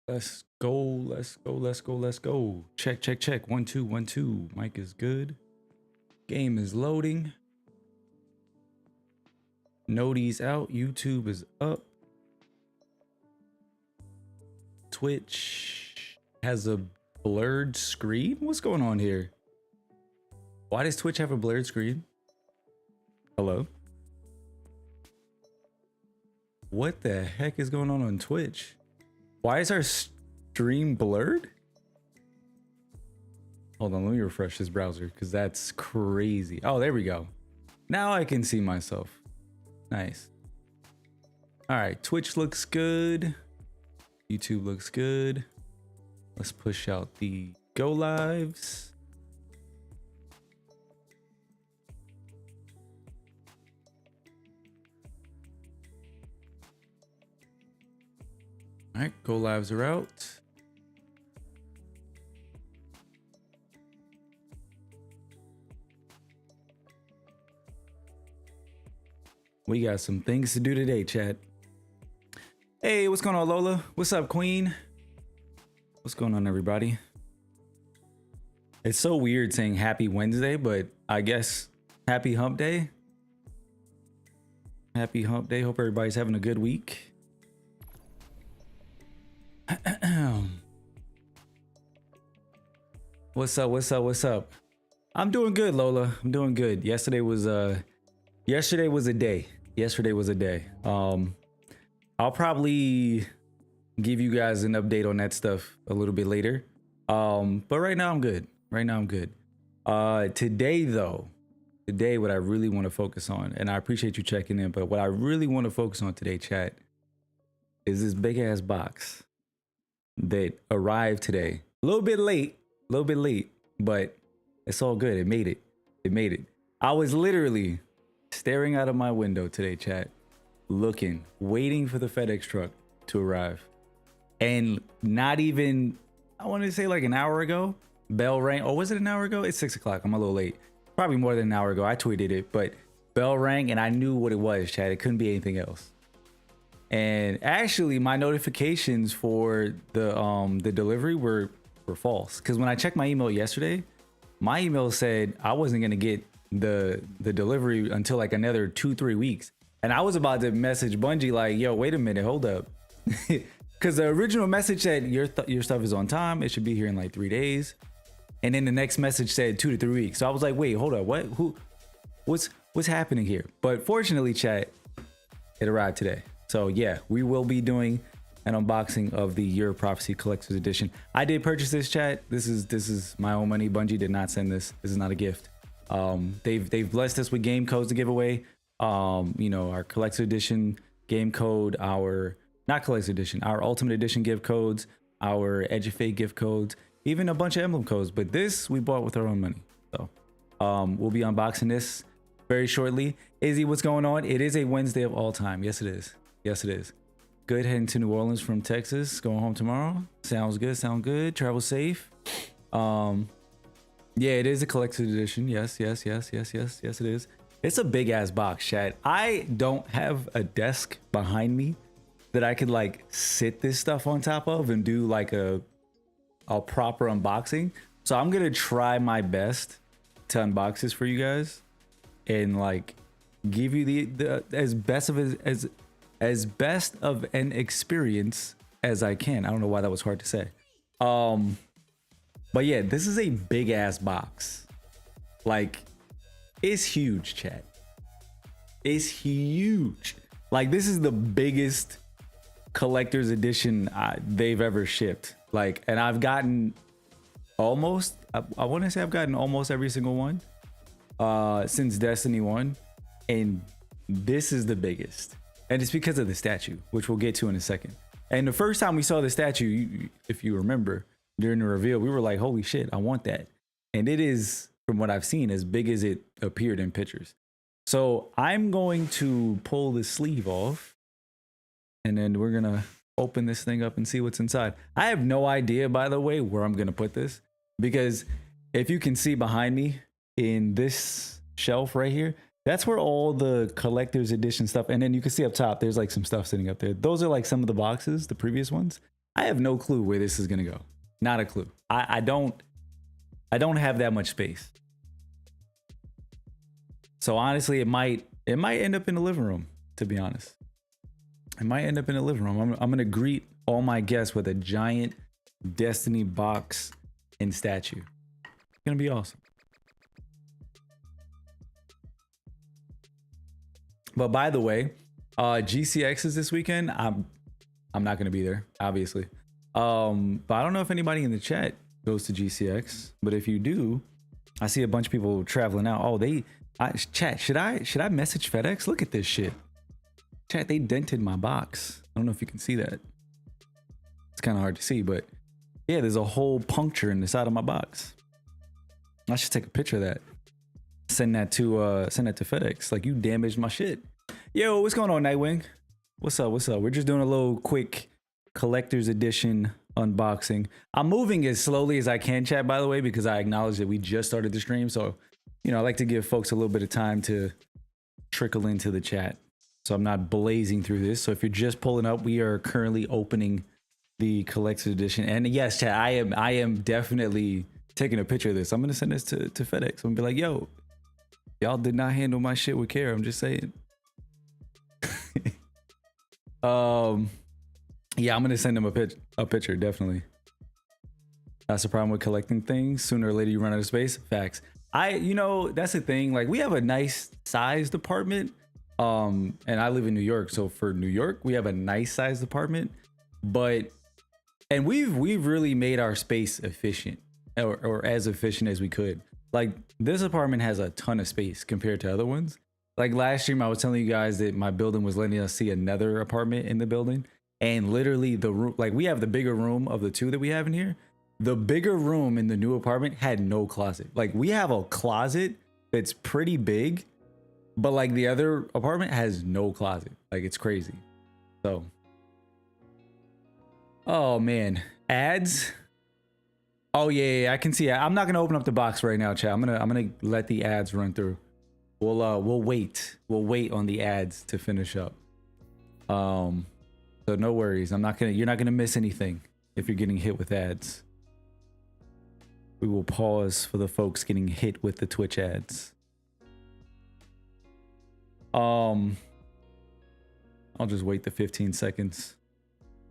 Let's go. Let's go. Let's go. Let's go. Check, check, check. 1 2 1 2. Mic is good. Game is loading. Noties out. YouTube is up. Twitch has a blurred screen. What's going on here? Why does Twitch have a blurred screen? Hello? What the heck is going on Twitch? Why is our stream blurred? Hold on, let me refresh this browser because that's crazy. Oh, there we go. Now I can see myself. Nice. All right, Twitch looks good. YouTube looks good. Let's push out the go lives. All right, go lives are out. We got some things to do today, chat. Hey, what's going on, Lola? What's up, Queen? What's going on, everybody? It's so weird saying happy Wednesday, but I guess happy hump day. Happy hump day. Hope everybody's having a good week. What's up? What's up? What's up? I'm doing good, Lola. I'm doing good. Yesterday was a day. Yesterday was a day. I'll probably give you guys an update on that stuff a little bit later. But right now I'm good. Right now I'm good. Today though, what I really want to focus on, and I appreciate you checking in, but what I really want to focus on today, chat, is this big ass box that arrived today. A little bit late, but it's all good. It made it. It made it. I was literally staring out of my window today, chat, looking, waiting for the FedEx truck to arrive. And not even, I want to say like an hour ago, bell rang. Oh, was it an hour ago? It's 6 o'clock. I'm a little late. Probably more than an hour ago. I tweeted it, but bell rang and I knew what it was, chat. It couldn't be anything else. And actually my notifications for the delivery were false. Because when I checked my email yesterday, my email said I wasn't going to get the delivery until like another 2-3 weeks. And I was about to message Bungie like, yo, wait a minute, hold up. Because the original message said your stuff is on time. It should be here in like 3 days. And then the next message said 2 to 3 weeks. So I was like, wait, hold up. What's happening here? But fortunately, chat, it arrived today. So yeah, we will be doing an unboxing of the Year of Prophecy Collector's Edition. I did purchase this, chat. This is my own money. Bungie did not send this. This is not a gift. They've blessed us with game codes to give away. You know, our collector's edition game code, our not collector's edition, our ultimate edition gift codes, our Edge of Fate gift codes, even a bunch of Emblem codes. But this we bought with our own money. So we'll be unboxing this very shortly. Izzy, what's going on? It is a Wednesday of all time. Yes, it is. Yes, it is. Good, heading to New Orleans from Texas. Going home tomorrow. Sounds good. Sound good. Travel safe. Yeah, it is a collector's edition. Yes, it is. It's a big ass box, chat. I don't have a desk behind me that I could like sit this stuff on top of and do like a proper unboxing. So I'm gonna try my best to unbox this for you guys and like give you the as best of an experience as I can. I don't know why that was hard to say. But yeah, this is a big ass box. Like, it's huge, chat. It's huge. Like, this is the biggest collector's edition they've ever shipped. Like, and I've gotten almost, I want to say I've gotten almost every single one since Destiny 1. And this is the biggest. And it's because of the statue, which we'll get to in a second. And the first time we saw the statue, if you remember, during the reveal, we were like, holy shit, I want that. And it is, from what I've seen, as big as it appeared in pictures. So I'm going to pull the sleeve off and then we're gonna open this thing up and see what's inside. I have no idea, by the way, where I'm gonna put this, because if you can see behind me in this shelf right here, that's where all the collector's edition stuff, and then you can see up top, there's like some stuff sitting up there. Those are like some of the boxes, the previous ones. I have no clue where this is gonna go. Not a clue. I don't have that much space. So honestly, it might end up in the living room, to be honest. It might end up in the living room. I'm gonna greet all my guests with a giant Destiny box and statue. It's gonna be awesome. But by the way, GCX is this weekend. I'm not gonna be there, obviously. But I don't know if anybody in the chat goes to GCX. But if you do, I see a bunch of people traveling out. Oh, chat. Should I message FedEx? Look at this shit. Chat, they dented my box. I don't know if you can see that. It's kind of hard to see, but yeah, there's a whole puncture in the side of my box. I should take a picture of that. Send that to FedEx. Like, you damaged my shit. Yo, what's going on, Nightwing? What's up? We're just doing a little quick collector's edition unboxing. I'm moving as slowly as I can, chat, by the way, because I acknowledge that we just started the stream. So, you know, I like to give folks a little bit of time to trickle into the chat. So I'm not blazing through this. So if you're just pulling up, we are currently opening the collector's edition. And yes, chat, I am definitely taking a picture of this. I'm gonna send this to FedEx. I'm gonna be like, yo, y'all did not handle my shit with care. I'm just saying. Yeah, I'm gonna send them a picture, definitely. That's the problem with collecting things. Sooner or later you run out of space. Facts. You know, that's the thing. Like, we have a nice sized apartment. And I live in New York, so for New York, we have a nice sized apartment, and we've really made our space efficient, or as efficient as we could. Like, this apartment has a ton of space compared to other ones. Like, last stream, I was telling you guys that my building was letting us see another apartment in the building, and literally the room, like, we have the bigger room of the two that we have in here. The bigger room in the new apartment had no closet. Like, we have a closet that's pretty big, but like the other apartment has no closet. Like, it's crazy. So, oh man, ads. Oh yeah, I can see it. I'm not gonna open up the box right now, chat. I'm gonna let the ads run through. We'll wait on the ads to finish up. So no worries. You're not gonna miss anything if you're getting hit with ads. We will pause for the folks getting hit with the Twitch ads. I'll just wait the 15 seconds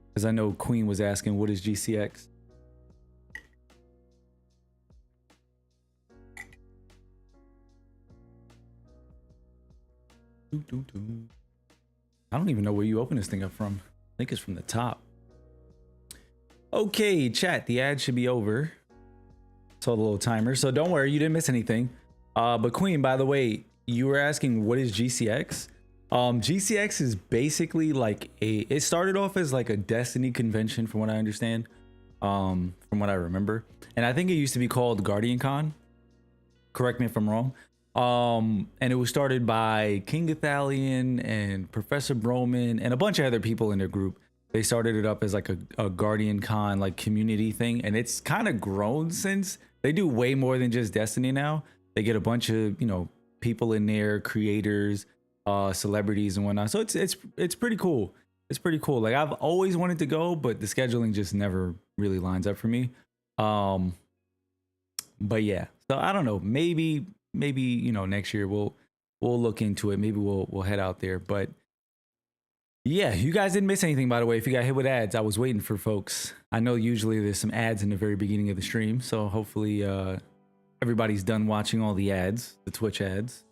because I know Queen was asking, what is GCX? I don't even know where you open this thing up from. I think it's from the top. Okay, chat, the ad should be over. Saw the little timer, so don't worry, you didn't miss anything. But Queen, by the way, you were asking what is GCX? GCX is basically like it started off as like a Destiny convention, from what I understand, from what I remember. And I think it used to be called Guardian Con. Correct me if I'm wrong. And it was started by King Athalion and Professor Broman and a bunch of other people in their group. They started it up as like a Guardian Con like community thing, and it's kind of grown since. They do way more than just Destiny now. They get a bunch of, you know, people in there, creators, celebrities and whatnot. So it's pretty cool. It's pretty cool. Like, I've always wanted to go, but the scheduling just never really lines up for me. But yeah, so I don't know. Maybe you know, next year we'll look into it. Maybe we'll head out there. But yeah, you guys didn't miss anything, by the way. If you got hit with ads, I was waiting for folks. I know usually there's some ads in the very beginning of the stream, so hopefully everybody's done watching all the ads, the Twitch ads.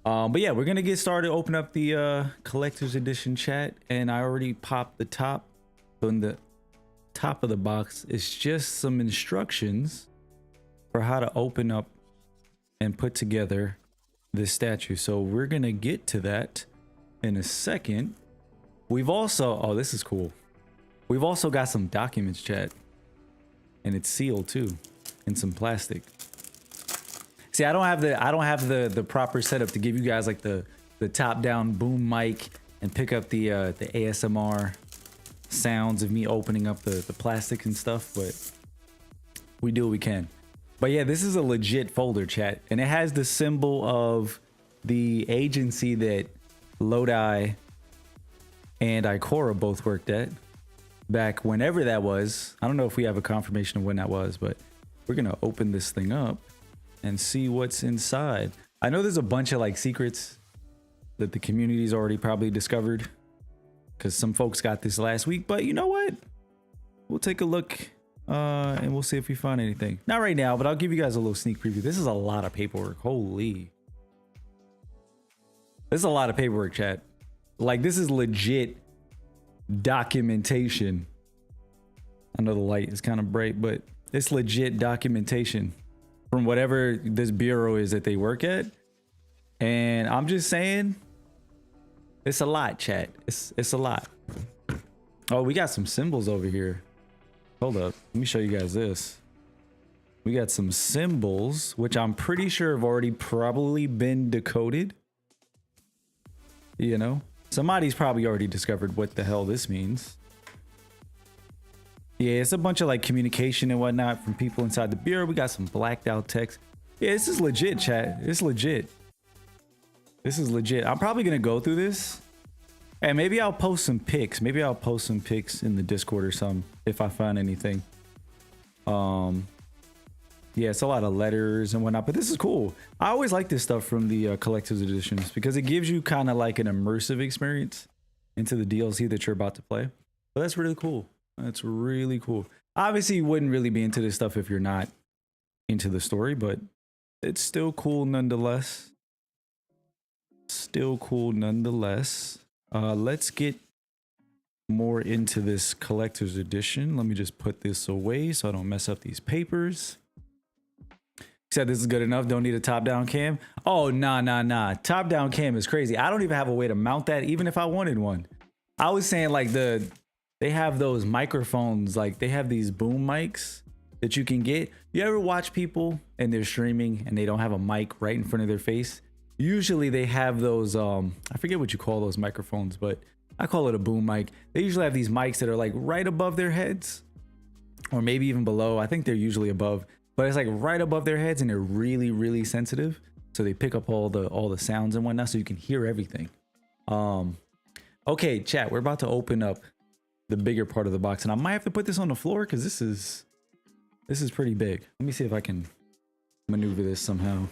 But yeah, we're gonna get started. Open up the collector's edition chat, and I already popped the top. So in the top of the box is just some instructions for how to open up and put together this statue. So we're gonna get to that in a second. We've also, oh, this is cool. We've also got some documents, chat, and it's sealed too, in some plastic. See, I don't have the proper setup to give you guys like the top down boom mic and pick up the ASMR sounds of me opening up the plastic and stuff, but we do what we can. But yeah, this is a legit folder, chat, and it has the symbol of the agency that Lodi and Ikora both worked at. back whenever that was. I don't know if we have a confirmation of when that was, but we're gonna open this thing up and see what's inside. I know there's a bunch of like secrets that the community's already probably discovered because some folks got this last week, but you know what? We'll take a look and we'll see if we find anything. Not right now, but I'll give you guys a little sneak preview. This is a lot of paperwork. Holy. This is a lot of paperwork, chat. Like, this is legit documentation. I know the light is kind of bright, but it's legit documentation from whatever this bureau is that they work at. And I'm just saying, it's a lot, chat. It's a lot. Oh, we got some symbols over here. Hold up. Let me show you guys this. We got some symbols, which I'm pretty sure have already probably been decoded. You know, somebody's probably already discovered what the hell this means. Yeah, it's a bunch of like communication and whatnot from people inside the bureau. We got some blacked out text. Yeah, this is legit, chat. It's legit. This is legit. I'm probably going to go through this. And maybe I'll post some pics. Maybe I'll post some pics in the Discord or something if I find anything. Yeah, it's a lot of letters and whatnot, but this is cool. I always like this stuff from the collector's editions because it gives you kind of like an immersive experience into the DLC that you're about to play. But that's really cool. That's really cool. Obviously, you wouldn't really be into this stuff if you're not into the story, but it's still cool nonetheless. Still cool nonetheless. Let's get more into this collector's edition. Let me just put this away so I don't mess up these papers. Said this is good enough. Don't need a top-down cam. Oh, nah. Top-down cam is crazy. I don't even have a way to mount that, even if I wanted one. I was saying like they have those microphones, like they have these boom mics that you can get. You ever watch people and they're streaming and they don't have a mic right in front of their face? Usually they have those, I forget what you call those microphones, but I call it a boom mic. They usually have these mics that are like right above their heads or maybe even below. I think they're usually above. But it's like right above their heads and they're really, really sensitive. So they pick up all the sounds and whatnot so you can hear everything. Okay, chat, we're about to open up the bigger part of the box. And I might have to put this on the floor because this is pretty big. Let me see if I can maneuver this somehow.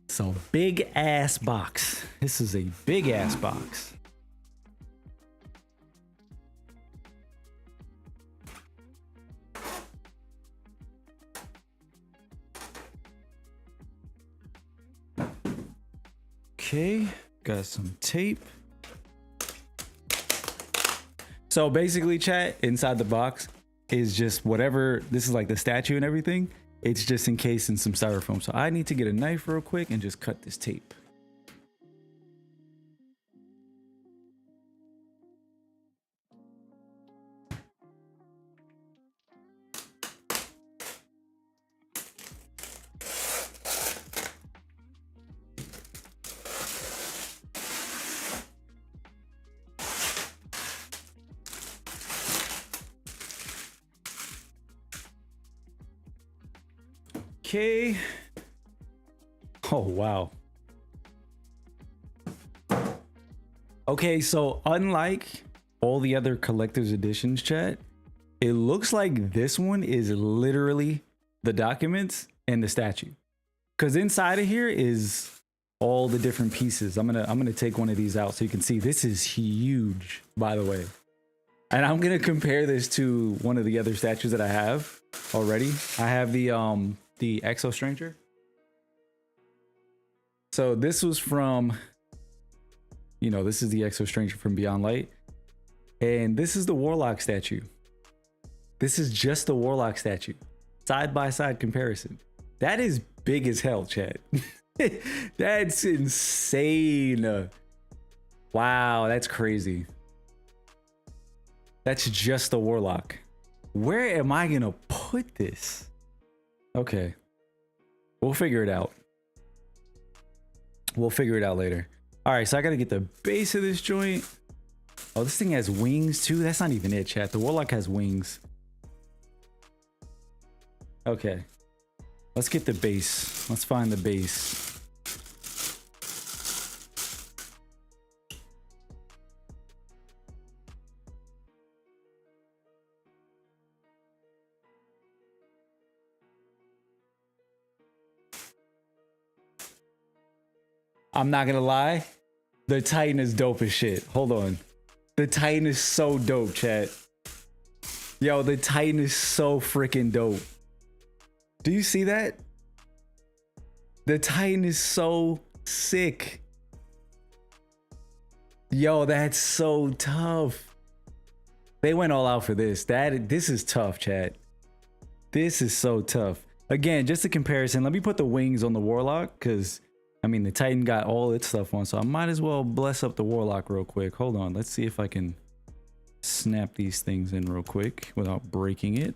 So big ass box. This is a big ass box. Okay, got some tape. So basically, chat, inside the box is just whatever. This is like the statue and everything. It's just encased in some styrofoam. So I need to get a knife real quick and just cut this tape. Okay. Oh, wow. Okay, so unlike all the other collector's editions, chat, it looks like this one is literally the documents and the statue. Because inside of here is all the different pieces. I'm gonna take one of these out so you can see. This is huge, by the way. And I'm gonna compare this to one of the other statues that I have already. I have the Exo Stranger. So this was from, you know, this is the Exo Stranger from Beyond Light. And this is the Warlock statue. This is just the Warlock statue. Side by side comparison. That is big as hell, chat. That's insane. Wow, that's crazy. That's just the Warlock. Where am I gonna put this? Okay, we'll figure it out. We'll figure it out later. All right, so I gotta get the base of this joint. Oh, this thing has wings too. That's not even it, chat. The Warlock has wings. Okay, let's get the base. Let's find the base. I'm not gonna lie. The Titan is dope as shit. Hold on. The Titan is so dope, chat. Yo, the Titan is so freaking dope. Do you see that? The Titan is so sick. Yo, that's so tough. They went all out for this. This is tough, chat. This is so tough. Again, just a comparison. Let me put the wings on the Warlock, because I mean the Titan got all its stuff on, so I might as well bless up the Warlock real quick. Hold on, let's see if I can snap these things in real quick without breaking it.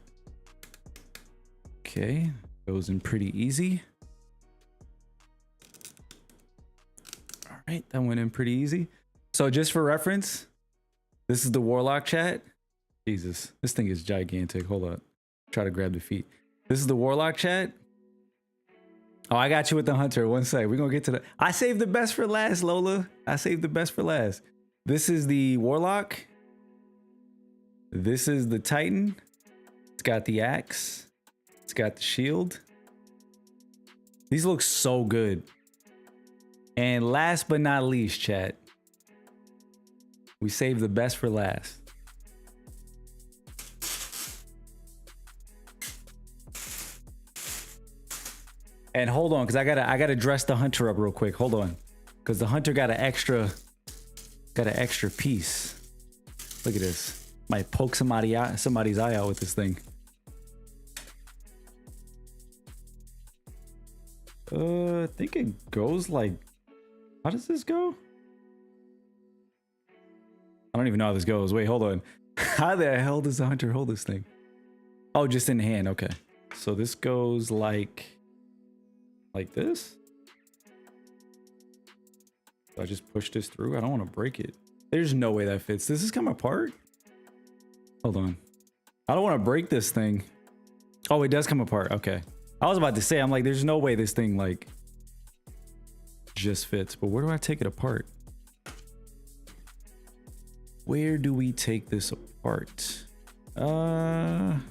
Okay, goes in pretty easy. All right, that went in pretty easy. So just for reference, this is the Warlock, chat. Jesus, this thing is gigantic. Hold up. Try to grab the feet. This is the Warlock, chat. Oh, I got you with the Hunter. One sec. We're going to get to the... I saved the best for last, Lola. I saved the best for last. This is the Warlock. This is the Titan. It's got the axe. It's got the shield. These look so good. And last but not least, chat, we saved the best for last. And hold on, because I gotta dress the Hunter up real quick. Hold on, because the Hunter got an extra piece. Look at this. Might poke somebody's eye out with this thing. I think it goes like, how does this go? I don't even know how this goes. Wait, hold on. How the hell does the Hunter hold this thing? Oh, just in hand. Okay. So this goes like this. So I just push this through. I don't want to break it. There's no way that fits. Does this come apart? Hold on. I don't want to break this thing. Oh, it does come apart. Okay. I was about to say, I'm like, there's no way this thing like just fits. But where do I take it apart? Where do we take this apart? I'm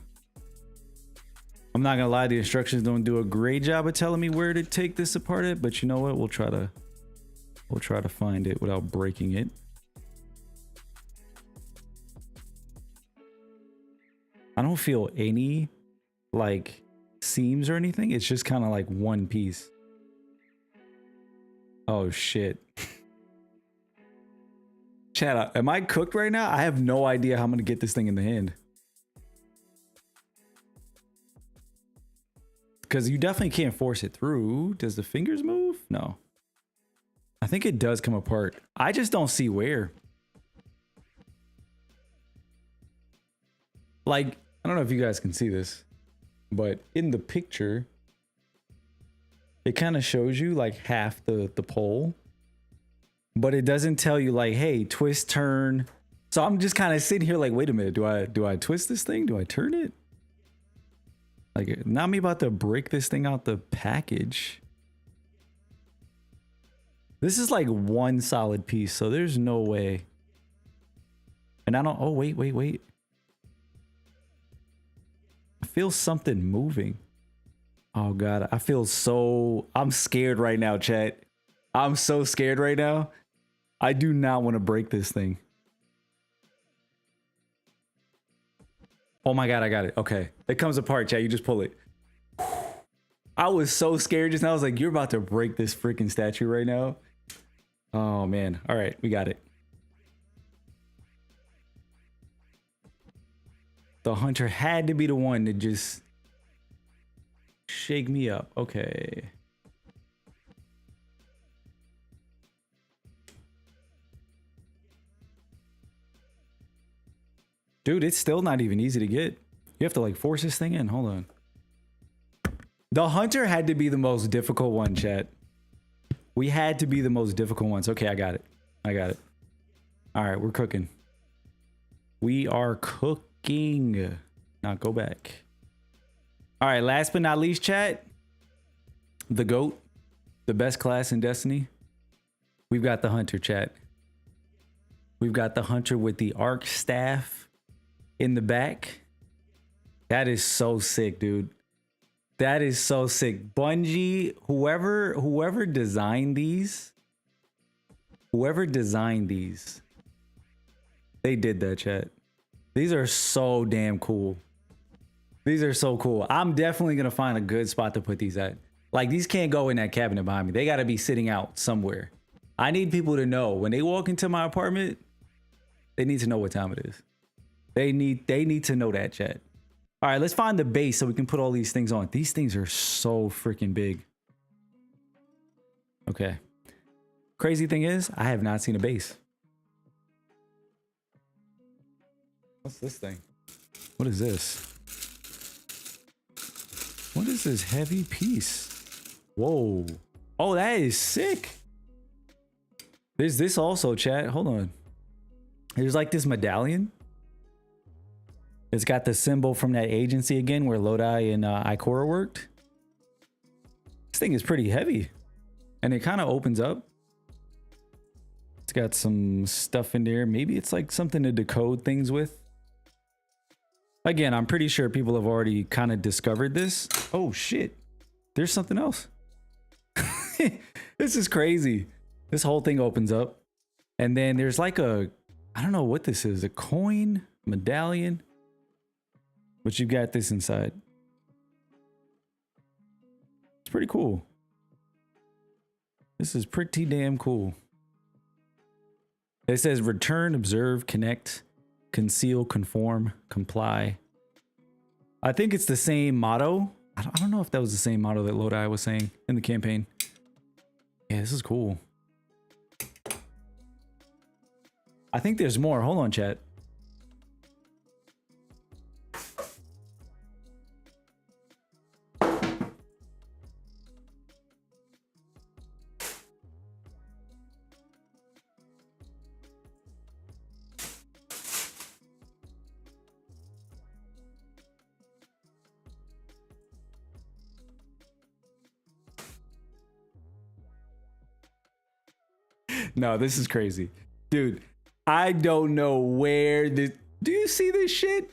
not gonna lie, the instructions don't do a great job of telling me where to take this apart at, but you know what? We'll try to find it without breaking it. I don't feel any like seams or anything. It's just kind of like one piece. Oh shit. Chat, am I cooked right now? I have no idea how I'm gonna get this thing in the hand. Because you definitely can't force it through. Does the fingers move? No. I think it does come apart. I just don't see where. Like, I don't know if you guys can see this, but in the picture, it kind of shows you like half the pole, but it doesn't tell you like, hey, twist, turn. So I'm just kind of sitting here like, wait a minute, do I twist this thing? Do I turn it? Like, not me about to break this thing out the package. This is like one solid piece, so there's no way. And I don't, oh, wait. I feel something moving. Oh God, I feel so, I'm scared right now, chat. I'm so scared right now. I do not want to break this thing. Oh my God, I got it. Okay. It comes apart, chat. You just pull it. I was so scared just now. I was like, you're about to break this freaking statue right now. Oh man. All right, we got it. The Hunter had to be the one to just shake me up. Okay. Dude, it's still not even easy to get. You have to like force this thing in. Hold on. The Hunter had to be the most difficult one, chat. We had to be the most difficult ones. Okay, I got it. All right, we're cooking. We are cooking. Now go back. All right, last but not least, chat. The GOAT. The best class in Destiny. We've got the Hunter, chat. We've got the Hunter with the arc staff in the back. That is so sick, dude. That is so sick. Bungie, whoever designed these, Whoever designed these, they did that, chat. These are so damn cool. These are so cool. I'm definitely gonna find a good spot to put these at. Like, these can't go in that cabinet behind me. They gotta be sitting out somewhere. I need people to know when they walk into my apartment, they need to know what time it is. They need to know that, chat. All right, let's find the base so we can put all these things on. These things are so freaking big. Okay. Crazy thing is, I have not seen a base. What's this thing? What is this? What is this heavy piece? Whoa. Oh, that is sick. There's this also, chat. Hold on. There's like this medallion. It's got the symbol from that agency again where Lodi and Ikora worked. This thing is pretty heavy. And it kind of opens up. It's got some stuff in there. Maybe it's like something to decode things with. Again, I'm pretty sure people have already kind of discovered this. Oh shit. There's something else. This is crazy. This whole thing opens up. And then there's like a, I don't know what this is, a coin medallion. But you've got this inside. It's pretty cool. This is pretty damn cool. It says return, observe, connect, conceal, conform, comply. I think it's the same motto. I don't know if that was the same motto that Lodi was saying in the campaign. Yeah, this is cool. I think there's more. Hold on, chat. No, this is crazy. Dude, I don't know where this... Do you see this shit?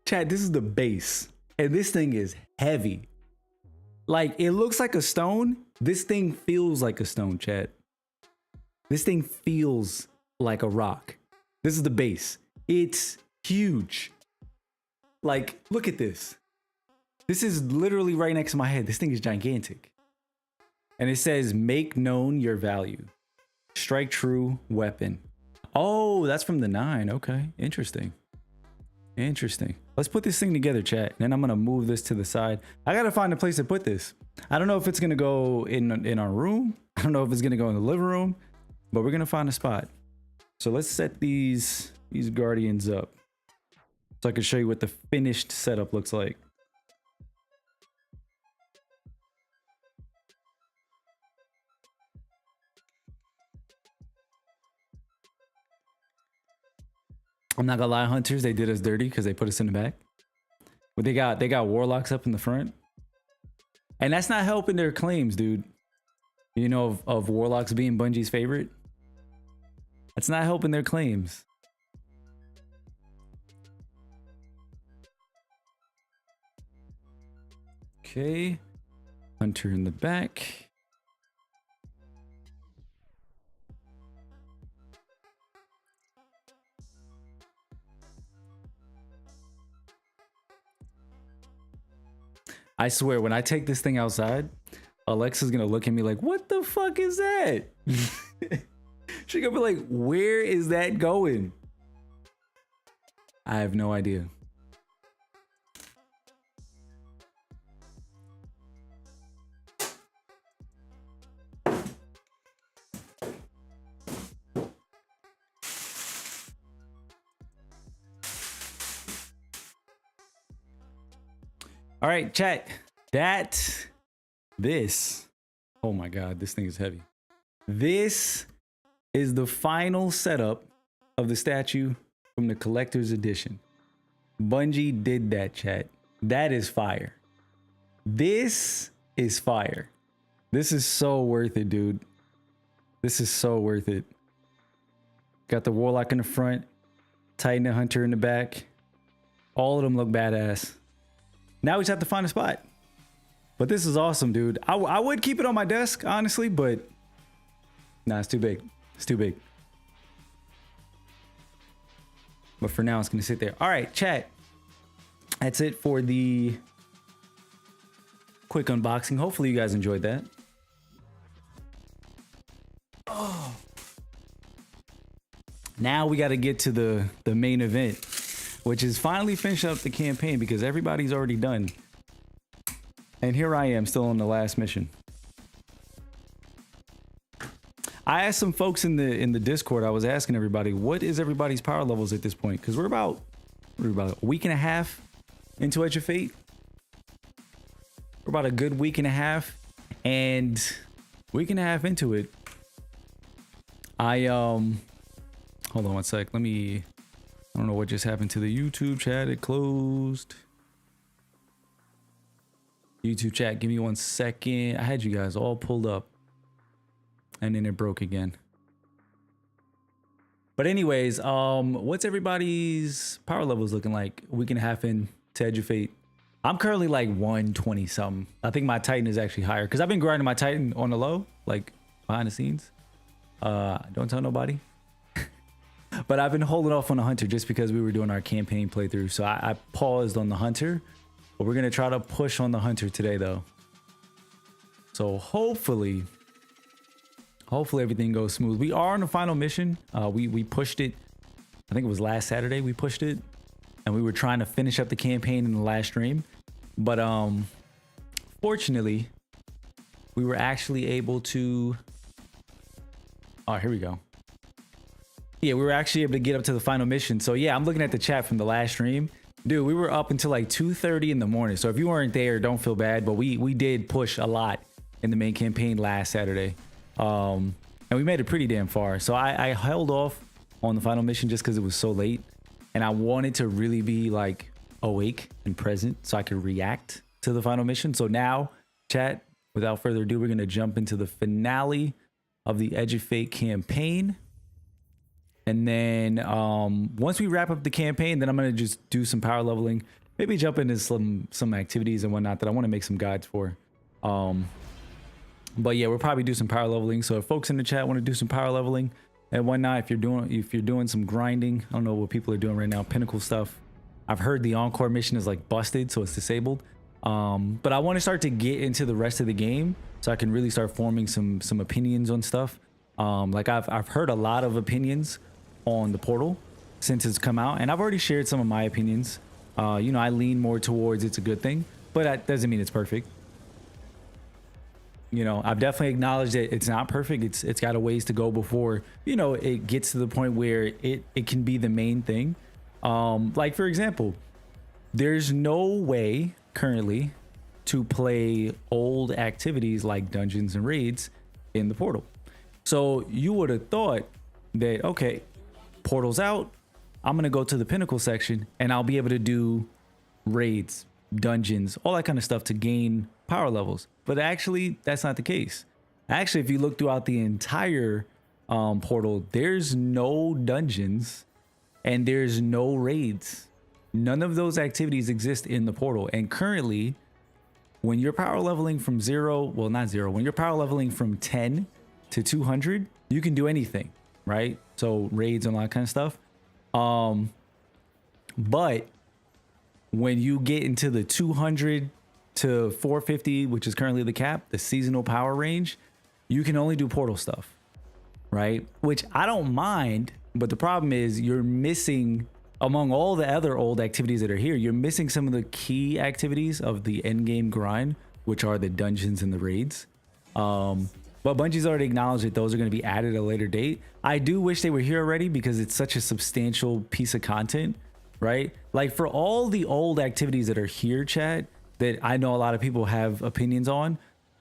Chat, this is the base. And this thing is heavy. Like, it looks like a stone. This thing feels like a stone, chat. This thing feels like a rock. This is the base. It's huge. Like, look at this. This is literally right next to my head. This thing is gigantic. And it says, make known your value. Strike true weapon. Oh, that's from the 9. Okay, interesting. Interesting. Let's put this thing together, chat. And then I'm going to move this to the side. I got to find a place to put this. I don't know if it's going to go in our room. I don't know if it's going to go in the living room. But we're going to find a spot. So let's set these guardians up. So I can show you what the finished setup looks like. I'm not gonna lie, hunters, they did us dirty because they put us in the back. But they got warlocks up in the front. And that's not helping their claims, dude. You know, of warlocks being Bungie's favorite. That's not helping their claims. Okay. Hunter in the back. I swear, when I take this thing outside, Alexa's gonna look at me like, what the fuck is that? She's gonna be like, where is that going? I have no idea. All right, chat. This. Oh my God, this thing is heavy. This is the final setup of the statue from the collector's edition. Bungie did that, chat. That is fire. This is fire. This is so worth it, dude. This is so worth it. Got the warlock in the front, Titan and Hunter in the back. All of them look badass. Now we just have to find a spot. But this is awesome, dude. I would keep it on my desk, honestly, but Nah, it's too big. It's too big. But for now, it's going to sit there. All right, chat. That's it for the quick unboxing. Hopefully you guys enjoyed that. Oh. Now we got to get to the main event, which is finally finish up the campaign because everybody's already done. And here I am still on the last mission. I asked some folks in the Discord. I was asking everybody, what is everybody's power levels at this point? Because we're about a week and a half into Edge of Fate. We're about a good week and a half, and week and a half into it, hold on one sec. I don't know what just happened to the YouTube chat. It closed. YouTube chat, give me 1 second. I had you guys all pulled up. And then it broke again. But anyways, what's everybody's power levels looking like a week and a half in to Edge of Fate? I'm currently like 120 something. I think my Titan is actually higher because I've been grinding my Titan on the low, like behind the scenes. Don't tell nobody. But I've been holding off on the Hunter just because we were doing our campaign playthrough. So I paused on the Hunter, but we're gonna try to push on the Hunter today though. So hopefully everything goes smooth. We are on the final mission. We pushed it. I think it was last Saturday we pushed it, and we were trying to finish up the campaign in the last stream. But fortunately, we were actually able to. Oh, here we go. Yeah, we were actually able to get up to the final mission. So yeah, I'm looking at the chat from the last stream. Dude, we were up until like 2:30 in the morning. So if you weren't there, don't feel bad. But we did push a lot in the main campaign last Saturday. And we made it pretty damn far. So I held off on the final mission just because it was so late, and I wanted to really be like awake and present so I could react to the final mission. So now, chat, without further ado, we're gonna jump into the finale of the Edge of Fate campaign. And then once we wrap up the campaign, then I'm gonna just do some power leveling, maybe jump into some activities and whatnot that I want to make some guides for. But yeah, we'll probably do some power leveling. So if folks in the chat want to do some power leveling and whatnot, if you're doing some grinding, I don't know what people are doing right now, pinnacle stuff. I've heard the encore mission is like busted, so it's disabled. But I want to start to get into the rest of the game so I can really start forming some opinions on stuff. Like I've heard a lot of opinions on the Portal since it's come out, and I've already shared some of my opinions. You know, I lean more towards it's a good thing, but that doesn't mean it's perfect. You know, I've definitely acknowledged that it's not perfect. It's got a ways to go before, you know, it gets to the point where it can be the main thing. Like for example, there's no way currently to play old activities like dungeons and raids in the Portal. So you would have thought that, okay, Portal's out, I'm gonna go to the pinnacle section and I'll be able to do raids, dungeons, all that kind of stuff to gain power levels. But actually, that's not the case. Actually, if you look throughout the entire Portal, there's no dungeons and there's no raids. None of those activities exist in the Portal. And currently, when you're power leveling from when you're power leveling from 10 to 200, you can do anything, right? So raids and all that kind of stuff. But when you get into the 200 to 450, which is currently the cap, the seasonal power range, you can only do Portal stuff, right? Which I don't mind, but the problem is you're missing, among all the other old activities that are here, you're missing some of the key activities of the end game grind, which are the dungeons and the raids. But Bungie's already acknowledged that those are going to be added at a later date. I do wish they were here already because it's such a substantial piece of content, right? Like for all the old activities that are here, chat, that I know a lot of people have opinions on.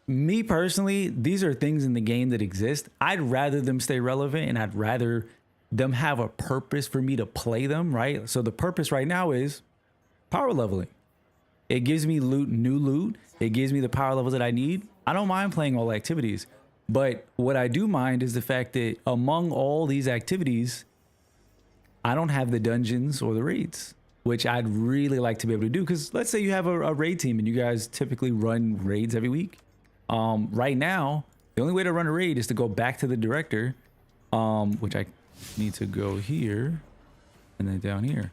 Me personally, these are things in the game that exist. I'd rather them stay relevant and I'd rather them have a purpose for me to play them, right? So the purpose right now is power leveling. It gives me loot, new loot. It gives me the power levels that I need. I don't mind playing all activities, but what I do mind is the fact that among all these activities, I don't have the dungeons or the raids, which I'd really like to be able to do. Because let's say you have a raid team and you guys typically run raids every week. Right now, The only way to run a raid is to go back to the director, which I need to go here and then down here.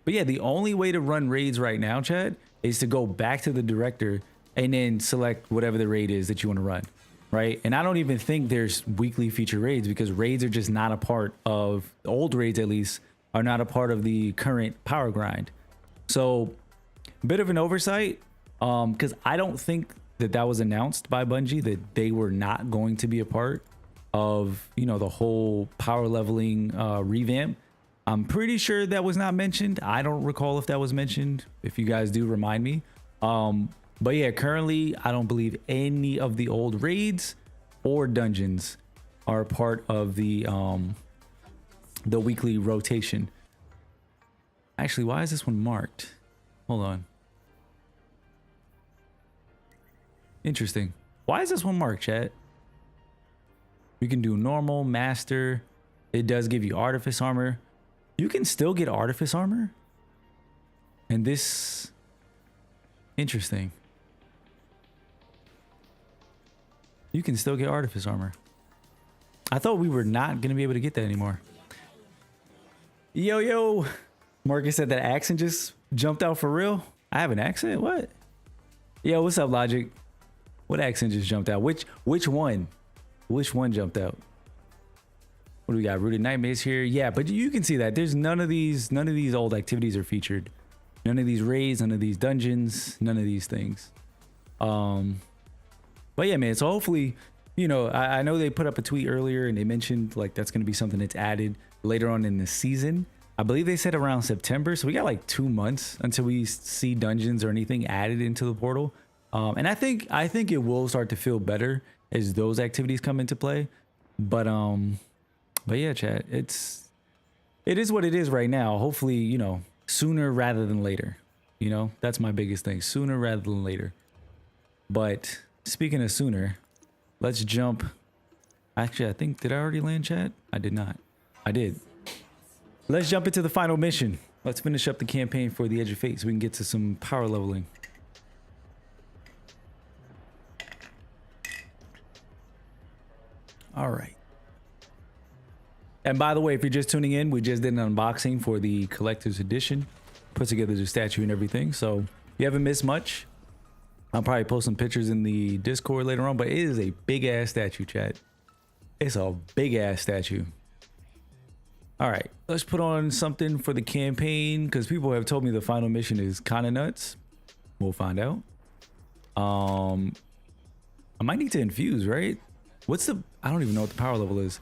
But yeah, the only way to run raids right now, chat, is to go back to the director and then select whatever the raid is that you want to run, right? And I don't even think there's weekly feature raids because raids are just not a part of, old raids at least, are not a part of the current power grind. So, bit of an oversight, because I don't think that that was announced by Bungie, that they were not going to be a part of, you know, the whole power leveling revamp. I'm pretty sure that was not mentioned. I don't recall if that was mentioned. If you guys do, remind me. But yeah, currently, I don't believe any of the old raids or dungeons are part of the weekly rotation. Actually, why is this one marked? Hold on. Interesting. Why is this one marked, chat? We can do normal, master. It does give you artifice armor. You can still get artifice armor. And this, interesting. You can still get artifice armor. I thought we were not going to be able to get that anymore. Yo. Marcus said that accent just jumped out for real. I have an accent? What? Yo, what's up, Logic? What accent just jumped out? Which one? Which one jumped out? What do we got? Rooted Nightmares here. Yeah, but you can see that there's none of these old activities are featured. None of these raids, none of these dungeons, none of these things. But yeah, man, so hopefully, you know, I know they put up a tweet earlier and they mentioned like that's going to be something that's added later on in the season. I believe they said around September. So we got like 2 months until we see dungeons or anything added into the portal. And I think it will start to feel better as those activities come into play. But yeah, chat, it is what it is right now. Hopefully, you know, sooner rather than later. You know, that's my biggest thing, sooner rather than later. But speaking of sooner, let's jump. Actually, I think, did I already land, chat? I did not. I did. Let's jump into the final mission. Let's finish up the campaign for the Edge of Fate so we can get to some power leveling. All right. And by the way, if you're just tuning in, we just did an unboxing for the collector's edition. Put together the statue and everything. So you haven't missed much. I'll probably post some pictures in the Discord later on, but it is a big ass statue, chat. It's a big ass statue. All right, let's put on something for the campaign because people have told me the final mission is kind of nuts. We'll find out. I might need to infuse, right? I don't even know what the power level is.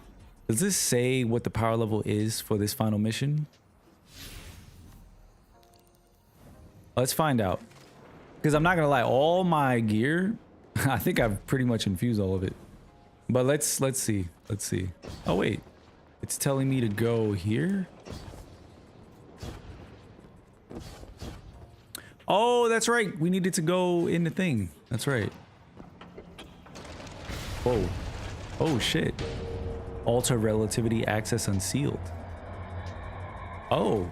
Does this say what the power level is for this final mission? Let's find out. Because I'm not gonna lie, all my gear, I think I've pretty much infused all of it. But let's see. Let's see. Oh wait. It's telling me to go here. Oh, that's right. We needed to go in the thing. That's right. Whoa. Oh, shit. Alter relativity access unsealed. Oh,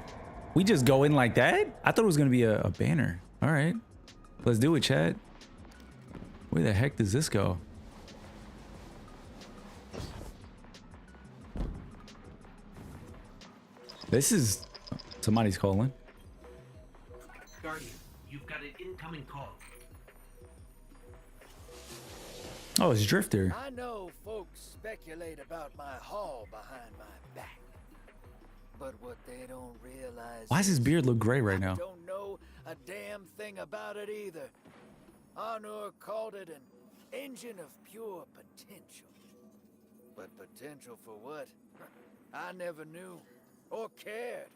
we just go in like that? I thought it was going to be a banner. All right. Let's do it, chat. Where the heck does this go? This is... Somebody's calling. Guardian, you've got an incoming call. Oh, it's Drifter. I know folks speculate about my haul behind my back. But what they don't realize... Why does his beard look gray right now? I don't know a damn thing about it either. Arnor called it an engine of pure potential. But potential for what? I never knew. Or cared.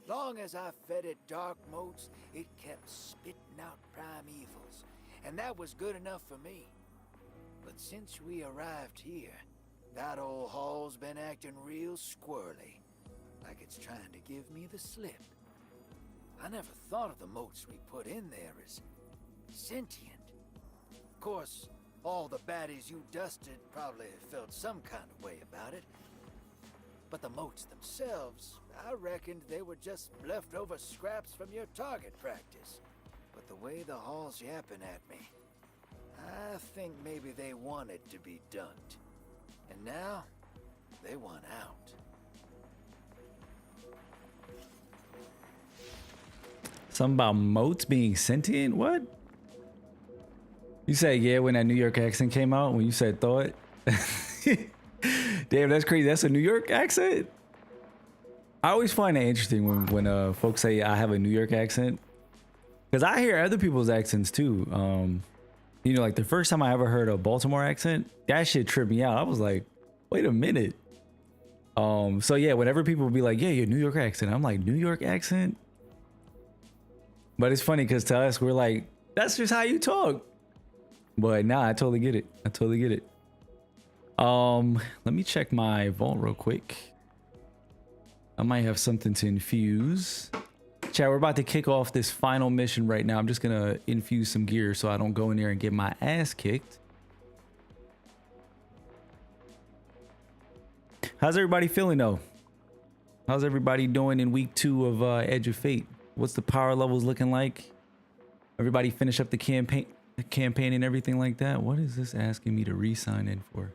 Long as I fed it dark motes, it kept spitting out primevals. And that was good enough for me. But since we arrived here, that old hall's been acting real squirrely. Like it's trying to give me the slip. I never thought of the motes we put in there as sentient. Of course, all the baddies you dusted probably felt some kind of way about it. But the motes themselves, I reckoned they were just leftover scraps from your target practice. But the way the hall's yapping at me, I think maybe they wanted to be dunked. And now, they want out. Something about moats being sentient? What? You said yeah when that New York accent came out, when you said thought? Damn, that's crazy. That's a New York accent? I always find it interesting when folks say I have a New York accent. Because I hear other people's accents too. You know, like the first time I ever heard a Baltimore accent, that shit tripped me out. I was like, wait a minute. So yeah, whenever people be like, yeah, your New York accent, I'm like, New York accent? But it's funny because to us, we're like, that's just how you talk. But nah, I totally get it. I totally get it. Let me check my vault real quick. I might have something to infuse. Chat, we're about to kick off this final mission right now. I'm just gonna infuse some gear so I don't go in there and get my ass kicked. How's everybody feeling though? How's everybody doing in week 2 of Edge of Fate? What's the power levels looking like? Everybody finish up the campaign and everything like that? What is this asking me to re-sign in for?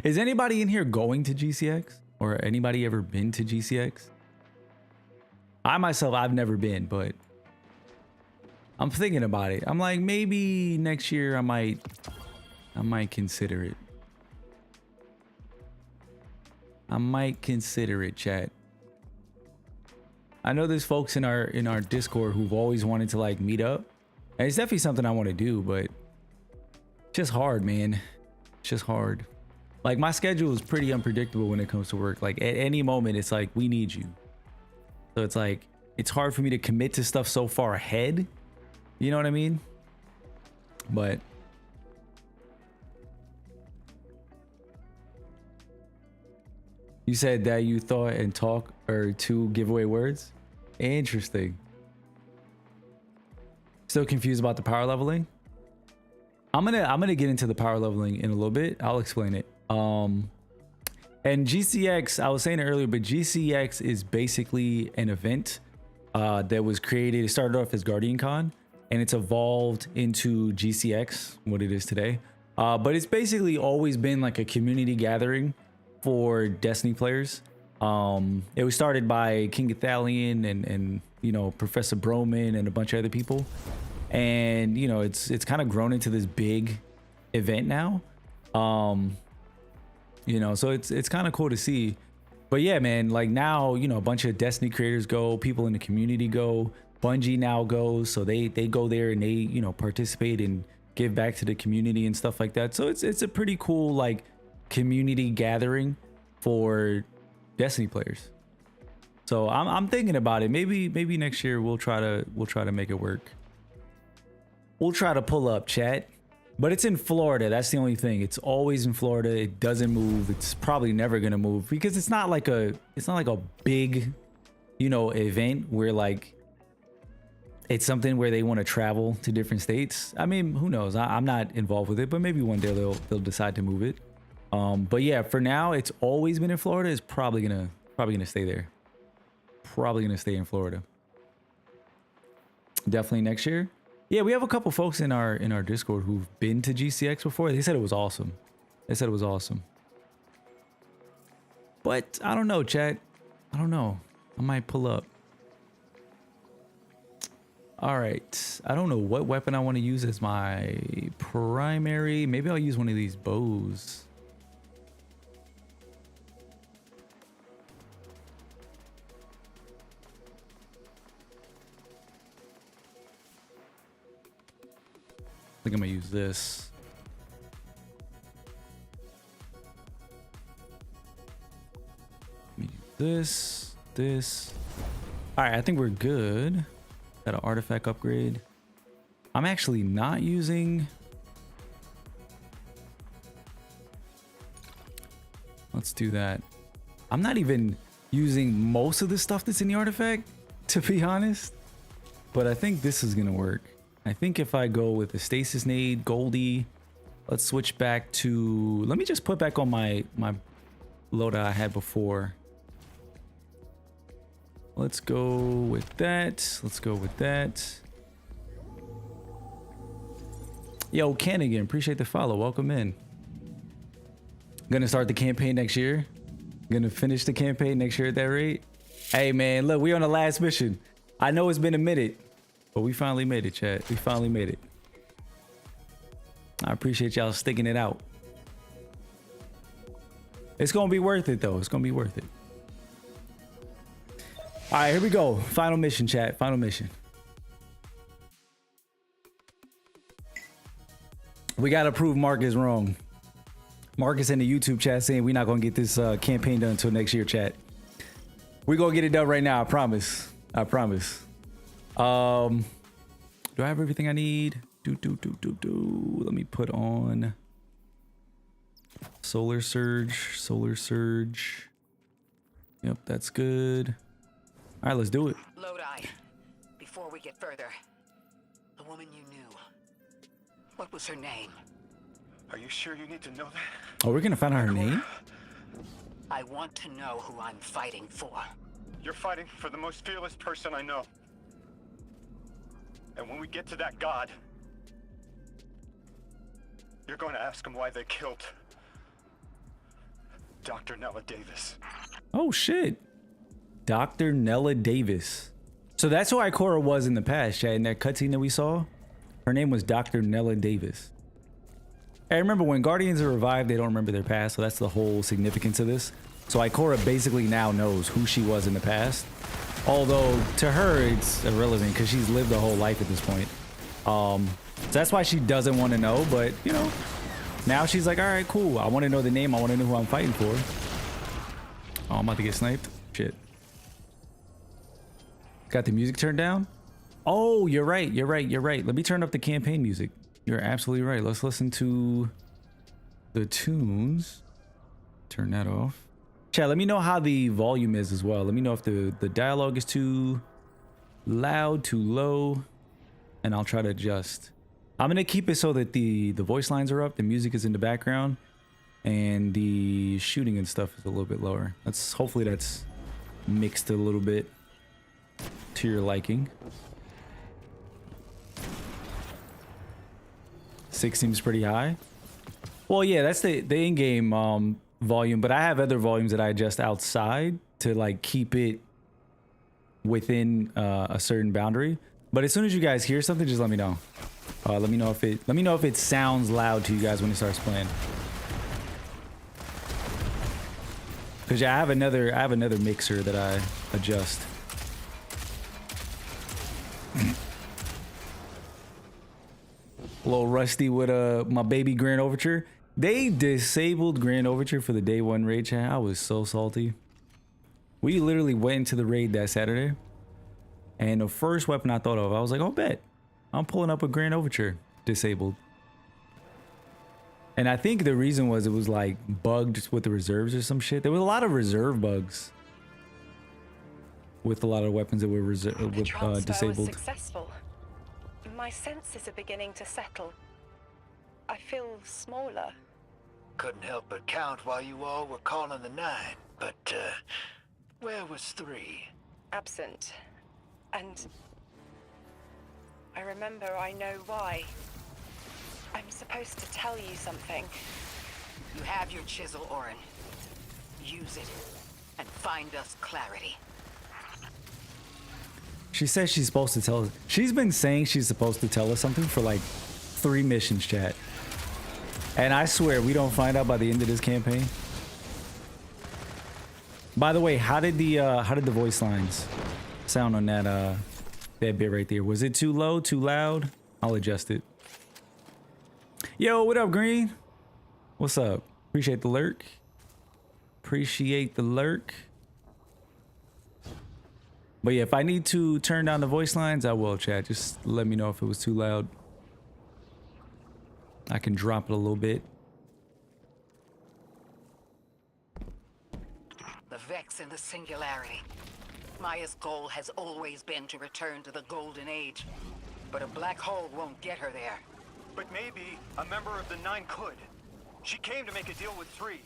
Is anybody in here going to GCX? Or anybody ever been to GCX? I myself, I've never been, but I'm thinking about it. I'm like, maybe next year I might consider it. I might consider it, chat. I know there's folks in our Discord who've always wanted to like meet up. And it's definitely something I want to do, but it's just hard, man. It's just hard. Like my schedule is pretty unpredictable when it comes to work. Like at any moment, it's like, we need you. So it's like, it's hard for me to commit to stuff so far ahead. You know what I mean? But you said that you thought and talk or 2 giveaway words. Interesting. Still confused about the power leveling? I'm gonna get into the power leveling in a little bit. I'll explain it. And GCX, I was saying it earlier, but GCX is basically an event that was created. It started off as Guardian Con and it's evolved into GCX, what it is today. But it's basically always been like a community gathering for Destiny players. It was started by King Athalion and you know, Professor Broman and a bunch of other people. And you know, it's kind of grown into this big event now. You know, so it's kind of cool to see. But yeah, man, like now, you know, a bunch of Destiny creators go, people in the community go, Bungie now goes, so they go there and they, you know, participate and give back to the community and stuff like that. So it's a pretty cool like community gathering for Destiny players. So I'm thinking about it. Maybe next year we'll try to make it work. We'll try to pull up, chat. But it's in Florida. That's the only thing. It's always in Florida. It doesn't move. It's probably never gonna move because it's not like a big, you know, event where like it's something where they want to travel to different states. I mean, who knows? I'm not involved with it, but maybe one day they'll decide to move it. But yeah, for now it's always been in Florida. It's probably gonna stay there. Probably gonna stay in Florida. Definitely next year. Yeah, we have a couple folks in our Discord who've been to GCX before. They said it was awesome. But I don't know, chat. I don't know. I might pull up. All right. I don't know what weapon I want to use as my primary. Maybe I'll use one of these bows. I think I'm gonna use this. Let me use this. All right, I think we're good. Got an artifact upgrade. I'm actually not using. Let's do that. I'm not even using most of the stuff that's in the artifact, to be honest. But I think this is gonna work. I think if I go with the stasis nade, Goldie, let's switch back to, let me just put back on my loadout I had before. Let's go with that. Let's go with that. Yo, Cannigan, appreciate the follow. Welcome in. Gonna start the campaign next year. Gonna finish the campaign next year at that rate. Hey man, look, we on the last mission. I know it's been a minute, but we finally made it, chat. We finally made it. I appreciate y'all sticking it out. It's gonna be worth it though. It's gonna be worth it. All right, here we go. Final mission, chat. Final mission. We gotta prove Marcus wrong. Marcus in the YouTube chat saying we're not gonna get this campaign done until next year, chat. We're gonna get it done right now, I promise. I promise. Do I have everything I need? Let me put on solar surge, solar surge. Yep, that's good. All right, let's do it. Lodi, before we get further, the woman you knew, what was her name? Are you sure you need to know that? Oh, we're gonna find out her name? I want to know who I'm fighting for. You're fighting for the most fearless person I know. And when we get to that god, you're going to ask him why they killed Dr. Nella Davis. Oh shit. Dr. Nella Davis. So that's who Ikora was in the past, chat. In that cutscene that we saw, her name was Dr. Nella Davis. I remember when Guardians are revived, they don't remember their past, so that's the whole significance of this. So Ikora basically now knows who she was in the past. Although to her, it's irrelevant because she's lived a whole life at this point. So that's why she doesn't want to know, but you know, now she's like, all right, cool. I want to know the name. I want to know who I'm fighting for. Oh, I'm about to get sniped. Shit. Got the music turned down? Oh, you're right. You're right. You're right. Let me turn up the campaign music. You're absolutely right. Let's listen to the tunes. Turn that off. Chat, let me know how the volume is as well. Let me know if the dialogue is too loud, too low, and I'll try to adjust. I'm going to keep it so that the voice lines are up, the music is in the background, and the shooting and stuff is a little bit lower. Hopefully that's mixed a little bit to your liking. 6 seems pretty high. Well, yeah, that's the in-game volume, but I have other volumes that I adjust outside to like keep it within a certain boundary. But as soon as you guys hear something, just let me know. Let me know if it sounds loud to you guys when it starts playing. Cause yeah, I have another mixer that I adjust. A little rusty with my baby Grand Overture. They disabled Grand Overture for the day 1 raid, chat. I was so salty. We literally went into the raid that Saturday, and the first weapon I thought of, I was like, oh, bet. I'm pulling up a Grand Overture disabled. And I think the reason was it was like bugged with the reserves or some shit. There was a lot of reserve bugs with a lot of weapons that were disabled. Was successful. My senses are beginning to settle. I feel smaller. Couldn't help but count while you all were calling the 9, but where was 3? Absent. And I remember I know why. I'm supposed to tell you something. You have your chisel, Orin. Use it and find us clarity. She says she's supposed to tell us. She's been saying she's supposed to tell us something for like 3 missions, chat. And I swear we don't find out by the end of this campaign. By the way, how did the voice lines sound on that bit right there? Was it too low, too loud? I'll adjust it. Yo, what up, Green? What's up? Appreciate the lurk. Appreciate the lurk. But yeah, if I need to turn down the voice lines, I will, chat. Just let me know if it was too loud. I can drop it a little bit. The Vex and the Singularity. Maya's goal has always been to return to the Golden Age. But a black hole won't get her there. But maybe a member of the 9 could. She came to make a deal with 3.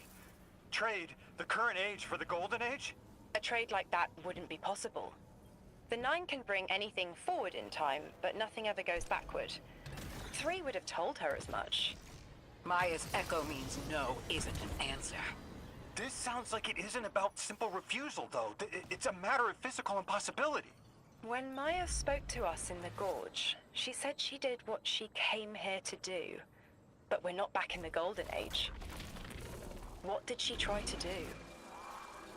Trade the current age for the Golden Age? A trade like that wouldn't be possible. The 9 can bring anything forward in time, but nothing ever goes backward. 3 would have told her as much. Maya's echo means no isn't an answer. This sounds like it isn't about simple refusal, though. It's a matter of physical impossibility. When Maya spoke to us in the gorge, she said she did what she came here to do. But we're not back in the Golden Age. What did she try to do?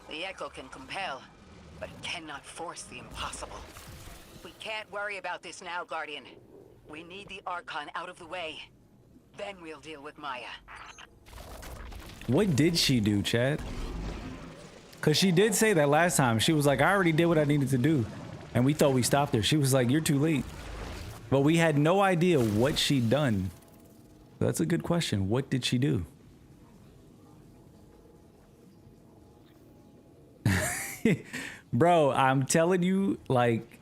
The echo can compel, but it cannot force the impossible. We can't worry about this now, Guardian. We need the Archon out of the way. Then we'll deal with Maya. What did she do, Chad? Because she did say that last time. She was like, I already did what I needed to do. And we thought we stopped her. She was like, you're too late. But we had no idea what she'd done. That's a good question. What did she do? Bro, I'm telling you, like,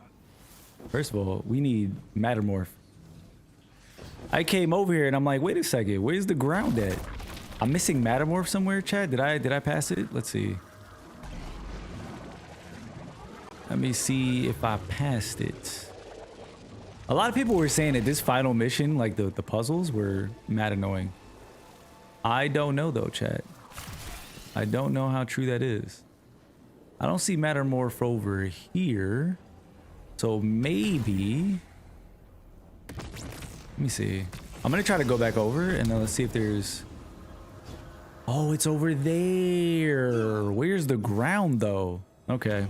first of all, we need Mattermorph. I came over here and I'm like, wait a second, where's the ground at? I'm missing Mattermorph somewhere, Chad. Did I pass it? Let's see. Let me see if I passed it. A lot of people were saying that this final mission, like the puzzles, were mad annoying. I don't know though, Chad. I don't know how true that is. I don't see Mattermorph over here. So maybe... Let me see. I'm gonna try to go back over and then let's see if there's... Oh, it's over there. Where's the ground though? Okay.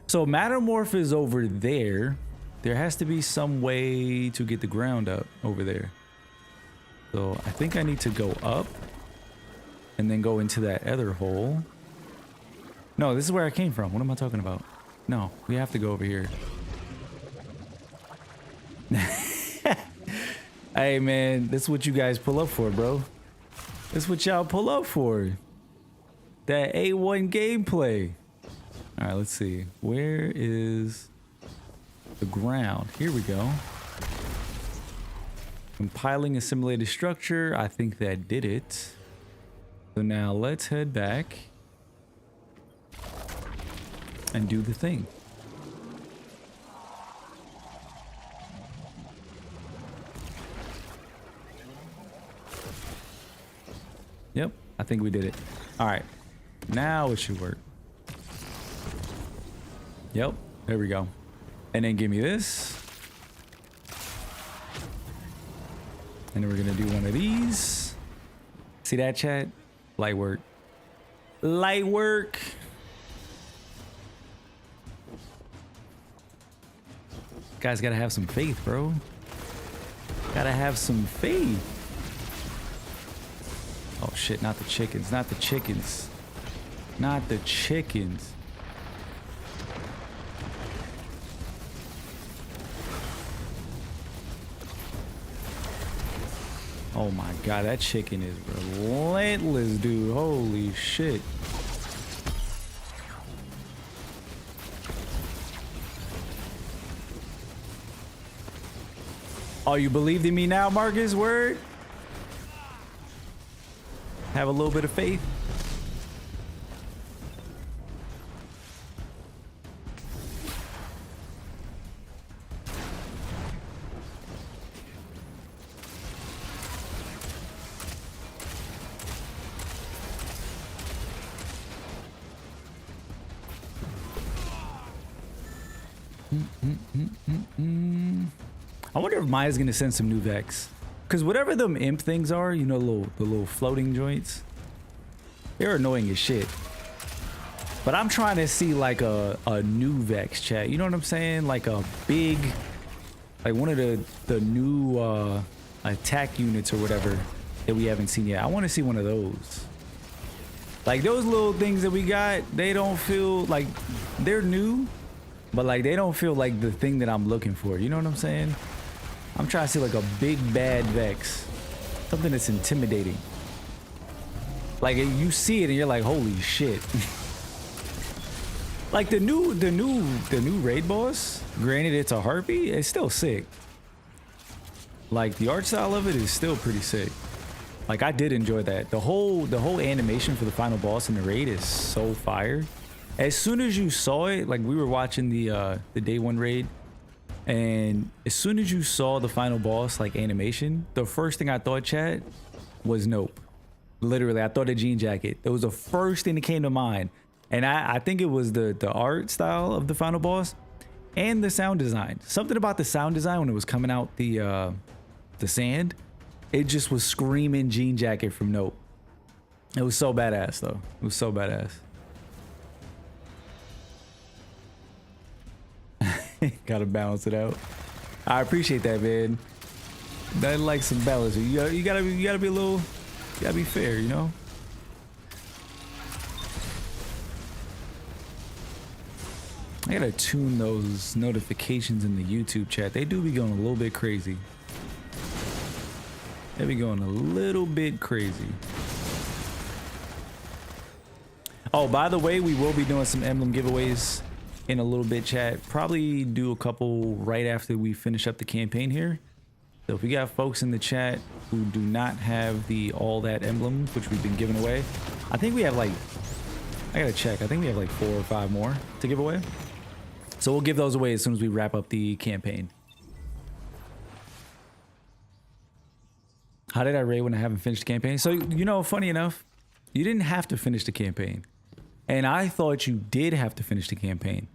So Mattermorph is over there. There has to be some way to get the ground up over there. So I think I need to go up and then go into that other hole. No, this is where I came from. What am I talking about? No, we have to go over here. Hey man, this is what you guys pull up for, bro. This is what y'all pull up for. That A1 gameplay. All right, let's see. Where is the ground? Here we go. Compiling a simulated structure. I think that did it. So now let's head back and do the thing. Yep, I think we did it. All right, now it should work. Yep, there we go. And then give me this. And then we're gonna do one of these. See that, chat? Light work. Light work. Guys gotta have some faith, bro. Gotta have some faith. Oh shit, not the chickens, not the chickens. Not the chickens. Oh my god, that chicken is relentless, dude. Holy shit. Oh, you believed in me now, Marcus? Word? Have a little bit of faith. I wonder if Maya's gonna send some new Vex. Cause whatever them imp things are, you know, the little floating joints, they're annoying as shit. But I'm trying to see like a new Vex, chat. You know what I'm saying? Like a big, like one of the new attack units or whatever that we haven't seen yet. I want to see one of those. Like those little things that we got, they don't feel like they're new, but like they don't feel like the thing that I'm looking for. You know what I'm saying? I'm trying to see like a big bad Vex, something that's intimidating. Like you see it and you're like, holy shit. Like the new raid boss, granted it's a harpy, it's still sick. Like the art style of it is still pretty sick. Like I did enjoy that. The whole animation for the final boss in the raid is so fire. As soon as you saw it, like we were watching the day one raid, And as soon as you saw the final boss, like animation, the first thing I thought, chat, was Nope. Literally, I thought of Jean Jacket. It was the first thing that came to mind. And I think it was the art style of the final boss and the sound design. Something about the sound design when it was coming out the sand, it just was screaming Jean Jacket from Nope. It was so badass though. It was so badass. Gotta balance it out. I appreciate that, man. Nothing like some balance. You gotta be a little, you gotta be fair, you know. I gotta tune those notifications in the YouTube chat. They do be going a little bit crazy. They be going a little bit crazy. Oh, by the way, we will be doing some Emblem giveaways in a little bit, chat. Probably do a couple right after we finish up the campaign here. So if we got folks in the chat who do not have the all that emblems, which we've been giving away, I think we have like, I gotta check. I think we have like 4 or 5 more to give away. So we'll give those away as soon as we wrap up the campaign. How did I rate when I haven't finished the campaign? So, you know, funny enough, you didn't have to finish the campaign. And I thought you did have to finish the campaign.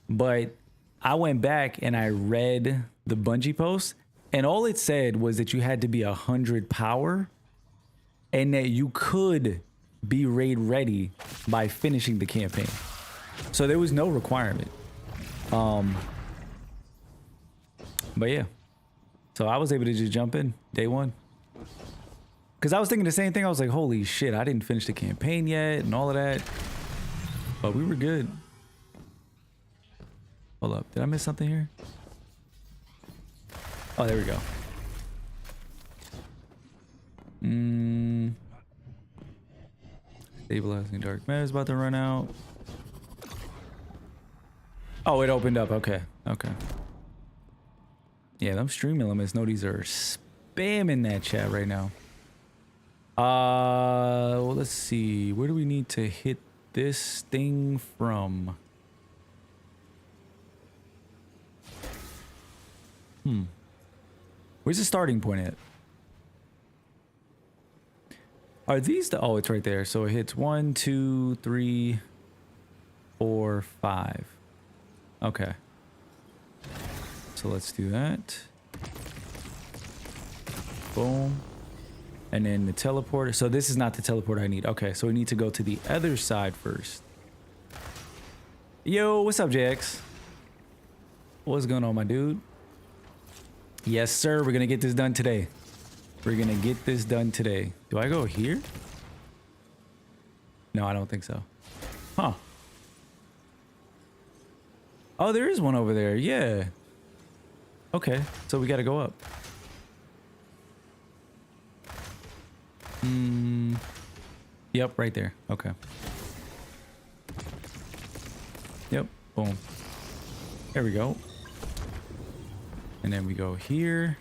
But I went back and I read the Bungie post, and all it said was that you had to be 100 power and that you could be raid ready by finishing the campaign. So there was no requirement. But yeah. So I was able to just jump in day one. Because I was thinking the same thing. I was like, holy shit, I didn't finish the campaign yet and all of that. But we were good. Hold up. Did I miss something here? Oh, there we go. Stabilizing dark matter is about to run out. Oh, it opened up. Okay. Okay. Yeah, them streaming limits. Noties are spamming that chat right now. Well, let's see. Where do we need to hit this thing from? Where's the starting point at? Are these the... Oh, it's right there. So it hits 1, 2, 3, 4, 5. Okay. So let's do that. Boom. And then the teleporter. So this is not the teleporter I need. Okay, so we need to go to the other side first. Yo, what's up, JX? What's going on, my dude? Yes, sir. We're going to get this done today. We're going to get this done today. Do I go here? No, I don't think so. Huh. Oh, there is one over there. Yeah. Okay, so we got to go up. Yep, right there. Okay. Yep, boom. There we go. And then we go here.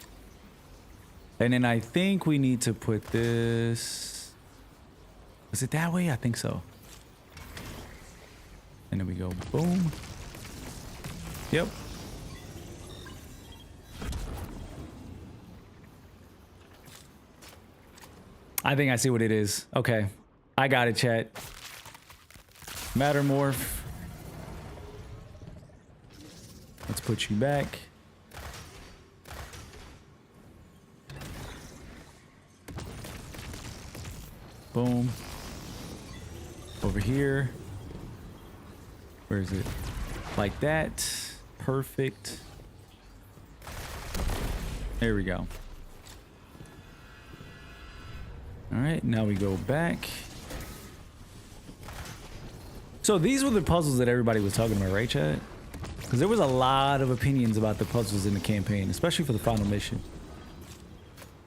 And then I think we need to put this... Is it that way? I think so. And then we go boom. Yep. I think I see what it is. Okay. I got it, chat. Matter morph. Let's put you back. Boom. Over here. Where is it? Like that. Perfect. There we go. All right, now we go back. So these were the puzzles that everybody was talking about, right, chat? Because there was a lot of opinions about the puzzles in the campaign, especially for the final mission.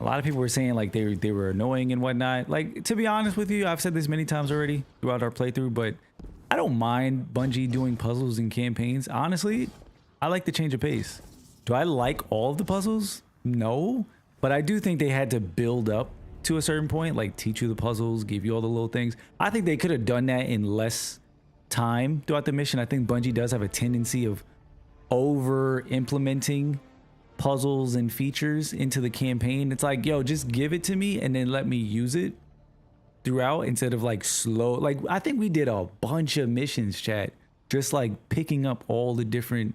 A lot of people were saying like they were annoying and whatnot. Like, to be honest with you, I've said this many times already throughout our playthrough, but I don't mind Bungie doing puzzles in campaigns. Honestly, I like the change of pace. Do I like all of the puzzles? No, but I do think they had to build up to a certain point, like teach you the puzzles, give you all the little things. I think they could have done that in less time throughout the mission. I think Bungie does have a tendency of over implementing puzzles and features into the campaign. It's like, yo, just give it to me and then let me use it throughout instead of like slow. Like, I think we did a bunch of missions, chat, just like picking up all the different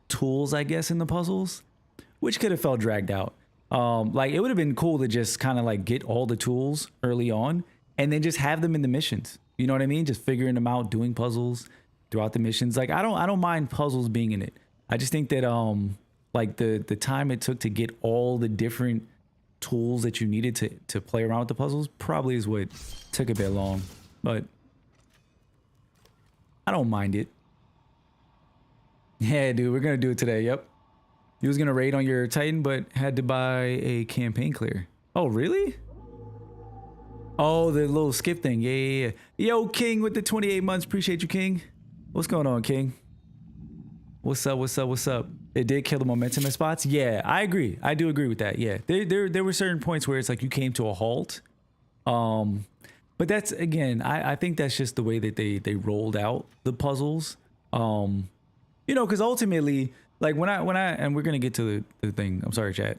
tools, I guess, in the puzzles, which could have felt dragged out. Like, it would have been cool to just kind of like get all the tools early on and then just have them in the missions. You know what I mean? Just figuring them out, doing puzzles throughout the missions. Like, I don't mind puzzles being in it. I just think that like the time it took to get all the different tools that you needed to play around with the puzzles probably is what took a bit long, but I don't mind it. Yeah, dude, we're gonna do it today. Yep. You was gonna raid on your Titan, but had to buy a campaign clear. Oh, really? Oh, the little skip thing. Yeah. Yo, King with the 28 months. Appreciate you, King. What's going on, King? What's up? What's up? What's up? It did kill the momentum in spots. Yeah, I agree. I do agree with that. Yeah, there were certain points where it's like you came to a halt. But that's, again, I think that's just the way that they rolled out the puzzles. You know, because ultimately, like when I and we're gonna get to the thing. I'm sorry, chat,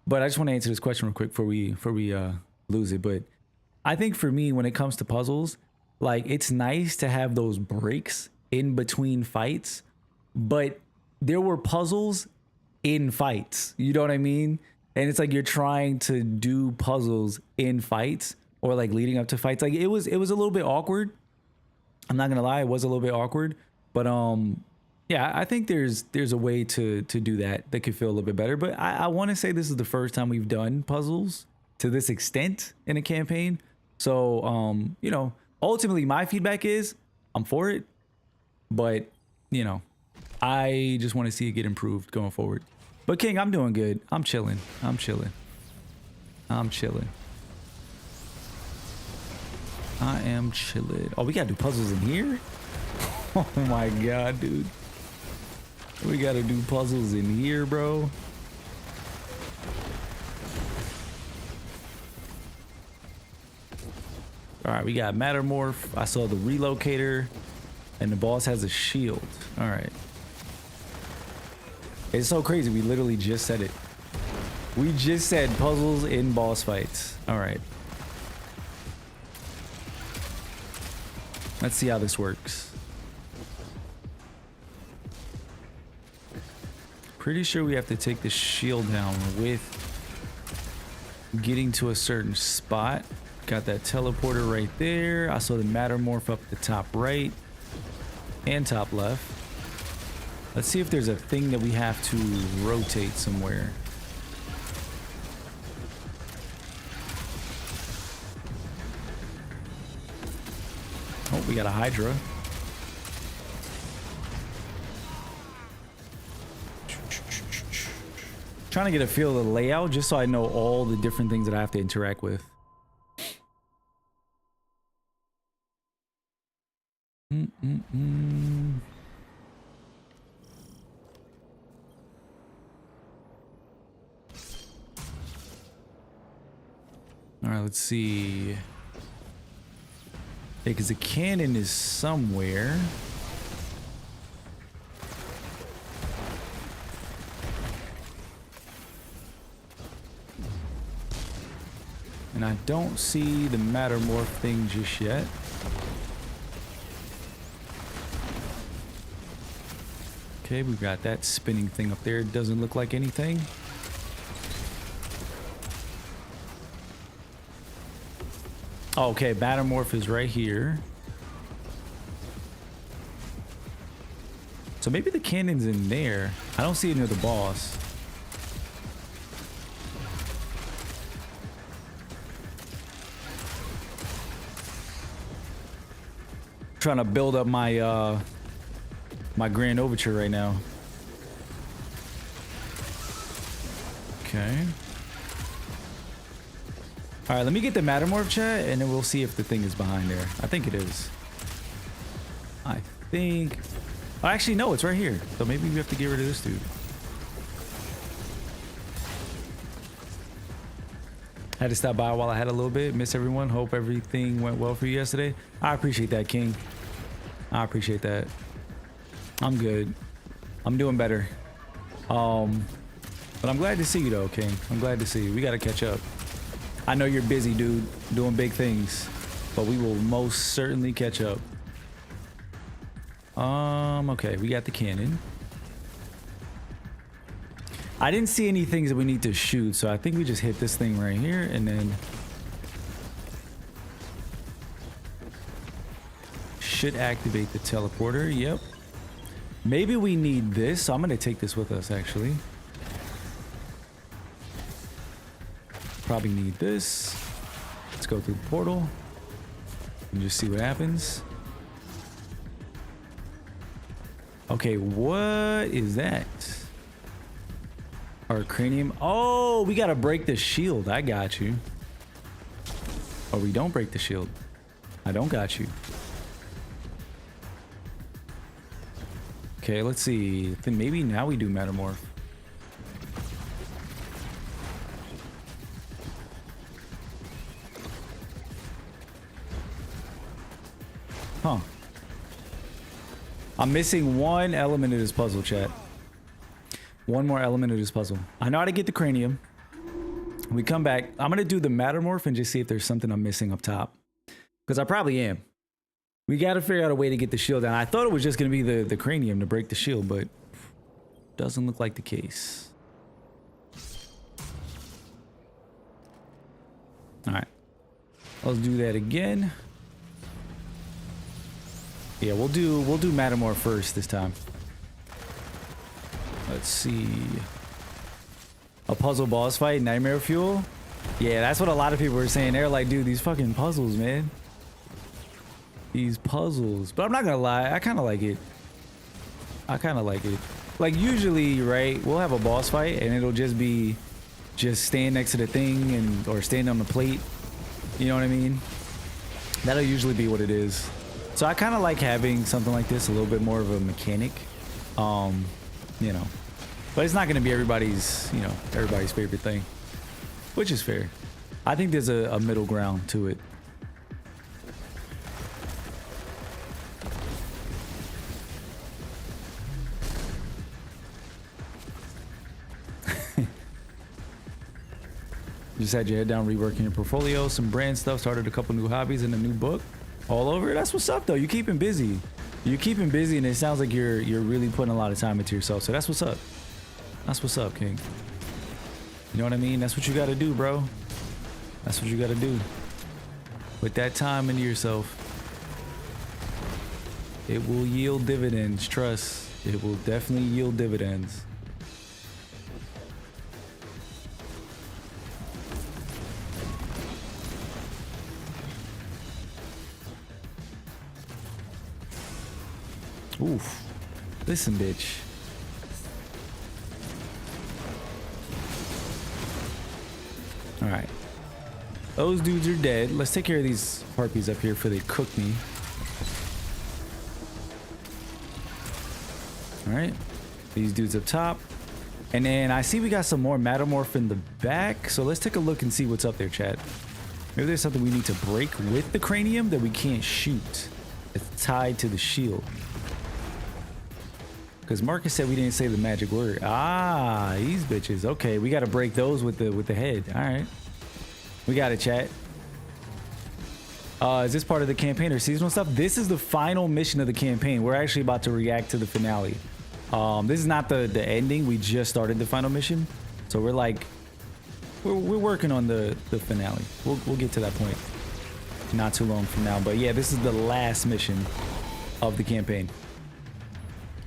but I just want to answer this question real quick before we lose it. But I think for me, when it comes to puzzles, like, it's nice to have those breaks in between fights, but there were puzzles in fights, you know what I mean? And it's like you're trying to do puzzles in fights or like leading up to fights. Like, it was a little bit awkward. I'm not gonna lie, it was a little bit awkward, but yeah, I think there's a way to do that could feel a little bit better. But I want to say this is the first time we've done puzzles to this extent in a campaign. So you know, ultimately my feedback is I'm for it, but you know, I just want to see it get improved going forward. But King, I'm doing good. I'm chilling. I'm chilling. I'm chilling. I am chilling. Oh, we gotta do puzzles in here? Oh my god, dude. We gotta do puzzles in here, bro. All right, we got Mattermorph. I saw the relocator, and the boss has a shield. All right. It's so crazy. We literally just said it. We just said puzzles in boss fights. All right. Let's see how this works. Pretty sure we have to take the shield down with getting to a certain spot. Got that teleporter right there. I saw the Mattermorph up the top right and top left. Let's see if there's a thing that we have to rotate somewhere. Oh, we got a Hydra. Trying to get a feel of the layout just so I know all the different things that I have to interact with. All right, let's see. Yeah, because the cannon is somewhere. And I don't see the Mattermorph thing just yet. Okay, we've got that spinning thing up there. It doesn't look like anything. Okay, Mattermorph is right here. So maybe the cannon's in there. I don't see it near the boss. Trying to build up my my Grand Overture right now. Okay. All right, let me get the Mattermorph chat, and then we'll see if the thing is behind there. I think it is. I think... Oh, actually, no, it's right here. So maybe we have to get rid of this dude. Had to stop by while I had a little bit. Miss everyone. Hope everything went well for you yesterday. I appreciate that, King. I appreciate that. I'm good. I'm doing better. But I'm glad to see you though, King. I'm glad to see you. We gotta catch up. I know you're busy, dude, doing big things, but we will most certainly catch up. Okay, we got the cannon. I didn't see any things that we need to shoot, so I think we just hit this thing right here and then should activate the teleporter. Yep. Maybe we need this, so I'm gonna take this with us actually. Probably need this. Let's go through the portal and just see what happens. Okay, what is that? Our cranium. Oh, we gotta break the shield. I got you. Or we don't break the shield. I don't got you. Okay, let's see. Then maybe now we do metamorph. Huh. I'm missing one element of this puzzle, chat. One more element of this puzzle. I know how to get the cranium. We come back. I'm going to do the metamorph and just see if there's something I'm missing up top. Because I probably am. We got to figure out a way to get the shield down. I thought it was just going to be the cranium to break the shield, but doesn't look like the case. All right. Let's do that again. Yeah, we'll do metamorph first this time. Let's see. A puzzle boss fight, nightmare fuel. Yeah, that's what a lot of people were saying. They're like, dude, these fucking puzzles, man. These puzzles. But I'm not gonna lie, I kind of like it. I kind of like it. Like usually, right, we'll have a boss fight and it'll just be stand next to the thing and or stand on the plate. You know what I mean? That'll usually be what it is. So I kind of like having something like this, a little bit more of a mechanic. You know, but it's not going to be everybody's favorite thing, which is fair. I think there's a middle ground to it. Just had your head down reworking your portfolio, some brand stuff, started a couple new hobbies and a new book. All over. That's what's up though. You keeping busy. You're keeping busy and it sounds like you're really putting a lot of time into yourself. So that's what's up. That's what's up, King. You know what I mean? That's what you gotta do, bro. That's what you gotta do. Put that time into yourself. It will yield dividends, trust. It will definitely yield dividends. Oof. Listen, bitch. Alright. Those dudes are dead. Let's take care of these harpies up here before they cook me. Alright. These dudes up top. And then I see we got some more metamorph in the back. So let's take a look and see what's up there, chat. Maybe there's something we need to break with the cranium that we can't shoot. It's tied to the shield. Because Marcus said we didn't say the magic word. Ah, these bitches. Okay, we got to break those with the head. All right. We got it, chat. Is this part of the campaign or seasonal stuff? This is the final mission of the campaign. We're actually about to react to the finale. This is not the ending. We just started the final mission. So we're like, we're working on the finale. We'll get to that point not too long from now. But yeah, this is the last mission of the campaign.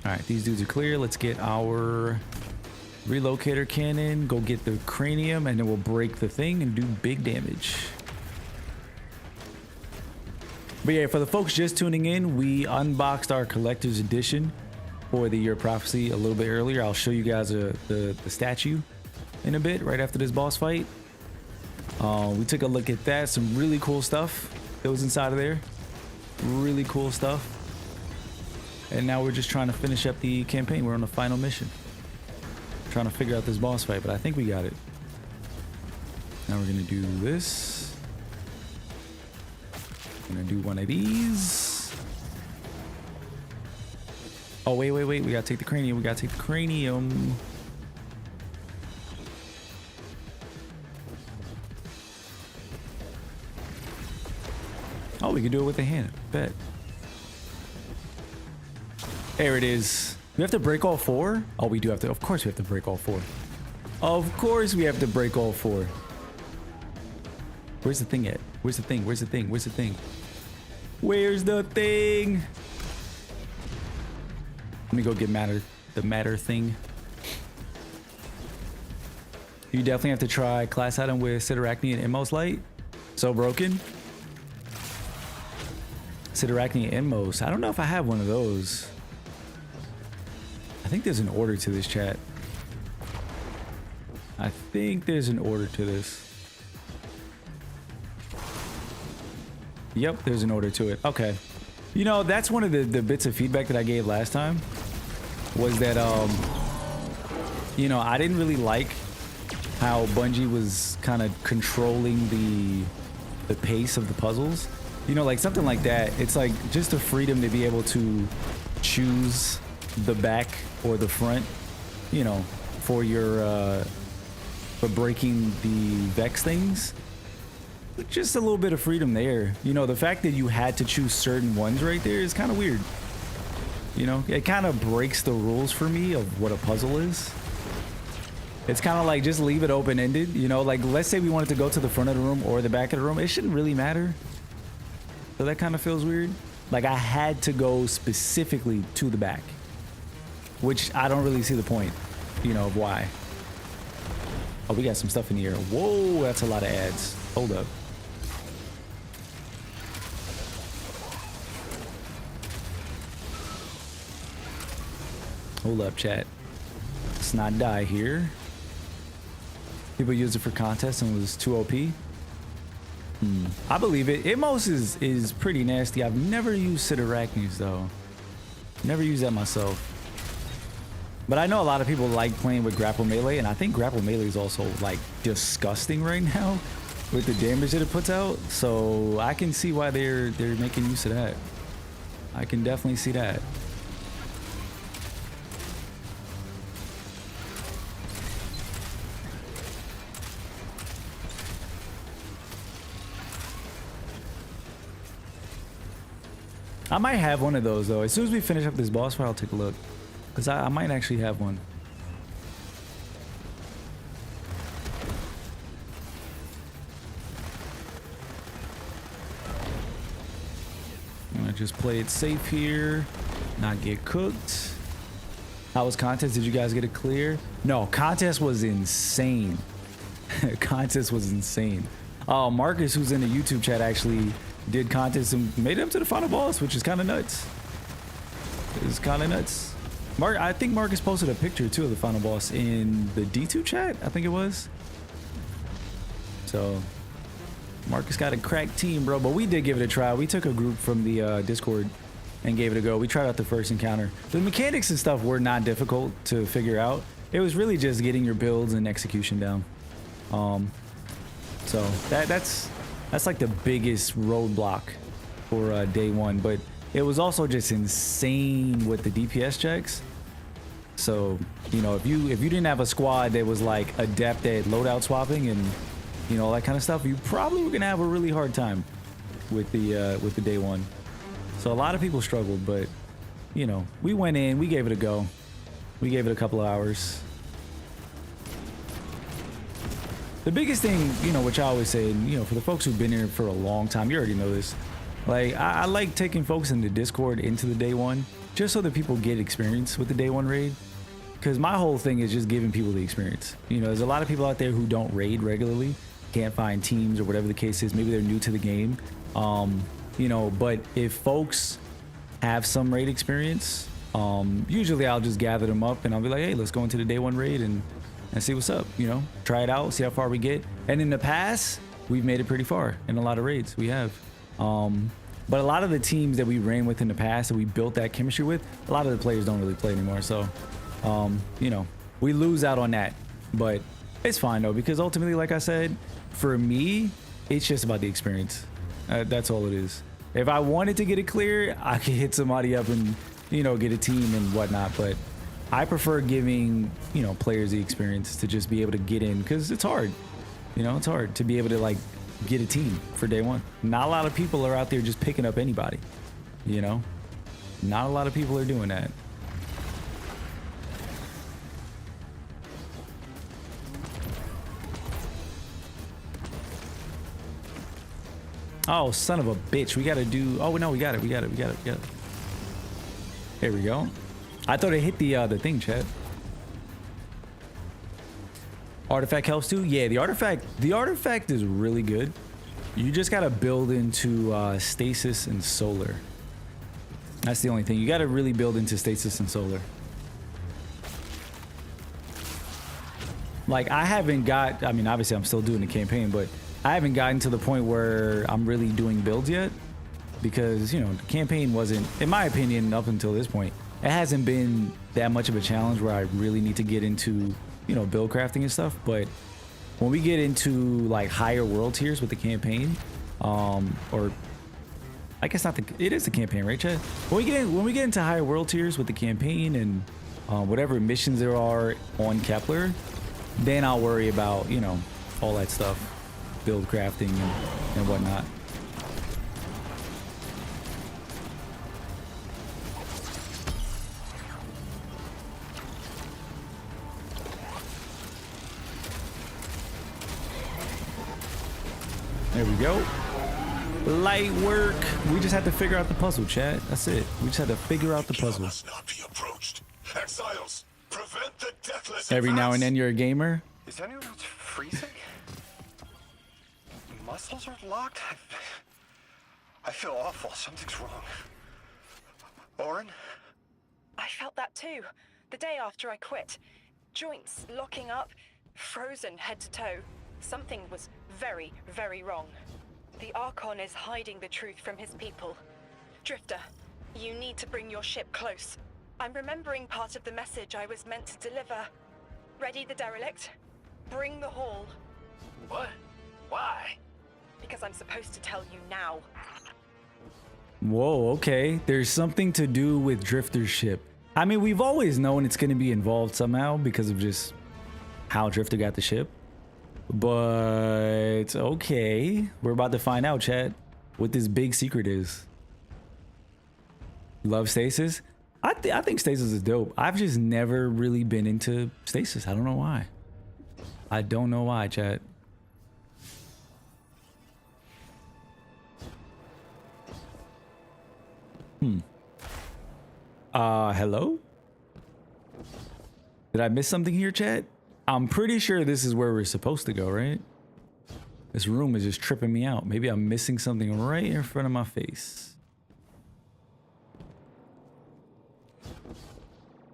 All right, these dudes are clear. Let's get our relocator cannon, go get the cranium, and then we'll break the thing and do big damage. But yeah, for the folks just tuning in, we unboxed our collector's edition for the Year of Prophecy a little bit earlier. I'll show you guys the statue in a bit, right after this boss fight. We took a look at that. Some really cool stuff that was inside of there. Really cool stuff. And now we're just trying to finish up the campaign. We're on the final mission. Trying to figure out this boss fight, but I think we got it. Now we're gonna do this. I'm gonna do one of these. Oh, wait. We gotta take the cranium. Oh, we can do it with the hand. Bet. There it is. We have to break all 4? Oh, we do have to. Of course we have to break all 4. Of course we have to break all 4. Where's the thing at? Where's the thing? Where's the thing? Let me go get the matter thing. You definitely have to try class item with SYCKNIGHT and Inmost Light. So broken. SYCKNIGHT and Inmost. I don't know if I have one of those. I think there's an order to this, chat. I think there's an order to this. Yep, there's an order to it. Okay. You know, that's one of the bits of feedback that I gave last time. Was that, you know, I didn't really like how Bungie was kind of controlling the pace of the puzzles. You know, like something like that. It's like just the freedom to be able to choose the back or the front, you know, for your, for breaking the Vex things. Just a little bit of freedom there. You know, the fact that you had to choose certain ones right there is kind of weird. You know, it kind of breaks the rules for me of what a puzzle is. It's kind of like just leave it open-ended. You know, like let's say we wanted to go to the front of the room or the back of the room. It shouldn't really matter. So that kind of feels weird. Like I had to go specifically to the back, which I don't really see the point, you know, of why. Oh, we got some stuff in here. Whoa, that's a lot of ads. Hold up. Hold up, chat. Let's not die here. People use it for contests and it was too OP. I believe it. Imos is pretty nasty. I've never used SYCKNIGHT though. Never used that myself. But I know a lot of people like playing with grapple melee, and I think grapple melee is also like disgusting right now with the damage that it puts out. So I can see why they're making use of that. I can definitely see that. I might have one of those though. As soon as we finish up this boss fight, I'll take a look. Because I might actually have one. I'm gonna just play it safe here. Not get cooked. How was contest? Did you guys get it clear? No, contest was insane. Contest was insane. Marcus, who's in the YouTube chat, actually did contest and made it up to the final boss, which is kind of nuts. It's kind of nuts. I think Marcus posted a picture too of the final boss in the D2 chat, I think it was. So Marcus got a crack team, bro, but we did give it a try. We took a group from the Discord and gave it a go. We tried out the first encounter. The mechanics and stuff were not difficult to figure out. It was really just getting your builds and execution down. So that's like the biggest roadblock for day one, but it was also just insane with the DPS checks. So, you know, if you didn't have a squad that was like adept at loadout swapping and, you know, all that kind of stuff, you probably were gonna have a really hard time with the day one. So a lot of people struggled, but you know, we went in, we gave it a go. We gave it a couple of hours. The biggest thing, you know, which I always say, you know, for the folks who've been here for a long time, you already know this. Like, I like taking folks in the Discord into the day one, just so that people get experience with the day one raid. Because my whole thing is just giving people the experience. You know, there's a lot of people out there who don't raid regularly, can't find teams or whatever the case is. Maybe they're new to the game. You know, but if folks have some raid experience, usually I'll just gather them up and I'll be like, hey, let's go into the day one raid and see what's up, you know, try it out, see how far we get. And in the past, we've made it pretty far in a lot of raids. We have. But a lot of the teams that we ran with in the past that we built that chemistry with, a lot of the players don't really play anymore. So, you know, we lose out on that, but it's fine though, because ultimately, like I said, for me, it's just about the experience. That's all it is. If I wanted to get it clear, I could hit somebody up and you know, get a team and whatnot, but I prefer giving, you know, players the experience to just be able to get in, because it's hard. You know, it's hard to be able to like get a team for day one. Not a lot of people are out there just picking up anybody, you know? Not a lot of people are doing that. Oh, son of a bitch. We gotta do... Oh, no, we got it. We got it. There we go. I thought it hit the thing, chat. Artifact helps too? Yeah, the artifact is really good. You just gotta build into stasis and solar. That's the only thing. You gotta really build into stasis and solar. Like, I haven't got... I mean, obviously, I'm still doing the campaign, but I haven't gotten to the point where I'm really doing builds yet. Because, you know, the campaign wasn't... In my opinion, up until this point, it hasn't been that much of a challenge where I really need to get into, you know, build crafting and stuff. But when we get into, like, higher world tiers with the campaign, or... I guess not the... It is the campaign, right, Chad? When we get into higher world tiers with the campaign and whatever missions there are on Kepler, then I'll worry about, you know, all that stuff. Build crafting and whatnot. There we go. Light work. We just had to figure out the puzzle, chat. That's it. We just had to figure out the puzzle. Must not be approached. Exiles, prevent the deathless Every now and advance. then you're a gamer. Is anyone else freezing? Muscles are locked? I feel awful. Something's wrong. Oren? I felt that too. The day after I quit. Joints locking up, frozen head to toe. Something was very, very wrong. The Archon is hiding the truth from his people. Drifter, you need to bring your ship close. I'm remembering part of the message I was meant to deliver. Ready the derelict? Bring the haul. What? Why? Because I'm supposed to tell you now. Whoa, okay. There's something to do with Drifter's ship. I mean, we've always known it's going to be involved somehow because of just how Drifter got the ship. But okay, we're about to find out, chat, what this big secret is. Love stasis. I think stasis is dope. I've just never really been into stasis. I don't know why. I don't know why, chat. Hello? Did I miss something here, chat? I'm pretty sure this is where we're supposed to go, right? This room is just tripping me out. Maybe I'm missing something right in front of my face.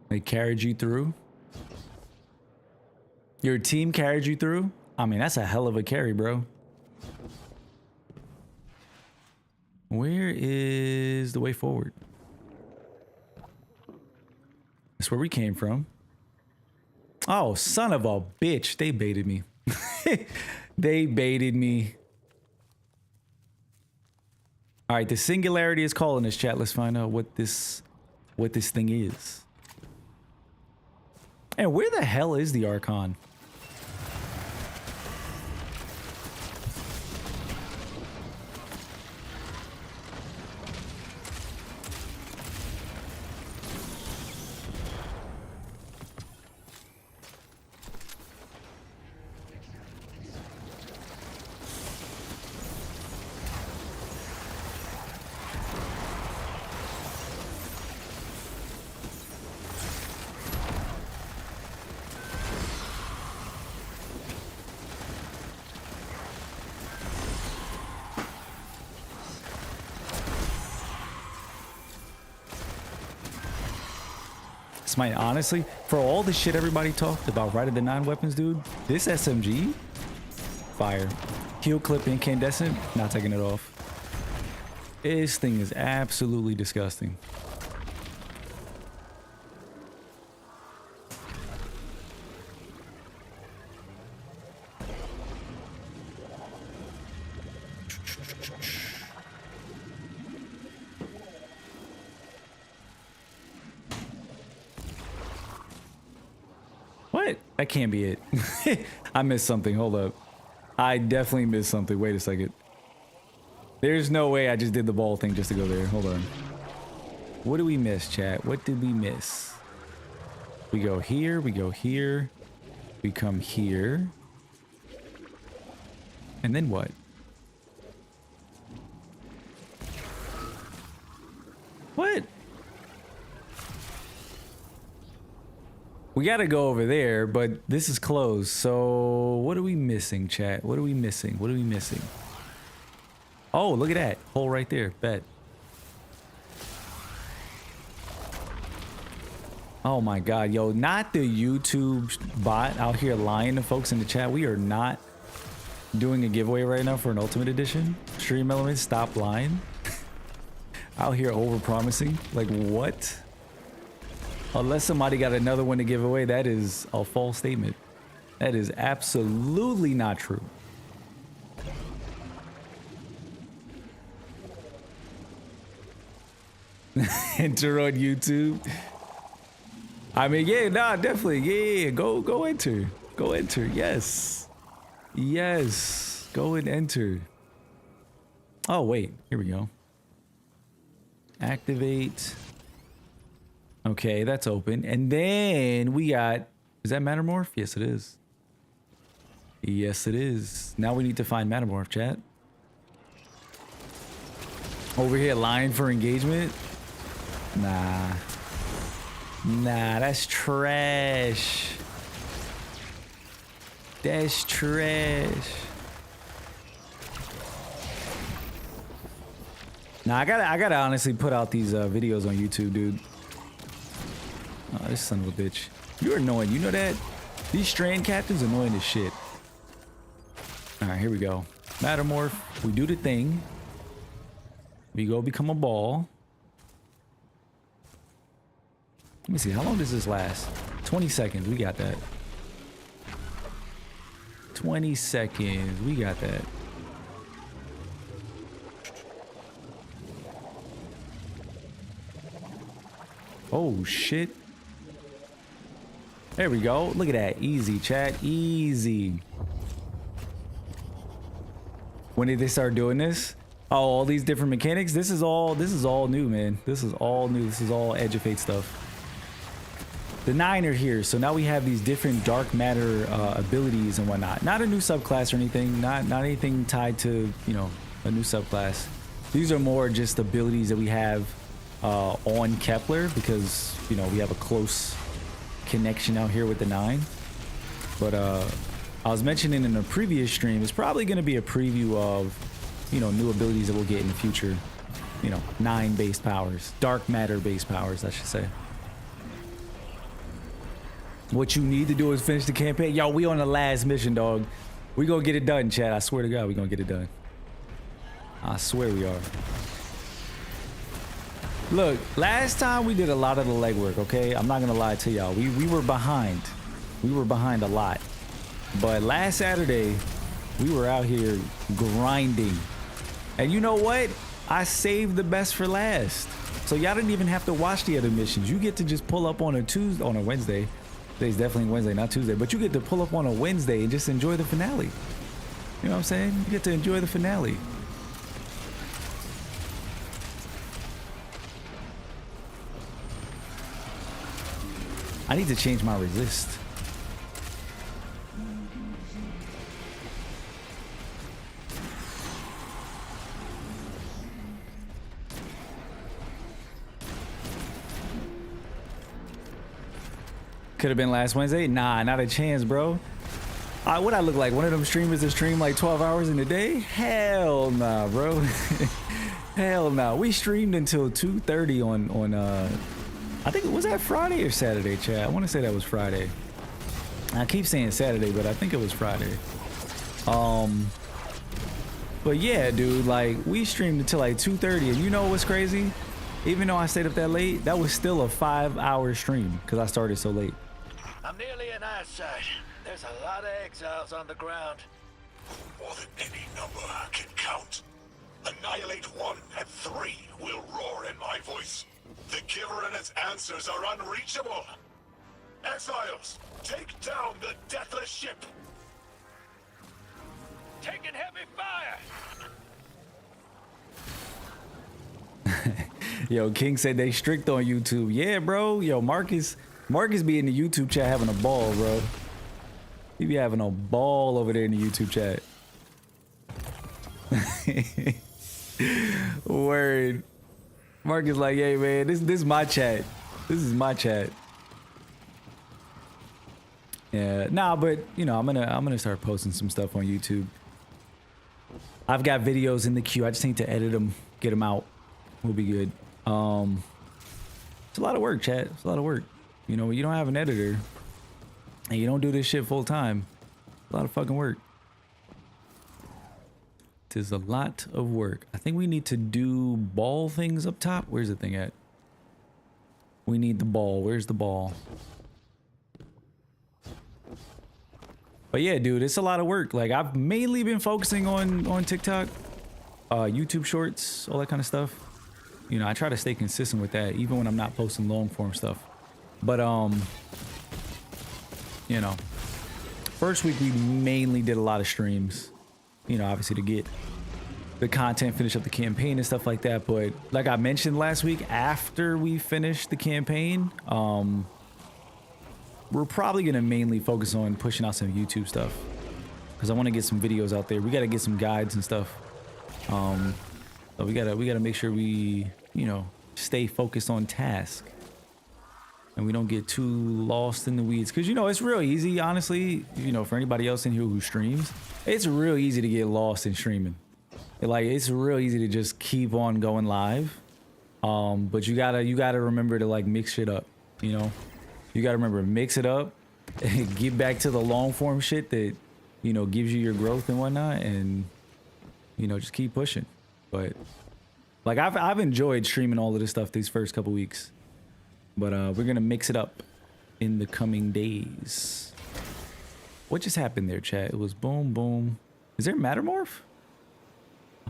They carried you through? Your team carried you through? I mean, that's a hell of a carry, bro. Where is the way forward? That's where we came from. Oh, son of a bitch. They baited me. They baited me. All right, the singularity is calling us, chat. Let's find out what this thing is. And where the hell is the Archon? Smite, honestly, for all the shit everybody talked about Right of the Nine Weapons, dude, this SMG, fire. Heal clip incandescent, not taking it off. This thing is absolutely disgusting. That can't be it. I missed something. Hold up. I definitely missed something. Wait a second. There's no way I just did the ball thing just to go there. Hold on. What did we miss, chat? What did we miss? We go here. We go here. We come here. And then what? What? We gotta go over there, but this is closed. So what are we missing, chat? What are we missing? What are we missing? Oh, look at that. Hole right there. Bet. Oh my God, yo, not the YouTube bot out here lying to folks in the chat. We are not doing a giveaway right now for an Ultimate Edition. Stream Elements, stop lying. Out here over promising. Like what? Unless somebody got another one to give away, that is a false statement. That is absolutely not true. Enter on YouTube. I mean, yeah, nah, definitely. Yeah. Go enter. Go enter. Yes. Yes. Go and enter. Oh, wait. Here we go. Activate. Okay, that's open. And then we got, is that Mattermorph? Yes, it is. Yes, it is. Now we need to find Mattermorph, chat. Over here, lying for engagement? Nah. Nah, that's trash. That's trash. Nah, I gotta honestly put out these videos on YouTube, dude. Oh, this son of a bitch. You're annoying. You know that? These strand captains annoying as shit. Alright, here we go. Mattermorph. We do the thing. We go become a ball. Let me see. How long does this last? 20 seconds. We got that. 20 seconds. We got that. Oh, shit. There we go. Look at that. Easy, chat. Easy. When did they start doing this? Oh, all these different mechanics. This is all new, man. This is all new. This is all Edge of Fate stuff. The 9 are here, so now we have these different dark matter abilities and whatnot. Not a new subclass or anything. Not anything tied to, you know, a new subclass. These are more just abilities that we have on Kepler because, you know, we have a close connection out here with the 9. But I was mentioning in a previous stream, it's probably going to be a preview of, you know, new abilities that we'll get in the future. You know, 9 based powers, dark matter based powers, I should say. What you need to do is finish the campaign. Yo, we on the last mission, dog. We gonna get it done, Chad. I swear to God, we gonna get it done. I swear we are. Look, last time we did a lot of the legwork, okay? I'm not gonna lie to y'all. We were behind. We were behind a lot. But last Saturday, we were out here grinding. And you know what? I saved the best for last. So y'all didn't even have to watch the other missions. You get to just pull up on a Wednesday. Today's definitely Wednesday, not Tuesday. But you get to pull up on a Wednesday and just enjoy the finale. You know what I'm saying? You get to enjoy the finale. I need to change my resist. Could have been last Wednesday. Nah, not a chance, bro. What I look like? One of them streamers that stream like 12 hours in a day? Hell nah, bro. Hell nah. We streamed until 2:30 on I think it was that Friday or Saturday, chat. I want to say that was Friday. I keep saying Saturday, but I think it was Friday. But yeah, dude, like we streamed until like 2:30, and you know what's crazy? Even though I stayed up that late, that was still a 5-hour stream because I started so late. I'm nearly in eyesight. There's a lot of exiles on the ground. More than any number I can count. Annihilate 1 and 3 will roar in my voice. The giver and its answers are unreachable. Exiles, Take down the deathless ship. Taking heavy fire! Yo, King said they strict on YouTube. Yeah, bro. Yo, Marcus be in the YouTube chat having a ball, bro. He be having a ball over there in the YouTube chat. Word. Marcus like, hey man, this is my chat. This is my chat. Yeah, nah, but you know, I'm gonna start posting some stuff on YouTube. I've got videos in the queue. I just need to edit them, get them out. We'll be good. It's a lot of work, chat. It's a lot of work. You know, you don't have an editor and you don't do this shit full time. A lot of fucking work. It is a lot of work. I think we need to do ball things up top. Where's the thing at? We need the ball. Where's the ball? But yeah, dude, it's a lot of work. Like, I've mainly been focusing on TikTok, YouTube shorts, all that kind of stuff. You know, I try to stay consistent with that, even when I'm not posting long form stuff. But, you know, first week we mainly did a lot of streams, you know, obviously to get the content, finish up the campaign and stuff like that. But like I mentioned last week, after we finish the campaign, we're probably going to mainly focus on pushing out some YouTube stuff because I want to get some videos out there. We got to get some guides and stuff. So we gotta make sure we, you know, stay focused on task and we don't get too lost in the weeds. Cause you know, it's real easy, honestly, you know, for anybody else in here who streams, it's real easy to get lost in streaming. Like, it's real easy to just keep on going live. But you gotta remember to like mix shit up, you know, you gotta remember, mix it up and get back to the long form shit that, you know, gives you your growth and whatnot. And, you know, just keep pushing. But like I've enjoyed streaming all of this stuff these first couple weeks, but we're gonna mix it up in the coming days. What just happened there, chat? It was boom boom. Is there Mattermorph?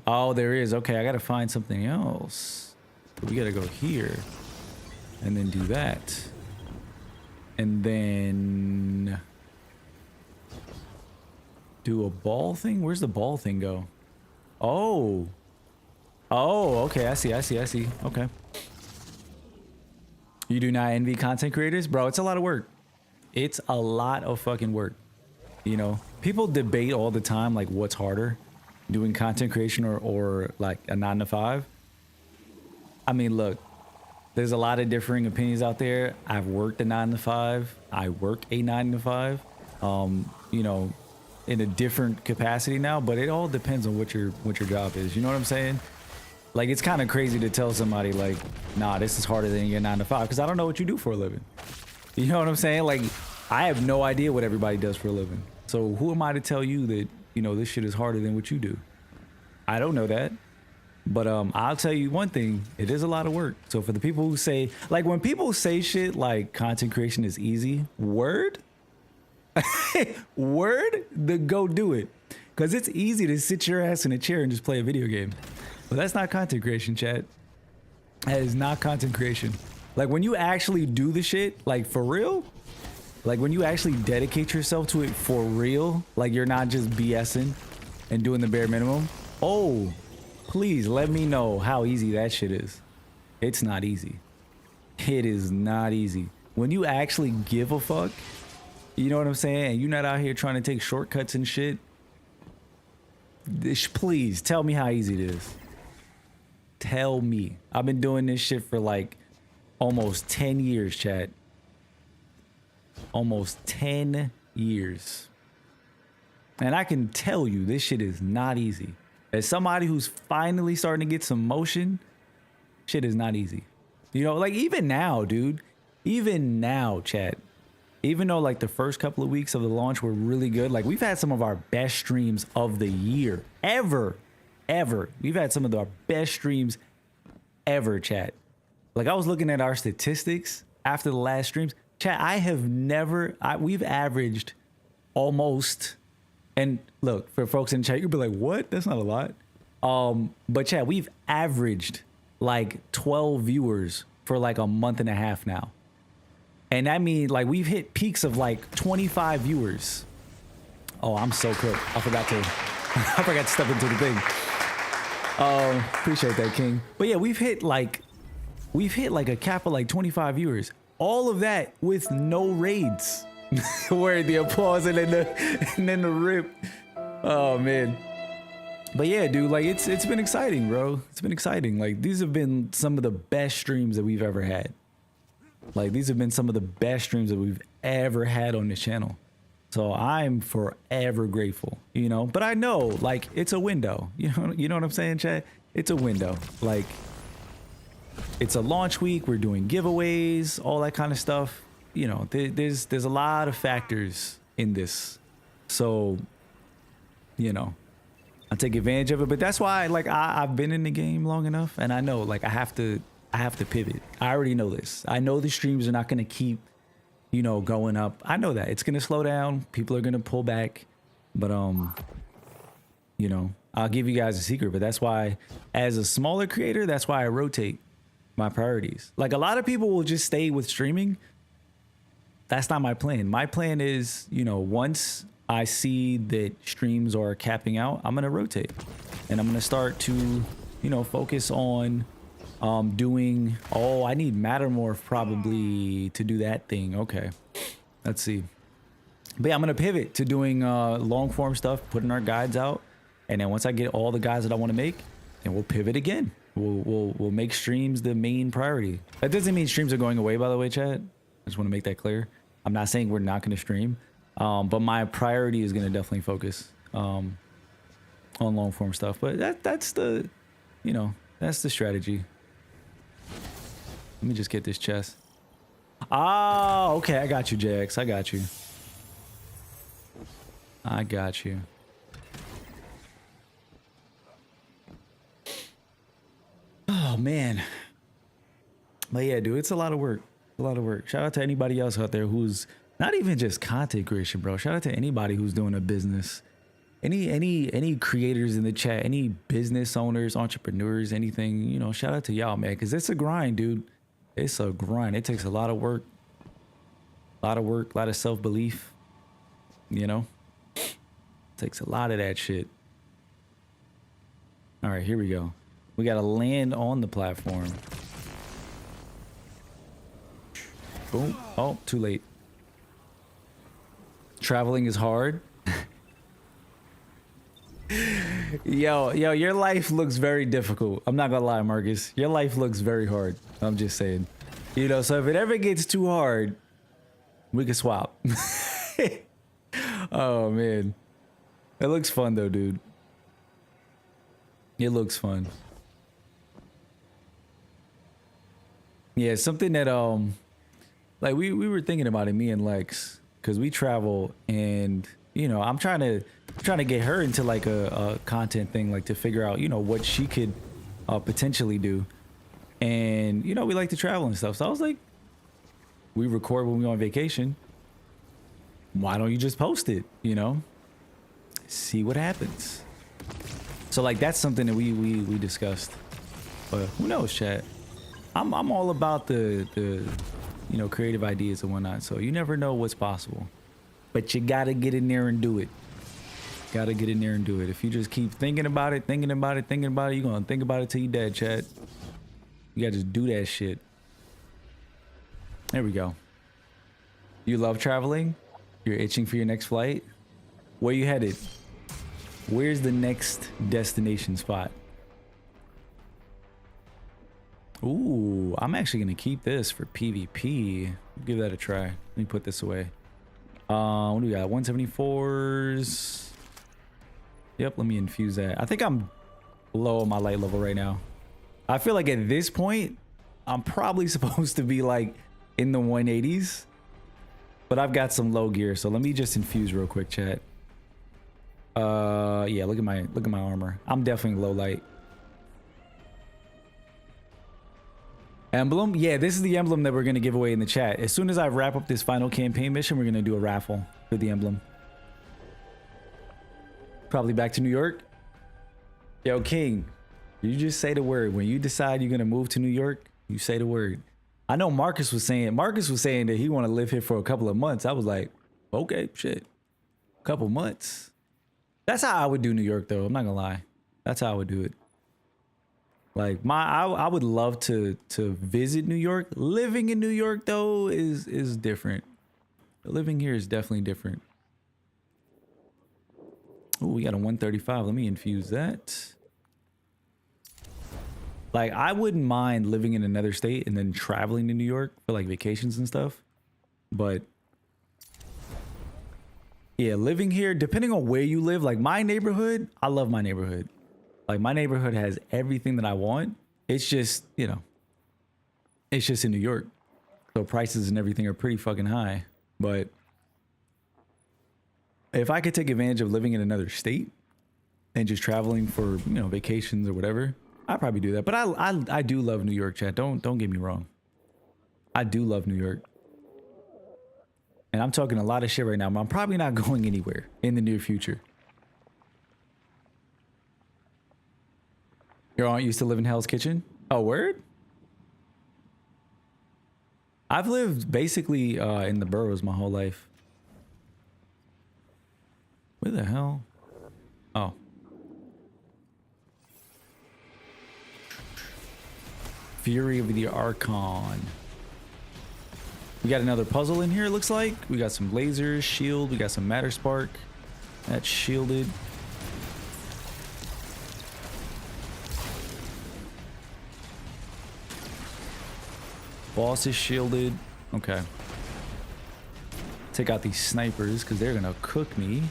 Oh, there is. Okay, I gotta find something else. We gotta go here and then do that, and then do a ball thing. Where's the ball thing go? Oh, okay, I see. Okay. You do not envy content creators? Bro, it's a lot of work. It's a lot of fucking work. You know, people debate all the time, like, what's harder, doing content creation or like a 9 to 5? I mean, look, there's a lot of differing opinions out there. I've worked a 9 to 5. I work a 9 to 5. You know, in a different capacity now, but it all depends on what your job is. You know what I'm saying? Like, it's kind of crazy to tell somebody like, nah, this is harder than your 9 to 5, because I don't know what you do for a living. You know what I'm saying? Like, I have no idea what everybody does for a living. So who am I to tell you that, you know, this shit is harder than what you do? I don't know that. But I'll tell you one thing, it is a lot of work. So for the people who say, like, when people say shit like content creation is easy, word, go do it. Because it's easy to sit your ass in a chair and just play a video game. But that's not content creation, chat. That is not content creation. Like, when you actually do the shit, like, for real, like, when you actually dedicate yourself to it for real, like, you're not just BSing and doing the bare minimum. Oh, please let me know how easy that shit is. It's not easy. It is not easy. When you actually give a fuck, you know what I'm saying? And you're not out here trying to take shortcuts and shit. Please tell me how easy it is. Tell me. I've been doing this shit for like almost 10 years, chat. Almost 10 years. And I can tell you this shit is not easy. As somebody who's finally starting to get some motion, shit is not easy. You know, like, even now, dude. Even now, chat. Even though like the first couple of weeks of the launch were really good, like, we've had some of our best streams of the year ever. We've had some of our best streams ever, chat. Like, I was looking at our statistics after the last streams. Chat, we've averaged almost, and look, for folks in chat, you'll be like, what? That's not a lot. But chat, we've averaged like 12 viewers for like a month and a half now. And that means like we've hit peaks of like 25 viewers. Oh, I'm so cooked. I forgot to step into the thing. Appreciate that, King. But yeah, we've hit like a cap of like 25 viewers. All of that with no raids. Where the applause and then the rip. Oh man. But yeah, dude, like it's been exciting, bro. It's been exciting. Like these have been some of the best streams that we've ever had. Like these have been some of the best streams that we've ever had on this channel. So I'm forever grateful, you know. But I know, like, it's a window. You know what I'm saying, chat? It's a window. Like, it's a launch week. We're doing giveaways, all that kind of stuff. You know, there's a lot of factors in this. So, you know, I take advantage of it. But that's why, like, I've been in the game long enough, and I know, like, I have to pivot. I already know this. I know the streams are not going to keep, you know, going up. I know that it's going to slow down. People are going to pull back. But, you know, I'll give you guys a secret. But that's why, as a smaller creator, that's why I rotate my priorities. Like, a lot of people will just stay with streaming. That's not my plan. My plan is, you know, once I see that streams are capping out, I'm going to rotate. And I'm going to start to, you know, focus on doing, oh, I need Mattermorph probably to do that thing. Okay, let's see. But yeah, I'm gonna pivot to doing long form stuff, putting our guides out, and then once I get all the guides that I want to make, then we'll pivot again. We'll make streams the main priority. That doesn't mean streams are going away, by the way, chat. I just want to make that clear. I'm not saying we're not gonna stream, but my priority is gonna definitely focus on long form stuff. But that's the, you know, that's the strategy. Let me just get this chest. Oh, okay. I got you, JX. I got you. I got you. Oh, man. But yeah, dude, it's a lot of work. A lot of work. Shout out to anybody else out there who's not even just content creation, bro. Shout out to anybody who's doing a business. Any creators in the chat, any business owners, entrepreneurs, anything, you know, shout out to y'all, man, because it's a grind, dude. It's a grind. It takes a lot of work, a lot of self-belief, you know. It takes a lot of that shit. All right, here we go. We got to land on the platform. Boom. Oh, too late. Traveling is hard. Yo, your life looks very difficult. I'm not gonna lie, Marcus. Your life looks very hard. I'm just saying. You know, so if it ever gets too hard, we can swap. Oh, man. It looks fun, though, dude. It looks fun. Yeah, something that, like, we were thinking about it, me and Lex, because we travel and, you know, I'm trying to get her into like a content thing, like to figure out, you know, what she could potentially do. And, you know, we like to travel and stuff. So I was like, we record when we go on vacation. Why don't you just post it, you know? See what happens. So like, that's something that we discussed. But who knows, chat? I'm all about the you know, creative ideas and whatnot. So you never know what's possible. But you gotta get in there and do it. Gotta get in there and do it. If you just keep thinking about it, you're gonna think about it till you're dead, chat. You gotta just do that shit. There we go. You love traveling? You're itching for your next flight? Where you headed? Where's the next destination spot? Ooh, I'm actually gonna keep this for PvP. Give that a try. Let me put this away. What do we got? 174s. Yep, let me infuse that. I think I'm low on my light level right now. I feel like at this point, I'm probably supposed to be like in the 180s, but I've got some low gear. So let me just infuse real quick, chat. Yeah, look at my armor. I'm definitely low light. Emblem? Yeah, this is the emblem that we're going to give away in the chat. As soon as I wrap up this final campaign mission, we're going to do a raffle for the emblem. Probably back to New York. Yo, King, you just say the word. When you decide you're going to move to New York, you say the word. I know Marcus was saying that he want to live here for a couple of months. I was like, okay, shit, couple months. That's how I would do New York, though. I'm not gonna lie. That's how I would do it. Like I would love to visit New York. Living in New York though is different. Living here is definitely different. Oh, we got a 135. Let me infuse that. Like I wouldn't mind living in another state and then traveling to New York for like vacations and stuff. But yeah, living here, depending on where you live, like my neighborhood, I love my neighborhood. Like my neighborhood has everything that I want. It's just, you know, it's just in New York. So prices and everything are pretty fucking high. But if I could take advantage of living in another state and just traveling for, you know, vacations or whatever, I'd probably do that. But I do love New York, chat. Don't get me wrong. I do love New York. And I'm talking a lot of shit right now, but I'm probably not going anywhere in the near future. Your aunt used to live in Hell's Kitchen? Oh, word? I've lived basically in the boroughs my whole life. Where the hell? Oh. Fury of the Archon. We got another puzzle in here, it looks like. We got some lasers, shield, we got some matter spark. That's shielded. Boss is shielded. Okay. Take out these snipers because they're gonna cook me.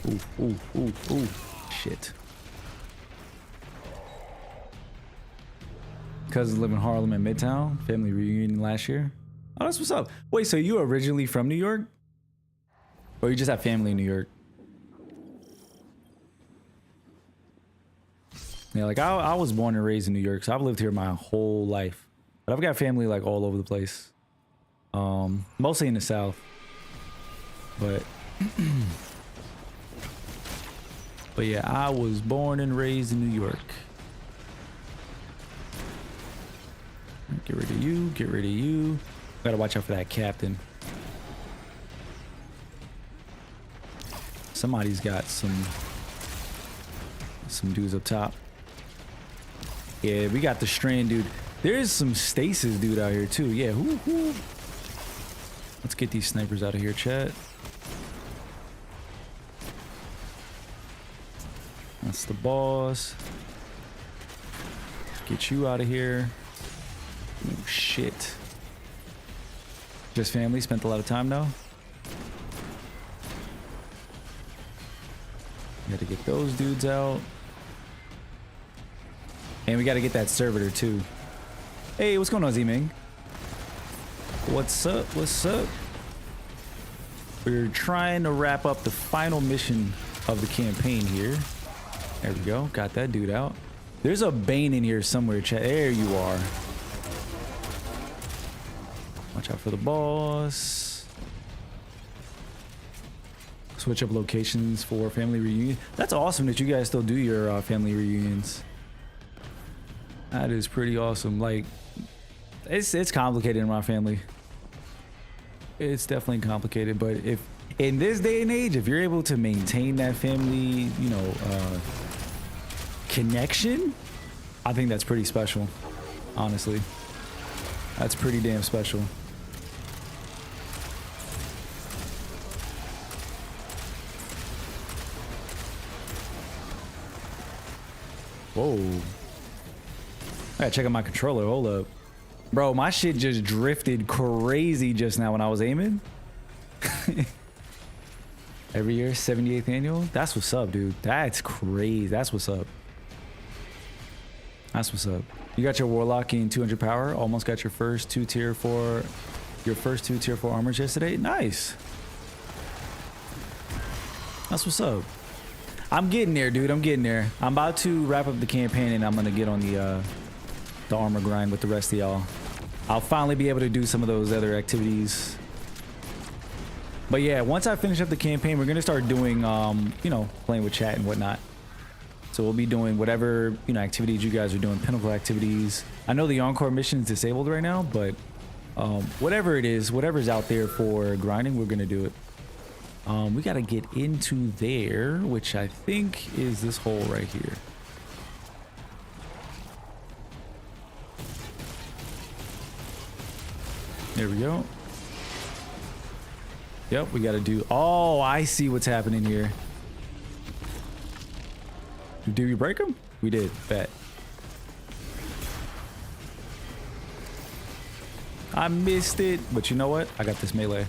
Ooh, ooh, ooh, ooh. Shit. Cousins live in Harlem and Midtown. Family reunion last year. Oh, that's what's up. Wait, so you originally from New York? Or you just have family in New York? Yeah, like I was born and raised in New York, so I've lived here my whole life. But I've got family like all over the place. Mostly in the South. But but yeah, I was born and raised in New York. Get rid of you, get rid of you. Gotta watch out for that captain. Somebody's got some dudes up top. Yeah, we got the Strand dude. There's some stasis dude out here too. Yeah, whoo. Let's get these snipers out of here, chat. That's the boss. Get you out of here. Oh shit. Just family, spent a lot of time now. Got to get those dudes out. And we got to get that servitor too. Hey, what's going on, Z-Ming? What's up? What's up? We're trying to wrap up the final mission of the campaign here. There we go. Got that dude out. There's a Bane in here somewhere, chat. There you are. Watch out for the boss. Switch up locations for family reunion. That's awesome that you guys still do your family reunions. That is pretty awesome. Like, it's complicated in my family. It's definitely complicated, but if in this day and age, if you're able to maintain that family, you know, connection, I think that's pretty special. Honestly, that's pretty damn special. Whoa. I gotta check out my controller. Hold up. Bro, my shit just drifted crazy just now when I was aiming. Every year, 78th annual? That's what's up, dude. That's crazy. That's what's up. That's what's up. You got your Warlock in 200 power. Almost got your first two tier 4 armors yesterday. Nice. That's what's up. I'm getting there, dude. I'm getting there. I'm about to wrap up the campaign and I'm gonna get on the armor grind with the rest of y'all. I'll finally be able to do some of those other activities. But yeah, once I finish up the campaign, we're gonna start doing you know, playing with chat and whatnot. So we'll be doing whatever, you know, activities you guys are doing, pinnacle activities. I know the encore mission is disabled right now, but whatever it is, whatever's out there for grinding, we're gonna do it. We gotta get into there, which I think is this hole right here. There we go. Yep, we gotta do, oh, I see what's happening here. Did we break them? We did, bet. I missed it, but you know what? I got this melee.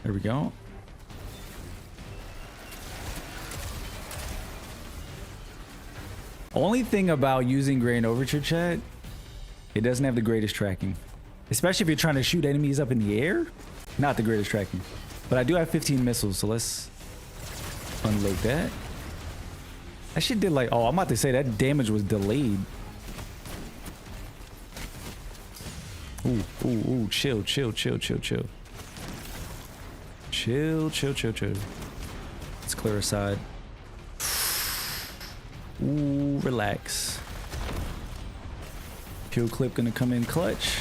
There we go. Only thing about using Grain Overture, chat, it doesn't have the greatest tracking. Especially if you're trying to shoot enemies up in the air. Not the greatest tracking. But I do have 15 missiles, so let's unload that. That shit did like, oh, I'm about to say that damage was delayed. Ooh, ooh, ooh, chill, chill, chill, chill, chill. Chill, chill, chill, chill. Let's clear aside. Ooh, relax. Kill clip gonna come in clutch.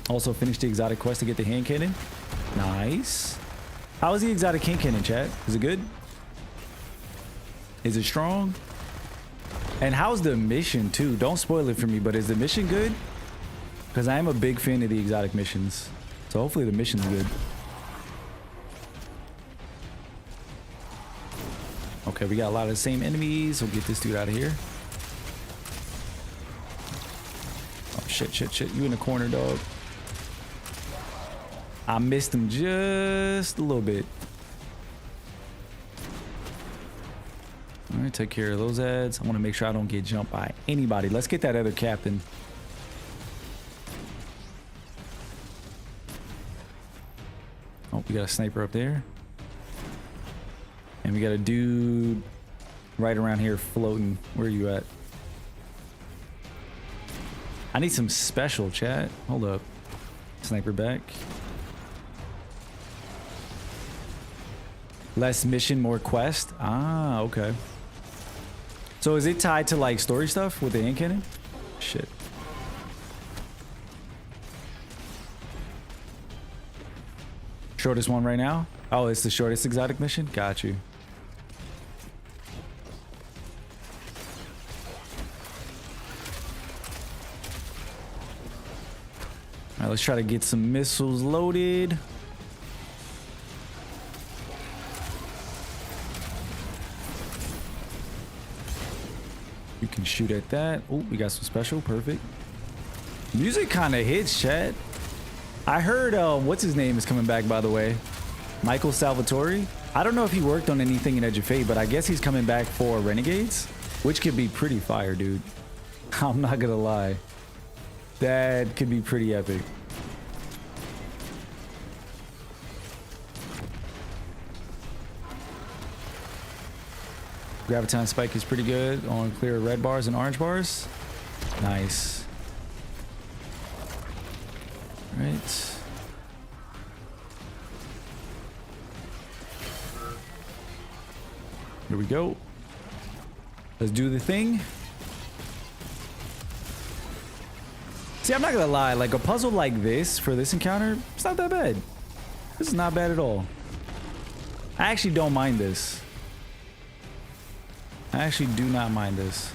Also finish the exotic quest to get the hand cannon. Nice. How is the exotic hand cannon, chat? Is it good? Is it strong? And how's the mission too? Don't spoil it for me, but is the mission good? Because I am a big fan of the exotic missions. So hopefully the mission's good. Okay, we got a lot of the same enemies. We'll get this dude out of here. Oh, shit, shit, shit. You in the corner, dog. I missed him just a little bit. All right, take care of those ads. I want to make sure I don't get jumped by anybody. Let's get that other captain. Oh, we got a sniper up there. And we got a dude right around here floating. Where are you at? I need some special, chat. Hold up. Sniper back. Less mission, more quest. Ah, okay. So is it tied to like story stuff with the hand cannon? Shit. Shortest one right now? Oh, it's the shortest exotic mission? Got you. All right, let's try to get some missiles loaded. You can shoot at that. Oh, we got some special. Perfect. Music kind of hits, chat. I heard, what's his name is coming back, by the way. Michael Salvatore. I don't know if he worked on anything in Edge of Fate, but I guess he's coming back for Renegades, which could be pretty fire, dude. I'm not gonna lie. That could be pretty epic. Graviton Spike is pretty good on clear red bars and orange bars. Nice. All right. Here we go. Let's do the thing. See, I'm not gonna lie, like a puzzle like this for this encounter, it's not that bad. This is not bad at all. I actually don't mind this. I actually do not mind this.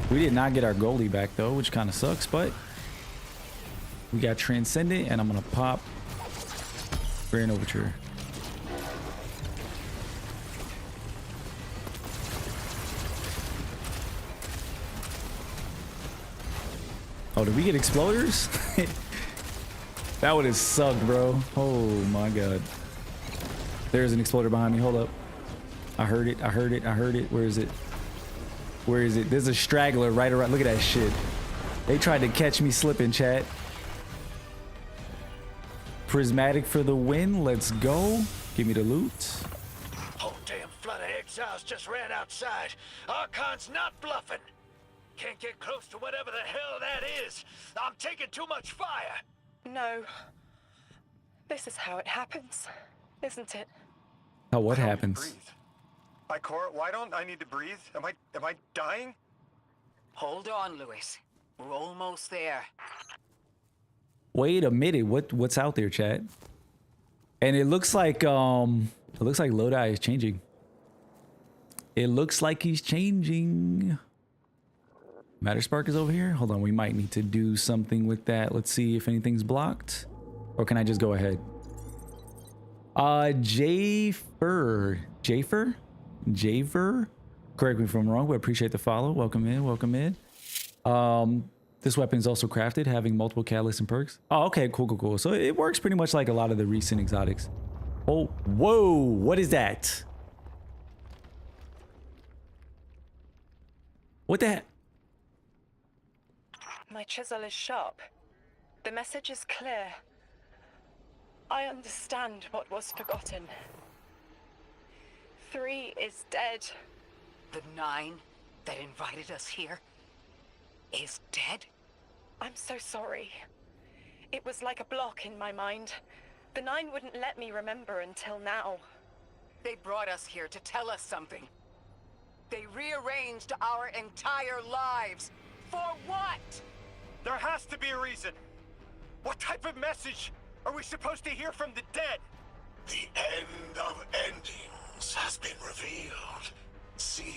We did not get our goalie back though, which kind of sucks, but we got Transcendent, and I'm gonna pop Grand Overture. Oh, did we get exploders? That would have sucked, bro. Oh my god. There's an exploder behind me. Hold up. I heard it. I heard it. I heard it. Where is it? Where is it? There's a straggler right around. Look at that shit. They tried to catch me slipping, chat. Prismatic for the win. Let's go. Give me the loot. Whole damn flood of exiles just ran outside. Archon's not bluffing. Can't get close to whatever the hell that is. I'm taking too much fire. No. This is how it happens, isn't it? Oh, what How do you happens? breathe? Ikora, why don't I need to breathe? Am I dying? Hold on, Lewis. We're almost there. Wait a minute. What's out there, chat? And it looks like Lodi is changing. It looks like he's changing. Matter Spark is over here. Hold on, we might need to do something with that. Let's see if anything's blocked. Or can I just go ahead? Jafer. Correct me if I'm wrong, but appreciate the follow. Welcome in, welcome in. This weapon is also crafted, having multiple catalysts and perks. Oh, okay, cool. So it works pretty much like a lot of the recent exotics. Oh, whoa, what is that? What the heck? My chisel is sharp. The message is clear. I understand what was forgotten. 3 is dead. The 9 that invited us here is dead? I'm so sorry. It was like a block in my mind. The 9 wouldn't let me remember until now. They brought us here to tell us something. They rearranged our entire lives. For what? There has to be a reason. What type of message are we supposed to hear from the dead? The end of endings has been revealed. See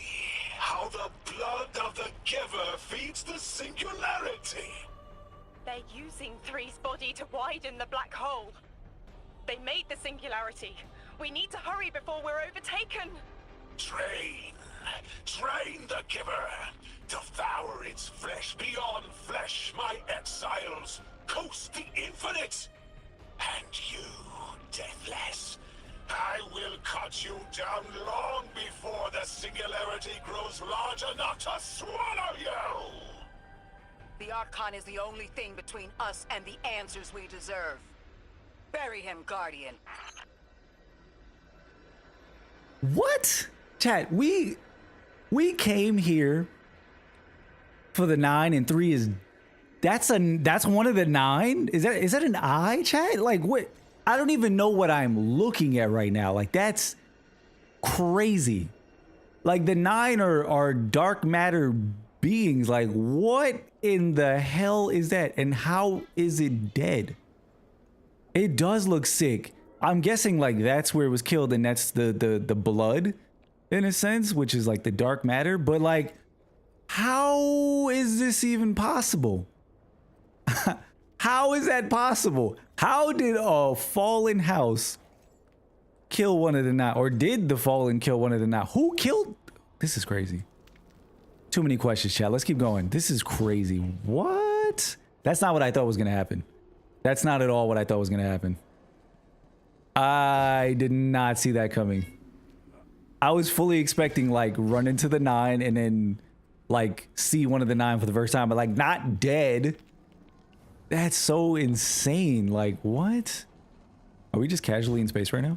how the blood of the giver feeds the singularity. They're using 3's body to widen the black hole. They made the singularity. We need to hurry before we're overtaken. Train the giver. Devour its flesh beyond flesh, my exiles. Coast the infinite. And you, Deathless, I will cut you down long before the singularity grows large enough to swallow you! The Archon is the only thing between us and the answers we deserve. Bury him, Guardian. What? Chat, we came here for the 9 and 3 is that's one of the 9? Is that an eye, chat? Like what? I don't even know what I'm looking at right now. Like that's crazy. Like the 9 are dark matter beings. Like what in the hell is that? And how is it dead? It does look sick. I'm guessing like that's where it was killed and that's the blood in a sense, which is like the dark matter. But like, how is this even possible? How is that possible? How did a fallen house kill one of the 9? Or did the fallen kill one of the 9? Who killed? This is crazy. Too many questions, chat. Let's keep going. This is crazy. What? That's not what I thought was going to happen. That's not at all what I thought was going to happen. I did not see that coming. I was fully expecting like run into the 9 and then like see one of the 9 for the first time, but like not dead. That's so insane. Like what? Are we just casually in space right now?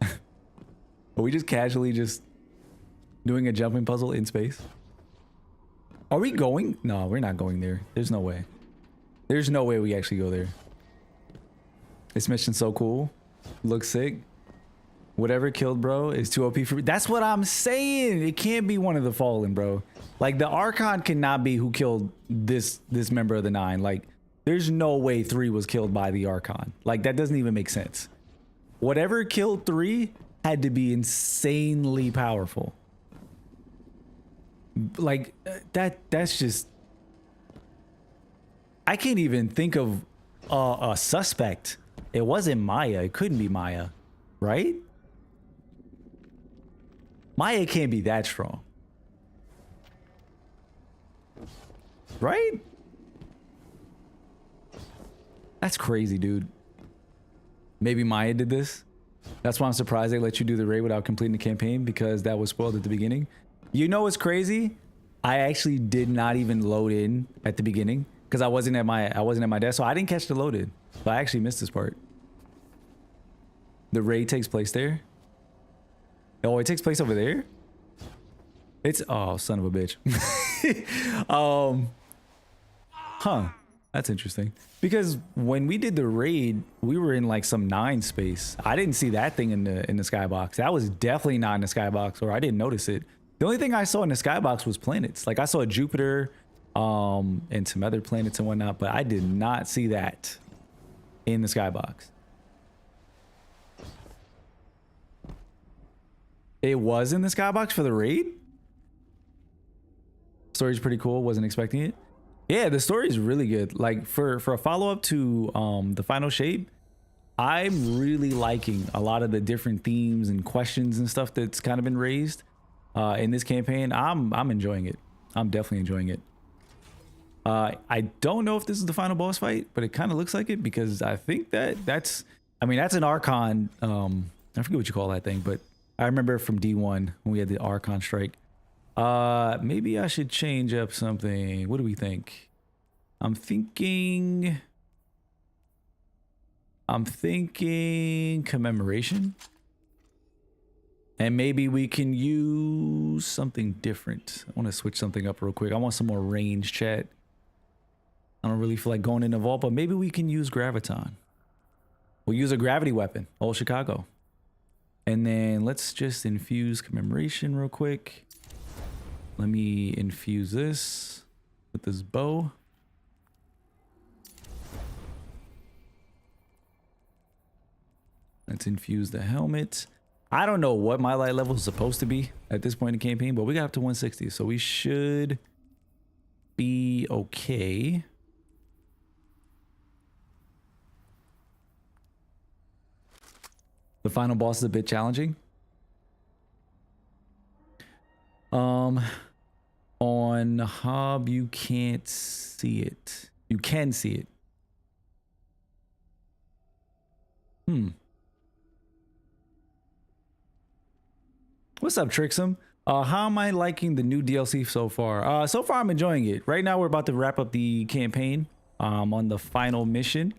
Are we just casually just doing a jumping puzzle in space? Are we going? No, we're not going there. There's no way. There's no way we actually go there. This mission's so cool. Looks sick. Whatever killed bro is too OP for me. That's what I'm saying. It can't be one of the fallen, bro. Like the Archon cannot be who killed this member of the 9. Like there's no way 3 was killed by the Archon. Like that doesn't even make sense. Whatever killed 3 had to be insanely powerful. Like that's just, I can't even think of a suspect. It wasn't Maya. It couldn't be Maya, right? Maya can't be that strong. Right? That's crazy, dude. Maybe Maya did this. That's why I'm surprised they let you do the raid without completing the campaign, because that was spoiled at the beginning. You know what's crazy? I actually did not even load in at the beginning because I wasn't at my desk, so I didn't catch the load in. So I actually missed this part. The raid takes place there. Oh, it takes place over there? It's, oh, son of a bitch. Huh. That's interesting. Because when we did the raid, we were in like some 9 space. I didn't see that thing in the skybox. That was definitely not in the skybox, or I didn't notice it. The only thing I saw in the skybox was planets. Like I saw Jupiter, and some other planets and whatnot, but I did not see that in the skybox. It was in the skybox for the raid? Story's pretty cool. Wasn't expecting it. Yeah, the story is really good. Like for a follow-up to the final shape, I'm really liking a lot of the different themes and questions and stuff that's kind of been raised in this campaign. I'm enjoying it. I'm definitely enjoying it. I don't know if this is the final boss fight, but it kind of looks like it, because I think that's an Archon. I forget what you call that thing, but I remember from D1 when we had the Archon strike. Maybe I should change up something. What do we think? I'm thinking commemoration. And maybe we can use something different. I want to switch something up real quick. I want some more range, chat. I don't really feel like going in the vault, but maybe we can use Graviton. We'll use a gravity weapon, Old Chicago. And then let's just infuse commemoration real quick. Let me infuse this with this bow. Let's infuse the helmet. I don't know what my light level is supposed to be at this point in the campaign, but we got up to 160, so we should be okay. The final boss is a bit challenging. On Hob, you can't see it. You can see it. What's up, Trixum? How am I liking the new DLC so far? So far, I'm enjoying it. Right now, we're about to wrap up the campaign on the final mission.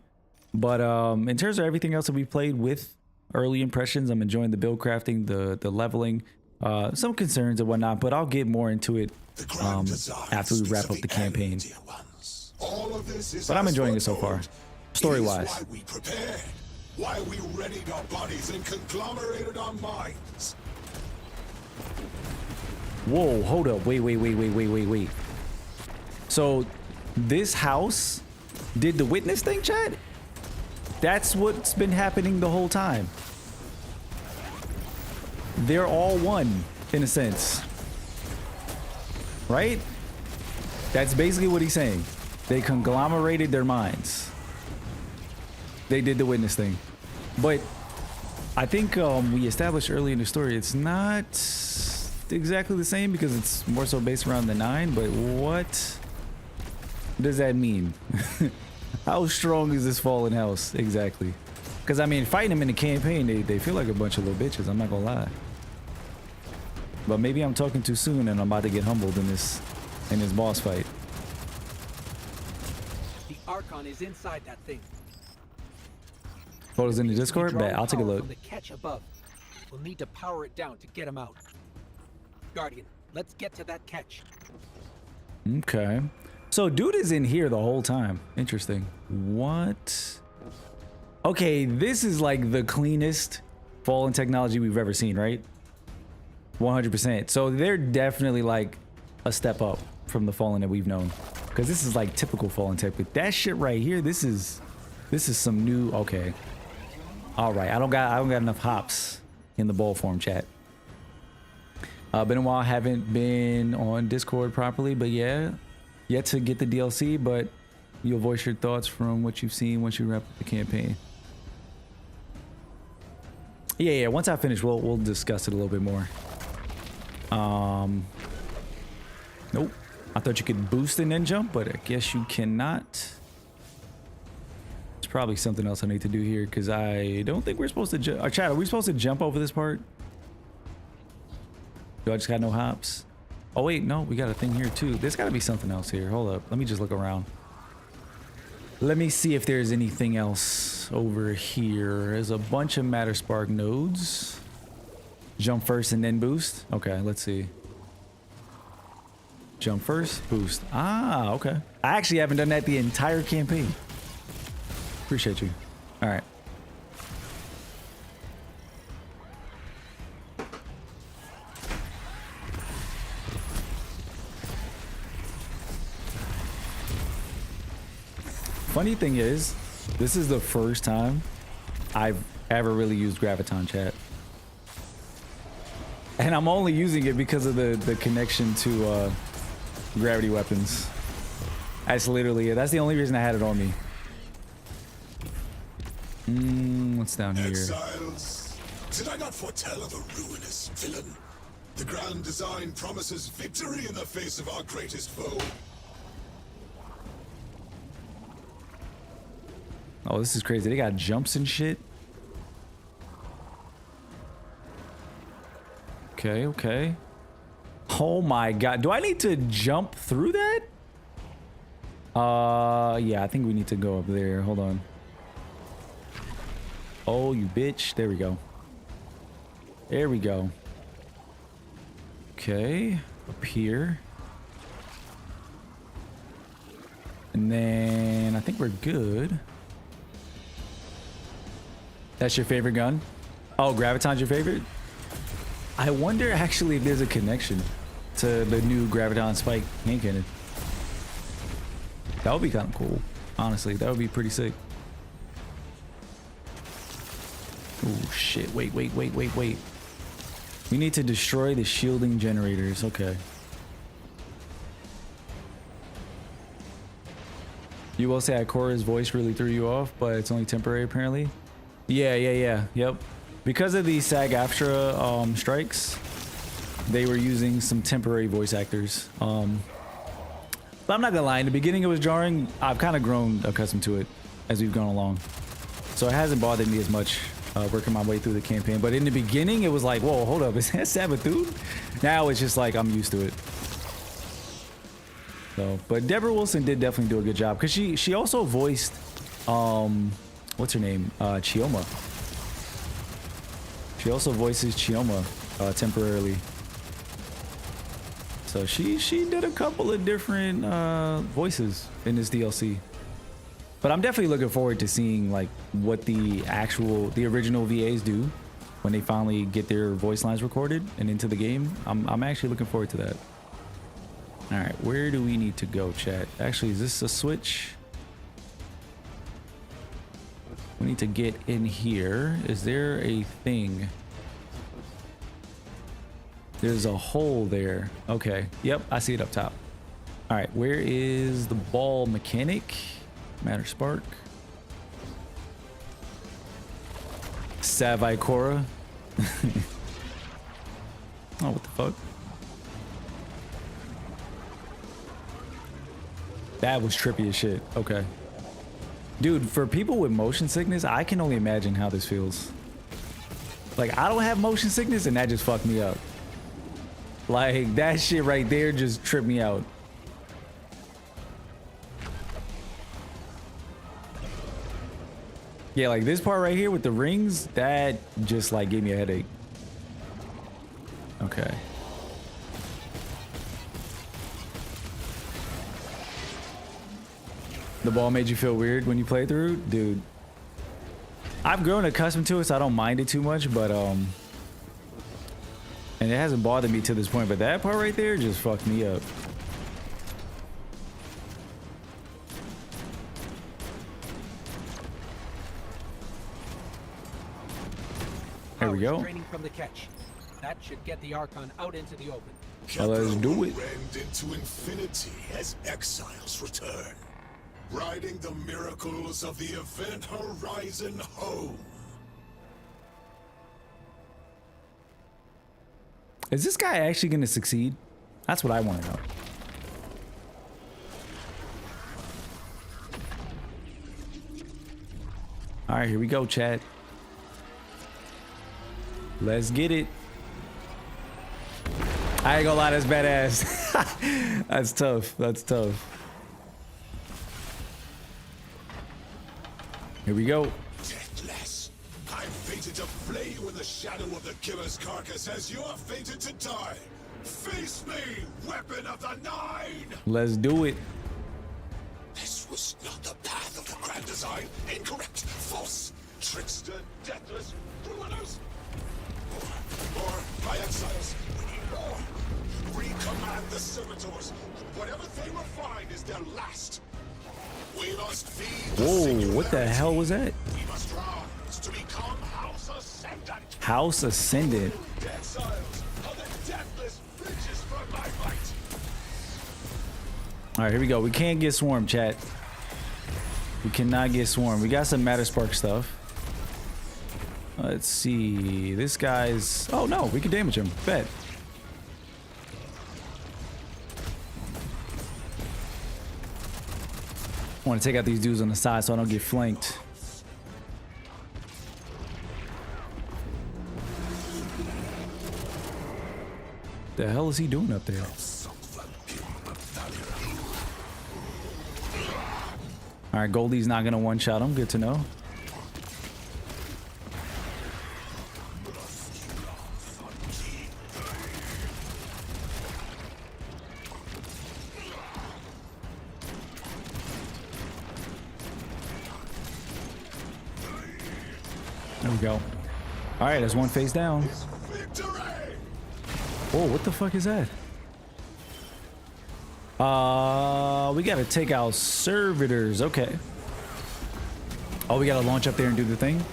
But in terms of everything else that we played with, early impressions, I'm enjoying the build crafting, the leveling, some concerns and whatnot, but I'll get more into it after we wrap up the campaign. But I'm enjoying it so far, story-wise. Why we prepared, why we readied our bodies and conglomerated our minds. Whoa, hold up. Wait. So this house did the witness thing, Chad? That's what's been happening the whole time. They're all one, in a sense. Right? That's basically what he's saying. They conglomerated their minds. They did the witness thing. But I think we established early in the story, it's not exactly the same because it's more so based around the 9, but what does that mean? How strong is this fallen house exactly? Because I mean, fighting them in the campaign, they feel like a bunch of little bitches, I'm not gonna lie. But maybe I'm talking too soon and I'm about to get humbled in this boss fight. The Archon is inside that thing. Photos in the Discord? Bet, I'll take a look. From the catch above. We'll need to power it down to get him out. Guardian, let's get to that catch. Okay. So dude is in here the whole time. Interesting. What? Okay, this is like the cleanest fallen technology we've ever seen, right? 100%. So they're definitely like a step up from the fallen that we've known. Because this is like typical fallen tech. But that shit right here, this is some new. Okay. All right. I don't got enough hops in the ball form, chat. Been a while, haven't been on Discord properly, but yeah, yet to get the DLC, but you'll voice your thoughts from what you've seen once you wrap up the campaign. Yeah, once I finish, we'll discuss it a little bit more. Nope. I thought you could boost and then jump, but I guess you cannot. It's probably something else I need to do here, because I don't think we're supposed to jump. Chat, are we supposed to jump over this part? Do I just got no hops? Oh wait, no, we got a thing here too. There's gotta be something else here. Hold up, let me just look around. Let me see if there's anything else over here. There's a bunch of Matter Spark nodes. Jump first and then boost. Okay, let's see. Jump first, boost. Ah, okay. I actually haven't done that the entire campaign. Appreciate you. All right. Funny thing is, this is the first time I've ever really used Graviton chat. And I'm only using it because of the connection to gravity weapons. That's literally it. That's the only reason I had it on me. What's down here? Exiles, did I not foretell of a ruinous villain? The grand design promises victory in the face of our greatest foe. Oh, this is crazy. They got jumps and shit. Okay, okay. Oh my god. Do I need to jump through that? Yeah, I think we need to go up there. Hold on. Oh, you bitch. There we go. There we go. Okay. Up here. And then I think we're good. That's your favorite gun? Oh, Graviton's your favorite? I wonder actually if there's a connection to the new Graviton Spike hand cannon. That would be kind of cool. Honestly, that would be pretty sick. Oh shit, wait. We need to destroy the shielding generators, okay. You will say Ikora's voice really threw you off, but it's only temporary apparently. Yeah, yep. Because of the SAG-AFTRA strikes, they were using some temporary voice actors. But I'm not gonna lie, in the beginning it was jarring. I've kind of grown accustomed to it as we've gone along. So it hasn't bothered me as much working my way through the campaign. But in the beginning it was like, whoa, hold up, is that Sabathun? Now it's just like, I'm used to it. So, but Deborah Wilson did definitely do a good job. Cause she also voiced, what's her name? Chioma. She also voices Chioma temporarily. So she did a couple of different voices in this DLC. But I'm definitely looking forward to seeing like what the original VAs do when they finally get their voice lines recorded and into the game. I'm actually looking forward to that. All right, where do we need to go, chat? Actually, is this a switch? We need to get in here. Is there a thing? There's a hole there. Okay. Yep, I see it up top. All right, where is the ball mechanic? Matter spark. Sav Ikora. Oh, what the fuck? That was trippy as shit. Okay. Dude, for people with motion sickness, I can only imagine how this feels. Like, I don't have motion sickness and that just fucked me up. Like, that shit right there just tripped me out. Yeah, like this part right here with the rings, that just like gave me a headache. Okay. The ball made you feel weird when you played through? Dude. I've grown accustomed to it, so I don't mind it too much, but and it hasn't bothered me to this point, but that part right there just fucked me up. There we go. Training from the catch. That should get the Archon out into the open. Well, let's do it. Rend into infinity as exiles return, riding the miracles of the event horizon home. Is this guy actually going to succeed? That's what I want to know. All right, here we go, chat. Let's get it. I ain't gonna lie, that's badass. That's tough. That's tough. Here we go. Deathless, I'm fated to flay you in the shadow of the killer's carcass as you're fated to die. Face me, weapon of the Nine! Let's do it. This was not the path of the grand design. Incorrect, false, trickster, deathless, ruiners. More, my exiles. We need more. Recommand the servitors. Whatever they refine is their last. We must feed the Whoa, what the hell was that? We must rise to become House Ascendant. House Ascendant. Exiles of the deathless riches from my might. All right, here we go. We can't get swarmed, chat. We cannot get swarmed. We got some Matter Spark stuff. Let's see. This guy's... Oh, no. We can damage him. Bet. I want to take out these dudes on the side so I don't get flanked. The hell is he doing up there? All right, Goldie's not gonna one-shot him. Good to know. There we go. All right, there's one face down. Whoa, what the fuck is that? We gotta take out servitors. Okay. Oh, we gotta launch up there and do the thing.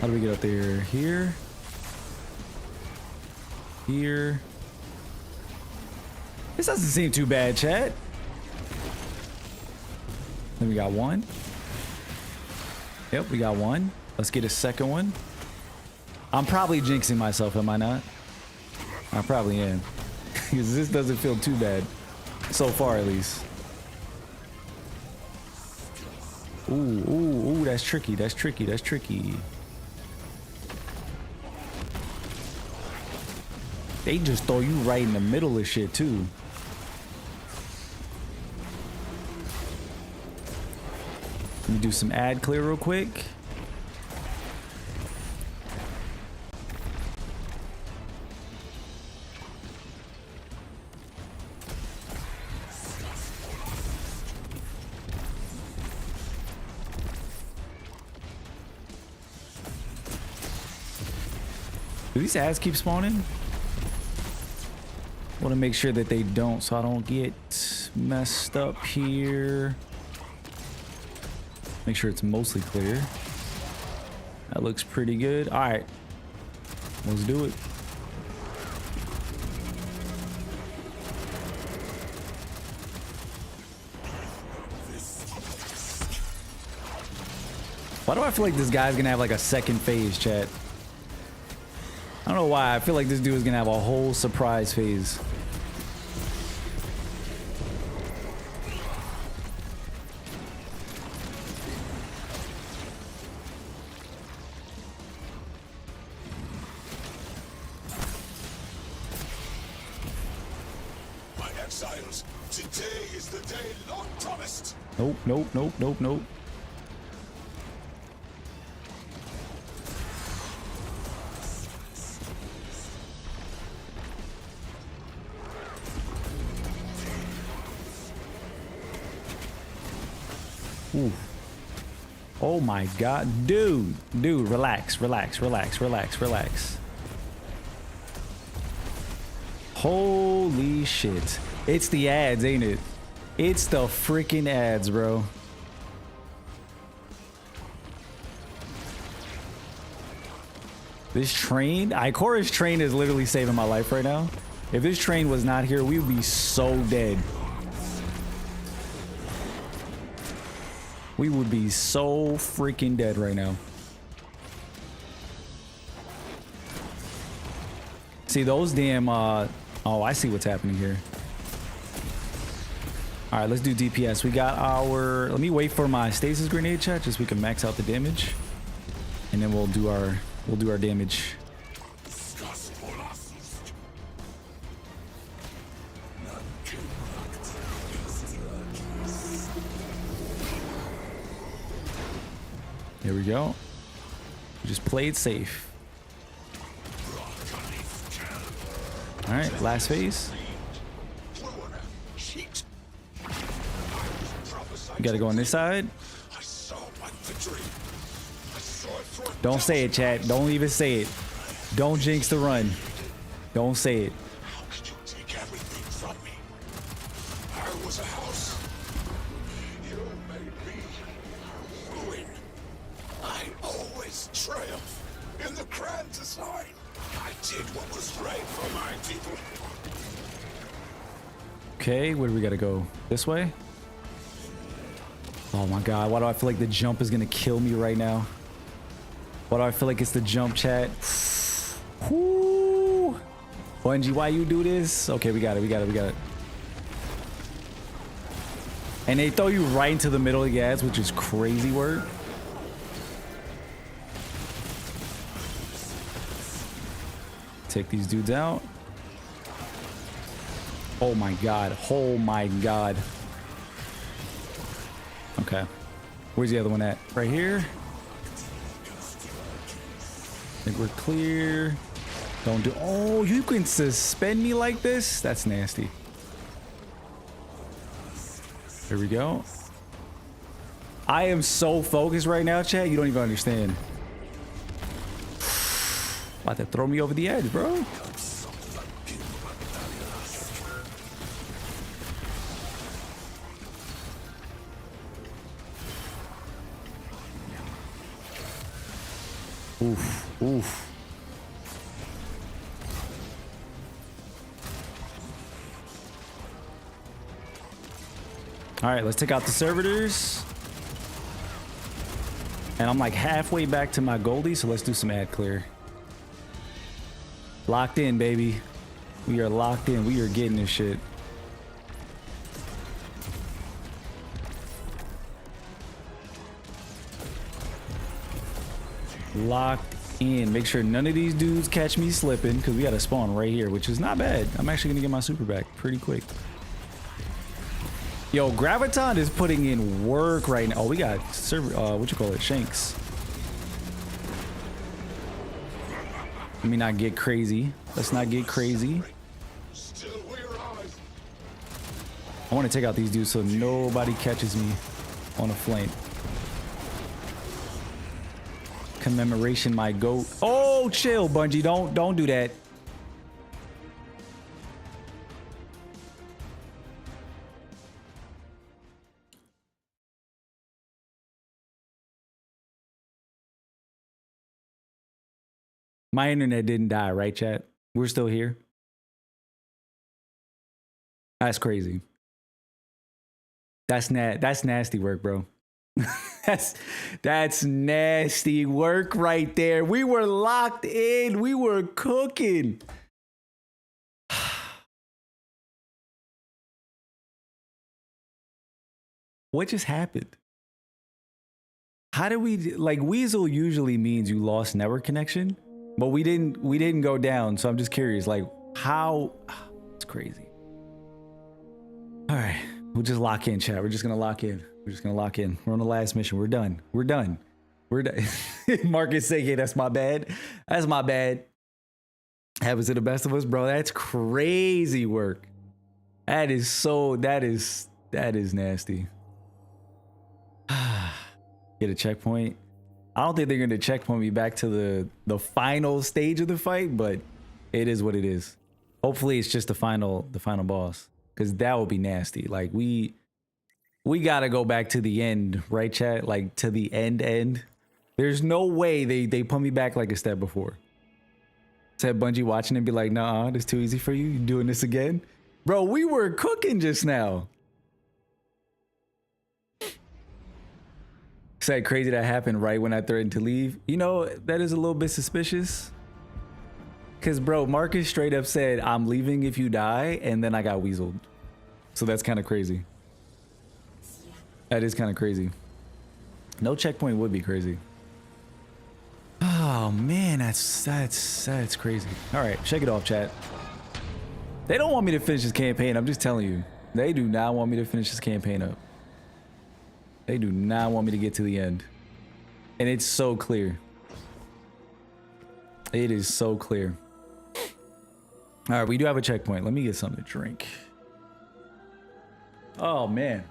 How do we get up there? Here. Here. This doesn't seem too bad, chat. Then we got one. Yep, we got one. Let's get a second one. I'm probably jinxing myself, am I not? I probably am. Because this doesn't feel too bad. So far, at least. Ooh, ooh, ooh, that's tricky. That's tricky. That's tricky. They just throw you right in the middle of shit, too. Let me do some ad clear real quick. Do these ads keep spawning? Want to make sure that they don't, so I don't get messed up here. Make sure it's mostly clear. That looks pretty good. All right, let's do it. Why do I feel like this guy's gonna have like a second phase, chat? I don't know why. I feel like this dude is gonna have a whole surprise phase. My exiles, today is the day long promised. Nope, nope, nope, nope, nope. Ooh. Oh my god, dude, relax, relax, relax, relax, relax. Holy shit. It's the ads, ain't it? It's the freaking ads, bro. This train, Ikora's train is literally saving my life right now. If this train was not here, we would be so dead. We would be so freaking dead right now. See those damn, oh, I see what's happening here. All right, let's do DPS. We got our, let me wait for my stasis grenade, chat, just so we can max out the damage. And then we'll do our damage. There we go. We just played safe. All All right, last phase. You gotta go on this side. Don't say it, chat. Don't even say it. Don't jinx the run. Don't say it. How could you take everything from me? I was a house. You made me a ruin. I always triumph in the grand design. I did what was right for my people. Okay, where do we gotta go? This way? Oh my god, why do I feel like the jump is gonna kill me right now? Why do I feel like it's the jump, chat? Whoo! Bungie, why you do this? Okay, we got it. And they throw you right into the middle of the gas, which is crazy work. Take these dudes out. Oh my god. Oh my god. Okay. Where's the other one at? Right here. I think we're clear. Don't do. Oh, you can suspend me like this? That's nasty. Here we go. I am so focused right now, chat. You don't even understand. About to throw me over the edge, bro. Oof, oof. All right, let's take out the servitors. And I'm like halfway back to my Goldie, so let's do some ad clear. Locked in, baby. We are locked in. We are getting this shit. Locked in. Make sure none of these dudes catch me slipping, because we got to spawn right here, which is not bad. I'm actually going to get my super back pretty quick. Yo, Graviton is putting in work right now. Oh, we got what you call it? Shanks. Let me not get crazy. Let's not get crazy. I want to take out these dudes so nobody catches me on a flank. Commemoration, my goat. Oh, chill, Bungie. Don't do that. My internet didn't die, right, chat? We're still here. That's crazy. That's nasty work, bro. that's nasty work right there. We were locked in. We were cooking. What just happened? How did we, like, Weasel usually means you lost network connection, but we didn't go down. So I'm just curious, like, how? It's crazy. All right, we'll just lock in, chat. We're just gonna lock in. We're just gonna lock in. We're on the last mission. We're done. We're done. We're done. Marcus Sege, that's my bad. That's my bad. Happens to the best of us, bro. That's crazy work. That is nasty. Get a checkpoint. I don't think they're gonna checkpoint me back to the final stage of the fight, but it is what it is. Hopefully it's just the final boss, because that would be nasty. Like we gotta go back to the end, right, chat? Like to the end. There's no way they put me back like a step before. Said Bungie watching and be like, nah, this too easy for you. You doing this again? Bro, we were cooking just now. Said crazy that happened right when I threatened to leave. You know, that is a little bit suspicious. Cause bro, Marcus straight up said, I'm leaving if you die, and then I got weaseled. So that's kind of crazy. That is kind of crazy. No checkpoint would be crazy. Oh man, that's crazy. All right, shake it off, chat. They don't want me to finish this campaign. I'm just telling you. They do not want me to finish this campaign up. They do not want me to get to the end. And it's so clear. It is so clear. All right, we do have a checkpoint. Let me get something to drink. Oh, man.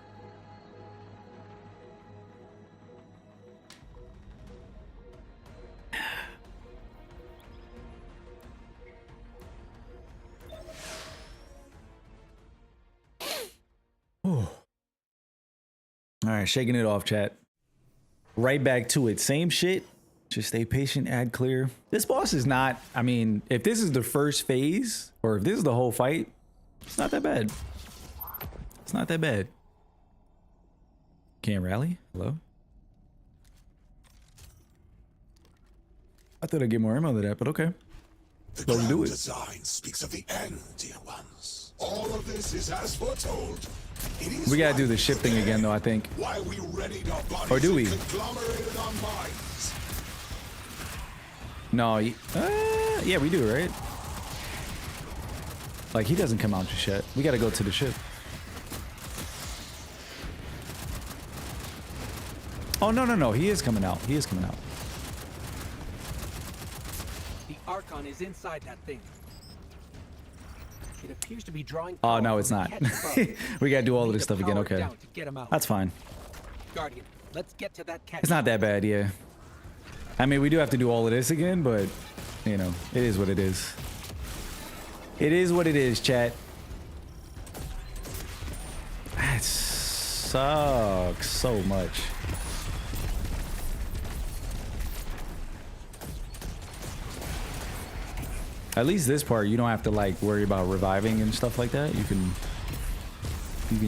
All right, shaking it off, chat. Right back to it. Same shit. Just stay patient, add clear. This boss is not, I mean, if this is the first phase, or if this is the whole fight, it's not that bad. It's not that bad. Can't rally? Hello? I thought I'd get more ammo than that, but okay. The Let's do grand it. design speaks of the end, dear ones. All of this is as foretold. It is We gotta do right the ship thing today. again, though, I think. Why we readied our bodies Or do we? and conglomerated our minds. No, yeah, we do, right? Like, he doesn't come out just yet. We gotta go to the ship. Oh, no. He is coming out. He is coming out. The Archon is inside that thing. It appears to be drawing. Oh, power no, from it's the not. catch above. We gotta do all of Need this to stuff again. power it Okay. down to get him out. That's fine. Guardian, let's get to that catch. It's not that bad, yeah. I mean, we do have to do all of this again, but, you know, it is what it is. It is what it is, chat. That sucks so much. At least this part, you don't have to, like, worry about reviving and stuff like that. You can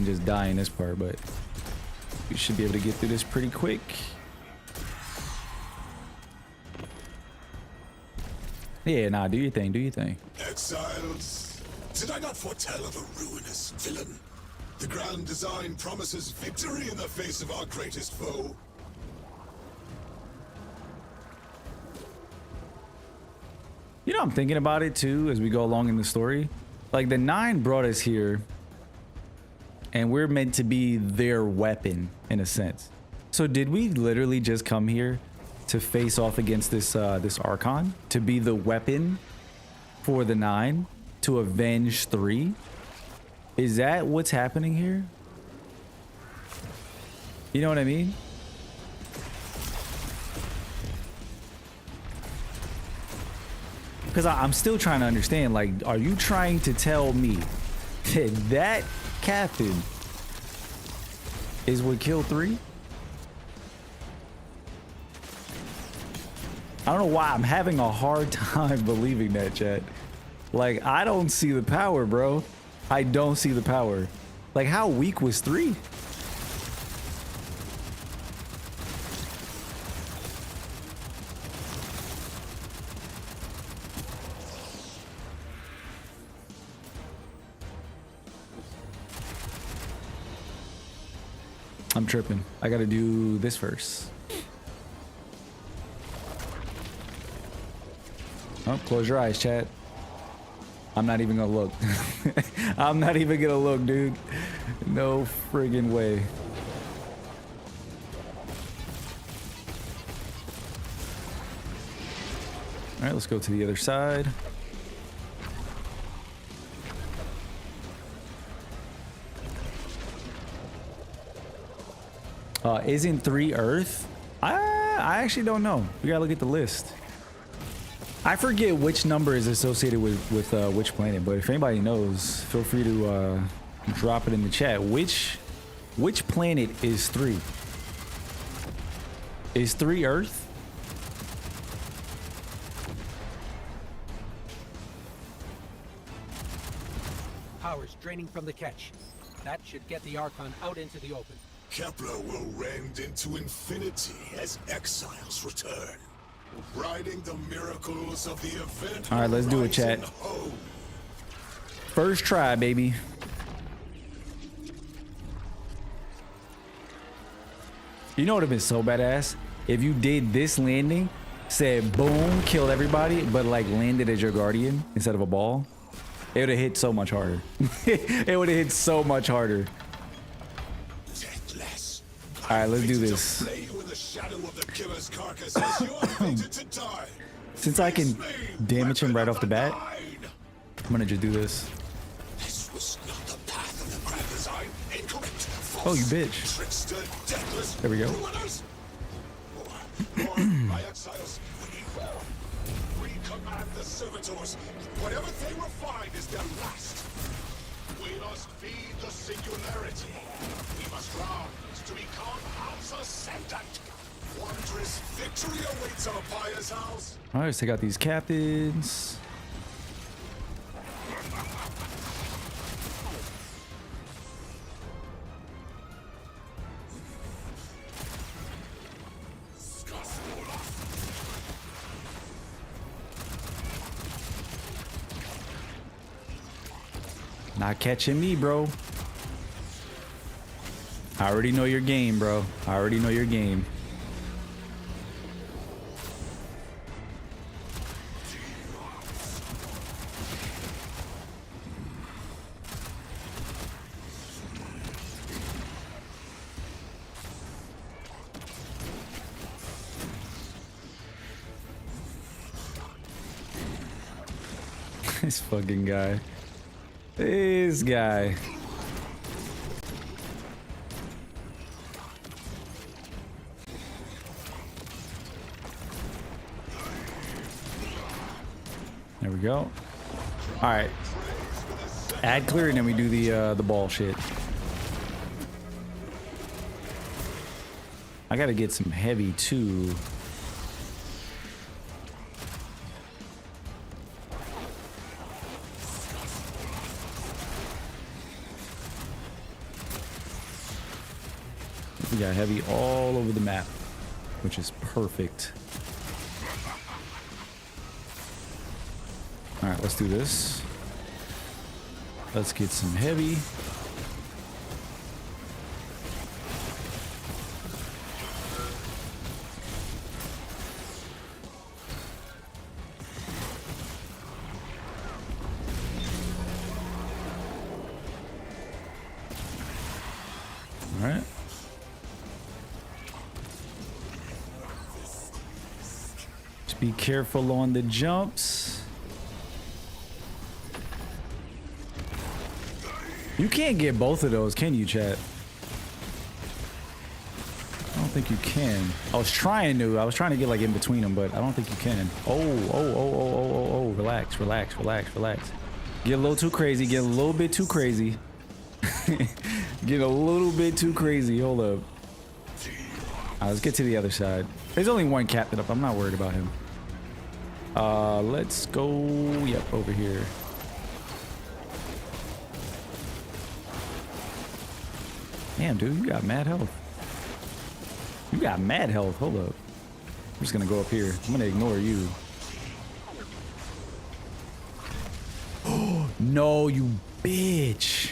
just die in this part, but you should be able to get through this pretty quick. Yeah, nah, do your thing, do your thing. Exiles, did I not foretell of a ruinous villain? The grand design promises victory in the face of our greatest foe. You know, I'm thinking about it too as we go along in the story. Like, the 9 brought us here, and we're meant to be their weapon in a sense. So did we literally just come here to face off against this this Archon, to be the weapon for the 9, to avenge 3? Is that what's happening here? You know what I mean? Because I'm still trying to understand, like, are you trying to tell me that that captain is what killed 3? I don't know why I'm having a hard time believing that, chat. Like, I don't see the power, bro. I don't see the power. Like, how weak was 3? I'm tripping. I gotta do this first. Oh, close your eyes, chat. I'm not even gonna look. I'm not even gonna look, dude. No friggin' way. All right, let's go to the other side. Isn't 3 Earth? I actually don't know. We gotta look at the list. I forget which number is associated with which planet, but if anybody knows, feel free to drop it in the chat. Which planet is 3? Is 3 Earth? Power's draining from the catch. That should get the Archon out into the open. Kepler will rend into infinity as exiles return. Riding the miracles of the event. All right, let's do it, chat. Home. First try, baby. You know what would have been so badass? If you did this landing, said boom, killed everybody, but like landed as your guardian instead of a ball. It would have hit so much harder. It would have hit so much harder. Deathless. All right, let's do this. Lay you in the shadow of the killer's carcass as you are fated to die. Since I can damage him right off the bat. I'm gonna just do this. This was not the path of the grand design. Incorrect. False. Oh, you bitch. Trickster, deathless. There we go. Ruiners. Or, my exiles, we command the servitors. Whatever they refine is their last. We must feed the singularity. We must rise to become House Ascendant. Wondrous victory awaits our pious house. All right, let's take out these captains. Not catching me, bro. I already know your game, bro. I already know your game. This fucking guy. This guy. There we go. All right. Add clear, and then we do the ball shit. I gotta get some heavy too. We got heavy all over the map, which is perfect. All right, let's do this. Let's get some heavy. All right. Just be careful on the jumps. You can't get both of those, can you, chat? I don't think you can. I was trying to get like in between them, but I don't think you can. Oh, relax. Get a little too crazy, get a little bit too crazy. Get a little bit too crazy, hold up. All right, let's get to the other side. There's only one captain up, I'm not worried about him. Let's go, yep, over here. Damn, dude, you got mad health. You got mad health. Hold up. I'm just gonna go up here. I'm gonna ignore you. Oh, no, you bitch.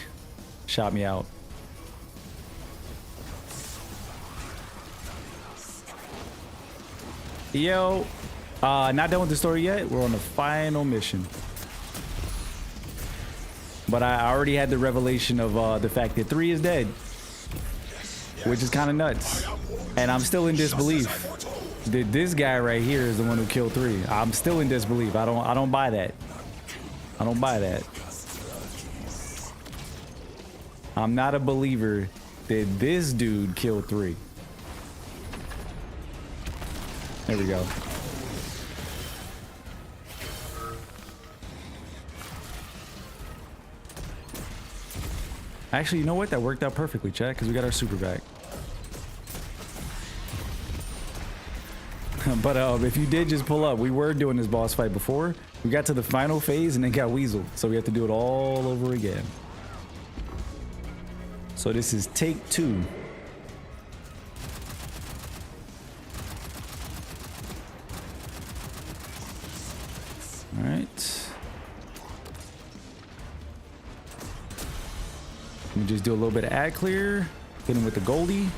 Shot me out. Yo, not done with the story yet. We're on the final mission. But I already had the revelation of the fact that 3 is dead. Which is kind of nuts. And I'm still in disbelief that this guy right here is the one who killed 3. I'm still in disbelief. I don't buy that. I don't buy that. I'm not a believer that this dude killed 3. There we go. Actually, you know what? That worked out perfectly, chat, because we got our super back. But if you did just pull up, we were doing this boss fight before. We got to the final phase and then got weaseled. So we have to do it all over again. So this is take 2. All right. Let me just do a little bit of ad clear. Hit him with the Goldie.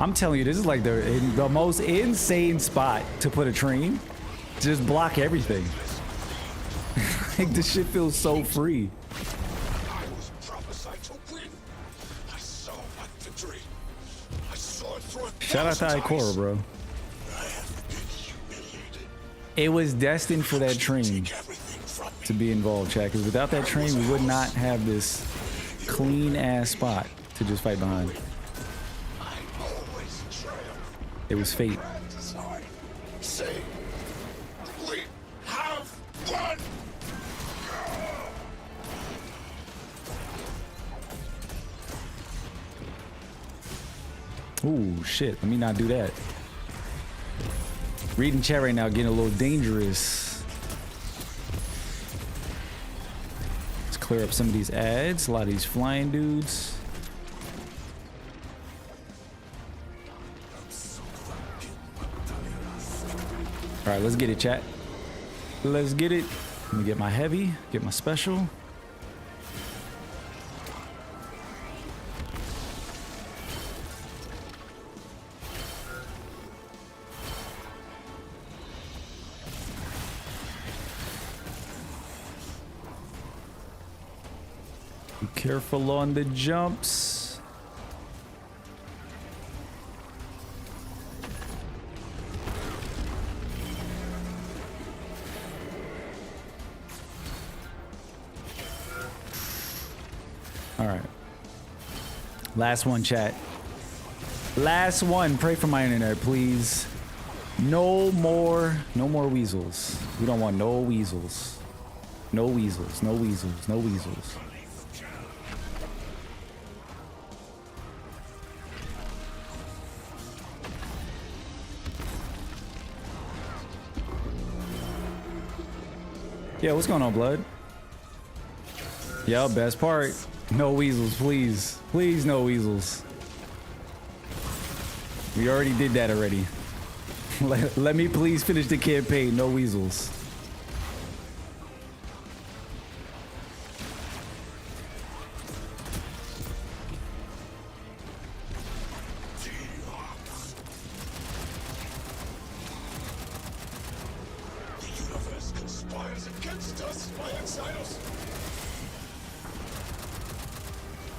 I'm telling you, this is like the most insane spot to put a train. Just block everything. Like this shit feels so free. I was prophesied to win. I saw my victory. I saw it through a Shout out to thousand Ikora, eyes. bro. I have been humiliated. It was destined for that Take train everything from me. to be involved, chat. Because without that train, we would not have this clean ass spot to just fight behind. I always triumph. It was fate. Design. Say, we have won. Ooh, shit. Let me not do that. Reading chat right now, getting a little dangerous. Let's clear up some of these ads. A lot of these flying dudes. All right, let's get it, chat. Let's get it. Let me get my heavy, get my special. Be careful on the jumps. All right. Last one, chat. Last one. Pray for my internet, please. No more weasels. We don't want no weasels. No weasels. No weasels. No weasels. Yeah, what's going on, blood? Yeah, best part. No weasels, please. Please, no weasels. We already did that already. Let me please finish the campaign. No weasels. The universe conspires against us, my exiles.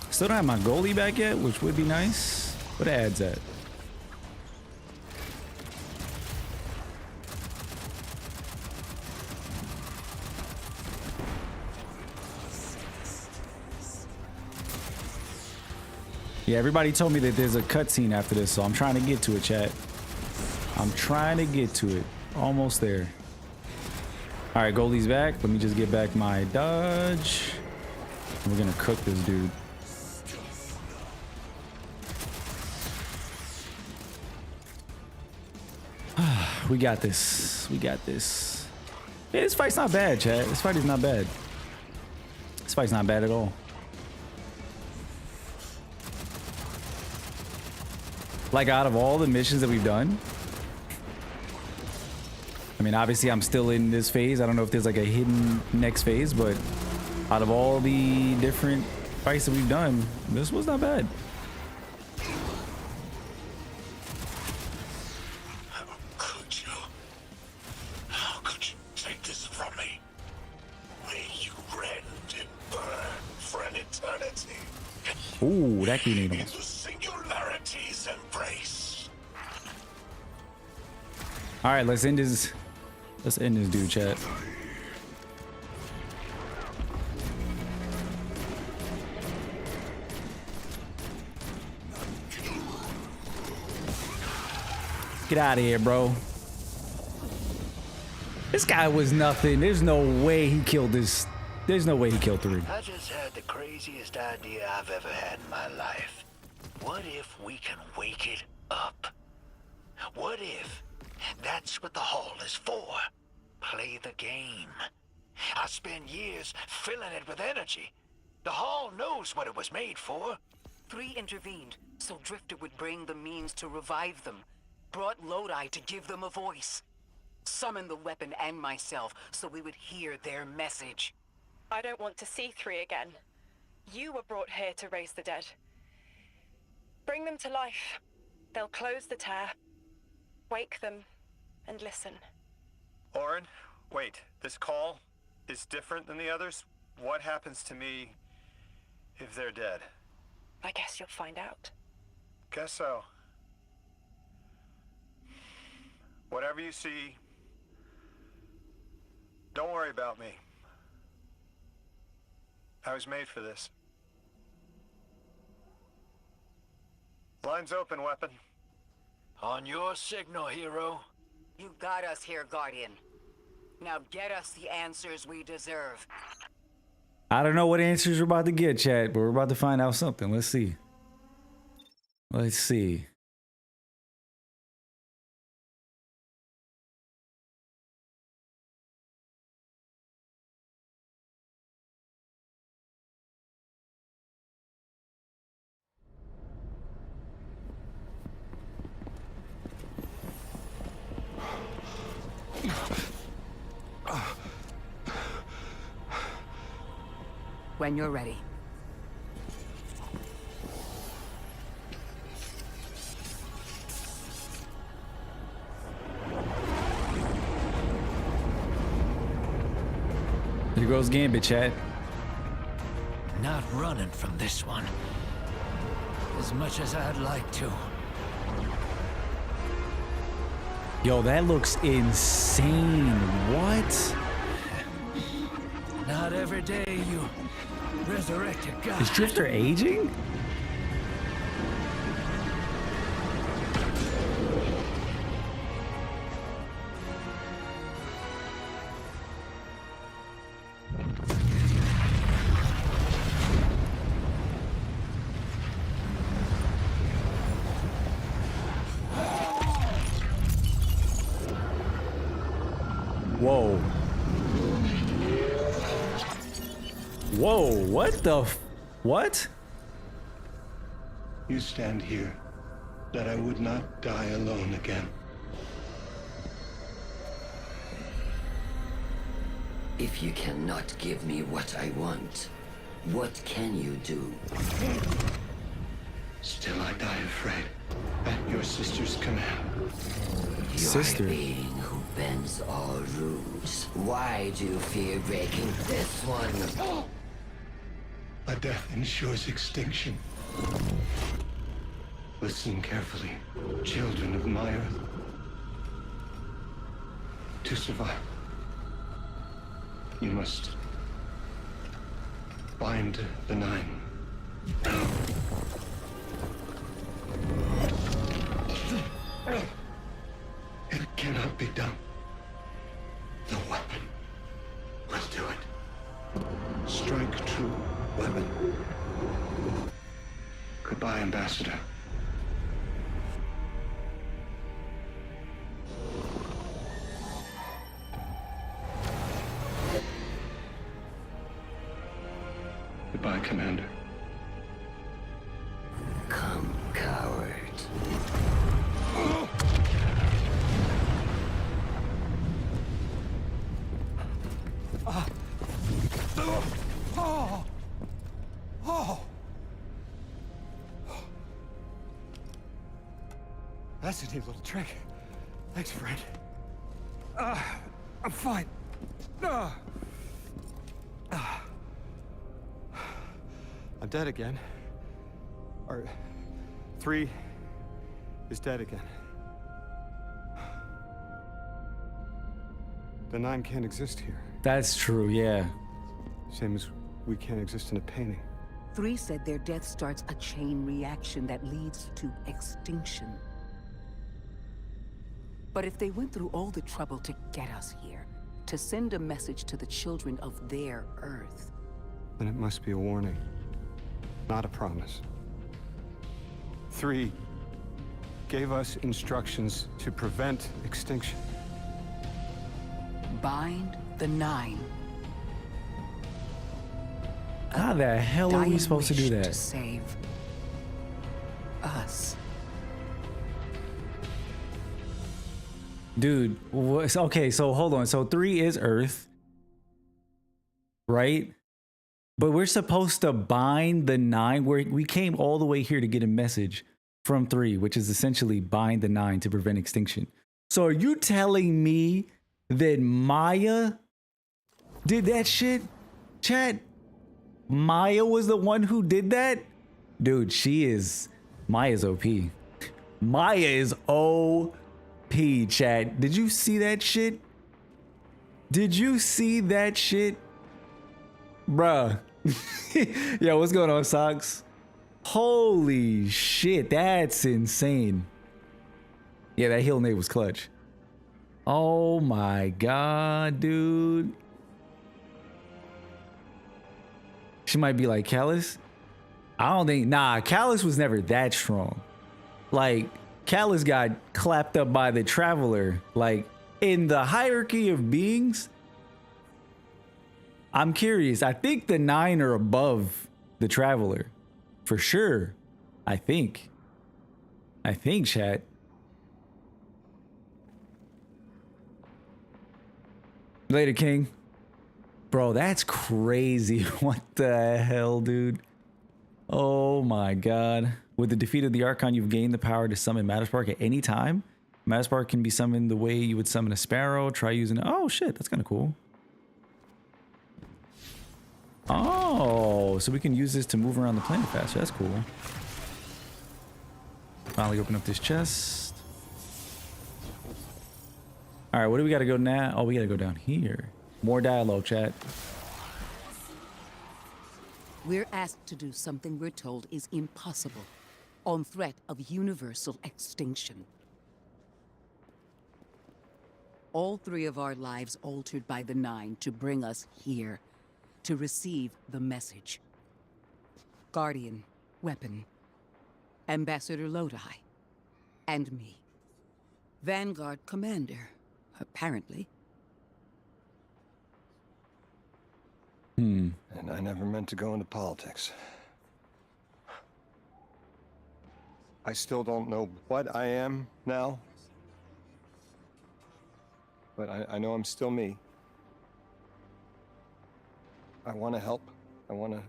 Still don't have my goalie back yet, which would be nice. What adds at? Yeah, everybody told me that there's a cutscene after this, so I'm trying to get to it, chat. I'm trying to get to it. Almost there. All right, goalie's back. Let me just get back my dodge. We're gonna cook this dude. We got this. We got this. Yeah, this fight's not bad, chat. This fight is not bad. This fight's not bad at all. Like, out of all the missions that we've done, I mean, obviously I'm still in this phase. I don't know if there's like a hidden next phase, but out of all the different fights that we've done, this was not bad. How could you take this from me? May you rend and burn for an eternity. Ooh, that grenade In almost. the singularity's embrace. All right, let's end this. Let's end this dude, chat. Get out of here, bro. This guy was nothing. There's no way he killed this. There's no way he killed 3. I just had the craziest idea I've ever had in my life. What if we can wake it up? What if that's what the hall is for? Play the game. I spent years filling it with energy. The hall knows what it was made for. 3 intervened, so Drifter would bring the means to revive them. Brought Lodi to give them a voice. Summoned the weapon and myself, so we would hear their message. I don't want to see 3 again. You were brought here to raise the dead. Bring them to life. They'll close the tear, wake them, and listen. Orin, wait. This call is different than the others? What happens to me if they're dead? I guess you'll find out. Guess so. Whatever you see, don't worry about me. I was made for this. Line's open, weapon. On your signal, hero. You got us here, Guardian. Now get us the answers we deserve. I don't know what answers we're about to get, chat, but we're about to find out something. Let's see. Let's see. When you're ready. There goes Gambit, chat. Not running from this one. As much as I'd like to. Yo, that looks insane. What? Not every day you resurrect a god. Is Drifter aging? Whoa. Whoa, what the what? You stand here, that I would not die alone again. If you cannot give me what I want, what can you do? Still I die afraid, at your sister's command. Sister. Your being who bends all rules. Why do you fear breaking this one? A death ensures extinction. Listen carefully, children of my earth. To survive, you must bind the nine. It cannot be done. The weapon will do it. Strike true, weapon. Goodbye, Ambassador. Goodbye, Commander. Come, coward. That's a neat little trick. Thanks, friend. I'm fine. I'm dead again. Or 3 is dead again. The 9 can't exist here. That's true, yeah. Same as we can't exist in a painting. 3 said their death starts a chain reaction that leads to extinction. But if they went through all the trouble to get us here, to send a message to the children of their Earth, Then it must be a warning, not a promise. 3 gave us instructions to prevent extinction. bind the 9. How the hell are we Dying supposed to do wish that? To save us. Dude, okay, so hold on. So 3 is Earth, right? But we're supposed to bind the 9. We came all the way here to get a message from 3, which is essentially bind the 9 to prevent extinction. So are you telling me that Maya did that shit? Chat, Maya was the one who did that? Dude, Maya's OP. Maya is OP, chat. Did you see that shit? Did you see that shit? Bruh. Yo, what's going on, Socks? Holy shit, that's insane. Yeah, that heal nade was clutch. Oh my god, dude. She might be like Callus. I don't think, nah, Callus was never that strong. Like, Callus got clapped up by the Traveler. Like, in the hierarchy of beings, I'm curious. I think the 9 are above the Traveler. For sure. I think, chat. Later, King. Bro, that's crazy. What the hell, dude? Oh my god. With the defeat of the Archon, you've gained the power to summon Matterspark at any time. Matterspark can be summoned the way you would summon a sparrow. Try using it. Oh shit, that's kind of cool. Oh, so we can use this to move around the planet faster. That's cool. Finally open up this chest. All right, where do we got to go now? Oh, we got to go down here. More dialogue, chat. We're asked to do something we're told is impossible, on threat of universal extinction. All 3 of our lives altered by the 9 to bring us here, to receive the message. Guardian, Weapon, Ambassador Lodi, and me. Vanguard Commander, apparently. And I never meant to go into politics. I still don't know what I am now. But I know I'm still me. I want to help. I want to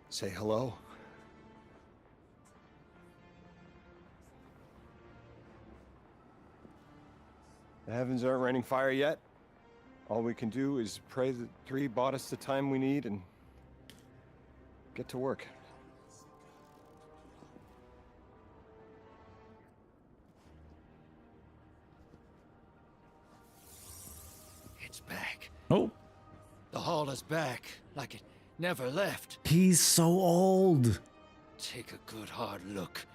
say hello. The heavens aren't raining fire yet. All we can do is pray that 3 bought us the time we need and get to work. It's back. Oh. The hall is back, like it never left. He's so old. Take a good hard look.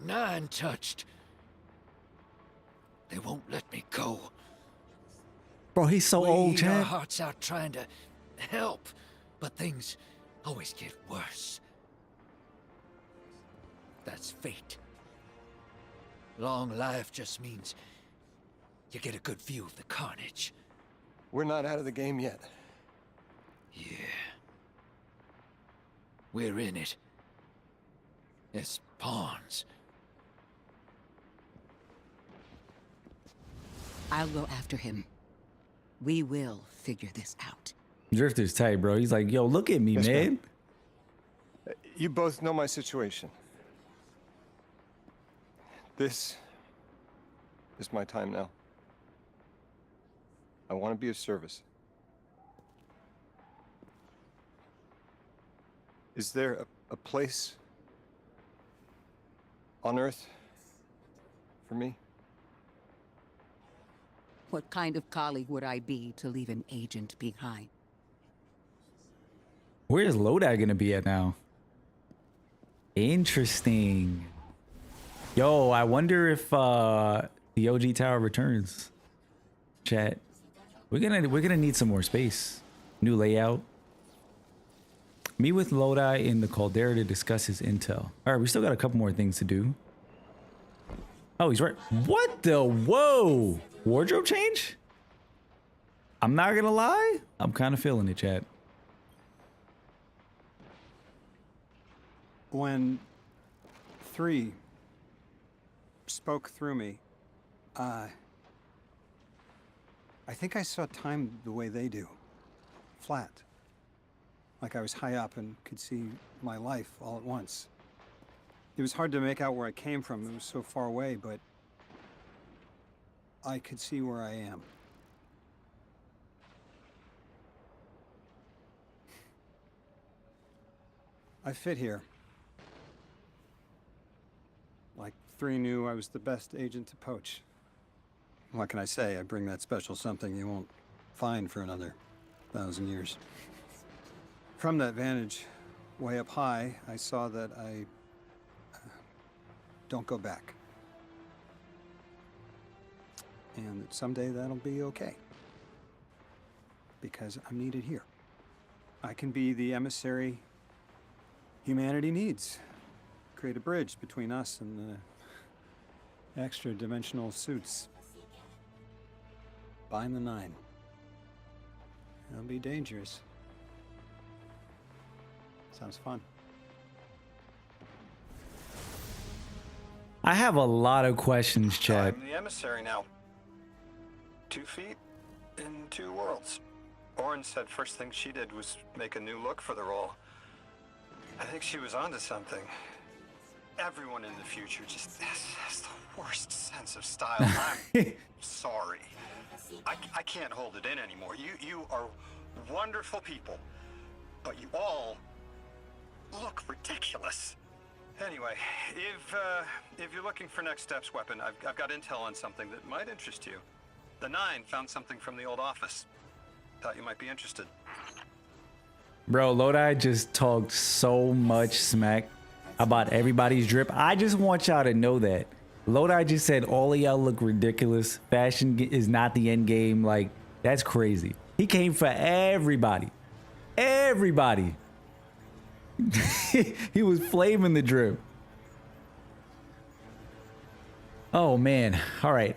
9 touched. They won't let me go. Bro, he's so old, We eat our chat. hearts out trying to help, but things always get worse. That's fate. Long life just means you get a good view of the carnage. We're not out of the game yet. Yeah. We're in it. As pawns. I'll go after him. We will figure this out. Drifter's tight, bro. He's like, yo, look at me, Yes, man. You both know my situation. This is my time now. I want to be of service. Is there a place on Earth for me? What kind of colleague would I be to leave an agent behind? Where's Lodi gonna be at now? Interesting. Yo, I wonder if the OG tower returns. Chat. We're gonna need some more space. New layout. Meet with Lodi in the Caldera to discuss his intel. All right, we still got a couple more things to do. Oh, he's right. What the? Whoa! Wardrobe change? I'm not gonna lie. I'm kind of feeling it, chat. When 3 spoke through me, I think I saw time the way they do. Flat. Like I was high up and could see my life all at once. It was hard to make out where I came from. It was so far away, but I could see where I am. I fit here. Like 3 knew I was the best agent to poach. What can I say? I bring that special something you won't find for another 1,000 years. From that vantage, way up high, I saw that I don't go back. And that someday that'll be okay. Because I'm needed here. I can be the emissary humanity needs. Create a bridge between us and the extra-dimensional suits. Bind the 9. It'll be dangerous. Sounds fun. I have a lot of questions, chat. I'm the emissary now. 2 feet in 2 worlds. Orin said first thing she did was make a new look for the role. I think she was onto something. Everyone in the future just has the worst sense of style. I'm sorry. I can't hold it in anymore. You are wonderful people, but you all look ridiculous. Anyway, if you're looking for next steps, Weapon, I've got intel on something that might interest you. The 9 found something from the old office. Thought you might be interested. Bro, Lodi just talked so much smack about everybody's drip. I just want y'all to know that. Lodi just said all of y'all look ridiculous. Fashion is not the end game. Like, that's crazy. He came for everybody. Everybody. He was flaming the drip. Oh, man. All right.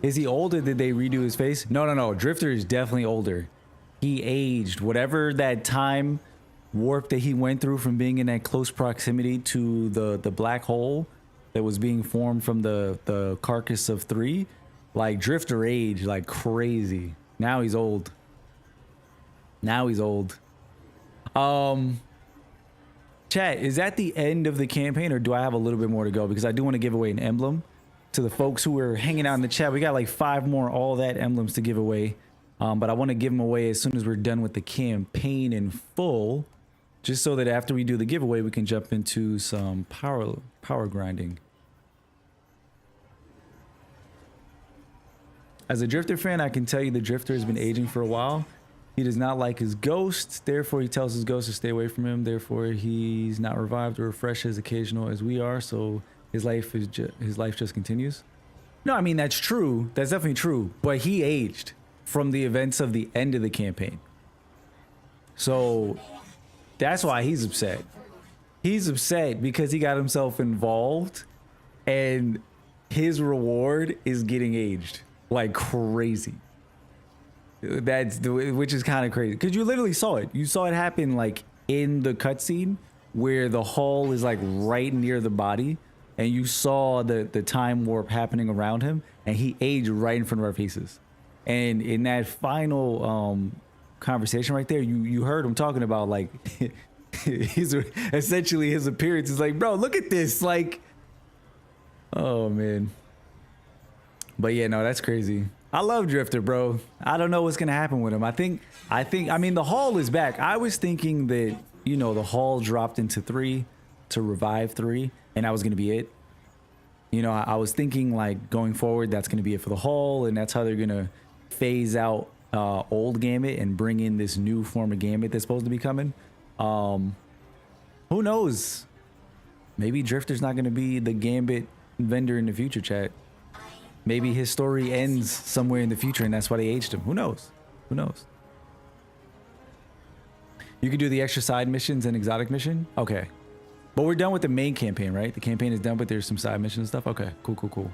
Is he older? Did they redo his face? No. Drifter is definitely older. He aged. Whatever that time warp that he went through from being in that close proximity to the black hole that was being formed from the carcass of 3, like Drifter aged like crazy. Now he's old. Chat, is that the end of the campaign, or do I have a little bit more to go? Because I do want to give away an emblem to the folks who are hanging out in the chat. We got like 5 more all that emblems to give away. But I want to give them away as soon as we're done with the campaign in full, just so that after we do the giveaway, we can jump into some power grinding. As a Drifter fan, I can tell you the Drifter has been aging for a while. He does not like his ghost, therefore he tells his ghost to stay away from him. Therefore, he's not revived or refreshed as occasional as we are. So his life just continues. No, I mean, that's true. That's definitely true. But he aged from the events of the end of the campaign. So that's why he's upset. He's upset because he got himself involved and his reward is getting aged like crazy. Which is kind of crazy because you literally saw it. You saw it happen like in the cutscene where the hull is like right near the body, and you saw the time warp happening around him, and he aged right in front of our faces. And in that final conversation right there, you heard him talking about like essentially his appearance is like, bro, look at this, like, oh man. But yeah, no, that's crazy. I love Drifter, bro. I don't know what's gonna happen with him. I mean, the Hall is back. I was thinking that, you know, the Hall dropped into 3 to revive 3, and that was gonna be it. You know, I was thinking like going forward, that's gonna be it for the Hall, and that's how they're gonna phase out old Gambit and bring in this new form of Gambit that's supposed to be coming. Who knows? Maybe Drifter's not gonna be the Gambit vendor in the future, chat. Maybe his story ends somewhere in the future and that's why they aged him. Who knows? Who knows? You can do the extra side missions and exotic mission? Okay. But we're done with the main campaign, right? The campaign is done, but there's some side missions and stuff. Okay, cool.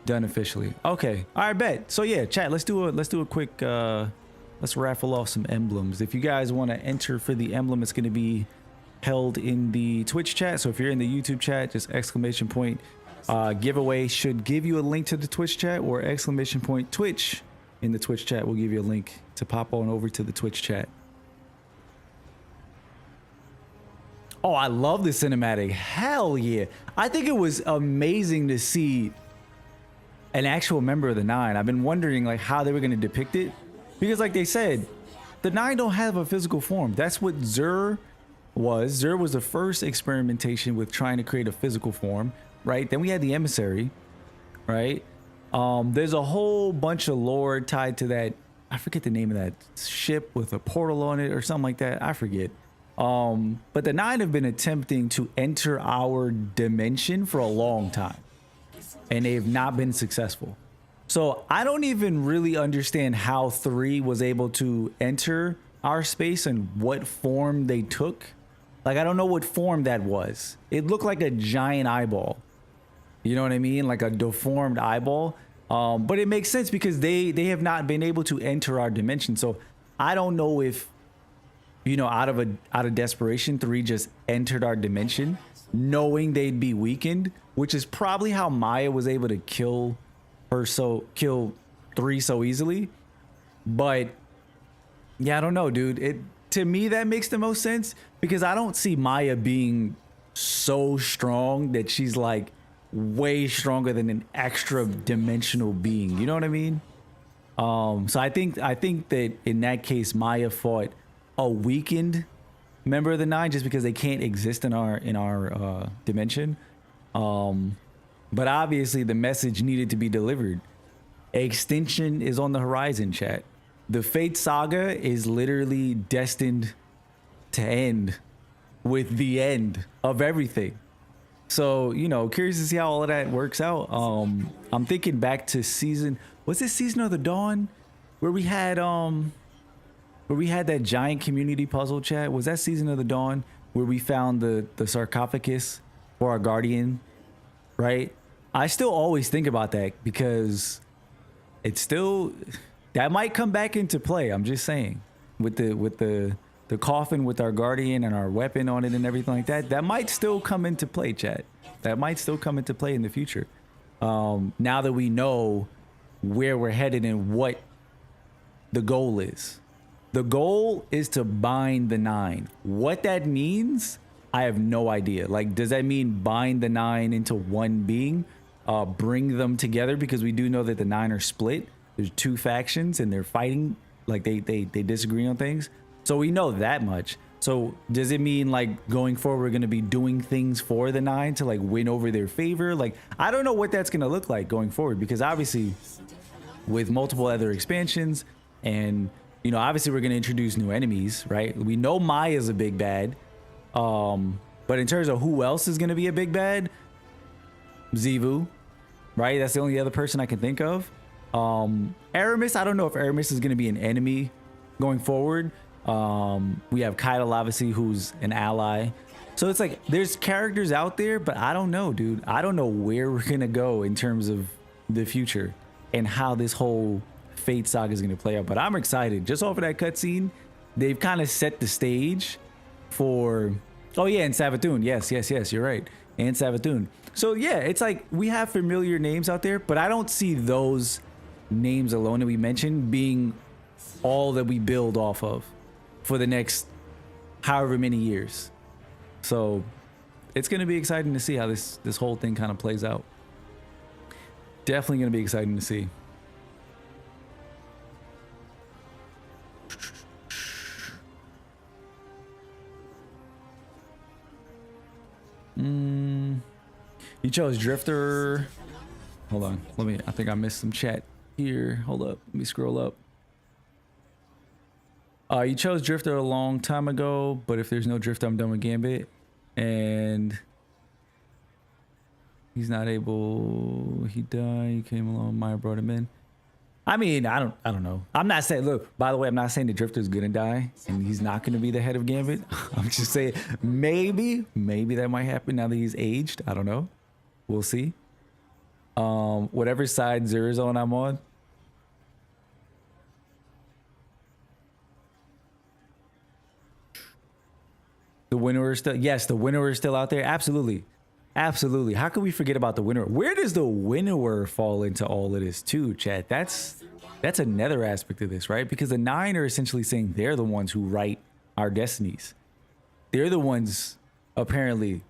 Done officially. Okay. All right, bet. So yeah, chat, let's do a quick let's raffle off some emblems. If you guys want to enter for the emblem, it's going to be held in the Twitch chat. So if you're in the YouTube chat, just exclamation point giveaway should give you a link to the Twitch chat, or exclamation point Twitch in the Twitch chat will give you a link to pop on over to the Twitch chat. Oh, I love the cinematic. Hell yeah. I think it was amazing to see an actual member of the Nine. I've been wondering like how they were going to depict it, because like they said, the Nine don't have a physical form. That's what Xur was. Xur was the first experimentation with trying to create a physical form, right? Then we had the Emissary, right? There's a whole bunch of lore tied to that. I forget the name of that ship with a portal on it or something like that. I forget. But the Nine have been attempting to enter our dimension for a long time, and they've not been successful. So I don't even really understand how 3 was able to enter our space and what form they took. Like, I don't know what form that was. It looked like a giant eyeball. You know what I mean? Like a deformed eyeball. But it makes sense because they have not been able to enter our dimension. So I don't know if, you know, out of desperation, 3 just entered our dimension knowing they'd be weakened, which is probably how Maya was able to kill 3 so easily. But yeah, I don't know, dude. To me, that makes the most sense because I don't see Maya being so strong that she's like way stronger than an extra dimensional being. You know what I mean? So I think that in that case, Maya fought a weakened member of the Nine just because they can't exist in our dimension. But obviously the message needed to be delivered. Extinction is on the horizon, chat. The Fate Saga is literally destined to end with the end of everything. So, you know, curious to see how all of that works out. I'm thinking back to was this Season of the Dawn where we had that giant community puzzle, chat? Was that Season of the Dawn where we found the sarcophagus for our guardian, right? I still always think about that because it's still, that might come back into play. I'm just saying, with the coffin with our guardian and our weapon on it and everything like that, that might still come into play, chat. That might still come into play in the future. Now that we know where we're headed and what the goal is. The goal is to bind the Nine. What that means, I have no idea. Like, does that mean bind the Nine into one being? Bring them together? Because we do know that the Nine are split. There's 2 factions and they're fighting. Like, they disagree on things. So we know that much. So does it mean like going forward we're going to be doing things for the Nine to like win over their favor? Like, I don't know what that's going to look like going forward, because obviously with multiple other expansions and, you know, obviously we're going to introduce new enemies, right? We know Maya's a big bad. But in terms of who else is going to be a big bad, Xivu, right? That's the only other person I can think of. Aramis, I don't know if Aramis is going to be an enemy going forward. We have Kyle, obviously, who's an ally. So it's like there's characters out there, but I don't know, dude. I don't know where we're going to go in terms of the future and how this whole Fate Saga is going to play out. But I'm excited. Just off of that cutscene, they've kind of set the stage for... Oh, yeah, and Savathun. Yes, you're right. And Savathun. So, yeah, it's like we have familiar names out there, but I don't see those names alone that we mentioned being all that we build off of for the next however many years. So it's going to be exciting to see how this whole thing kind of plays out. Definitely going to be exciting to see. You chose Drifter. Hold on. I think I missed some chat here. Hold up. Let me scroll up. You chose Drifter a long time ago, but if there's no Drifter, I'm done with Gambit. And he's not able. He died. He came along. Maya brought him in. I mean, I don't know. I'm not saying. Look, by the way, I'm not saying the Drifter's gonna die and he's not gonna be the head of Gambit. I'm just saying maybe that might happen now that he's aged. I don't know. We'll see. Whatever side Xur Zone I'm on. The winner is still, yes, the winner is still out there. Absolutely. Absolutely. How can we forget about the winner? Where does the winnower fall into all of this too, chat? That's another aspect of this, right? Because the Nine are essentially saying they're the ones who write our destinies. They're the ones apparently,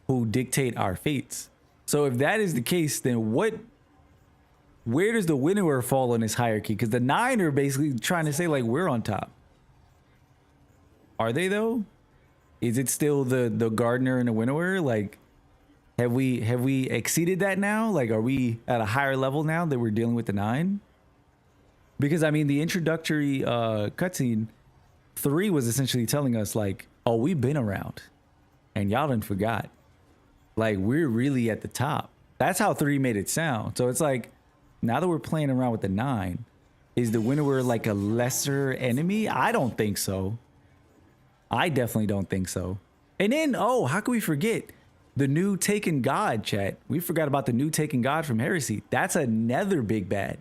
who dictate our fates. So if that is the case, then where does the Winnower fall in this hierarchy? Because the 9 are basically trying to say like we're on top. Are they though? Is it still the Gardener and the Winnower? Like, have we exceeded that now? Like, are we at a higher level now that we're dealing with the 9? Because I mean, the introductory cutscene 3 was essentially telling us like, oh, we've been around, and y'all done forgot. Like, we're really at the top. That's how 3 made it sound. So it's like, now that we're playing around with the 9, is the Winnower like a lesser enemy? I don't think so. I definitely don't think so. And then, oh, how can we forget the new Taken God, chat? We forgot about the new Taken God from Heresy. That's another big bad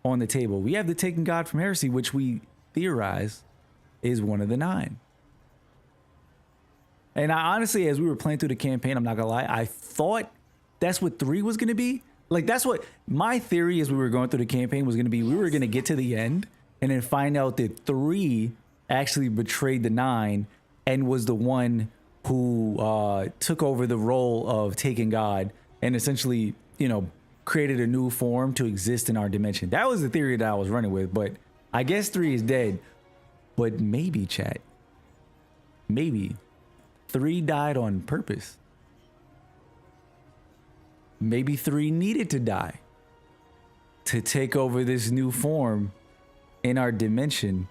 on the table. We have the Taken God from Heresy, which we theorize is one of the 9. And I honestly, as we were playing through the campaign, I'm not gonna lie, I thought that's what 3 was gonna be. Like, that's what my theory as we were going through the campaign was gonna be. We were gonna get to the end and then find out that 3 actually betrayed the 9 and was the one who took over the role of Taken God and essentially, you know, created a new form to exist in our dimension. That was the theory that I was running with, but I guess 3 is dead. But maybe, chat, maybe 3 died on purpose. Maybe 3 needed to die to take over this new form in our dimension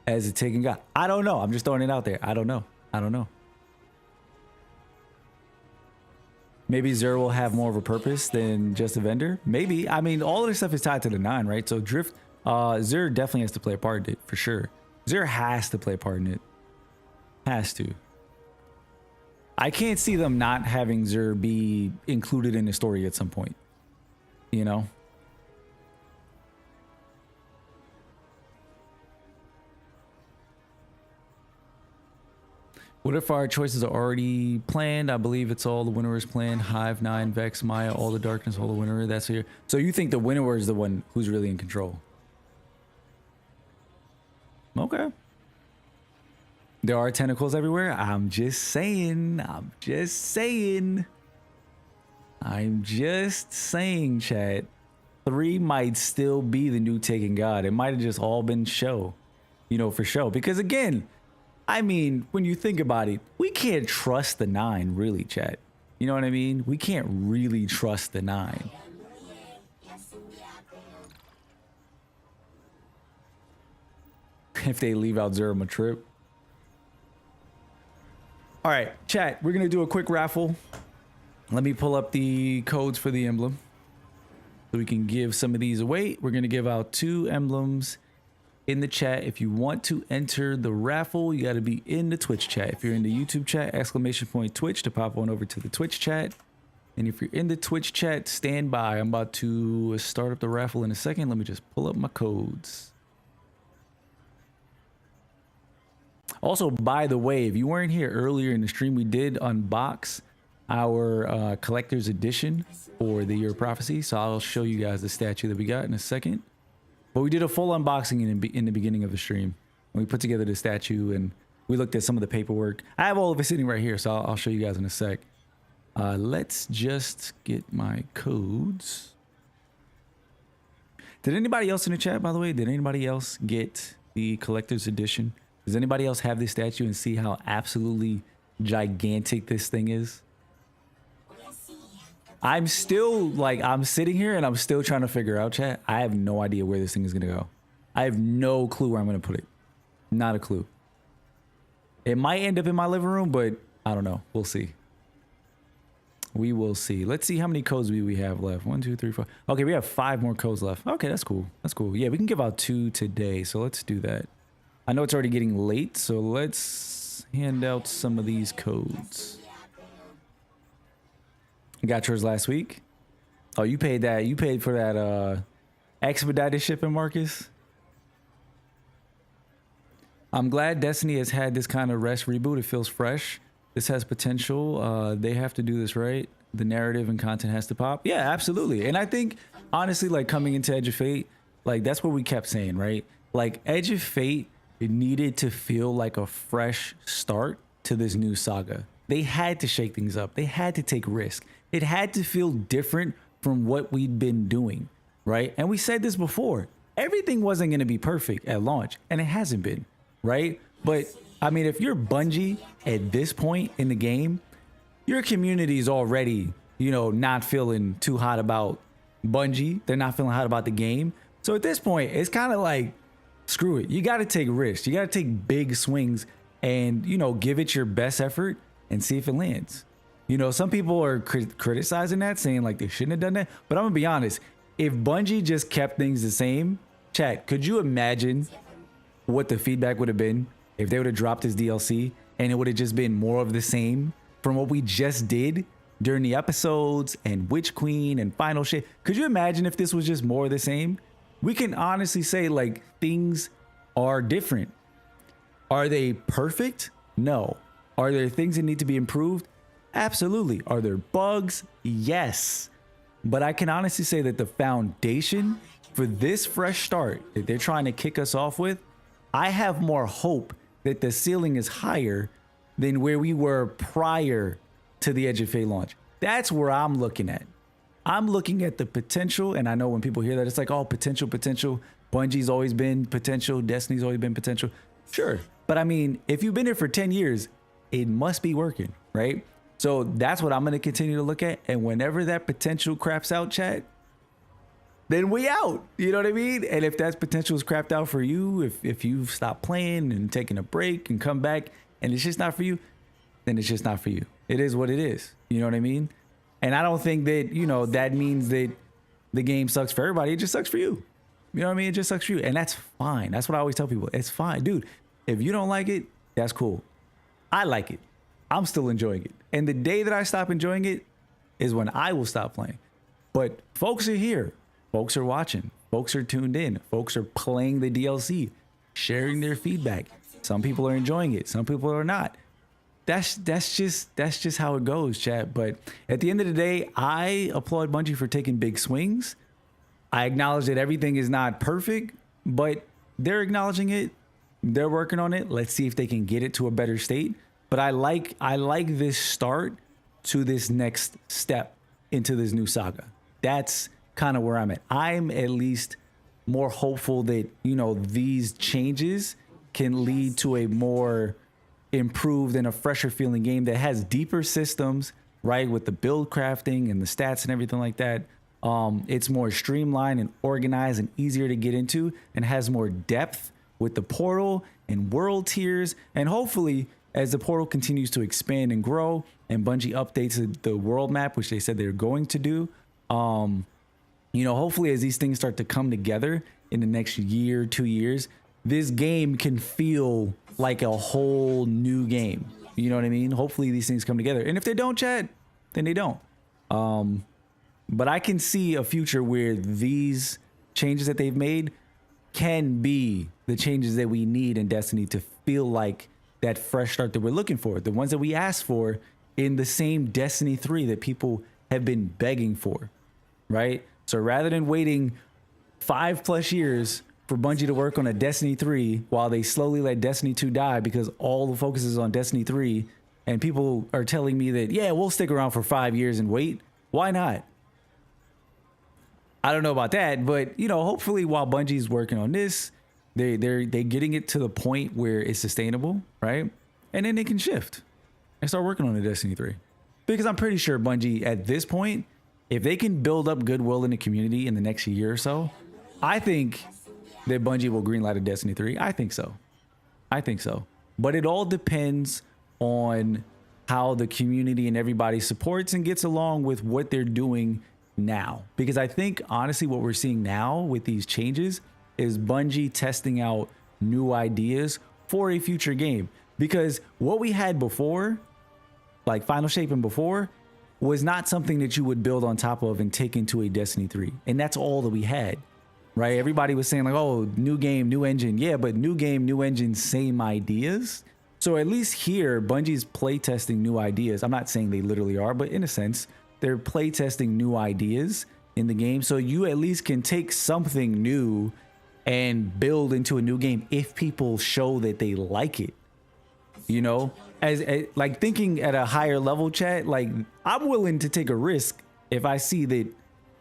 as a Taken God. I don't know. I'm just throwing it out there. I don't know. I don't know. Maybe Xur will have more of a purpose than just a vendor. Maybe. I mean, all of this stuff is tied to the 9, right? So Drift, Xur definitely has to play a part in it for sure. Xur has to play a part in it. Has to. I can't see them not having Xur be included in the story at some point. You know? What if our choices are already planned? I believe it's all the Winnower's plan. Hive, 9, Vex, Maya, all the darkness, all the Winnower. That's here. So you think the Winnower is the one who's really in control? Okay. There are tentacles everywhere. I'm just saying. I'm just saying. I'm just saying, chat. 3 might still be the new Taken God. It might have just all been show. You know, for show. Because again, I mean, when you think about it, we can't trust the 9, really, chat. You know what I mean? We can't really trust the 9. If they leave out Xur on a trip. All right, chat, we're going to do a quick raffle. Let me pull up the codes for the emblem so we can give some of these away. We're going to give out 2 emblems in the chat. If you want to enter the raffle, you got to be in the Twitch chat. If you're in the YouTube chat, !Twitch to pop on over to the Twitch chat. And if you're in the Twitch chat, stand by. I'm about to start up the raffle in a second. Let me just pull up my codes. Also, by the way, if you weren't here earlier in the stream, we did unbox our collector's edition for the Year of Prophecy. So I'll show you guys the statue that we got in a second. But we did a full unboxing in the beginning of the stream. We put together the statue and we looked at some of the paperwork. I have all of it sitting right here, so I'll show you guys in a sec. Let's just get my codes. Did anybody else in the chat, by the way, did anybody else get the collector's edition? Does anybody else have this statue and see how absolutely gigantic this thing is? I'm still, like, I'm sitting here and I'm still trying to figure out, chat. I have no idea where this thing is going to go. I have no clue where I'm going to put it. Not a clue. It might end up in my living room, but I don't know. We'll see. We will see. Let's see how many codes we have left. 1, 2, 3, 4. Okay, we have 5 more codes left. Okay, that's cool. That's cool. Yeah, we can give out 2 today, so let's do that. I know it's already getting late, so let's hand out some of these codes. You got yours last week? Oh, you paid that. You paid for that expedited shipping, Marcus? I'm glad Destiny has had this kind of rest reboot. It feels fresh. This has potential. They have to do this right. The narrative and content has to pop. Yeah, absolutely. And I think, honestly, like coming into Edge of Fate, like that's what we kept saying, right? Like Edge of Fate, it needed to feel like a fresh start to this new saga. They had to shake things up. They had to take risk. It had to feel different from what we'd been doing, right? And we said this before. Everything wasn't going to be perfect at launch, and it hasn't been, right? But I mean, if you're Bungie at this point in the game, your community is already, you know, not feeling too hot about Bungie. They're not feeling hot about the game. So at this point, it's kind of like, screw it. You got to take risks. You got to take big swings and, you know, give it your best effort and see if it lands. You know, some people are criticizing that, saying like they shouldn't have done that. But I'm going to be honest. If Bungie just kept things the same, chat, could you imagine what the feedback would have been if they would have dropped this DLC and it would have just been more of the same from what we just did during the episodes and Witch Queen and Final Shade? Could you imagine if this was just more of the same? We can honestly say like things are different. Are they perfect? No. Are there things that need to be improved? Absolutely. Are there bugs? Yes. But I can honestly say that the foundation for this fresh start that they're trying to kick us off with, I have more hope that the ceiling is higher than where we were prior to the Edge of Fate launch. That's where I'm looking at. I'm looking at the potential, and I know when people hear that, it's like, oh, potential. Bungie's always been potential. Destiny's always been potential. Sure. But I mean, if you've been here for 10 years, it must be working, right? So that's what I'm going to continue to look at. And whenever that potential craps out, chat, then we out. You know what I mean? And if that potential is crapped out for you, if you've stopped playing and taking a break and come back and it's just not for you, then it's just not for you. It is what it is. You know what I mean? And I don't think that, you know, that means that the game sucks for everybody. It just sucks for you. You know what I mean? It just sucks for you. And that's fine. That's what I always tell people. It's fine. Dude, if you don't like it, that's cool. I like it. I'm still enjoying it. And the day that I stop enjoying it is when I will stop playing. But folks are here. Folks are watching. Folks are tuned in. Folks are playing the DLC, sharing their feedback. Some people are enjoying it. Some people are not. That's just how it goes, chat. But at the end of the day, I applaud Bungie for taking big swings. I acknowledge that everything is not perfect, but they're acknowledging it. They're working on it. Let's see if they can get it to a better state. But I like this start to this next step into this new saga. That's kind of where I'm at. I'm at least more hopeful that, you know, these changes can lead to a more improved and a fresher feeling game that has deeper systems, right? With the build crafting and the stats and everything like that. It's more streamlined and organized and easier to get into and has more depth with the portal and world tiers. And hopefully, as the portal continues to expand and grow and Bungie updates the world map, which they said they're going to do, you know, hopefully as these things start to come together in the next year, 2 years, this game can feel like a whole new game. You know what I mean? Hopefully these things come together. And if they don't, chat, then they don't. But I can see a future where these changes that they've made can be the changes that we need in Destiny to feel like that fresh start that we're looking for. The ones that we asked for in the same Destiny 3 that people have been begging for, right? So rather than waiting 5+ years for Bungie to work on a Destiny 3 while they slowly let Destiny 2 die because all the focus is on Destiny 3 and people are telling me that, yeah, we'll stick around for 5 years and wait. Why not? I don't know about that, but, you know, hopefully while Bungie's working on this, they're getting it to the point where it's sustainable, right? And then they can shift and start working on the Destiny 3. Because I'm pretty sure Bungie at this point, if they can build up goodwill in the community in the next year or so, I think that Bungie will greenlight a Destiny 3. I think so. But it all depends on how the community and everybody supports and gets along with what they're doing now. Because I think, honestly, what we're seeing now with these changes is Bungie testing out new ideas for a future game. Because what we had before, like Final Shape and before, was not something that you would build on top of and take into a Destiny 3. And that's all that we had, right? Everybody was saying like, oh, new game, new engine. Yeah, but new game, new engine, same ideas. So at least here, Bungie's playtesting new ideas. I'm not saying they literally are, but in a sense, they're playtesting new ideas in the game. So you at least can take something new and build into a new game if people show that they like it, you know? as like thinking at a higher level, chat, like I'm willing to take a risk if I see that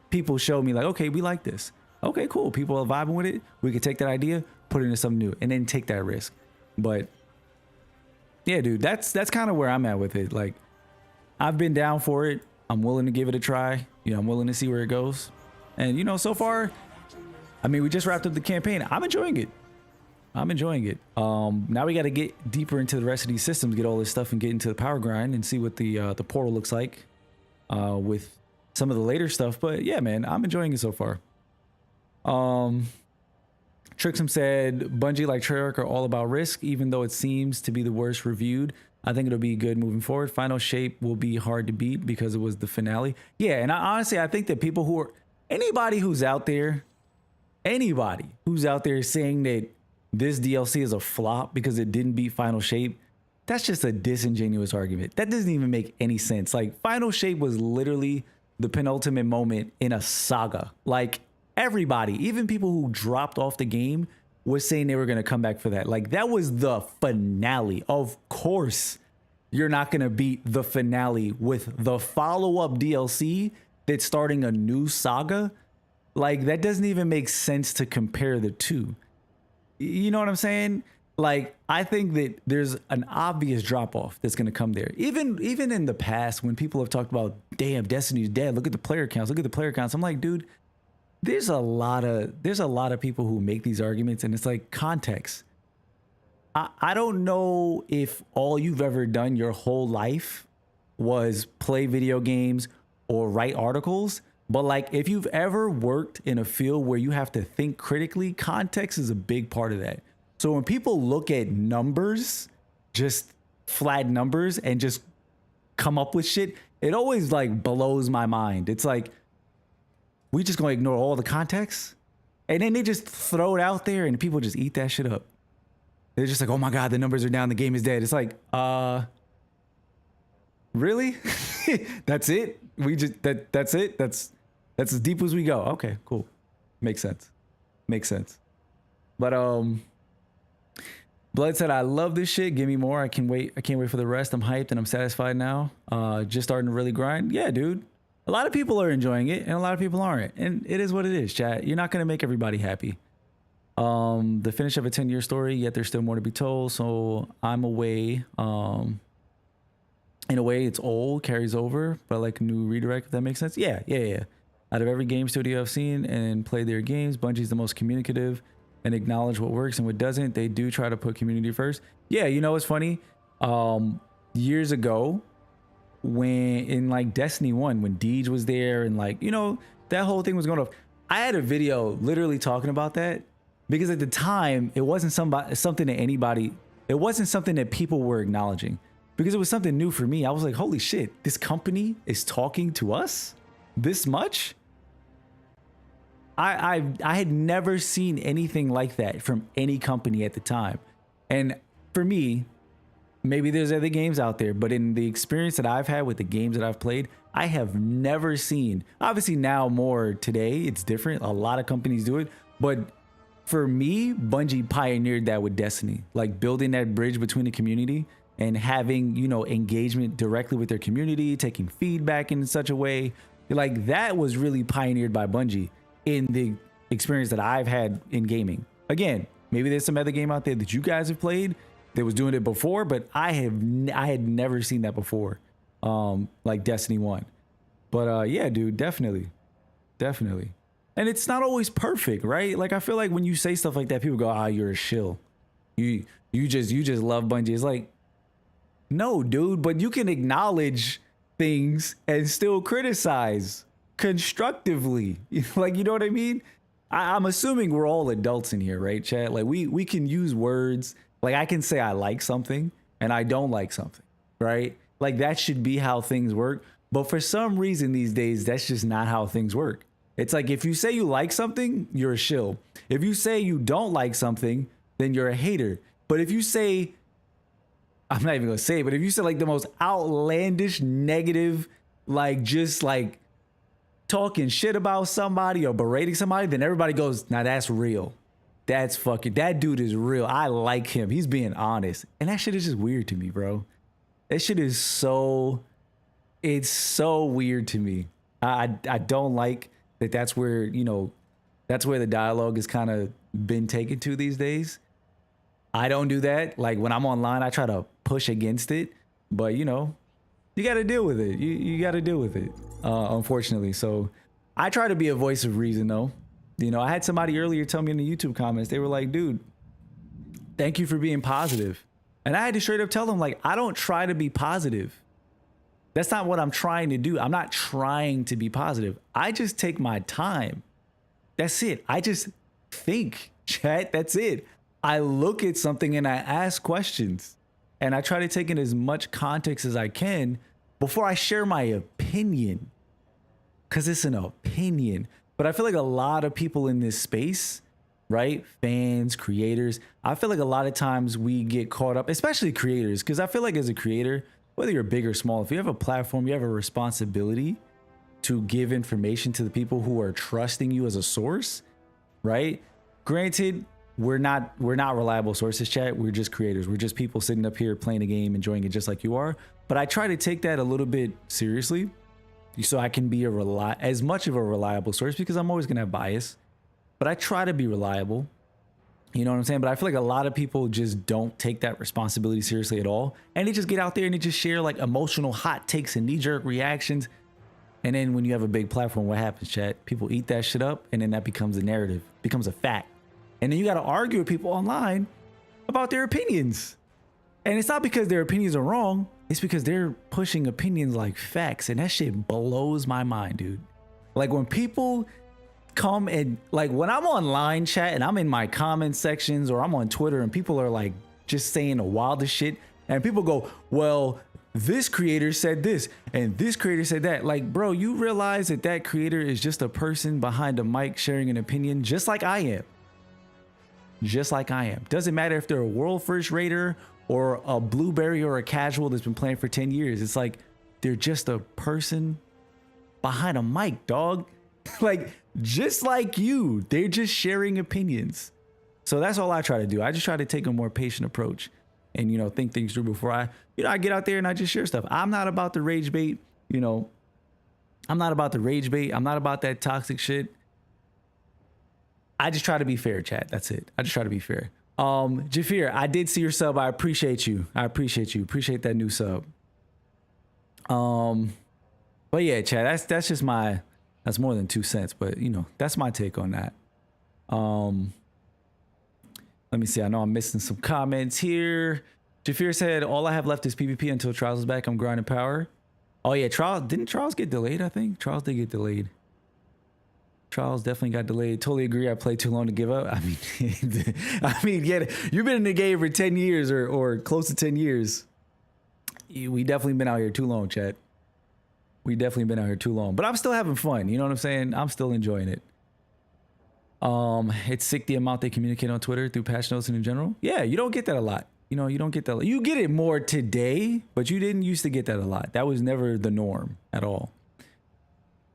people show me like, okay, we like this. Okay, cool. People are vibing with it. We could take that idea, put it into something new, and then take that risk. But yeah, dude, that's kind of where I'm at with it. Like, I've been down for it. I'm willing to give it a try. You know, I'm willing to see where it goes. And you know, so far, I mean, we just wrapped up the campaign. I'm enjoying it. I'm enjoying it. Now we got to get deeper into the rest of these systems, get all this stuff, and get into the power grind and see what the portal looks like with some of the later stuff. But yeah, man, I'm enjoying it so far. Trixum said Bungie like Treyarch are all about risk, even though it seems to be the worst reviewed. I think it'll be good moving forward. Final Shape will be hard to beat because it was the finale. Yeah, and honestly, I think that people who are anybody who's out there saying that this DLC is a flop because it didn't beat Final Shape, that's just a disingenuous argument. That doesn't even make any sense. Like, Final Shape was literally the penultimate moment in a saga. Like, everybody, even people who dropped off the game, was saying they were going to come back for that. Like, that was the finale. Of course, you're not going to beat the finale with the follow-up DLC that's starting a new saga. Like, that doesn't even make sense to compare the two. You know what I'm saying? Like, I think that there's an obvious drop-off that's going to come there. Even in the past, when people have talked about, damn, Destiny's dead, look at the player counts, I'm like, dude, there's a lot of people who make these arguments, and it's like context. I don't know if all you've ever done your whole life was play video games or write articles, but like, if you've ever worked in a field where you have to think critically, context is a big part of that. So when people look at numbers, just flat numbers, and just come up with shit, it always like blows my mind. It's like, we just gonna ignore all the context, and then they just throw it out there and people just eat that shit up. They're just like, oh my God, the numbers are down, the game is dead. It's like, really? That's it? That's it? That's as deep as we go. Okay, cool. Makes sense. But Blood said, I love this shit. Give me more. I can't wait for the rest. I'm hyped and I'm satisfied now. Just starting to really grind. Yeah, dude. A lot of people are enjoying it and a lot of people aren't. And it is what it is, chat. You're not going to make everybody happy. The finish of a 10-year story, yet there's still more to be told. So I'm away. In a way, it's old, carries over, but like a new redirect, if that makes sense. Yeah. Out of every game studio I've seen and played their games, Bungie's the most communicative and acknowledge what works and what doesn't. They do try to put community first. Yeah, you know, it's funny. Years ago, when in like Destiny 1, when Deej was there and like, you know, that whole thing was going off, I had a video literally talking about that, because at the time it wasn't something that people were acknowledging, because it was something new for me. I was like, holy shit, this company is talking to us this much. I had never seen anything like that from any company at the time. And for me, maybe there's other games out there, but in the experience that I've had with the games that I've played, I have never seen, obviously now more today, it's different. A lot of companies do it, but for me, Bungie pioneered that with Destiny, like building that bridge between the community and having, you know, engagement directly with their community, taking feedback in such a way. Like, that was really pioneered by Bungie in the experience that I've had in gaming. Again, maybe there's some other game out there that you guys have played that was doing it before, but I had never seen that before, like Destiny 1. But yeah, dude, definitely. And it's not always perfect, right? Like, I feel like when you say stuff like that, people go, you're a shill. You just love Bungie. It's like, no, dude, but you can acknowledge things and still criticize constructively. Like, you know what I mean? I'm assuming we're all adults in here, right, chat? Like, we can use words. Like, I can say I like something and I don't like something, right? Like, that should be how things work. But for some reason these days, that's just not how things work. It's like, if you say you like something, you're a shill. If you say you don't like something, then you're a hater. But if you say, I'm not even gonna say it, but if you say like the most outlandish, negative, like just like talking shit about somebody or berating somebody, then everybody goes, now that's real. That dude is real. I like him. He's being honest. And that shit is just weird to me, bro. That shit is so, it's so weird to me. I don't like that. That's where, you know, that's where the dialogue has kind of been taken to these days. I don't do that. Like when I'm online, I try to push against it, but you know, you got to deal with it. You got to deal with it, unfortunately. So I try to be a voice of reason though. You know, I had somebody earlier tell me in the YouTube comments, they were like, dude, thank you for being positive. And I had to straight up tell them, like, I don't try to be positive. That's not what I'm trying to do. I'm not trying to be positive. I just take my time. That's it. I just think, chat. That's it. I look at something and I ask questions. And I try to take in as much context as I can before I share my opinion. Because it's an opinion. But I feel like a lot of people in this space, right? Fans, creators. I feel like a lot of times we get caught up, especially creators, because I feel like as a creator, whether you're big or small, if you have a platform, you have a responsibility to give information to the people who are trusting you as a source, right? Granted, we're not reliable sources, chat. We're just creators. We're just people sitting up here playing a game, enjoying it just like you are. But I try to take that a little bit seriously so I can be as much of a reliable source, because I'm always gonna have bias, but I try to be reliable. You know what I'm saying? But I feel like a lot of people just don't take that responsibility seriously at all. And they just get out there and they just share like emotional hot takes and knee-jerk reactions. And then when you have a big platform, what happens, chat? People eat that shit up, and then that becomes a narrative, becomes a fact. And then you got to argue with people online about their opinions. And it's not because their opinions are wrong. It's because they're pushing opinions like facts. And that shit blows my mind, dude. Like when people come and like when I'm online, chat, and I'm in my comment sections or I'm on Twitter and people are like just saying the wildest shit, and people go, well, this creator said this and this creator said that. Like, bro, you realize that that creator is just a person behind a mic sharing an opinion, just like I am. Just like I am. Doesn't matter if they're a world first raider or a blueberry or a casual that's been playing for 10 years. It's like they're just a person behind a mic, dog. Like, just like you, they're just sharing opinions. So that's all I try to do. I just try to take a more patient approach and, you know, think things through before I get out there and I just share stuff. I'm not about the rage bait, you know. I'm not about the rage bait. I'm not about that toxic shit. I just try to be fair, chat. That's it. I just try to be fair. Jafir, I did see your sub. I appreciate you. Appreciate that new sub. But yeah, chat, that's just that's more than 2 cents, but you know, that's my take on that. Let me see. I know I'm missing some comments here. Jafir said, all I have left is PvP until Trials is back. I'm grinding power. Oh yeah, didn't Trials get delayed? I think Trials did get delayed. Trials definitely got delayed. Totally agree. I played too long to give up. I mean, yeah, you've been in the game for 10 years or close to 10 years. We definitely been out here too long, chat. We definitely been out here too long, but I'm still having fun. You know what I'm saying? I'm still enjoying it. It's sick the amount they communicate on Twitter through patch notes and in general. Yeah, you don't get that a lot. You know, you don't get that. You get it more today, but you didn't used to get that a lot. That was never the norm at all.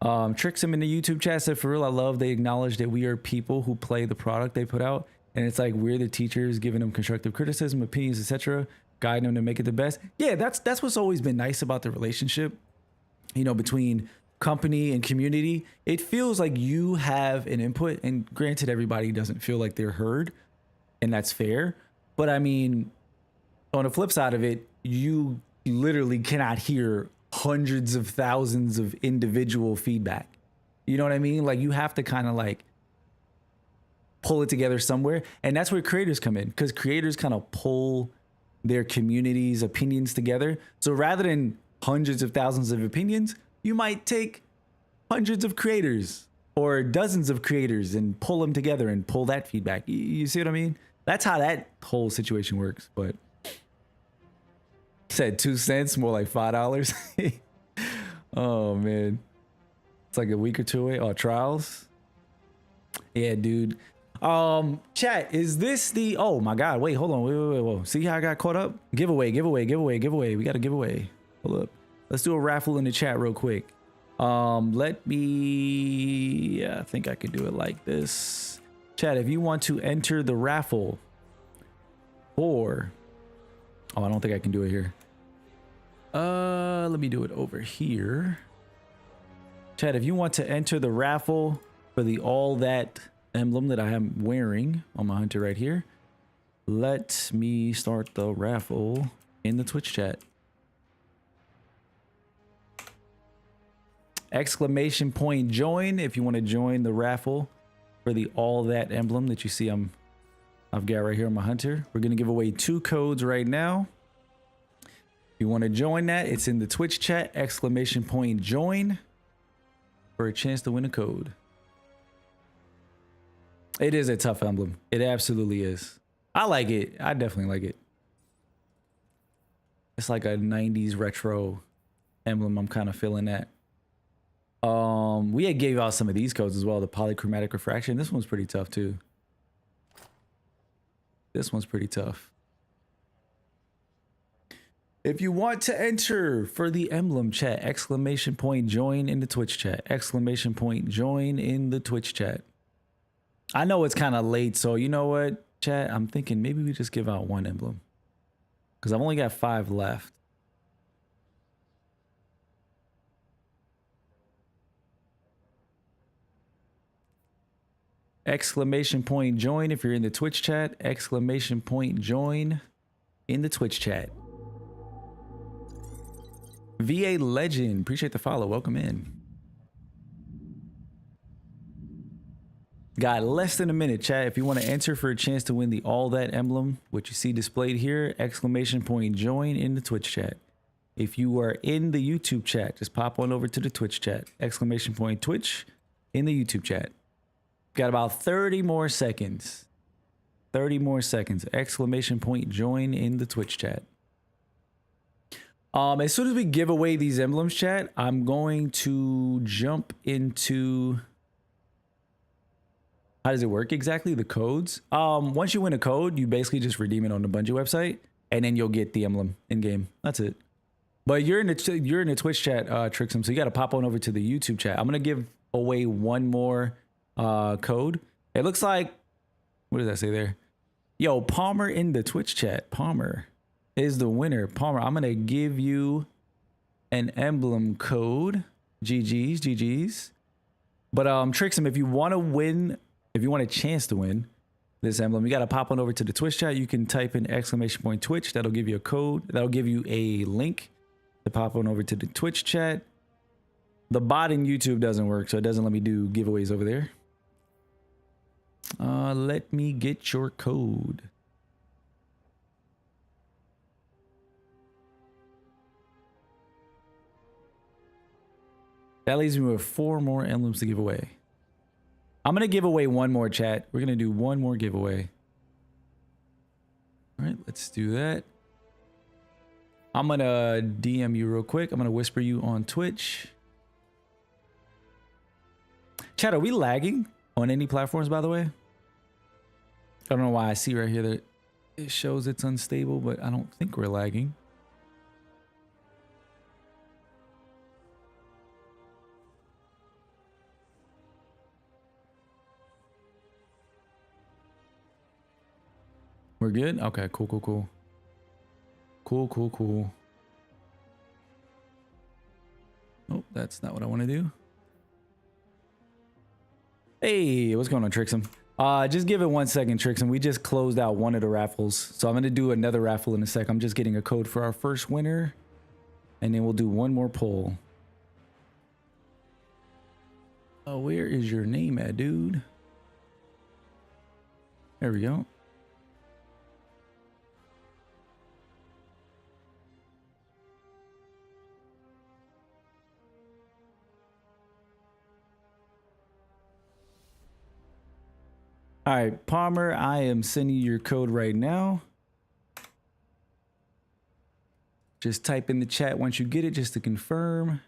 Trixum in the YouTube chat said, for real, I love they acknowledge that we are people who play the product they put out. And it's like we're the teachers giving them constructive criticism, opinions, etc., guiding them to make it the best. Yeah, that's what's always been nice about the relationship, you know, between company and community. It feels like you have an input, and granted, everybody doesn't feel like they're heard, and that's fair. But I mean, on the flip side of it, you literally cannot hear hundreds of thousands of individual feedback. You know what I mean? Like you have to kind of like pull it together somewhere. And that's where creators come in, because creators kind of pull their community's opinions together. So rather than hundreds of thousands of opinions, you might take hundreds of creators or dozens of creators and pull them together and pull that feedback. You see what I mean? That's how that whole situation works. But said 2 cents, more like $5. Oh man, it's like a week or two away. Oh, Trials. Yeah, dude. Chat, is this the? Oh my God! Wait, hold on. Wait. See how I got caught up? Giveaway. We got a giveaway. Hold up. Let's do a raffle in the chat real quick. Let me. Yeah, I think I can do it like this. Chat, if you want to enter the raffle for. Oh, I don't think I can do it here. Let me do it over here. Chat, if you want to enter the raffle for the All That emblem that I am wearing on my hunter right here, let me start the raffle in the Twitch chat. Exclamation point join if you want to join the raffle for the All That emblem that you see I've got right here on my hunter. We're going to give away 2 codes right now. If you want to join that, it's in the Twitch chat. Exclamation point join for a chance to win a code. It is a tough emblem. It absolutely is. I like it. I definitely like it. It's like a 90s retro emblem. I'm kind of feeling that. We had gave out some of these codes as well. The polychromatic refraction. This one's pretty tough too. This one's pretty tough. If you want to enter for the emblem chat, exclamation point join in the Twitch chat. Exclamation point join in the Twitch chat. I know it's kind of late, so you know what, chat? I'm thinking maybe we just give out 1 emblem because I've only got 5 left. Exclamation point join if you're in the Twitch chat. Exclamation point join in the Twitch chat. VA Legend, appreciate the follow. Welcome in. Got less than a minute, chat. If you want to enter for a chance to win the All That emblem, which you see displayed here, exclamation point join in the Twitch chat. If you are in the YouTube chat, just pop on over to the Twitch chat. Exclamation point Twitch in the YouTube chat. Got about 30 more seconds. 30 more seconds. Exclamation point join in the Twitch chat. As soon as we give away these emblems, chat, I'm going to jump into... How does it work exactly? The codes. Once you win a code, you basically just redeem it on the Bungie website, and then you'll get the emblem in game. That's it. But you're in the Twitch chat, Trixum, so you got to pop on over to the YouTube chat. I'm gonna give away 1 more code. It looks like, what does that say there? Yo, Palmer in the Twitch chat. Palmer is the winner. Palmer, I'm gonna give you an emblem code. GG's. But Trixum, if you want to win. If you want a chance to win this emblem, you got to pop on over to the Twitch chat. You can type in exclamation point Twitch. That'll give you a code. That'll give you a link to pop on over to the Twitch chat. The bot in YouTube doesn't work, so it doesn't let me do giveaways over there. Let me get your code. That leaves me with 4 more emblems to give away. I'm going to give away 1 more, chat. We're going to do 1 more giveaway. All right, let's do that. I'm going to DM you real quick. I'm going to whisper you on Twitch. Chat, are we lagging on any platforms, by the way? I don't know why I see right here that it shows it's unstable, but I don't think we're lagging. We're good? Okay, cool. Cool. Oh, that's not what I want to do. Hey, what's going on, Trixum? Just give it 1 second, Trixum. We just closed out 1 of the raffles. So I'm going to do another raffle in a sec. I'm just getting a code for our first winner. And then we'll do 1 more poll. Oh, where is your name at, dude? There we go. All right, Palmer, I am sending you your code right now. Just type in the chat once you get it, just to confirm.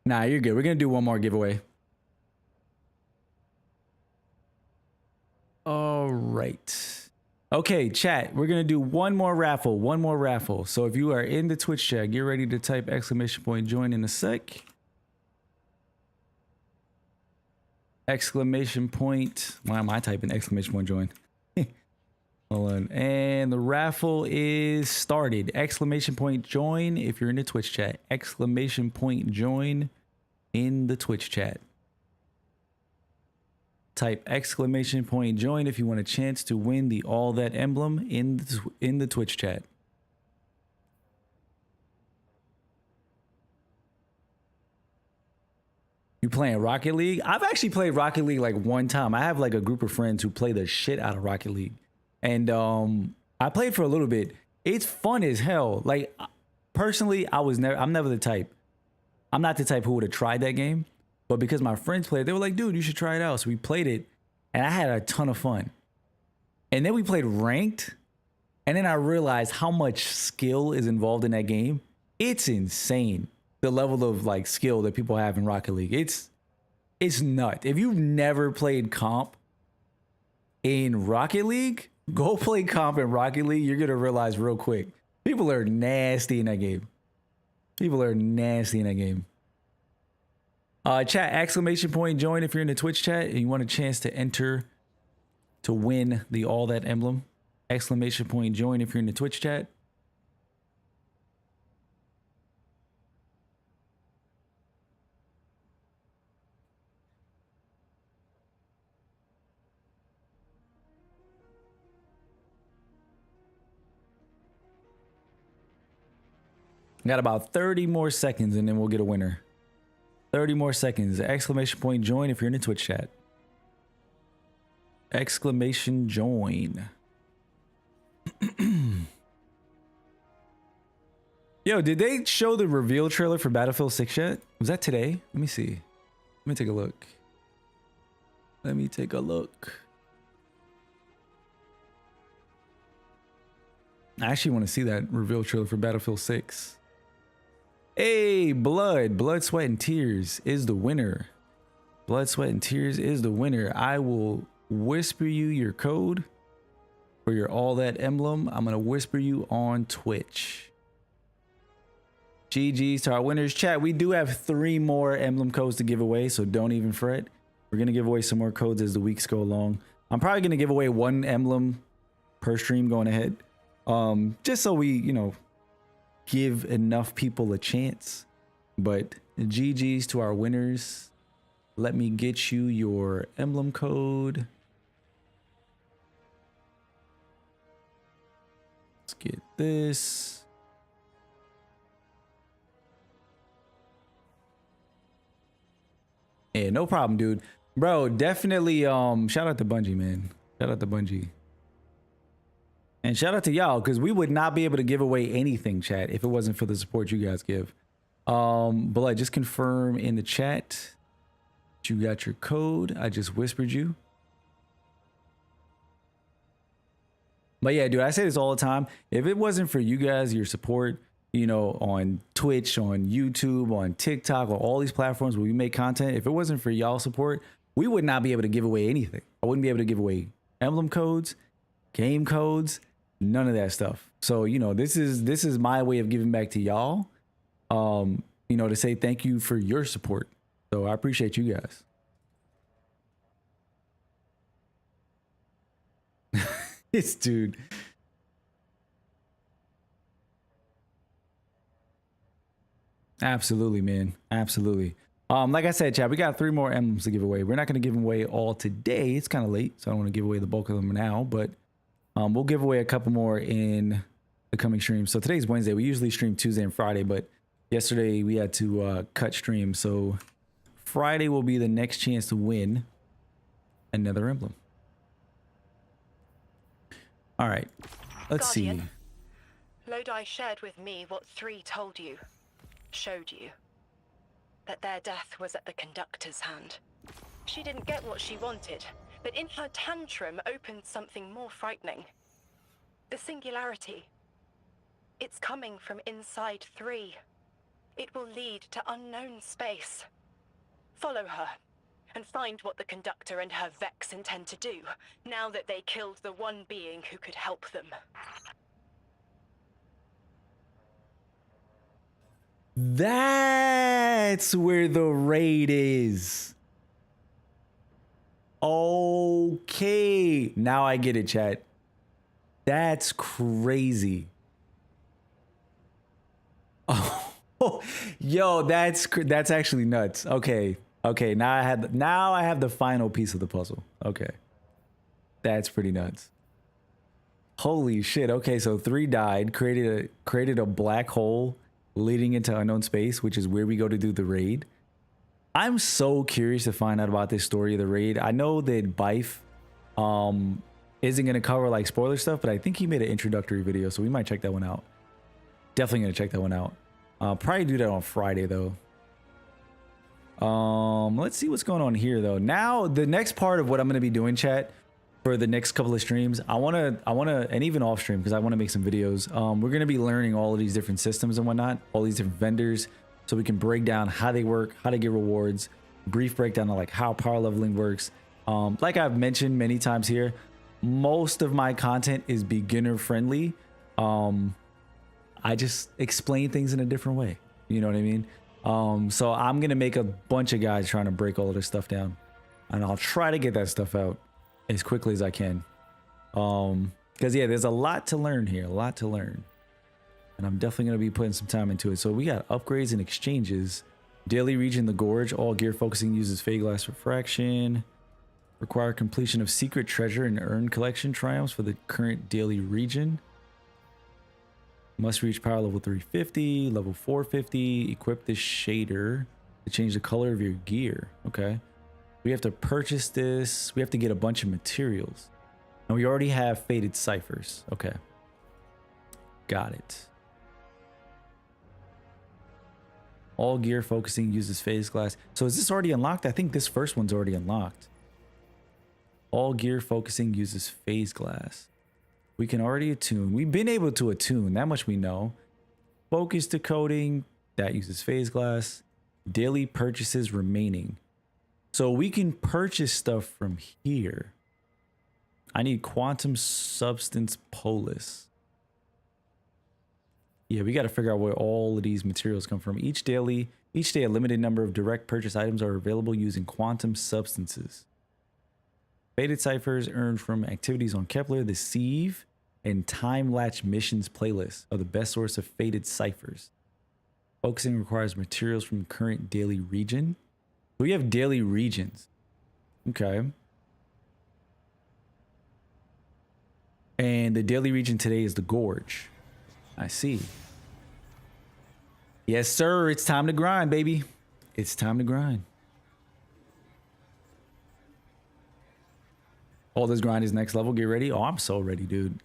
Nah, you're good. We're going to do 1 more giveaway. All right. Okay, chat, we're going to do 1 more raffle. 1 more raffle. So if you are in the Twitch chat, get ready to type exclamation point join in a sec. Exclamation point. Why am I typing exclamation point join? Hold on. And the raffle is started. Exclamation point join if you're in the Twitch chat. Exclamation point join in the Twitch chat. Type exclamation point join if you want a chance to win the All That emblem in the Twitch chat. You playing Rocket League? I've actually played Rocket League like one time. I have like a group of friends who play the shit out of Rocket League. And I played for a little bit. It's fun as hell. Like personally, I'm never the type. I'm not the type who would have tried that game. But because my friends played, they were like, dude, you should try it out. So we played it and I had a ton of fun. And then we played ranked. And then I realized how much skill is involved in that game. It's insane. The level of like skill that people have in Rocket League. It's nuts. If you've never played comp in Rocket League, go play comp in Rocket League. You're going to realize real quick. People are nasty in that game. People are nasty in that game. Chat exclamation point join if you're in the Twitch chat and you want a chance to enter to win the All That emblem. Exclamation point join if you're in the Twitch chat. Got about 30 more seconds and then we'll get a winner. 30 more seconds. Exclamation point join if you're in the Twitch chat. Exclamation join. Yo, did they show the reveal trailer for Battlefield 6 yet? Was that today? Let me see. Let me take a look. Let me take a look. I actually want to see that reveal trailer for Battlefield 6. Hey, Blood, Sweat, and Tears is the winner. Blood, Sweat, and Tears is the winner. I will whisper you your code for your All That emblem. I'm going to whisper you on Twitch. GG's to our winners. Chat, we do have 3 more emblem codes to give away, so don't even fret. We're going to give away some more codes as the weeks go along. I'm probably going to give away 1 emblem per stream going ahead. Just so we, you know, give enough people a chance. But GG's to our winners. Let me get you your emblem code. Let's get this. Yeah, no problem, dude. Bro, definitely shout out to Bungie, man. Shout out to Bungie. And shout out to y'all, because we would not be able to give away anything, chat, if it wasn't for the support you guys give. Blood, just confirm in the chat that you got your code. I just whispered you. But yeah, dude, I say this all the time. If it wasn't for you guys, your support, you know, on Twitch, on YouTube, on TikTok, on all these platforms where we make content, if it wasn't for y'all support, we would not be able to give away anything. I wouldn't be able to give away emblem codes, game codes, none of that stuff. So, you know, this is my way of giving back to y'all, you know, to say thank you for your support. So I appreciate you guys. This dude. Absolutely, man. Absolutely. Like I said, chat, we got 3 more emblems to give away. We're not going to give them away all today. It's kind of late, so I don't want to give away the bulk of them now, but we'll give away a couple more in the coming streams. So today's Wednesday. We usually stream Tuesday and Friday, but yesterday we had to cut stream. So Friday will be the next chance to win another emblem. All right, let's Guardian, see. Lodi shared with me what 3 told you, showed you. That their death was at the conductor's hand. She didn't get what she wanted, but in her tantrum opened something more frightening. The singularity. It's coming from inside 3. It will lead to unknown space. Follow her, and find what the conductor and her Vex intend to do, now that they killed the one being who could help them. That's where the raid is. Okay. Now I get it, chat. That's crazy. Oh, yo, that's actually nuts. Okay. Okay, now I have the final piece of the puzzle. Okay. That's pretty nuts. Holy shit. Okay, so 3 died, created a black hole leading into unknown space, which is where we go to do the raid. I'm so curious to find out about this story of the raid. I know that Bife isn't going to cover like spoiler stuff, but I think he made an introductory video, so we might check that one out. Definitely going to check that one out. Probably do that on Friday though. Let's see what's going on here though. Now the next part of what I'm going to be doing, chat, for the next couple of streams, I want to, and even off stream, because I want to make some videos. We're going to be learning all of these different systems and whatnot, all these different vendors, so we can break down how they work, how to get rewards, brief breakdown of like how power leveling works. Like I've mentioned many times here, most of my content is beginner friendly. I just explain things in a different way. You know what I mean? So I'm going to make a bunch of guys trying to break all of this stuff down, and I'll try to get that stuff out as quickly as I can. Because yeah, there's a lot to learn here, a lot to learn. And I'm definitely going to be putting some time into it. So we got upgrades and exchanges. Daily region, the Gorge. All gear focusing uses Fade Glass Refraction. Require completion of secret treasure and earn collection triumphs for the current daily region. Must reach power level 350, level 450. Equip this shader to change the color of your gear. Okay. We have to purchase this. We have to get a bunch of materials. And we already have faded ciphers. Okay. Got it. All gear focusing uses phase glass. So is this already unlocked? I think this first one's already unlocked. All gear focusing uses phase glass. We can already attune. We've been able to attune. That much we know. Focus decoding. That uses phase glass. Daily purchases remaining. So we can purchase stuff from here. I need quantum substance polis. Yeah, we got to figure out where all of these materials come from. Each day a limited number of direct purchase items are available using quantum substances. Faded ciphers earned from activities on Kepler, the Sieve, and Time Latch missions playlist are the best source of faded ciphers. Focusing requires materials from current daily region. We have daily regions. Okay. And the daily region today is the Gorge. I see. Yes, sir. It's time to grind, baby. It's time to grind. Oh, this grind is next level. Get ready. Oh, I'm so ready, dude.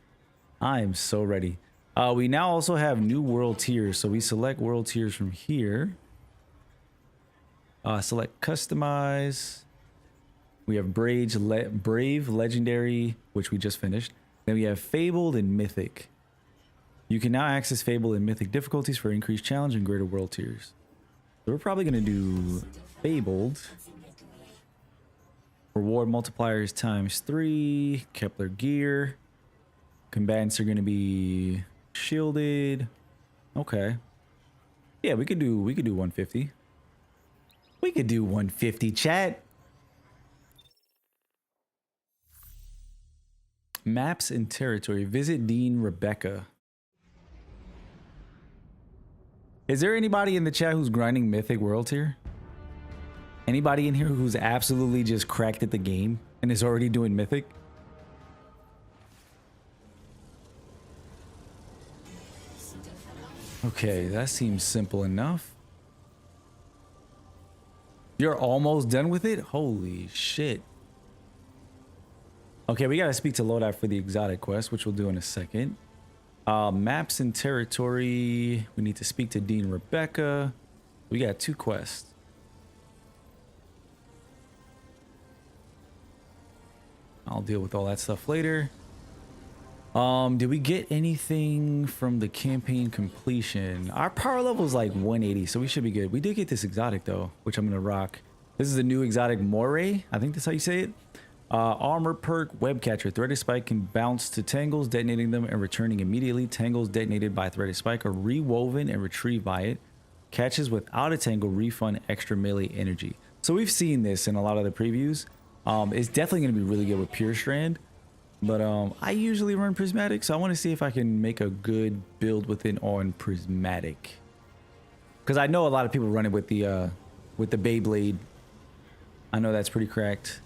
I am so ready. We now also have new world tiers. So we select world tiers from here. Select customize. We have Brave, Legendary, which we just finished. Then we have Fabled and Mythic. You can now access Fabled and Mythic difficulties for increased challenge and greater world tiers. So we're probably going to do Fabled. Reward multipliers ×3. Kepler gear. Combatants are going to be shielded. Okay. Yeah, we could do 150. We could do 150, chat. Maps and territory. Visit Dean Rebecca. Is there anybody in the chat who's grinding Mythic World Tier? Anybody in here who's absolutely just cracked at the game and is already doing Mythic? Okay, that seems simple enough. You're almost done with it? Holy shit. Okay, we gotta speak to Lodi for the exotic quest, which we'll do in a second. Maps and territory. We need to speak to Dean Rebecca. We got 2 quests. I'll deal with all that stuff later. Did we get anything from the campaign completion? Our power level is like 180, so we should be good. We did get this exotic though, which I'm gonna rock. This is a new exotic Moray. I think that's how you say it. Armor perk, web catcher. Threaded spike can bounce to tangles, detonating them and returning immediately. Tangles detonated by threaded spike are rewoven and retrieved by it. Catches without a tangle refund extra melee energy. So we've seen this in a lot of the previews. It's definitely going to be really good with Pure Strand. But I usually run Prismatic, so I want to see if I can make a good build with it on Prismatic. Because I know a lot of people run it with the Beyblade. I know that's pretty cracked.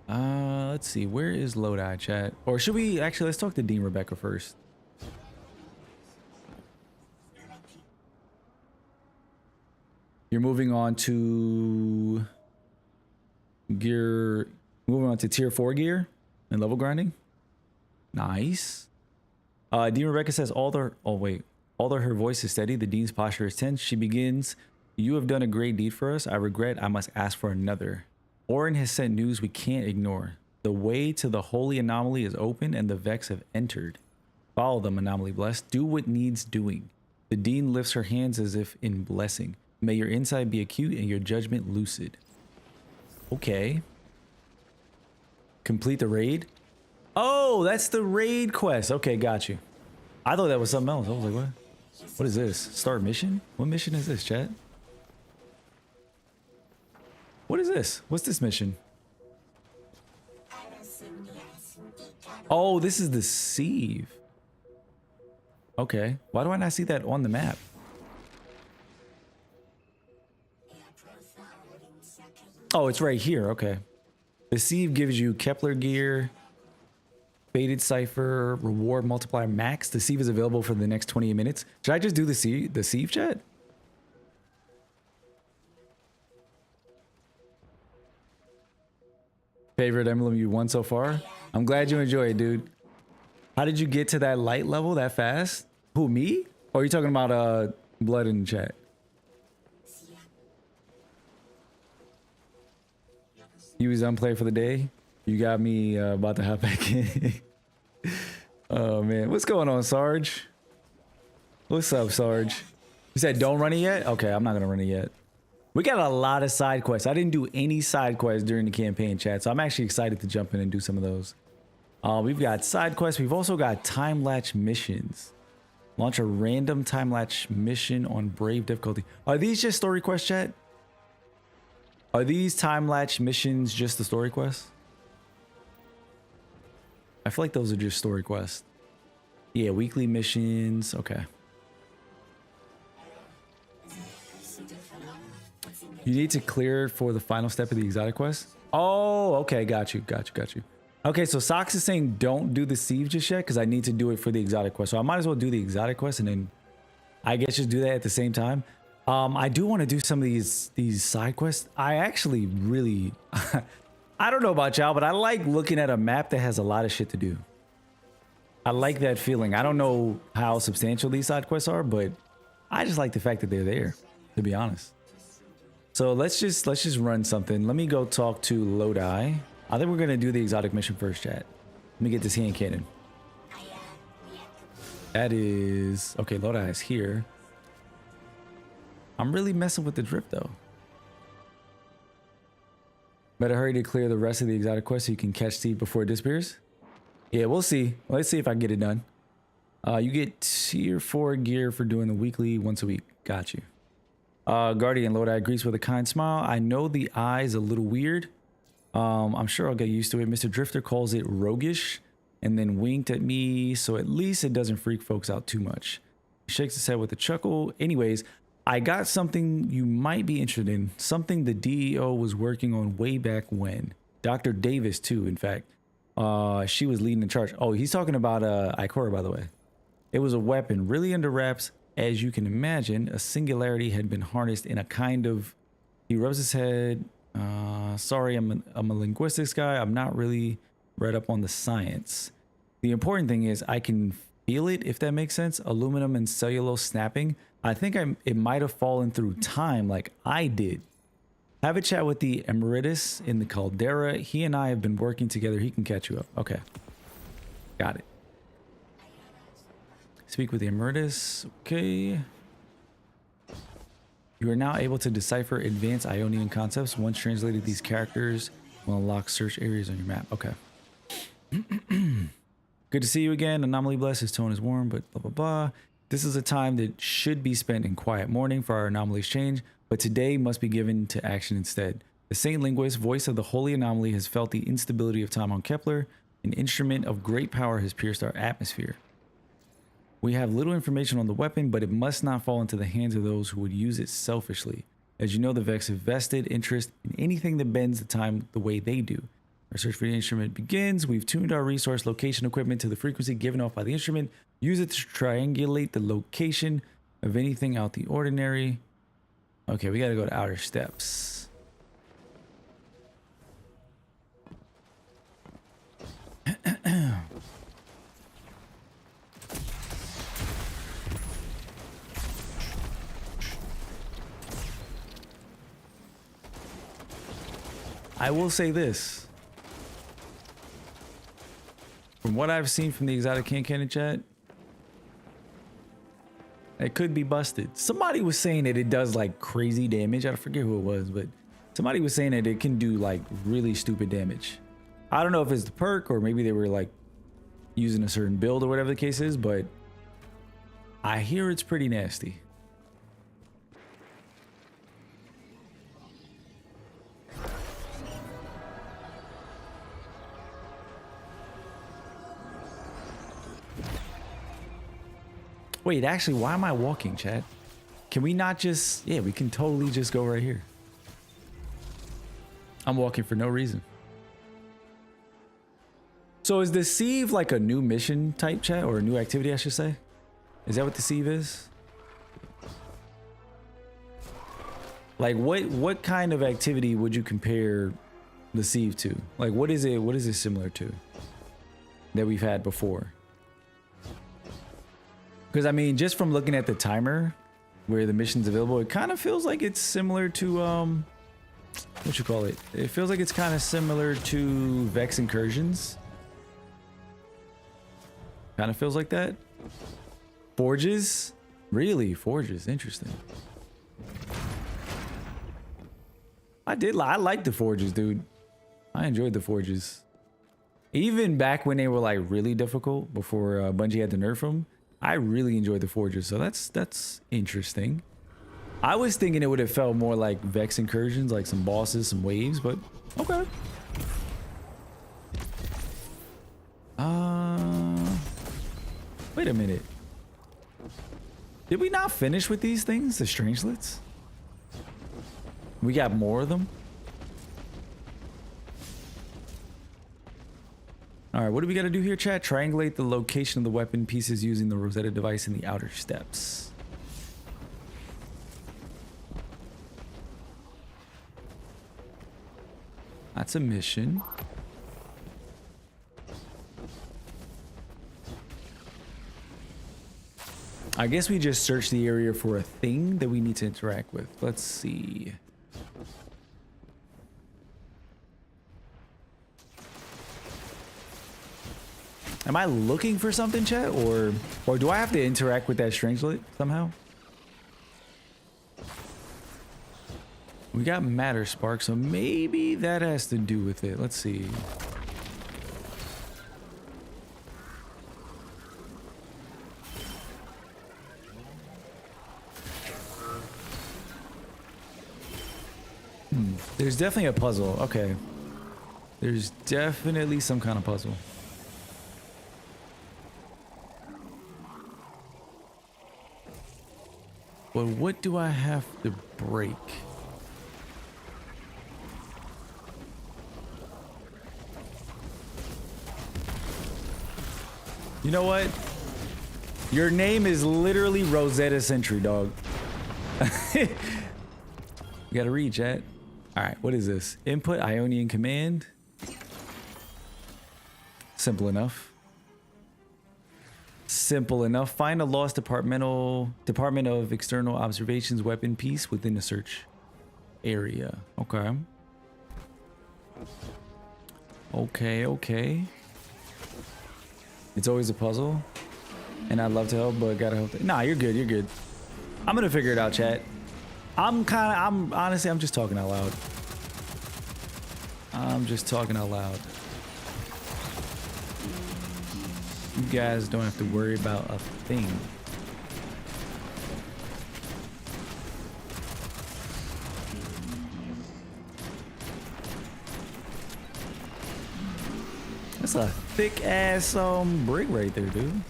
Let's see. Where is Lodi, chat? Or should we... Actually, let's talk to Dean Rebecca first. You're moving on to... gear... Moving on to tier 4 gear and level grinding. Nice. Dean Rebecca says although her voice is steady, the Dean's posture is tense. She begins, "You have done a great deed for us. I regret I must ask for another. Orin has sent news we can't ignore. The way to the holy anomaly is open and the Vex have entered. Follow them, anomaly blessed. Do what needs doing." The Dean lifts her hands as if in blessing. "May your insight be acute and your judgment lucid." Okay. Complete the raid? Oh, that's the raid quest. Okay, got you. I thought that was something else. I was like, what? What is this? Start mission? What mission is this, chat? What is this? What's this mission? Oh, this is the sieve. Okay. Why do I not see that on the map? Oh, it's right here. Okay. The sieve gives you Kepler gear, faded cipher, reward multiplier max. The sieve is available for the next 28 minutes. Should I just do the sieve chat? Favorite emblem you won so far? I'm glad you enjoy it, dude. How did you get to that light level that fast? Who, me? Or are you talking about blood in the chat? You was unplayed for the day. You got me about to hop back in. Oh man, what's going on, Sarge? What's up, Sarge? You said don't run it yet? Okay, I'm not gonna run it yet. We got a lot of side quests. I didn't do any side quests during the campaign, chat, so I'm actually excited to jump in and do some of those. We've got side quests. We've also got time latch missions. Launch a random time latch mission on brave difficulty. Are these just story quests, chat? Are these time latch missions just the story quests? I feel like those are just story quests. Yeah, weekly missions. Okay. You need to clear for the final step of the exotic quest. Oh, okay. Got you. Okay, so Socks is saying don't do the sieve just yet because I need to do it for the exotic quest. So I might as well do the exotic quest and then I guess just do that at the same time. I do want to do some of these side quests. I actually really, I don't know about y'all, but I like looking at a map that has a lot of shit to do. I like that feeling. I don't know how substantial these side quests are, but I just like the fact that they're there, to be honest. So let's just run something. Let me go talk to Lodi. I think we're gonna do the exotic mission first, chat. Let me get this hand cannon. That is okay. Lodi is here. I'm really messing with the drift though. Better hurry to clear the rest of the exotic quest so you can catch Steve before it disappears. Yeah, we'll see. Let's see if I can get it done. You get tier 4 gear for doing the weekly once a week. Got you. Guardian Lodi agrees with a kind smile. I know the eye's a little weird. I'm sure I'll get used to it. Mr. Drifter calls it roguish and then winked at me, so at least it doesn't freak folks out too much. He shakes his head with a chuckle. Anyways, I got something you might be interested in. Something the DEO was working on way back when. Dr. Davis, too, in fact. She was leading the charge. Oh, he's talking about Ikora, by the way. It was a weapon, really under wraps. As you can imagine, a singularity had been harnessed in a kind of... He rubs his head. Sorry, I'm a linguistics guy. I'm not really read up on the science. The important thing is I can feel it, if that makes sense. Aluminum and cellulose snapping. I think it might have fallen through time like I did. Have a chat with the Emeritus in the Caldera. He and I have been working together. He can catch you up. Okay. Got it. Speak with the Emeritus. Okay. You are now able to decipher advanced Ionian concepts. Once translated, these characters will unlock search areas on your map. Okay. Good to see you again. Anomaly bless. His tone is warm, but blah, blah, blah. This is a time that should be spent in quiet mourning for our anomaly exchange, but today must be given to action instead. The Saint Linguist, voice of the Holy Anomaly, has felt the instability of time on Kepler. An instrument of great power has pierced our atmosphere. We have little information on the weapon, but it must not fall into the hands of those who would use it selfishly. As you know, the Vex have vested interest in anything that bends the time the way they do. Our search for the instrument begins. We've tuned our resource location equipment to the frequency given off by the instrument. Use it to triangulate the location of anything out the ordinary. Okay, we gotta go to outer steps. I will say this. From what I've seen from the exotic cannon chat, it could be busted. Somebody was saying that it does like crazy damage. I forget who it was, but somebody was saying that it can do like really stupid damage. I don't know if it's the perk or maybe they were like using a certain build or whatever the case is, but I hear it's pretty nasty. Wait, actually, why am I walking, chat? Can we not just... Yeah, we can totally just go right here. I'm walking for no reason. So is the sieve like a new mission type, chat? Or a new activity, I should say? Is that what the sieve is? Like, what kind of activity would you compare the sieve to? Like, what is it similar to that we've had before? Because I mean, just from looking at the timer where the mission's available, it kind of feels like it's similar to what you call it? It feels like it's kind of similar to Vex Incursions. Kind of feels like that. Forges? Really? Forges. Interesting. I liked the Forges, dude. I enjoyed the Forges. Even back when they were like really difficult before Bungie had to nerf them. I really enjoyed the Forges, so that's interesting. I was thinking it would have felt more like Vex Incursions, like some bosses, some waves, but okay. Wait a minute. Did we not finish with these things, the Strangelets? We got more of them? All right, what do we got to do here, chat? Triangulate the location of the weapon pieces using the Rosetta device in the outer steps. That's a mission. I guess we just search the area for a thing that we need to interact with. Let's see. Am I looking for something, chat, or do I have to interact with that Strangelet somehow? We got Matter Spark, so maybe that has to do with it. Let's see. There's definitely a puzzle. Okay. There's definitely some kind of puzzle. But what do I have to break? You know what? Your name is literally Rosetta Sentry, dog. You gotta read, chat. All right, what is this? Input Ionian command. Simple enough. Simple enough. Find a lost Department of External Observations weapon piece within the search area. Okay. Okay. It's always a puzzle. And I'd love to help, but gotta help. Nah, you're good. You're good. I'm gonna figure it out, chat. Honestly, I'm just talking out loud. I'm just talking out loud. You guys don't have to worry about a thing. That's a thick ass brick right there, dude.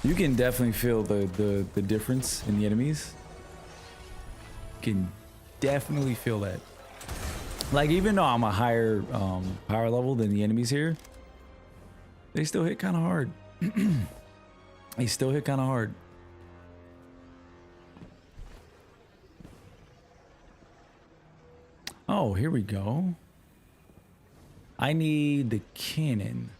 You can definitely feel the difference in the enemies. You can definitely feel that. Like, even though I'm a higher power level than the enemies here, they still hit kind of hard. They still hit kind of hard. Oh, here we go. I need the cannon.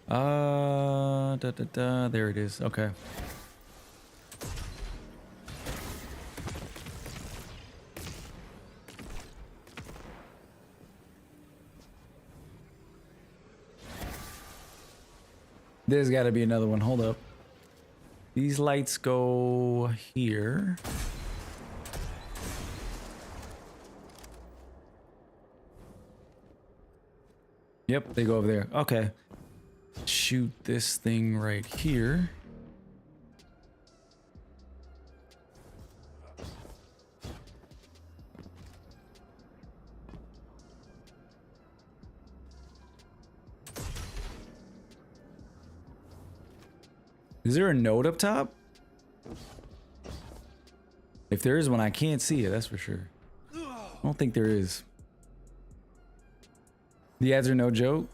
There it is. Okay. There's got to be another one. Hold up. These lights go here. Yep, they go over there. Okay. Shoot this thing right here. Is there a node up top? If there is one, I can't see it, that's for sure. I don't think there is. The ads are no joke.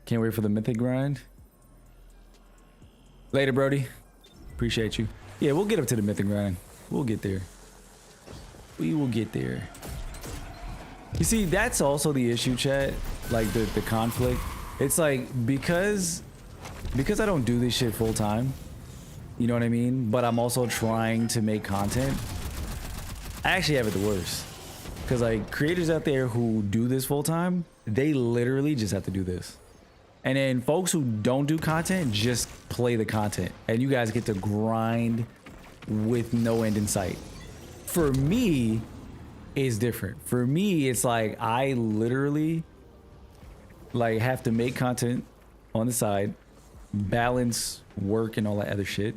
Can't wait for the mythic grind. Later, Brody. Appreciate you. Yeah, we'll get up to the mythic grind. We'll get there. We will get there. You see, that's also the issue, chat. Like the conflict. It's like because I don't do this shit full time. You know what I mean? But I'm also trying to make content. I actually have it the worst. Because like creators out there who do this full time, they literally just have to do this. And then folks who don't do content just play the content. And you guys get to grind with no end in sight. For me, it's different. For me, it's like I literally like have to make content on the side, balance work and all that other shit.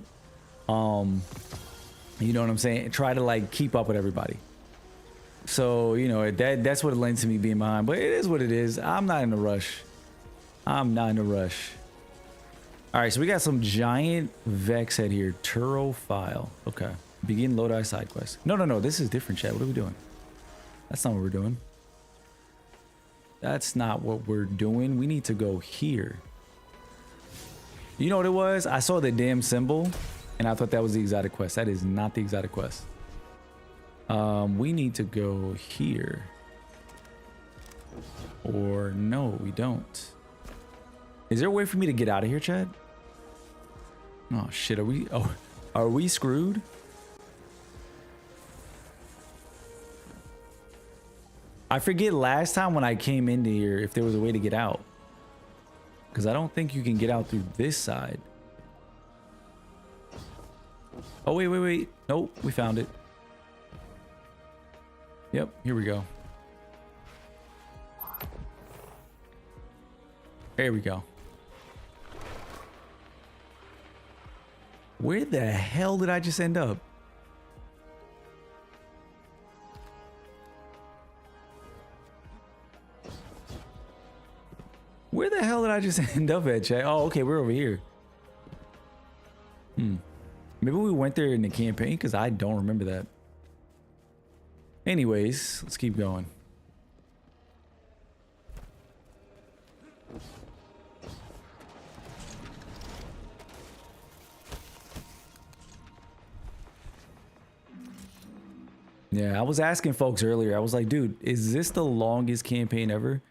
You know what I'm saying? Try to like keep up with everybody. So, you know, that's what it lends to me being behind. But it is what it is. I'm not in a rush. I'm not in a rush. All right, so we got some giant Vex head here. Turo file. Okay. Begin Lodi side quest. No. This is different, chat. What are we doing? That's not what we're doing. That's not what we're doing. We need to go here. You know what it was? I saw the damn symbol and I thought that was the exotic quest. That is not the exotic quest. We need to go here. Or no, we don't. Is there a way for me to get out of here, Chad? Oh shit, are we screwed? I forget last time when I came into here if there was a way to get out. Because I don't think you can get out through this side. Oh, wait. Nope, we found it. Yep, here we go. There we go. Where the hell did I just end up? Where the hell did I just end up at, chat? Oh, okay, we're over here. Maybe we went there in the campaign because I don't remember that. Anyways, let's keep going. Yeah, I was asking folks earlier. I was like, dude, is this the longest campaign ever?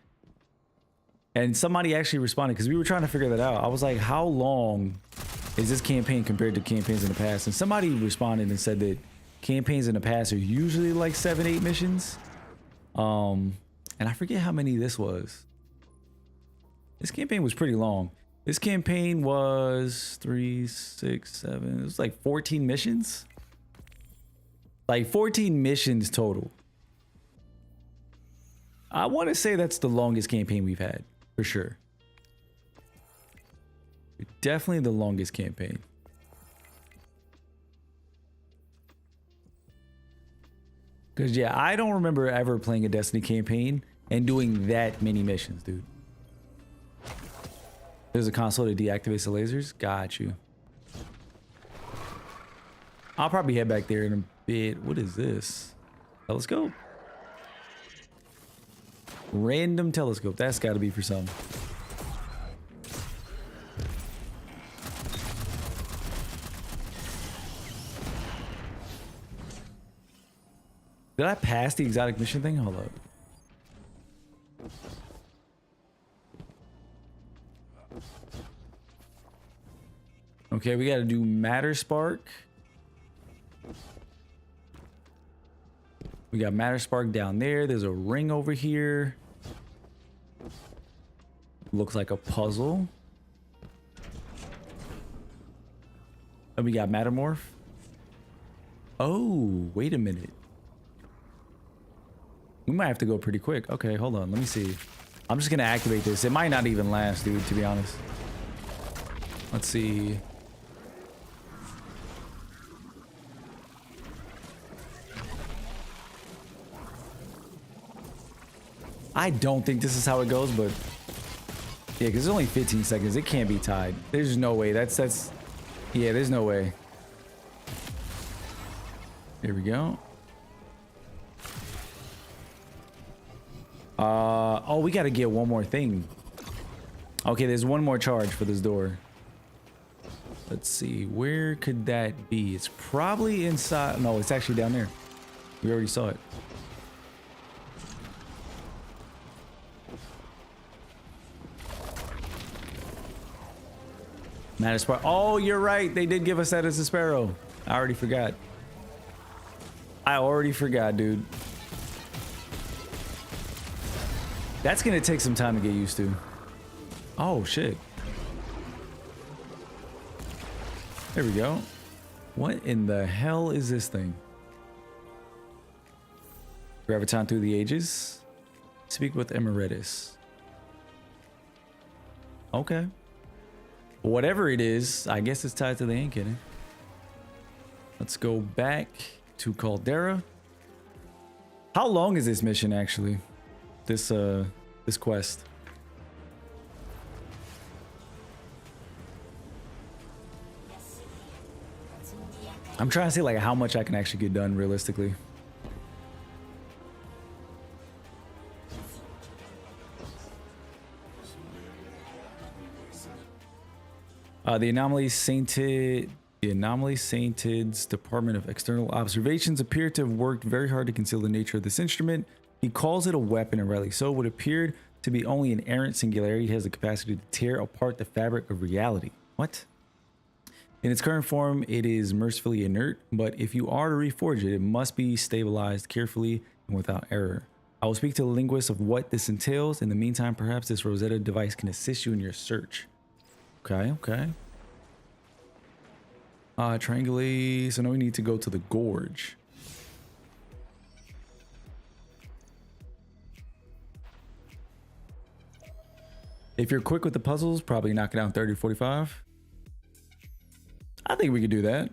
And somebody actually responded because we were trying to figure that out. I was like, how long is this campaign compared to campaigns in the past? And somebody responded and said that campaigns in the past are usually like 7-8 missions. And I forget how many this was. This campaign was pretty long. This campaign was 3, 6, 7. It was like 14 missions. Like 14 missions total. I want to say that's the longest campaign we've had, for sure. It definitely the longest campaign. Because, yeah, I don't remember ever playing a Destiny campaign and doing that many missions, dude. There's a console to deactivate the lasers. Got you. I'll probably head back there in a bit. What is this? Telescope? Random telescope. That's got to be for some. Did I pass the exotic mission thing? Hold up. Okay, we got to do Matter Spark. We got Matter Spark down there. There's a ring over here. Looks like a puzzle. And we got Mattermorph. Oh, wait a minute. We might have to go pretty quick. Okay, hold on. Let me see. I'm just going to activate this. It might not even last, dude, to be honest. Let's see. I don't think this is how it goes, but yeah, because it's only 15 seconds. It can't be tied. There's no way. That's yeah, there's no way. Here we go. Oh, we got to get one more thing. Okay, there's one more charge for this door. Let's see. Where could that be? It's probably inside. No, it's actually down there. We already saw it. Matter Spark. Oh, you're right. They did give us that as a sparrow. I already forgot. I already forgot, dude. That's gonna take some time to get used to. Oh, shit. There we go. What in the hell is this thing? Graviton through the ages. Speak with Emeritus. Okay. Whatever it is, I guess it's tied to the ink cannon. Let's go back to Caldera. How long is this mission actually? This quest. I'm trying to see like how much I can actually get done realistically. The Anomaly Sainted's Department of External Observations appear to have worked very hard to conceal the nature of this instrument. He calls it a weapon, and rightly so. What appeared to be only an errant singularity has the capacity to tear apart the fabric of reality. What? In its current form, it is mercifully inert, but if you are to reforge it, it must be stabilized carefully and without error. I will speak to the linguist of what this entails. In the meantime, perhaps this Rosetta device can assist you in your search. Okay, okay. Triangulate. So now we need to go to the gorge. If you're quick with the puzzles, probably knock it down 30 to 45. I think we could do that.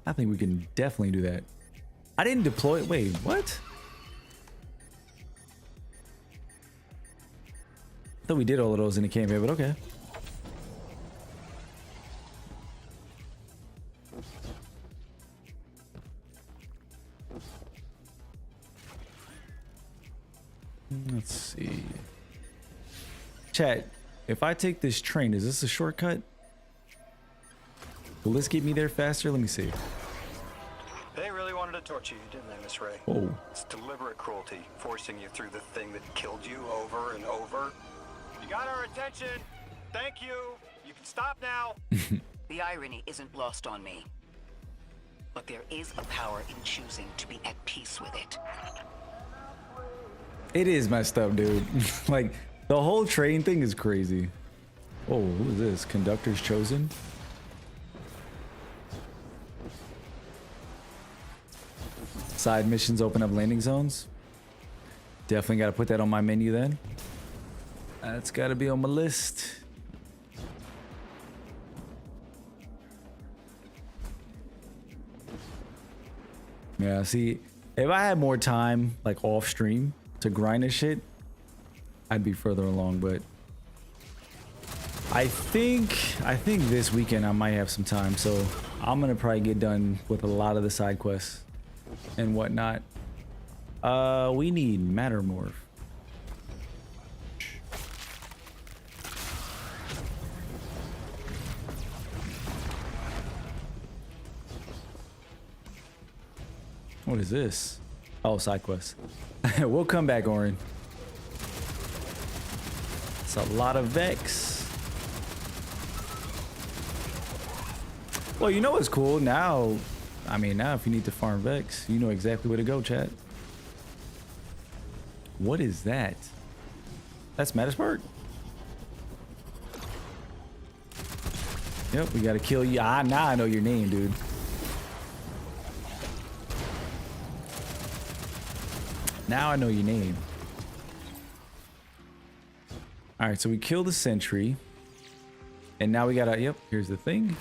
I think we can definitely do that. I didn't deploy it. Wait, what? I thought we did all of those in the campaign, but okay. Let's see. Chat, if I take this train, is this a shortcut? Will this get me there faster? Let me see. They really wanted to torture you, didn't they, Miss Ray? Oh. It's deliberate cruelty, forcing you through the thing that killed you over and over. You got our attention. Thank you. You can stop now. The irony isn't lost on me. But there is a power in choosing to be at peace with it. It is messed up, dude. Like, the whole train thing is crazy. Oh, who is this? Conductor's chosen? Side missions open up landing zones. Definitely got to put that on my menu then. That's got to be on my list. Yeah, see, if I had more time, like off stream, to grind this shit, I'd be further along. But I think this weekend I might have some time, so I'm gonna probably get done with a lot of the side quests and whatnot. We need Mattermorph. What is this? Oh, side quest. We'll come back, Orin. It's a lot of Vex. Well, you know what's cool now? I mean, now if you need to farm Vex, you know exactly where to go, chat. What is that? That's Mattersburg? Yep, we gotta kill you. Ah, now I know your name, dude. Now I know your name. All right, so we killed the sentry. And now we gotta, yep, here's the thing.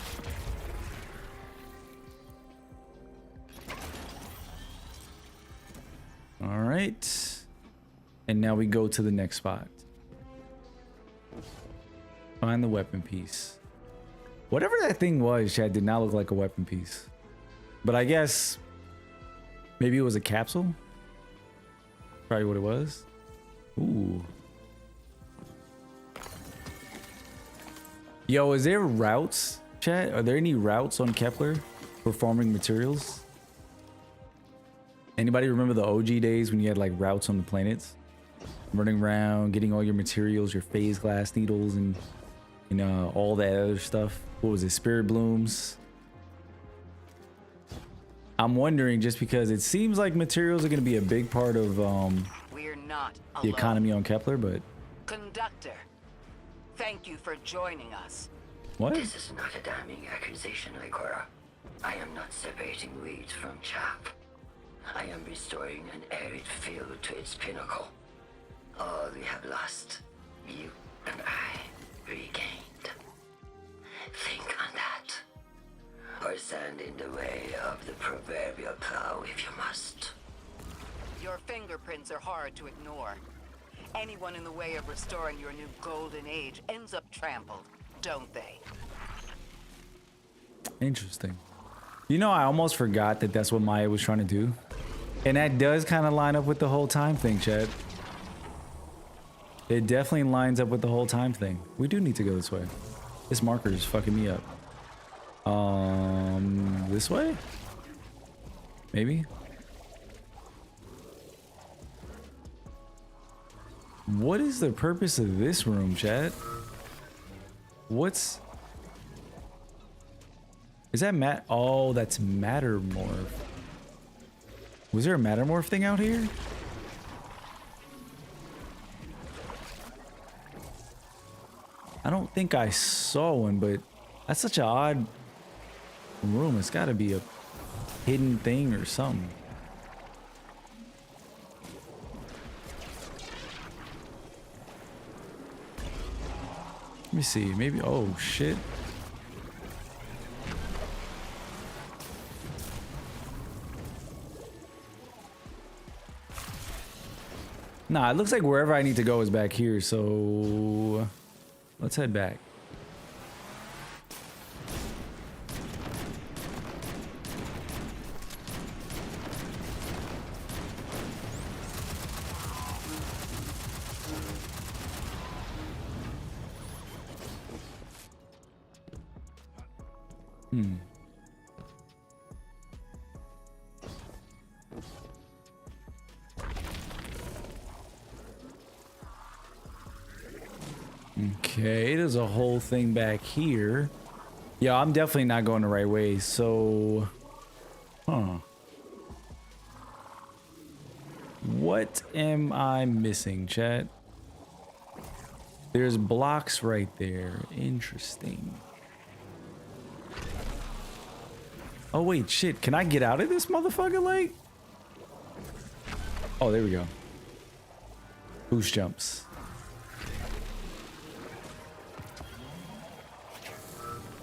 All right. And now we go to the next spot. Find the weapon piece. Whatever that thing was, Chad, did not look like a weapon piece. But I guess maybe it was a capsule. Probably what it was. Ooh. Yo, is there routes, chat? Are there any routes on Kepler for farming materials? Anybody remember the OG days when you had like routes on the planets? Running around, getting all your materials, your phase glass needles, and you know, all that other stuff. What was it? Spirit blooms. I'm wondering, just because it seems like materials are going to be a big part of We're not the alone. economy on Kepler, but Conductor, thank you for joining us. what? This is not a damning accusation, Ikora. I am not separating weeds from chaff. I am restoring an arid field to its pinnacle. All we have lost, you and I regained. Think on that. Or stand in the way of the proverbial plow if you must. Your fingerprints are hard to ignore. Anyone in the way of restoring your new golden age ends up trampled, don't they? Interesting. You know, I almost forgot that that's what Maya was trying to do. And that does kind of line up with the whole time thing, chat. It definitely lines up with the whole time thing. We do need to go this way. This marker is fucking me up. This way? Maybe? What is the purpose of this room, chat? What's... Is that Oh, that's Mattermorph. Was there a Mattermorph thing out here? I don't think I saw one, but that's such an odd room. It's got to be a hidden thing or something. Let me see. Maybe. Oh, shit. Nah, it looks like wherever I need to go is back here, so let's head back. Okay, there's a whole thing back here. Yeah, I'm definitely not going the right way, so... Huh. What am I missing, chat? There's blocks right there. Interesting. Oh, wait, shit. Can I get out of this motherfucker, like? Oh, there we go. Boost jumps.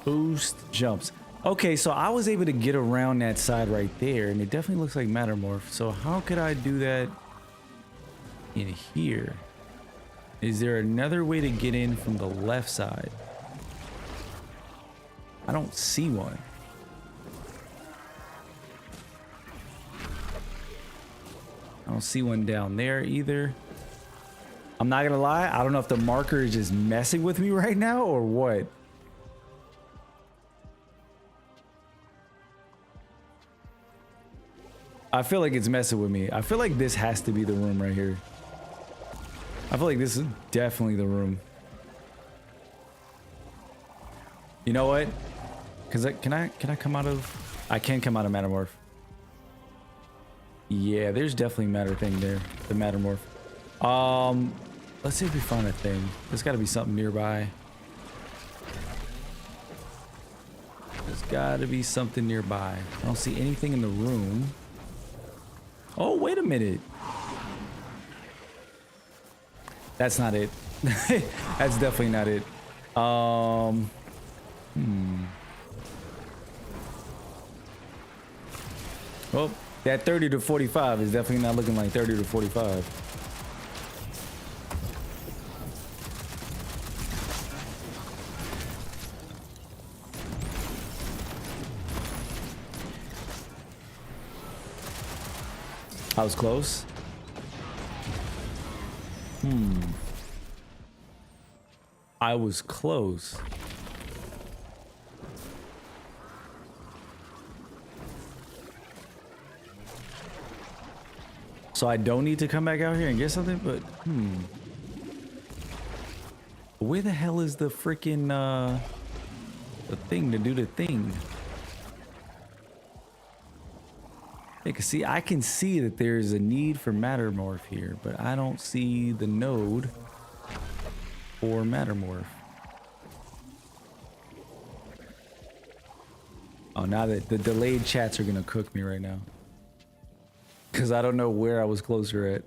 Boost jumps. Okay, so I was able to get around that side right there, and it definitely looks like Mattermorph. So how could I do that in here? Is there another way to get in from the left side? I don't see one. I don't see one down there either. I'm not gonna lie, I don't know if the marker is just messing with me right now or what. I feel like it's messing with me. I feel like this has to be the room right here. I feel like this is definitely the room. You know what? Cause can I come out of? I can come out of Mattermorph. Yeah, there's definitely matter thing there. The Mattermorph. Let's see if we find a thing. There's got to be something nearby. There's got to be something nearby. I don't see anything in the room. Oh, wait a minute. That's not it. That's definitely not it. Well, that 30 to 45 is definitely not looking like 30 to 45. I was close. I was close. So I don't need to come back out here and get something, but where the hell is the freaking the thing to do the thing? I can see that there's a need for Mattermorph here, but I don't see the node for Mattermorph. Oh, now that the delayed chats are gonna cook me right now. Because I don't know where I was closer at.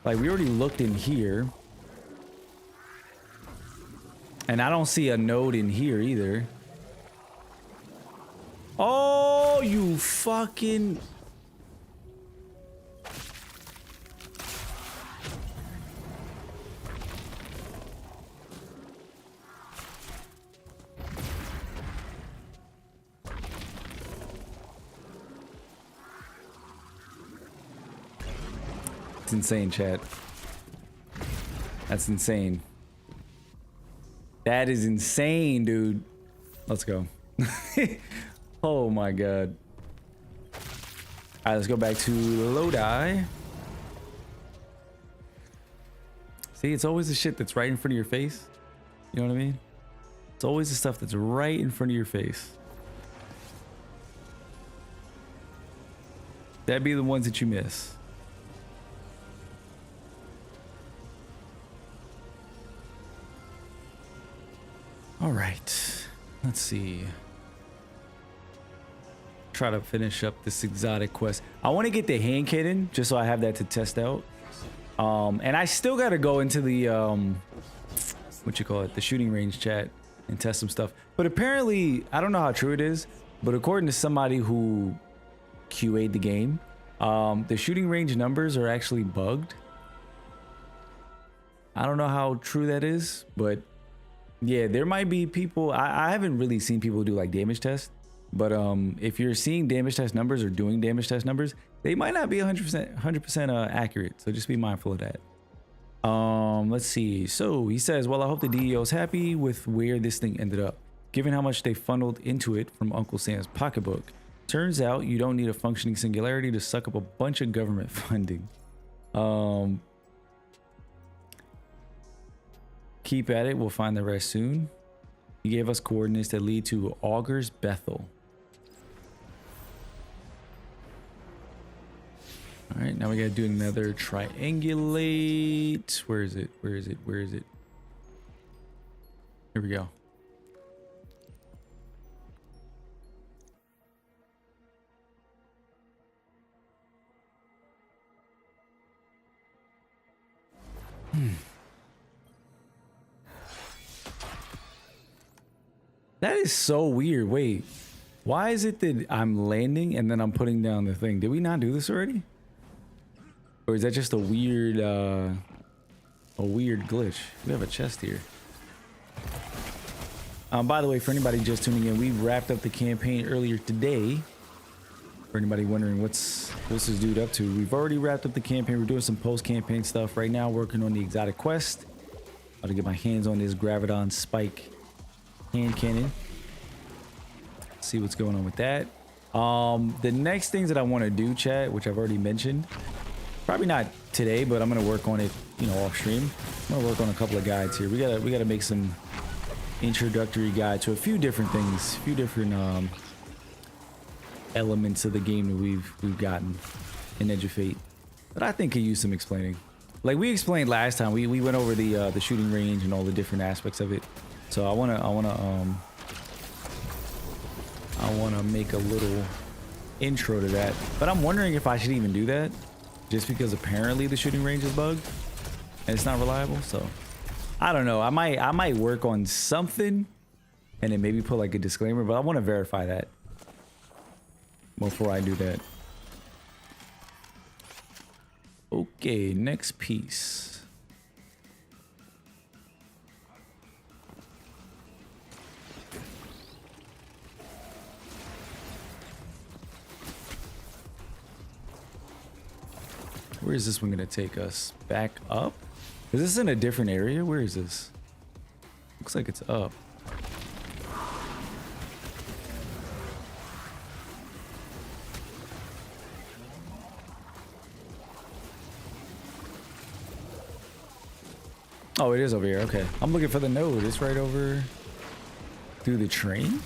Like, we already looked in here. And I don't see a node in here either. Oh, you fucking... It's insane, chat. That's insane. That is insane, dude. Let's go. Oh my god. Alright, let's go back to Lodi. See, it's always the shit that's right in front of your face. You know what I mean? It's always the stuff that's right in front of your face. That'd be the ones that you miss. All right, let's see. Try to finish up this exotic quest. I want to get the hand cannon just so I have that to test out. And I still got to go into the the shooting range chat and test some stuff. But apparently, I don't know how true it is, but according to somebody who QA'd the game, the shooting range numbers are actually bugged. I don't know how true that is, but yeah, there might be people. I haven't really seen people do like damage tests, but if you're seeing damage test numbers or doing damage test numbers, they might not be 100% accurate. So just be mindful of that. Let's see. So he says, well, I hope the DEO is happy with where this thing ended up, given how much they funneled into it from Uncle Sam's pocketbook. Turns out you don't need a functioning singularity to suck up a bunch of government funding. Keep at it, we'll find the rest soon. He gave us coordinates that lead to Augur's Bethel. All right, now we gotta do another triangulate. Where is it? Where is it? Where is it? Here we go. That is so weird. Wait, why is it that I'm landing and then I'm putting down the thing? Did we not do this already? Or is that just a weird glitch? We have a chest here. By the way, for anybody just tuning in, we wrapped up the campaign earlier today. For anybody wondering what's this dude up to, we've already wrapped up the campaign. We're doing some post-campaign stuff right now, working on the exotic quest. About to get my hands on this Graviton Spike hand cannon. See what's going on with that. The next things that I want to do, chat, which I've already mentioned, probably not today, but I'm gonna work on it, you know, off stream. I'm gonna work on a couple of guides here. We gotta make some introductory guide to a few different things, a few different elements of the game that we've gotten in Edge of Fate that I think could use some explaining. Like we explained last time, we went over the shooting range and all the different aspects of it. So I wanna make a little intro to that. But I'm wondering if I should even do that, just because apparently the shooting range is bugged and it's not reliable. So I don't know. I might work on something and then maybe put like a disclaimer, but I want to verify that before I do that. Okay, next piece. Where is this one gonna take us? Back up? Is this in a different area? Where is this? Looks like it's up. Oh, it is over here. Okay. I'm looking for the node. It's right over through the train.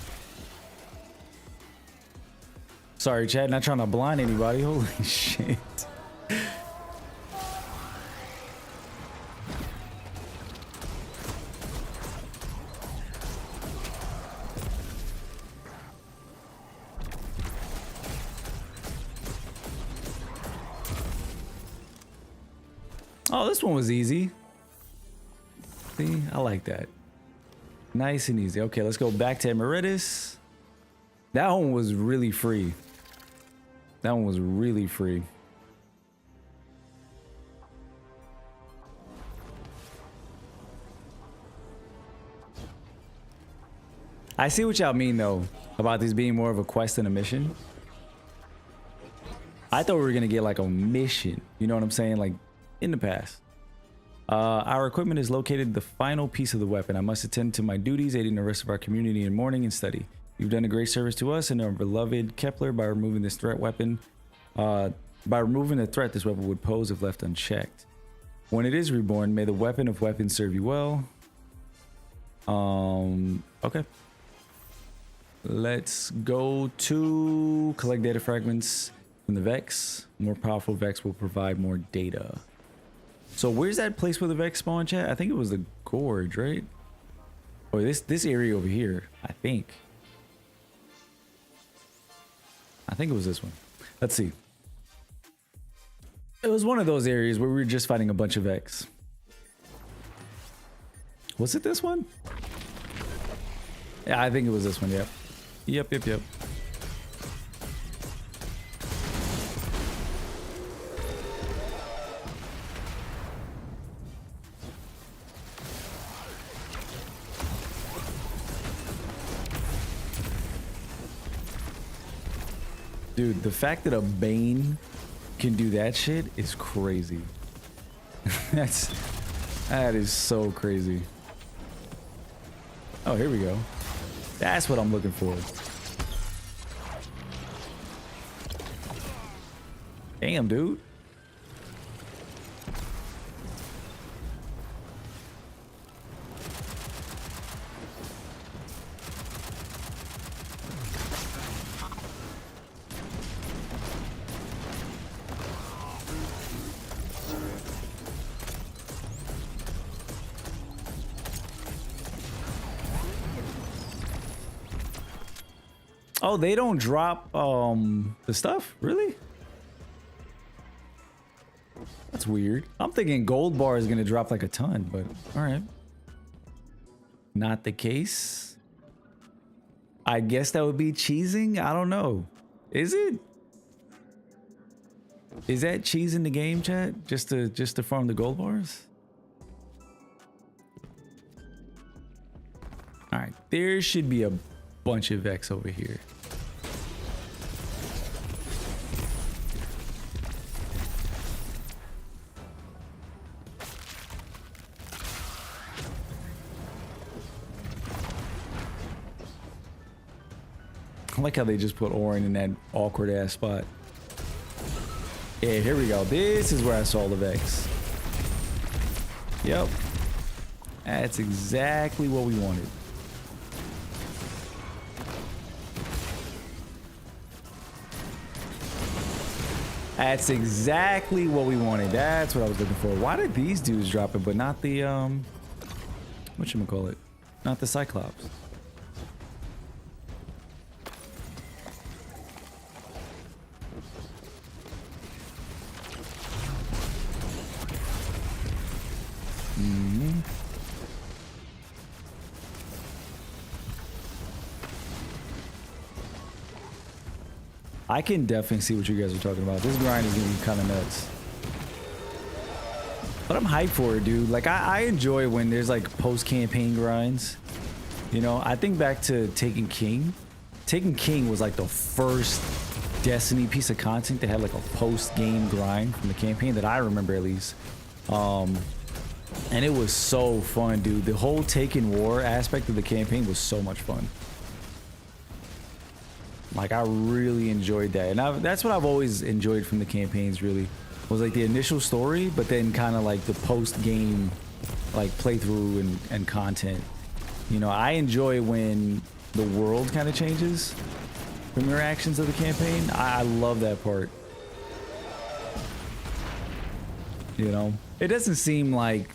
Sorry, Chad. Not trying to blind anybody. Holy shit. Oh, this one was easy. See, I like that. Nice and easy. Okay, let's go back to Emeritus. That one was really free. That one was really free. I see what y'all mean though about this being more of a quest than a mission. I thought we were gonna get like a mission. You know what I'm saying? Like in the past. Our equipment is located the final piece of the weapon. I must attend to my duties, aiding the rest of our community in mourning and study. You've done a great service to us and our beloved Kepler by removing this threat weapon. By removing the threat this weapon would pose if left unchecked. When it is reborn, may the weapon of weapons serve you well. Okay. Let's go to collect data fragments from the Vex. More powerful Vex will provide more data. So where's that place where the Vex spawn, chat? I think it was the Gorge, right? Or this area over here, I think. I think it was this one. Let's see. It was one of those areas where we were just fighting a bunch of Vex. Was it this one? Yeah, I think it was this one, yep. Yep. Dude, the fact that a Bane can do that shit is crazy. That is so crazy. Oh, here we go. That's what I'm looking for. Damn, dude. Oh, they don't drop the stuff? Really? That's weird. I'm thinking gold bar is gonna drop like a ton, but all right. Not the case. I guess that would be cheesing. I don't know. Is it? Is that cheese in the game, chat? Just to farm the gold bars? All right, there should be a bunch of Vex over here. I like how they just put Orin in that awkward ass spot. Yeah, here we go. This is where I saw the Vex. Yep. That's exactly what we wanted. That's exactly what we wanted. That's what I was looking for. Why did these dudes drop it, but not the, whatchamacallit? Not the Cyclops. I can definitely see what you guys are talking about. This grind is gonna be kind of nuts. But I'm hyped for it, dude. Like, I enjoy when there's like post-campaign grinds. You know, I think back to Taken King. Taken King was like the first Destiny piece of content that had like a post-game grind from the campaign that I remember at least. And it was so fun, dude. The whole Taken War aspect of the campaign was so much fun. Like, I really enjoyed that. And that's what I've always enjoyed from the campaigns, really. Was like the initial story, but then kind of like the post-game, like, playthrough and content. You know, I enjoy when the world kind of changes from your actions of the campaign. I love that part. You know? It doesn't seem like,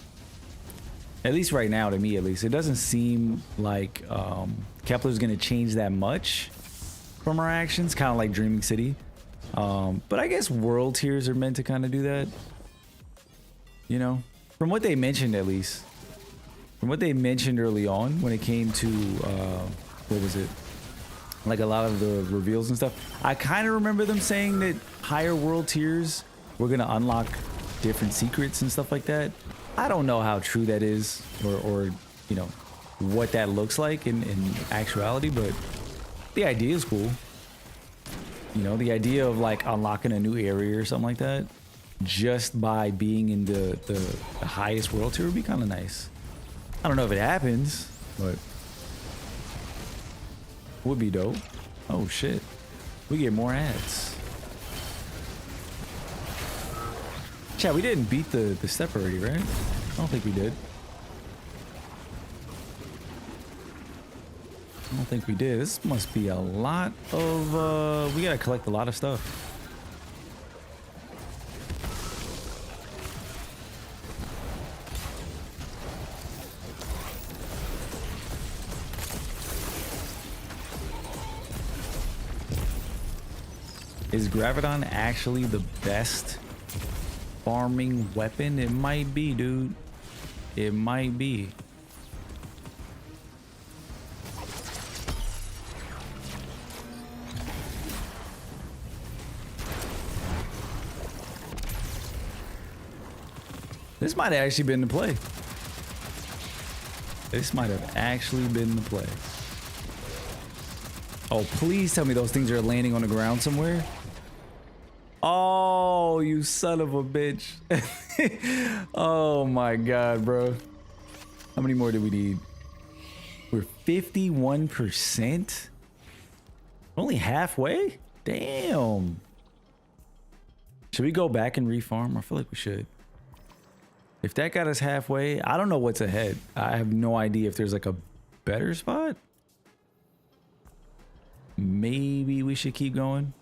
at least right now, to me at least, it doesn't seem like Kepler's going to change that much from our actions, kind of like Dreaming City. But I guess world tiers are meant to kind of do that. You know, from what they mentioned, at least. From what they mentioned early on when it came to, what was it? Like a lot of the reveals and stuff. I kind of remember them saying that higher world tiers were going to unlock different secrets and stuff like that. I don't know how true that is or you know, what that looks like in actuality, but the idea is cool. You know, the idea of like unlocking a new area or something like that just by being in the highest world tier would be kind of nice. I don't know if it happens, but would be dope. Oh shit, we get more ads. Chat, we didn't beat the step already, right? I don't think we did. I don't think we did. This must be a lot of, we gotta collect a lot of stuff. Is Graviton actually the best farming weapon? It might be, dude. It might be. This might have actually been the play. This might have actually been the play. Oh, please tell me those things are landing on the ground somewhere. Oh, you son of a bitch. Oh my god, bro. How many more do we need? We're 51%? Only halfway? Damn. Should we go back and refarm? I feel like we should. If that got us halfway, I don't know what's ahead. I have no idea if there's like a better spot. Maybe we should keep going.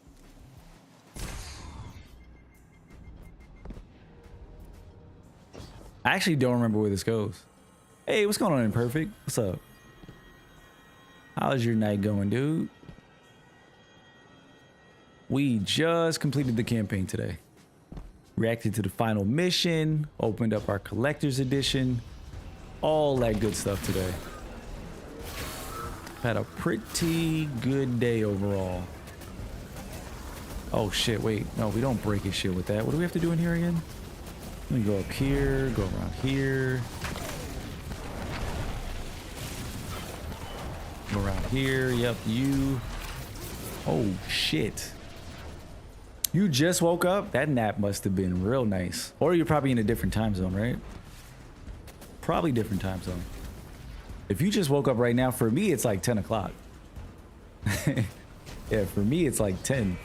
I actually don't remember where this goes. Hey, what's going on, Imperfect? What's up? How's your night going, dude? We just completed the campaign today. reacted to the final mission, opened up our collector's edition, all that good stuff today. Had a pretty good day overall. Oh shit, wait, no, we don't break his shit with that. What do we have to do in here again? Let me go up here, go around here. Go around here, yep, you. Oh shit. You just woke up? That nap must have been real nice. Or you're probably in a different time zone, right? Probably different time zone. If you just woke up right now, for me, it's like 10 o'clock. Yeah, for me, it's like 10.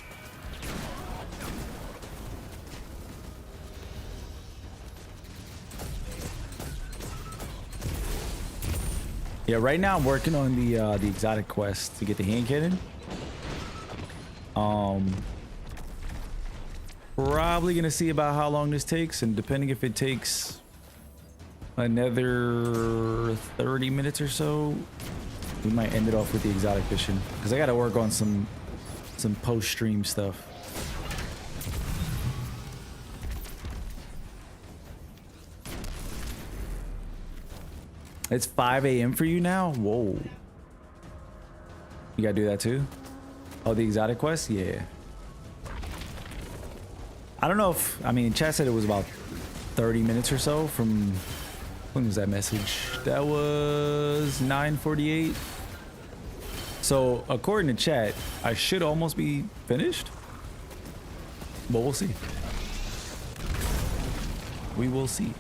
Yeah, right now I'm working on the exotic quest to get the hand cannon. Probably gonna see about how long this takes, and depending if it takes another 30 minutes or so, we might end it off with the exotic mission, because I gotta work on some post-stream stuff. It's 5 a.m. for you now? Whoa. You gotta do that too? Oh, the exotic quest? Yeah. I don't know if, I mean, chat said it was about 30 minutes or so from, when was that message? That was 9:48. So according to chat, I should almost be finished, but we'll see. We will see.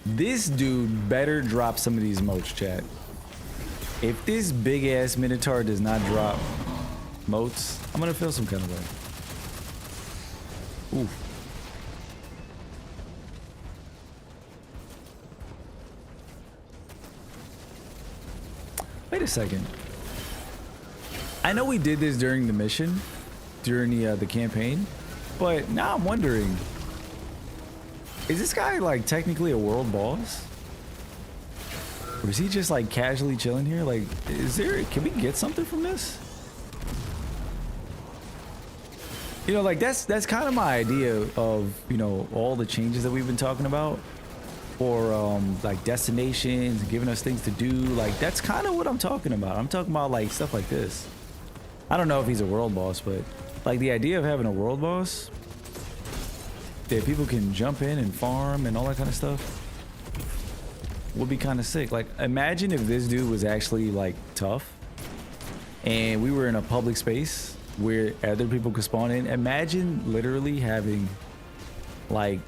This dude better drop some of these motes, chat. If this big ass Minotaur does not drop motes, I'm gonna feel some kind of way. Oof. Wait a second. I know we did this during the mission, during the campaign, but now I'm wondering, is this guy like technically a world boss? Or is he just like casually chilling here? Like, can we get something from this? You know, like that's kind of my idea of, you know, all the changes that we've been talking about, or like destinations, giving us things to do. Like that's kind of what I'm talking about. I'm talking about like stuff like this. I don't know if he's a world boss, but like the idea of having a world boss that people can jump in and farm and all that kind of stuff would be kind of sick. Like, imagine if this dude was actually like tough and we were in a public space where other people could spawn in. Imagine literally having like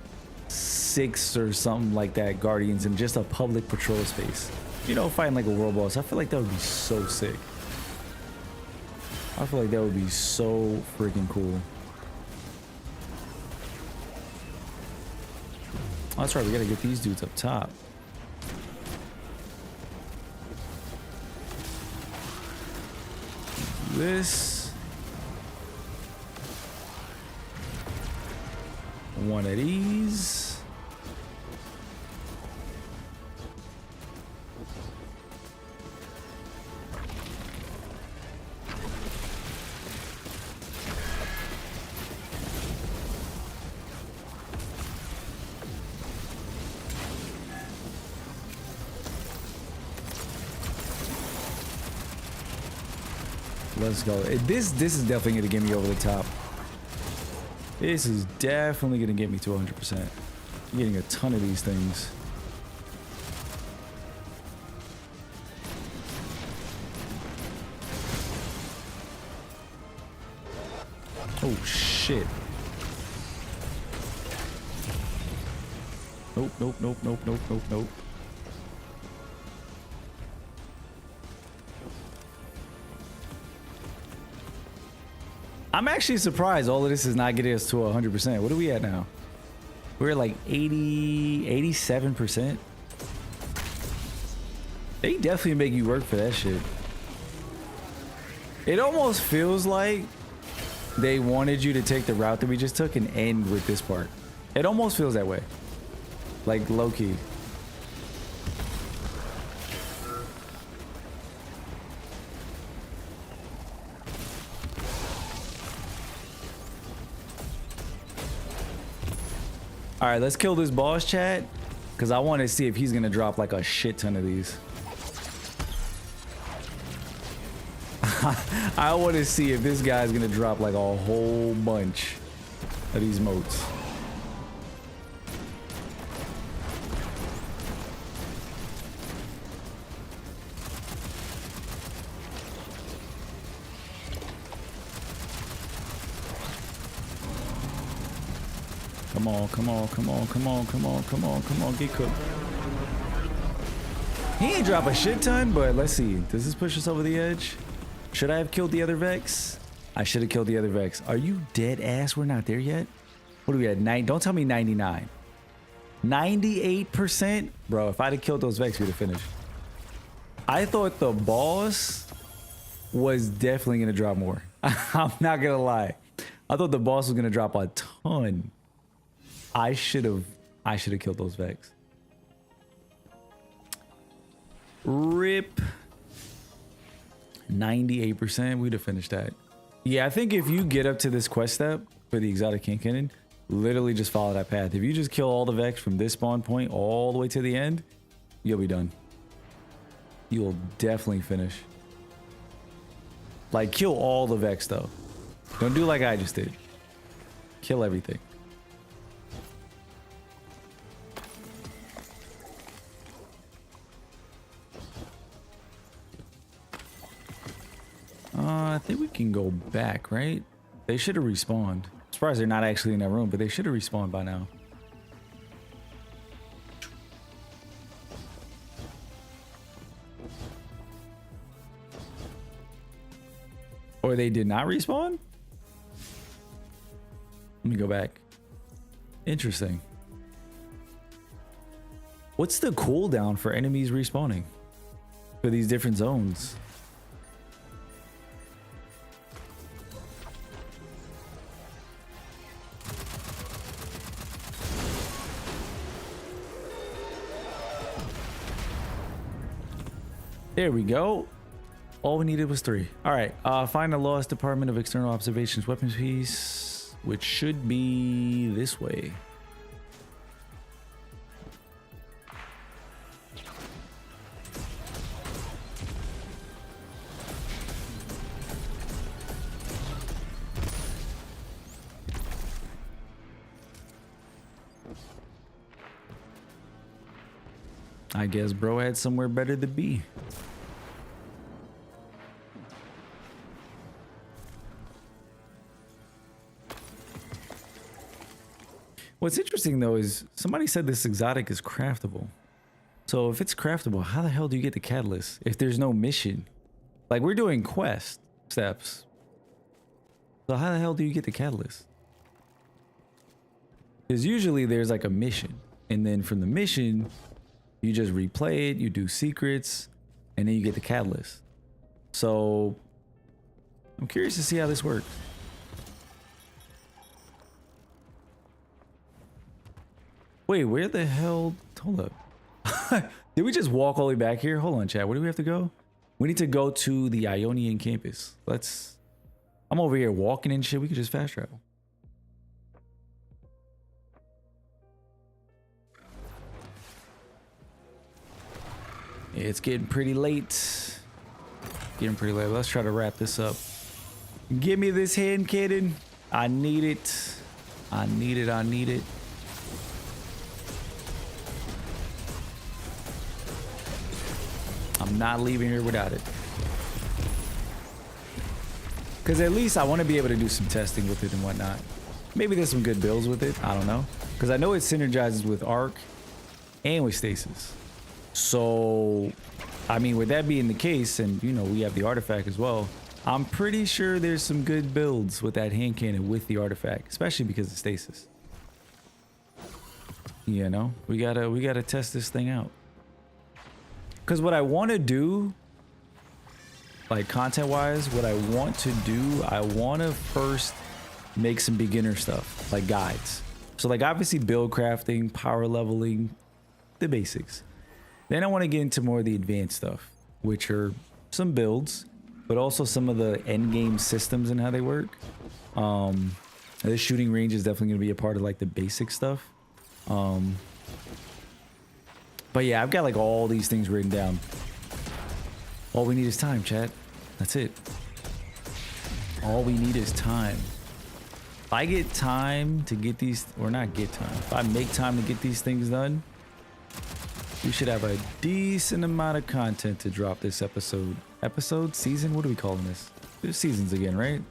6 or something like that guardians in just a public patrol space, you know, fighting like a world boss. I feel like that would be so sick. I feel like that would be so freaking cool. Oh, that's right, we gotta get these dudes up top. This. One of these. Let's go. This is definitely gonna get me over the top. This is definitely gonna get me to 100%. I'm getting a ton of these things. Oh shit. Nope, nope, nope, nope, nope, nope, nope. I'm actually surprised all of this is not getting us to 100%. What are we at now? We're at like 87%. They definitely make you work for that shit. It almost feels like they wanted you to take the route that we just took and end with this part. It almost feels that way. Like low-key. All right, let's kill this boss, chat, because I want to see if he's gonna drop like a shit ton of these. I want to see if this guy's gonna drop like a whole bunch of these motes. Come on, come on, come on, come on, come on, come on, come on, get cooked. He ain't drop a shit ton, but let's see. Does this push us over the edge? Should I have killed the other Vex? I should have killed the other Vex. Are you dead ass? We're not there yet? What are we at? Don't tell me 99. 98%? Bro, if I'd have killed those Vex, we'd have finished. I thought the boss was definitely going to drop more. I'm not going to lie. I thought the boss was going to drop a ton. I should have killed those Vex. RIP. 98%. We'd have finished that. Yeah, I think if you get up to this quest step for the exotic king cannon, literally just follow that path. If you just kill all the Vex from this spawn point all the way to the end, you'll be done. You'll definitely finish. Like, kill all the Vex though. Don't do like I just did. Kill everything. I think we can go back, right? They should have respawned. I'm surprised they're not actually in that room, but they should have respawned by now. Or they did not respawn? Let me go back. Interesting. What's the cooldown for enemies respawning for these different zones? There we go. All we needed was 3. All right. Find the lost Department of External Observations weapons piece, which should be this way. I guess bro had somewhere better to be. What's interesting though is somebody said this exotic is craftable. So if it's craftable, how the hell do you get the catalyst if there's no mission? Like, we're doing quest steps. So how the hell do you get the catalyst? Because usually there's like a mission, and then from the mission, you just replay it, you do secrets, and then you get the catalyst. So I'm curious to see how this works. Wait, where the hell? Hold up. Did we just walk all the way back here? Hold on, chat. Where do we have to go? We need to go to the Ionian campus. I'm over here walking and shit. We could just fast travel. It's getting pretty late. Let's try to wrap this up. Give me this hand cannon. I need it. I need it. I'm not leaving here without it. Because at least I want to be able to do some testing with it and whatnot. Maybe there's some good builds with it. I don't know. Because I know it synergizes with Arc and with Stasis. So, I mean, with that being the case, and you know, we have the artifact as well, I'm pretty sure there's some good builds with that hand cannon with the artifact, especially because of Stasis. You know, we gotta test this thing out. Because what I want to do like content wise, what I want to do, I want to first make some beginner stuff, like guides. So like obviously build crafting, power leveling, the basics. Then I want to get into more of the advanced stuff, which are some builds, but also some of the end game systems and how they work. The shooting range is definitely going to be a part of like the basic stuff. But yeah, I've got like all these things written down. All we need is time, chat. That's it. All we need is time. If I get time to get these, or not get time, if I make time to get these things done, we should have a decent amount of content to drop this episode. Episode? Season? What are we calling this? There's seasons again, right?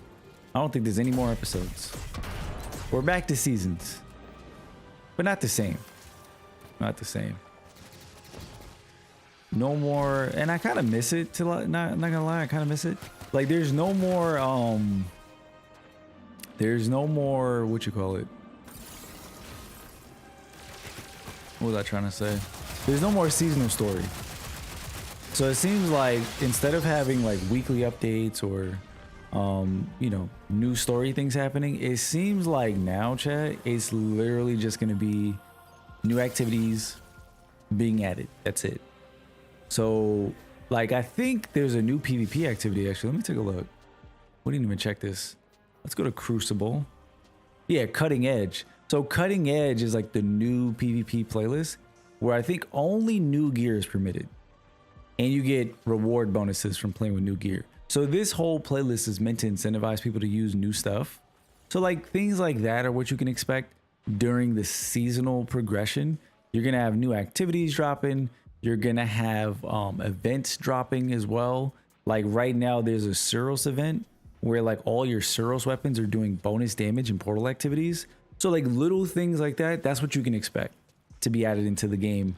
I don't think there's any more episodes. We're back to seasons. But not the same. Not the same. No more, and I kind of miss it, to not gonna lie, I kind of miss it. Like there's no more, what you call it? What was I trying to say? There's no more seasonal story. So it seems like instead of having like weekly updates or, you know, new story things happening, it seems like now, chat, it's literally just gonna be new activities being added. That's it. So, like, I think there's a new PvP activity, actually. Let me take a look. We didn't even check this. Let's go to Crucible. Yeah, Cutting Edge. So, Cutting Edge is like the new PvP playlist where I think only new gear is permitted. And you get reward bonuses from playing with new gear. So, this whole playlist is meant to incentivize people to use new stuff. So, like, things like that are what you can expect during the seasonal progression. You're going to have new activities dropping. You're gonna have events dropping as well. Like right now, there's a Suros event where like all your Suros weapons are doing bonus damage in portal activities. So like little things like that, that's what you can expect to be added into the game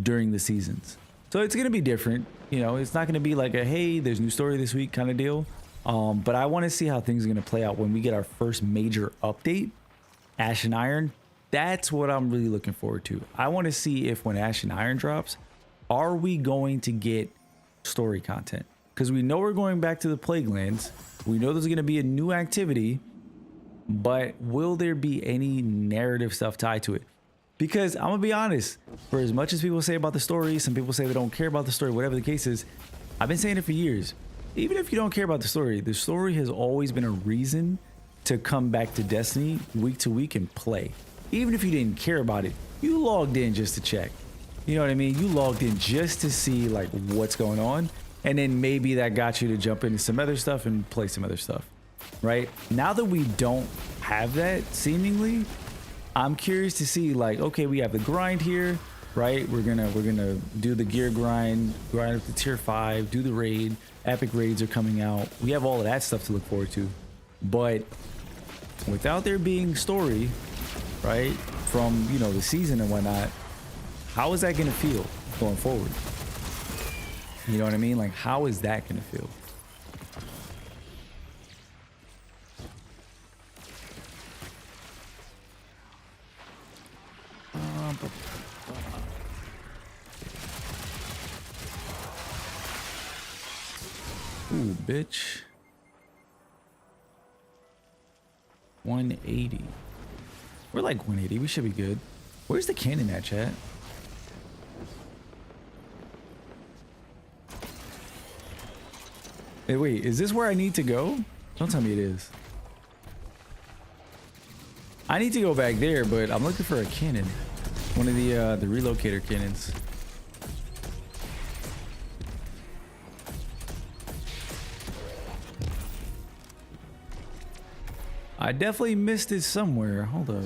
during the seasons. So it's gonna be different. You know, it's not gonna be like a, hey, there's new story this week kind of deal. But I wanna see how things are gonna play out when we get our first major update, Ash and Iron. That's what I'm really looking forward to. I want to see if when Ash and Iron drops, are we going to get story content? Because we know we're going back to the Plague Lands. We know there's going to be a new activity, but will there be any narrative stuff tied to it? Because I'm going to be honest, for as much as people say about the story, some people say they don't care about the story, whatever the case is, I've been saying it for years. Even if you don't care about the story has always been a reason to come back to Destiny week to week and play. Even if you didn't care about it, you logged in just to check. You know what I mean? You logged in just to see like what's going on. And then maybe that got you to jump into some other stuff and play some other stuff, right? Now that we don't have that seemingly, I'm curious to see like, okay, we have the grind here, right? We're gonna do the gear grind up to tier 5, do the raid. Epic raids are coming out. We have all of that stuff to look forward to. But without there being story, right, from, you know, the season and whatnot, how is that going to feel going forward? You know what I mean? Like, how is that going to feel? Ooh, bitch. 180. We're like 180. We should be good. Where's the cannon at, chat? Hey, wait, is this where I need to go? Don't tell me it is. I need to go back there, but I'm looking for a cannon. One of the relocator cannons. I definitely missed it somewhere. Hold up.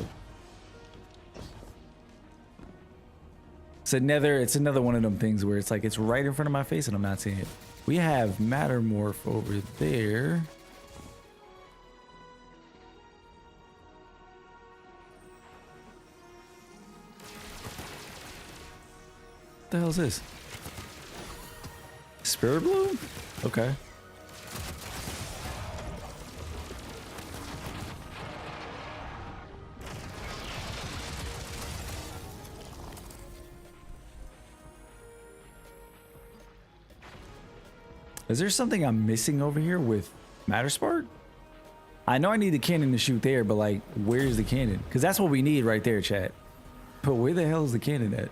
It's another one of them things where it's like it's right in front of my face and I'm not seeing it. We have Mattermorph over there. What the hell is this? Spirit Bloom? Okay. Is there something I'm missing over here with Matter Spark? I know I need the cannon to shoot there, but like, where's the cannon? Because that's what we need right there, chat. But where the hell is the cannon at?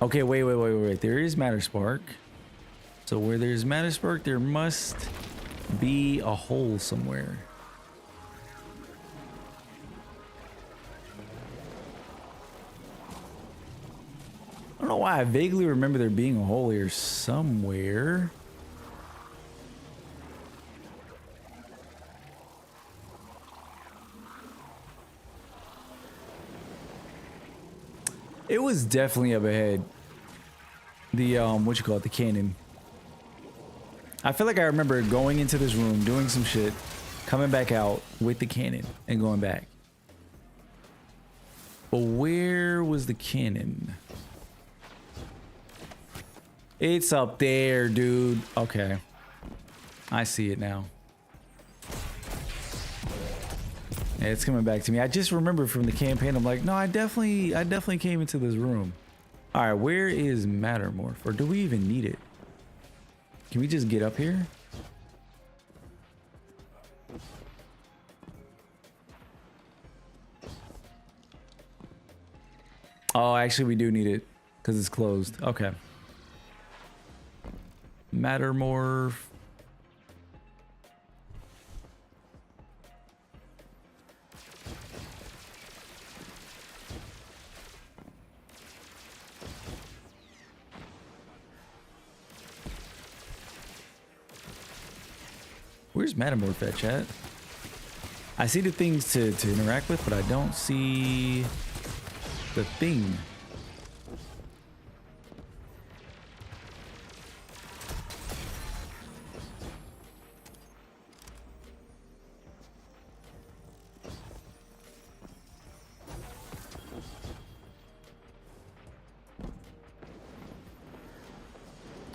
Okay, wait. There is Matter Spark. So where there's Matter Spark, there must be a hole somewhere. I don't know why I vaguely remember there being a hole here somewhere. It was definitely up ahead. The what you call it, the cannon. I feel like I remember going into this room, doing some shit, coming back out with the cannon and going back. But where was the cannon? It's up there, dude. Okay. I see it now. Yeah, it's coming back to me. I just remember from the campaign, I'm like, no, I definitely came into this room. All right, where is Mattermorph? Or do we even need it? Can we just get up here? Oh, actually we do need it because it's closed. Okay. Mattermorph. Where's Mattermorph at, chat? I see the things to interact with, but I don't see the thing.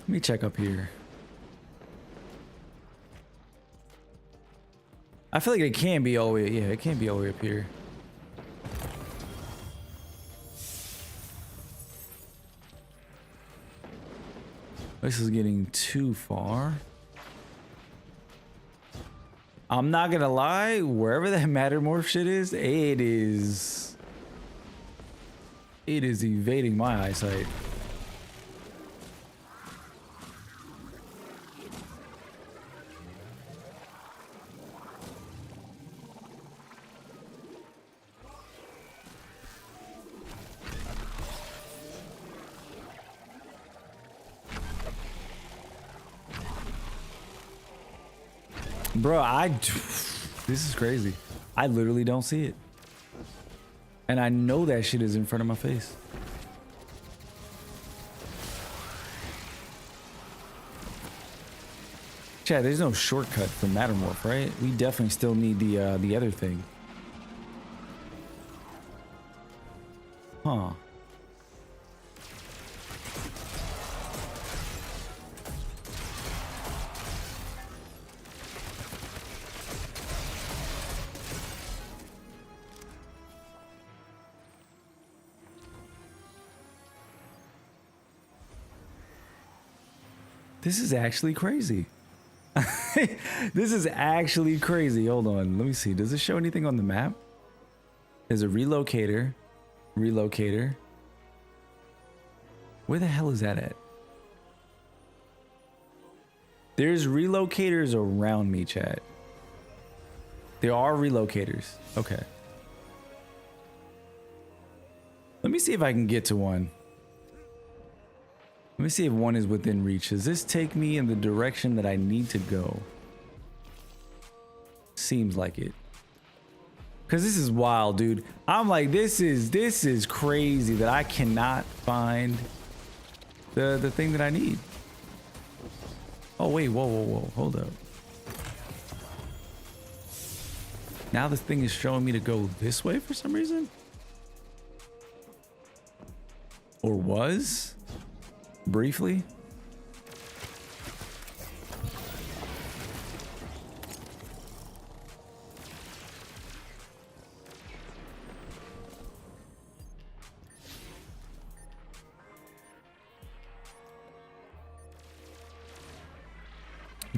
Let me check up here. I feel like it can be all the way, yeah, it can be all the way up here. This is getting too far. I'm not gonna lie, wherever that Mattermorph shit is, it is evading my eyesight. Bro, this is crazy. I literally don't see it. And I know that shit is in front of my face. Chad, there's no shortcut for Mattermorph, right? We definitely still need the other thing. Huh. This is actually crazy. This is actually crazy. Hold on. Let me see. Does this show anything on the map? There's a relocator. Relocator. Where the hell is that at? There's relocators around me, chat. There are relocators. Okay. Let me see if I can get to one. Let me see if one is within reach. Does this take me in the direction that I need to go? Seems like it. Cause this is wild, dude. I'm like, this is crazy that I cannot find the thing that I need. Oh wait, whoa, hold up. Now this thing is showing me to go this way for some reason? Or was? Briefly?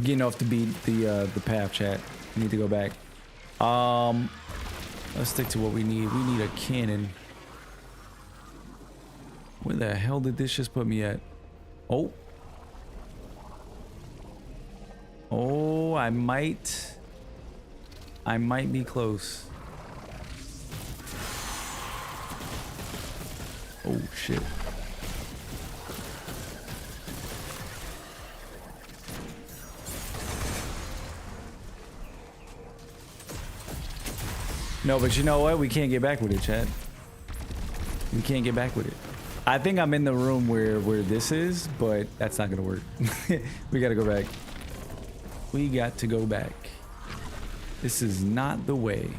Getting off the beat, the path, chat. I need to go back. Let's stick to what we need. We need a cannon. Where the hell did this just put me at? Oh. Oh, I might be close. Oh shit. No, but you know what? We can't get back with it, chat. We can't get back with it. I think I'm in the room where this is, but that's not gonna work. We gotta go back. We got to go back. This is not the way.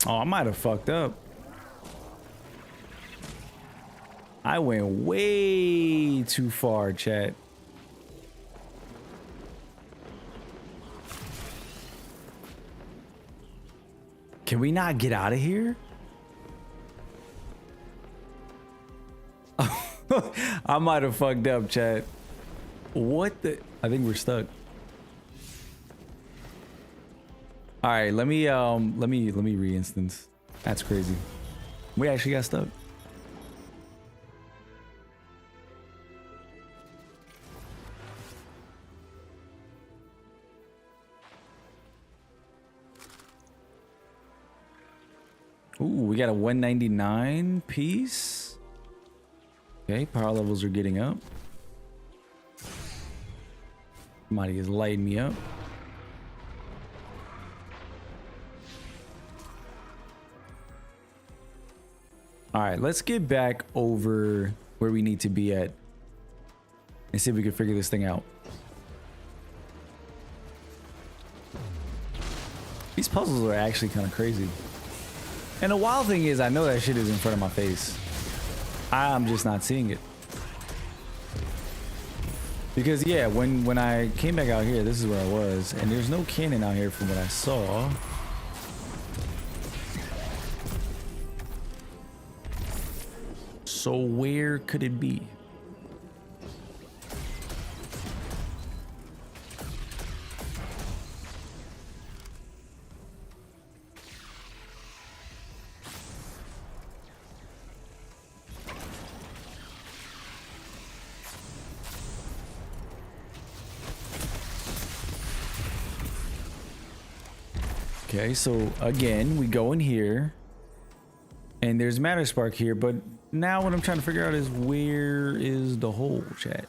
Oh, I might have fucked up. I went way too far, chat. Can we not get out of here? I might have fucked up, chat. What the? I think we're stuck. All right, let me re-instance. That's crazy. We actually got stuck. Ooh, we got a 199 piece. Okay, power levels are getting up. Somebody is lighting me up. All right, let's get back over where we need to be at and see if we can figure this thing out. These puzzles are actually kind of crazy. And the wild thing is, I know that shit is in front of my face. I'm just not seeing it. Because yeah, when I came back out here, this is where I was, and there's no cannon out here from what I saw. So where could it be? Okay, so again, we go in here and there's Matter Spark here, but now what I'm trying to figure out is where is the hole, chat?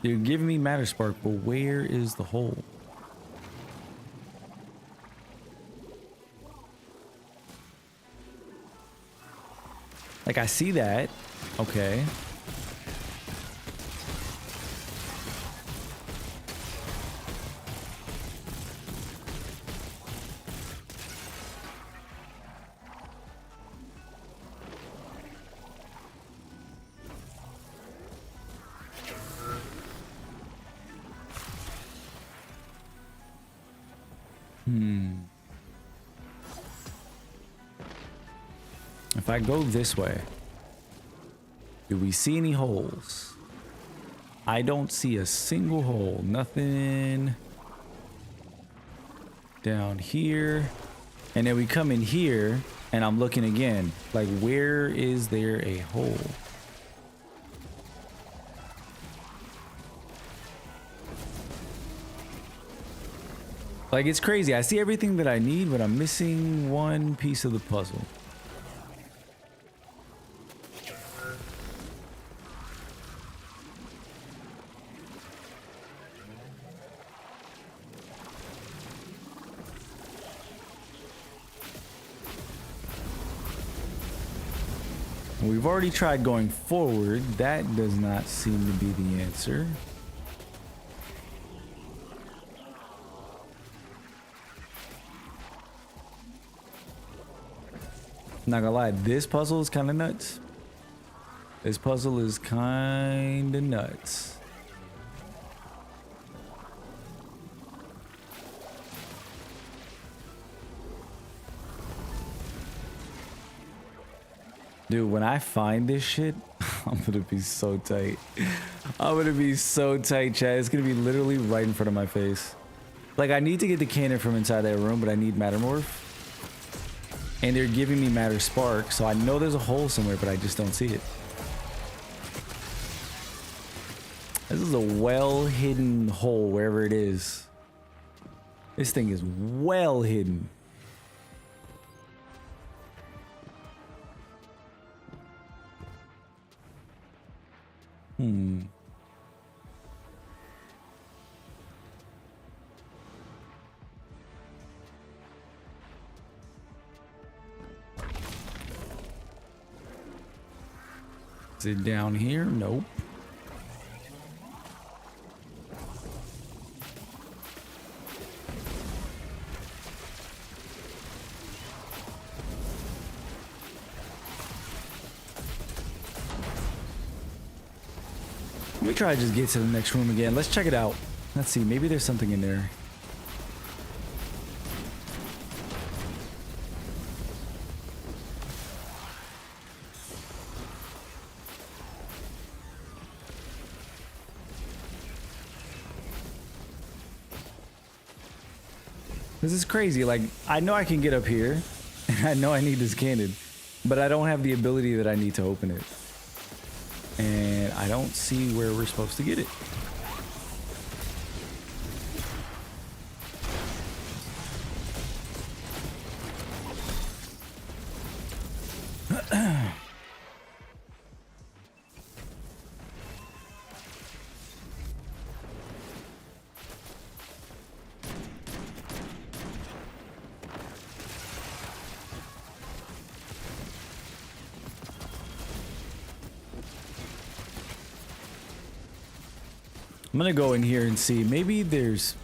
You're giving me Matter Spark, but where is the hole? Like, I see that. Okay. If I go this way, do we see any holes? I don't see a single hole. Nothing down here. And then we come in here and I'm looking again. Like, where is there a hole? Like, it's crazy. I see everything that I need, but I'm missing one piece of the puzzle. We've already tried going forward. That does not seem to be the answer. Not gonna lie, this puzzle is kind of nuts. This puzzle is kinda nuts. Dude, when I find this shit, I'm gonna be so tight. I'm gonna be so tight, chat. It's gonna be literally right in front of my face. Like, I need to get the cannon from inside that room, but I need Mattermorph. And they're giving me Matter Spark, so I know there's a hole somewhere, but I just don't see it. This is a well-hidden hole, wherever it is. This thing is well hidden. Is it down here? Nope. Let me try to just get to the next room again. Let's check it out. Let's see. Maybe there's something in there. This is crazy. Like, I know I can get up here, and I know I need this cannon, but I don't have the ability that I need to open it. And I don't see where we're supposed to get it. I'm gonna go in here and see. Maybe there's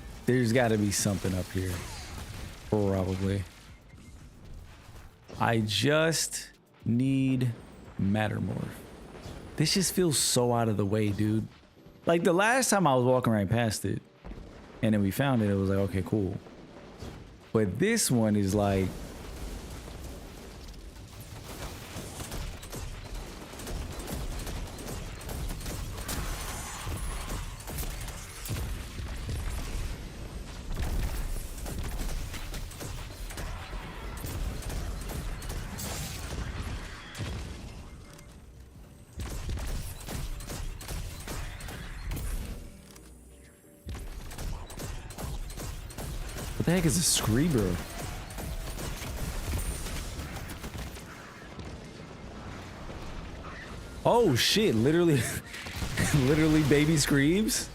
got to be something up here. Probably. I just need Mattermorph. This just feels so out of the way, dude. Like, the last time I was walking right past it, and then we found it, it was like, okay, cool. But this one is like, what the heck is a Screeber? Oh shit, literally, literally baby Screebs?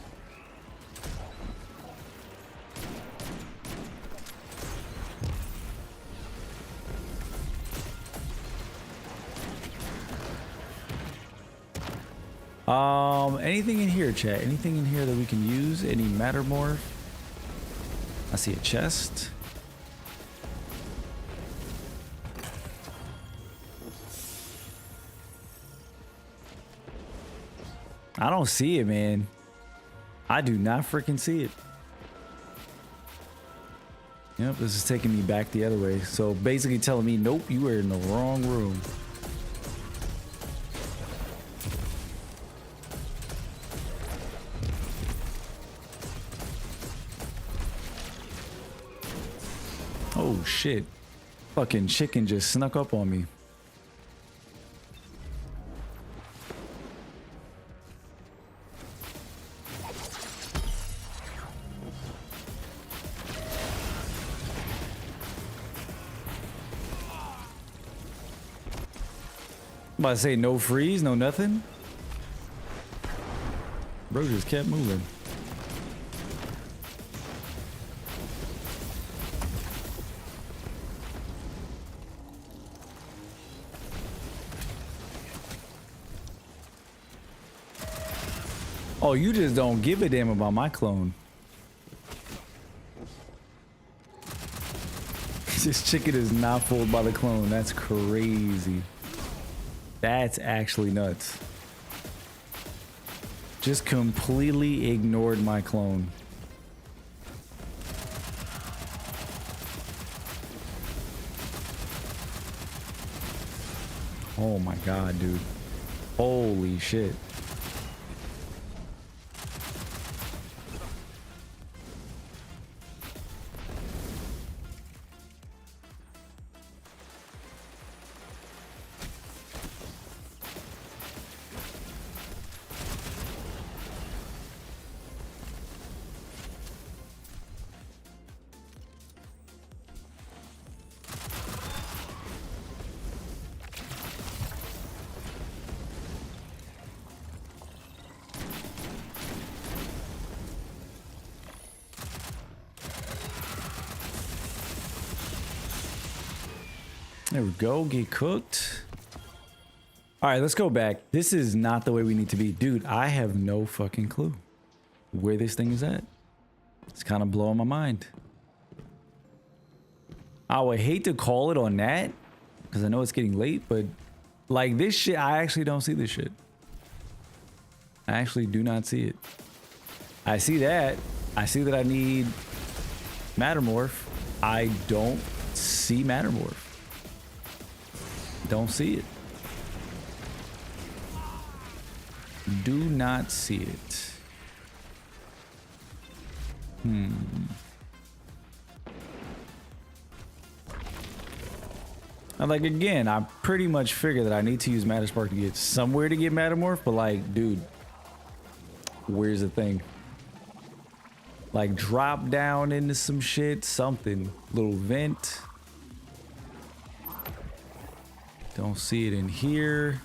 Anything in here, chat? Anything in here that we can use? Any Mattermorph? I see a chest. I don't see it, man. I do not freaking see it. Yep, this is taking me back the other way. So basically telling me, nope, you were in the wrong room. Oh shit. Fucking chicken just snuck up on me. I'm about to say no freeze, no nothing. Bro just kept moving. Oh, you just don't give a damn about my clone. This chicken is not fooled by the clone. That's crazy. That's actually nuts. Just completely ignored my clone. Oh my god, dude. Holy shit. There we go, get cooked. All right, let's go back. This is not the way we need to be. Dude, I have no fucking clue where this thing is at. It's kind of blowing my mind. I would hate to call it on that because I know it's getting late, but like this shit, I actually don't see this shit. I actually do not see it. I see that. I see that I need Mattermorph. I don't see Mattermorph. Don't see it. Do not see it. And like again, I pretty much figure that I need to use Matterspark to get somewhere to get Mattermorph, but like, dude, where's the thing? Like drop down into some shit, something. Little vent. Don't see it in here.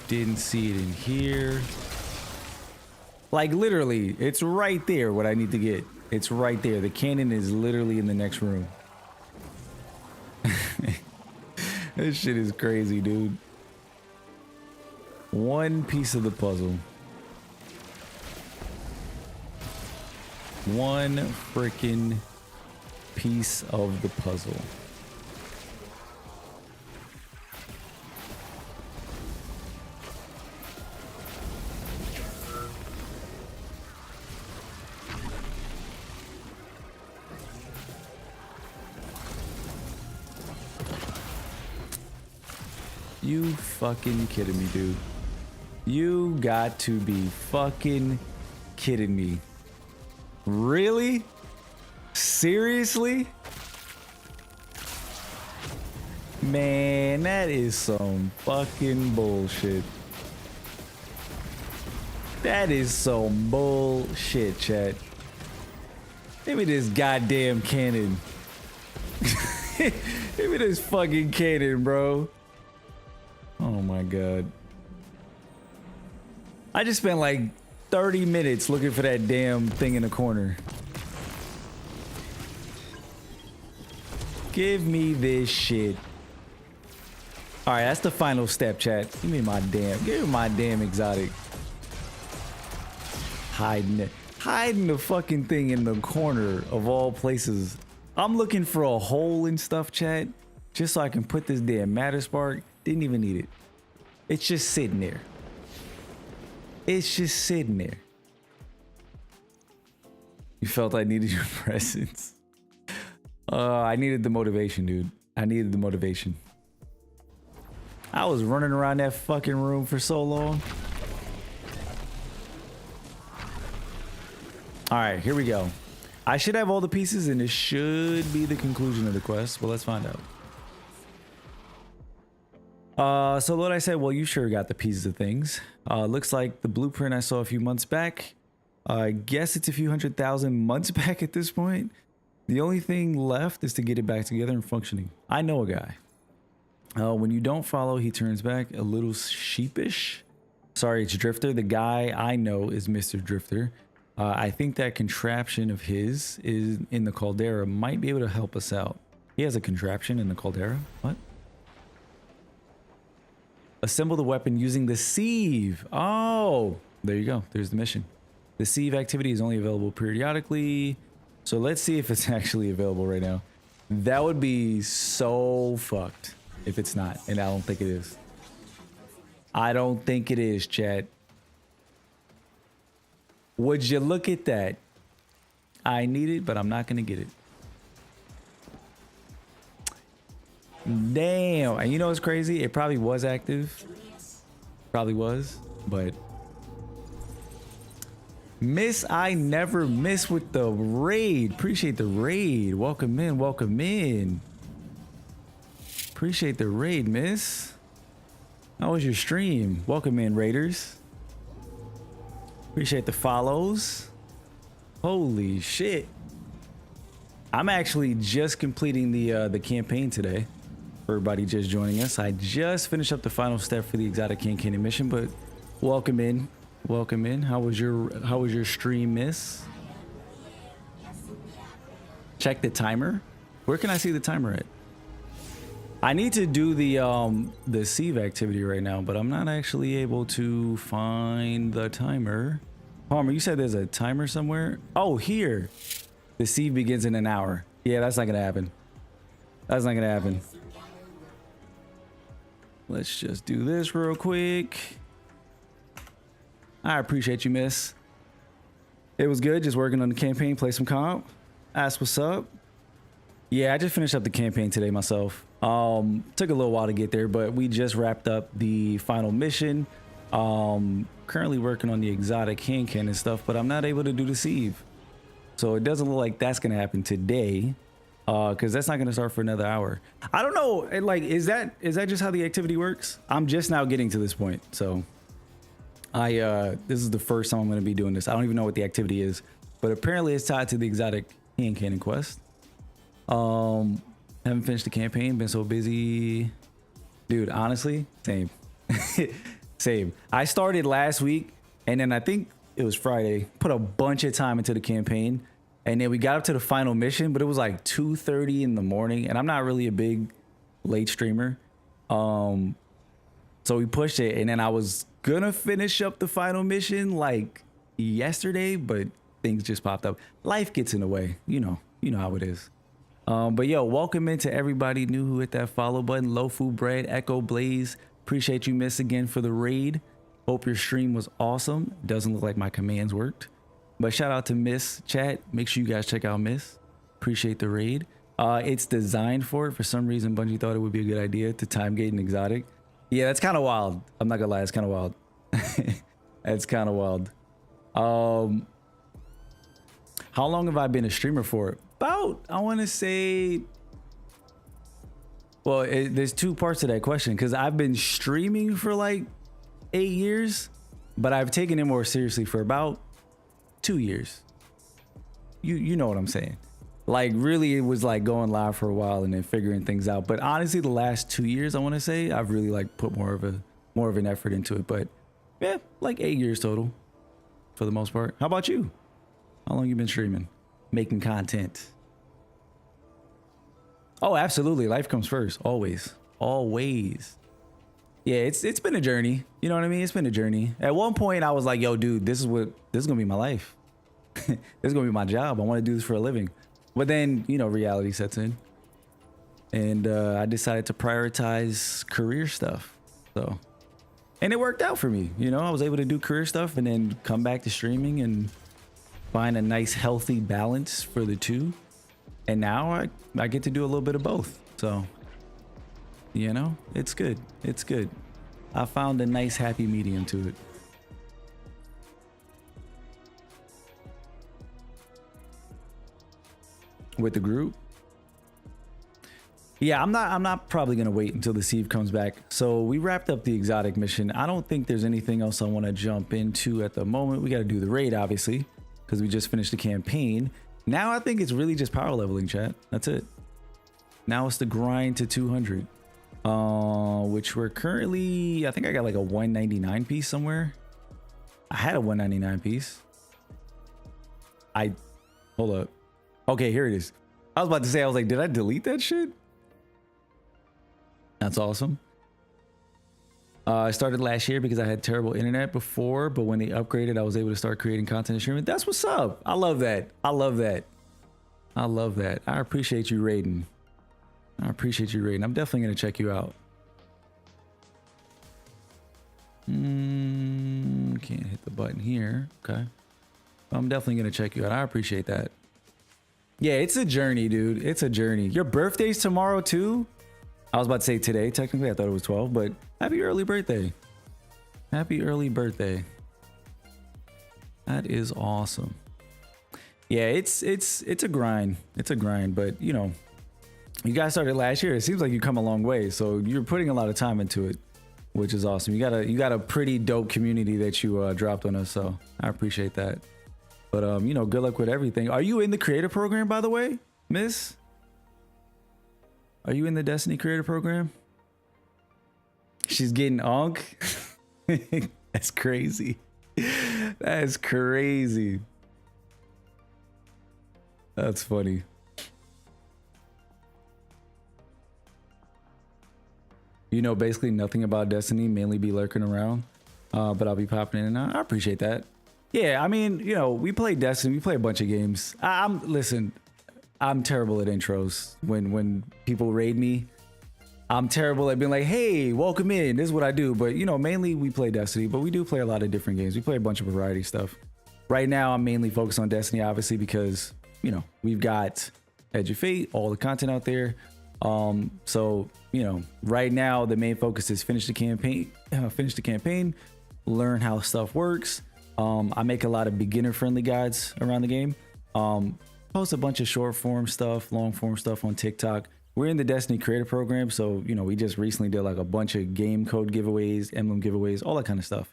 Didn't see it in here. Like literally, it's right there what I need to get. It's right there. The cannon is literally in the next room. This shit is crazy, dude. One piece of the puzzle. One freaking piece of the puzzle. You fucking kidding me, dude? You got to be fucking kidding me. Really? Seriously? Man, that is some fucking bullshit. That is some bullshit, chat. Give me this goddamn cannon. Give me this fucking cannon, bro. Oh my god. I just spent like 30 minutes looking for that damn thing in the corner. Give me this shit. All right, that's the final step, chat. Give me my damn exotic. Hiding the fucking thing in the corner of all places. I'm looking for a hole and stuff, chat, just so I can put this damn Matterspark. Didn't even need it. It's just sitting there. It's just sitting there. You felt I needed your presence. I needed the motivation, dude. I needed the motivation. I was running around that fucking room for so long. All right, here we go. I should have all the pieces and this should be the conclusion of the quest, but let's find out. So what I said, well, you sure got the pieces of things. Looks like the blueprint I saw a few months back. I guess it's a few 100,000 months back at this point. The only thing left is to get it back together and functioning. I know a guy. When you don't follow, he turns back a little sheepish. Sorry, it's Drifter. The guy I know is Mr. Drifter. I think that contraption of his is in the caldera might be able to help us out. He has a contraption in the caldera. What? Assemble the weapon using the sieve. Oh, there you go. There's the mission. The sieve activity is only available periodically. So let's see if it's actually available right now. That would be so fucked if it's not, and I don't think it is. I don't think it is, chat. Would you look at that? I need it, but I'm not gonna get it. Damn, and you know what's crazy? It probably was active. Probably was, but Miss, I never miss with the raid. Appreciate the raid. Welcome in, welcome in. Appreciate the raid, Miss. How was your stream? Welcome in, Raiders. Appreciate the follows. Holy shit. I'm actually just completing the campaign today. For everybody just joining us, I just finished up the final step for the exotic Canyon mission, but welcome in. Welcome in. How was your stream, Miss? Check the timer. Where can I see the timer at? I need to do the sieve activity right now, but I'm not actually able to find the timer. Palmer, you said there's a timer somewhere? Oh, here. The sieve begins in an hour. Yeah, that's not gonna happen. That's not gonna happen. Let's just do this real quick. I appreciate you, Miss. It was good just working on the campaign, play some comp. Ask what's up. Yeah, I just finished up the campaign today myself. Took a little while to get there, but we just wrapped up the final mission. Currently working on the exotic hand cannon stuff, but I'm not able to do the sieve. So it doesn't look like that's gonna happen today. Because that's not gonna start for another hour. I don't know, like, is that just how the activity works? I'm just now getting to this point, so this is the first time I'm gonna be doing this. I don't even know what the activity is, but apparently it's tied to the exotic hand cannon quest. Haven't finished the campaign, been so busy. Dude, honestly, same. Same. I started last week, and then I think it was Friday, put a bunch of time into the campaign. And then we got up to the final mission, but it was like 2:30 in the morning, and I'm not really a big late streamer. So we pushed it, and then I was gonna finish up the final mission like yesterday, but things just popped up. Life gets in the way, you know how it is. But yo, welcome into everybody new who hit that follow button. Low Food Bread, Echo Blaze, appreciate you, Miss, again for the raid. Hope your stream was awesome. Doesn't look like my commands worked. But shout out to Miss chat. Make sure you guys check out Miss. Appreciate the raid. It's designed for it. For some reason, Bungie thought it would be a good idea to time gate an exotic. Yeah, that's kind of wild. I'm not gonna lie, it's kind of wild. It's kind of wild. How long have I been a streamer for? About, I want to say, well, there's two parts to that question, because I've been streaming for like 8 years, but I've taken it more seriously for about 2 years. You know what I'm saying? Like, really, it was like going live for a while and then figuring things out. But honestly, the last 2 years, I want to say, I've really like put more of an effort into it. But yeah, like 8 years total for the most part. How about you? How long you been streaming, making content? Oh, absolutely. Life comes first. Always. Always. Yeah, it's been a journey. You know what I mean? It's been a journey. At one point, I was like, yo, dude, this is gonna be my life. This is gonna be my job. I want to do this for a living. But then, reality sets in, and I decided to prioritize career stuff. So, and it worked out for me. I was able to do career stuff and then come back to streaming and find a nice, healthy balance for the two. And now I get to do a little bit of both. So, it's good. It's good. I found a nice, happy medium to it. With the group. Yeah, I'm not probably gonna wait until the sieve comes back. So we wrapped up the exotic mission. I don't think there's anything else I want to jump into at the moment. We got to do the raid, obviously, because we just finished the campaign. Now I think it's really just power leveling, chat. That's it. Now it's the grind to 200, which we're currently, I think I got like a 199 piece somewhere. I had a 199 piece. Hold up. Okay, here it is. I was about to say, I was like, did I delete that shit? That's awesome. I started last year because I had terrible internet before, but when they upgraded, I was able to start creating content and streaming. That's what's up. I love that. I love that. I love that. I appreciate you raiding. I appreciate you rating. I'm definitely gonna check you out. Can't hit the button here. Okay. I'm definitely gonna check you out. I appreciate that. Yeah, it's a journey, dude. It's a journey. Your birthday's tomorrow too? I was about to say today. Technically, I thought it was 12, but happy early birthday. Happy early birthday. That is awesome. Yeah, it's a grind. It's a grind, but you know, you guys started last year. It seems like you come a long way, so you're putting a lot of time into it, which is awesome. You got a pretty dope community that you dropped on us, so I appreciate that. But you know, good luck with everything. Are you in the creator program, by the way, Miss? Are you in the Destiny creator program? She's getting onk. That's crazy. That's crazy. That's funny. You know basically nothing about Destiny, mainly be lurking around, but I'll be popping in and out. I appreciate that. Yeah, I mean, you know, we play Destiny, we play a bunch of games. Listen, I'm terrible at intros. When people raid me, I'm terrible at being like, hey, welcome in, this is what I do. But you know, mainly we play Destiny, but we do play a lot of different games. We play a bunch of variety stuff. Right now, I'm mainly focused on Destiny, obviously, because you know, we've got Edge of Fate, all the content out there. So, you know, right now the main focus is finish the campaign, learn how stuff works. I make a lot of beginner friendly guides around the game. Post a bunch of short form stuff, long form stuff on TikTok. We're in the Destiny creator program. So, you know, we just recently did like a bunch of game code giveaways, Emblem giveaways, all that kind of stuff.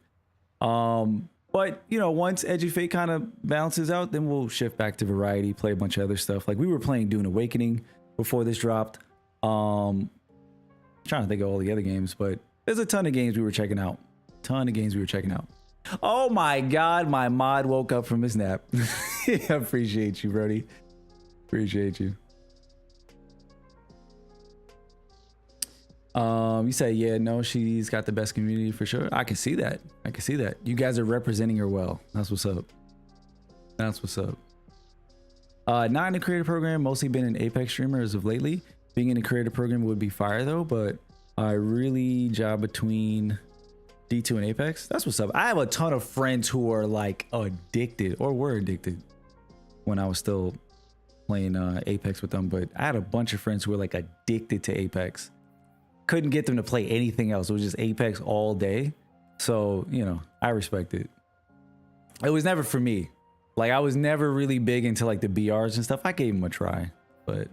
But you know, once Edge of Fate kind of balances out, then we'll shift back to variety, play a bunch of other stuff. Like we were playing Dune Awakening before this dropped. Trying to think of all the other games, but there's a ton of games we were checking out. Oh my God, my mod woke up from his nap. I appreciate you, Brody. Appreciate you. You say, yeah, no, she's got the best community for sure. I can see that. You guys are representing her well. That's what's up. Not in the creator program, mostly been an Apex streamer as of lately. Being in the creator program would be fire though, but I really job between D2 and Apex. That's what's up. I have a ton of friends who are like addicted or were addicted when I was still playing Apex with them, but I had a bunch of friends who were like addicted to Apex. Couldn't get them to play anything else. It was just Apex all day. So, you know, I respect it. It was never for me. Like I was never really big into like the BRs and stuff. I gave them a try, but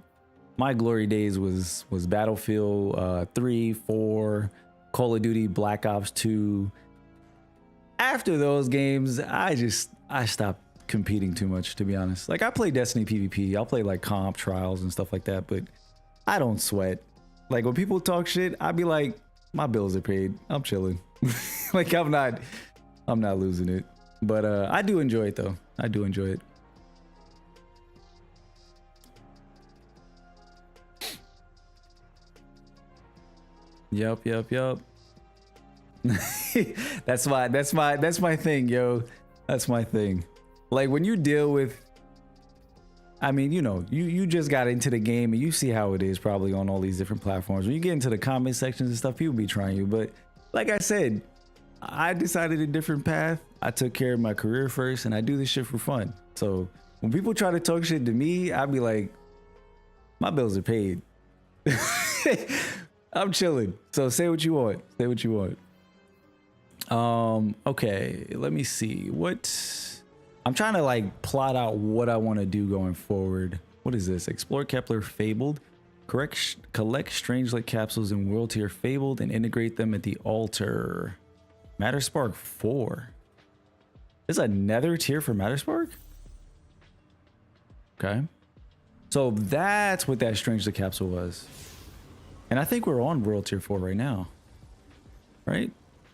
my glory days was Battlefield 3, 4, Call of Duty, Black Ops 2. After those games, I stopped competing too much, to be honest. Like I play Destiny PvP. I'll play like comp trials and stuff like that, but I don't sweat. Like when people talk shit, I'd be like, my bills are paid. I'm chilling. Like I'm not losing it. But I do enjoy it though. I do enjoy it. Yup. That's my thing, yo. That's my thing. Like when you deal with, I mean, you know, you just got into the game and you see how it is probably on all these different platforms. When you get into the comment sections and stuff, people be trying you. But like I said, I decided a different path. I took care of my career first and I do this shit for fun. So when people try to talk shit to me, I'd be like, my bills are paid. I'm chilling. So say what you want. Okay, let me see. I'm trying to like plot out what I want to do going forward. What is this? Explore Kepler Fabled. Collect Strangelit capsules in World Tier Fabled and integrate them at the altar. Matterspark 4. There's a nether tier for Matterspark? Okay. So that's what that Strangelit capsule was. And I think we're on World Tier 4 right now. Right?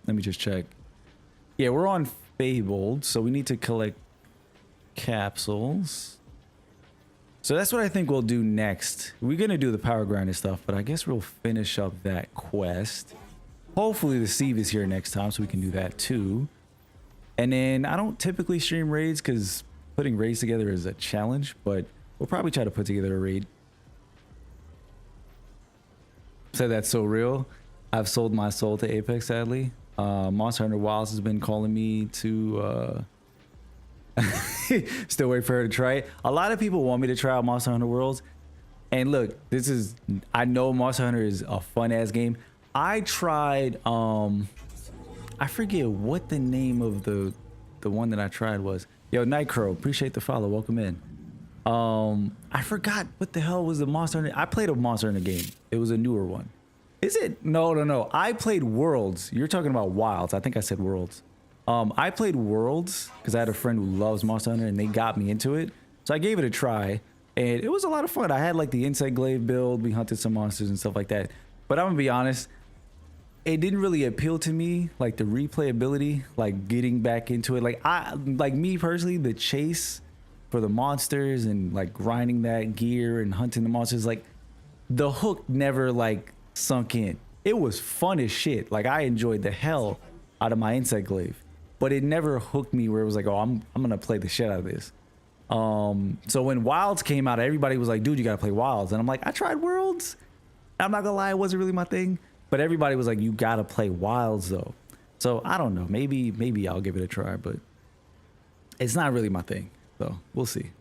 Let me just check. Yeah, we're on Fabled, so we need to collect capsules. So that's what I think we'll do next. We're gonna do the power grinder stuff, but I guess we'll finish up that quest. Hopefully the Sieve is here next time so we can do that too. And then I don't typically stream raids because putting raids together is a challenge, but we'll probably try to put together a raid. Said that's so real. I've sold my soul to Apex, sadly. Monster Hunter Wilds has been calling me to still wait for her to try it. A lot of people want me to try out Monster Hunter Worlds. And look, I know Monster Hunter is a fun ass game. I tried, I forget what the name of the one that I tried was. Yo, Nightcrow, appreciate the follow. Welcome in. I forgot what the hell was the Monster Hunter. I played a Monster Hunter game. It was a newer one. Is it? No. I played Worlds. You're talking about Wilds. I think I said Worlds. I played Worlds because I had a friend who loves Monster Hunter and they got me into it. So I gave it a try and it was a lot of fun. I had like the insect glaive build. We hunted some monsters and stuff like that. But I'm gonna be honest, it didn't really appeal to me, like the replayability, like getting back into it. Like me personally, the chase for the monsters and like grinding that gear and hunting the monsters, like the hook never like sunk in. It was fun as shit. Like I enjoyed the hell out of my insect glaive, but it never hooked me where it was like, oh, I'm gonna play the shit out of this. So when Wilds came out, everybody was like, dude, you gotta play Wilds. And I'm like, I tried Worlds. I'm not gonna lie, it wasn't really my thing. But everybody was like, you gotta play Wilds though. So I don't know, maybe I'll give it a try, but it's not really my thing. So we'll see.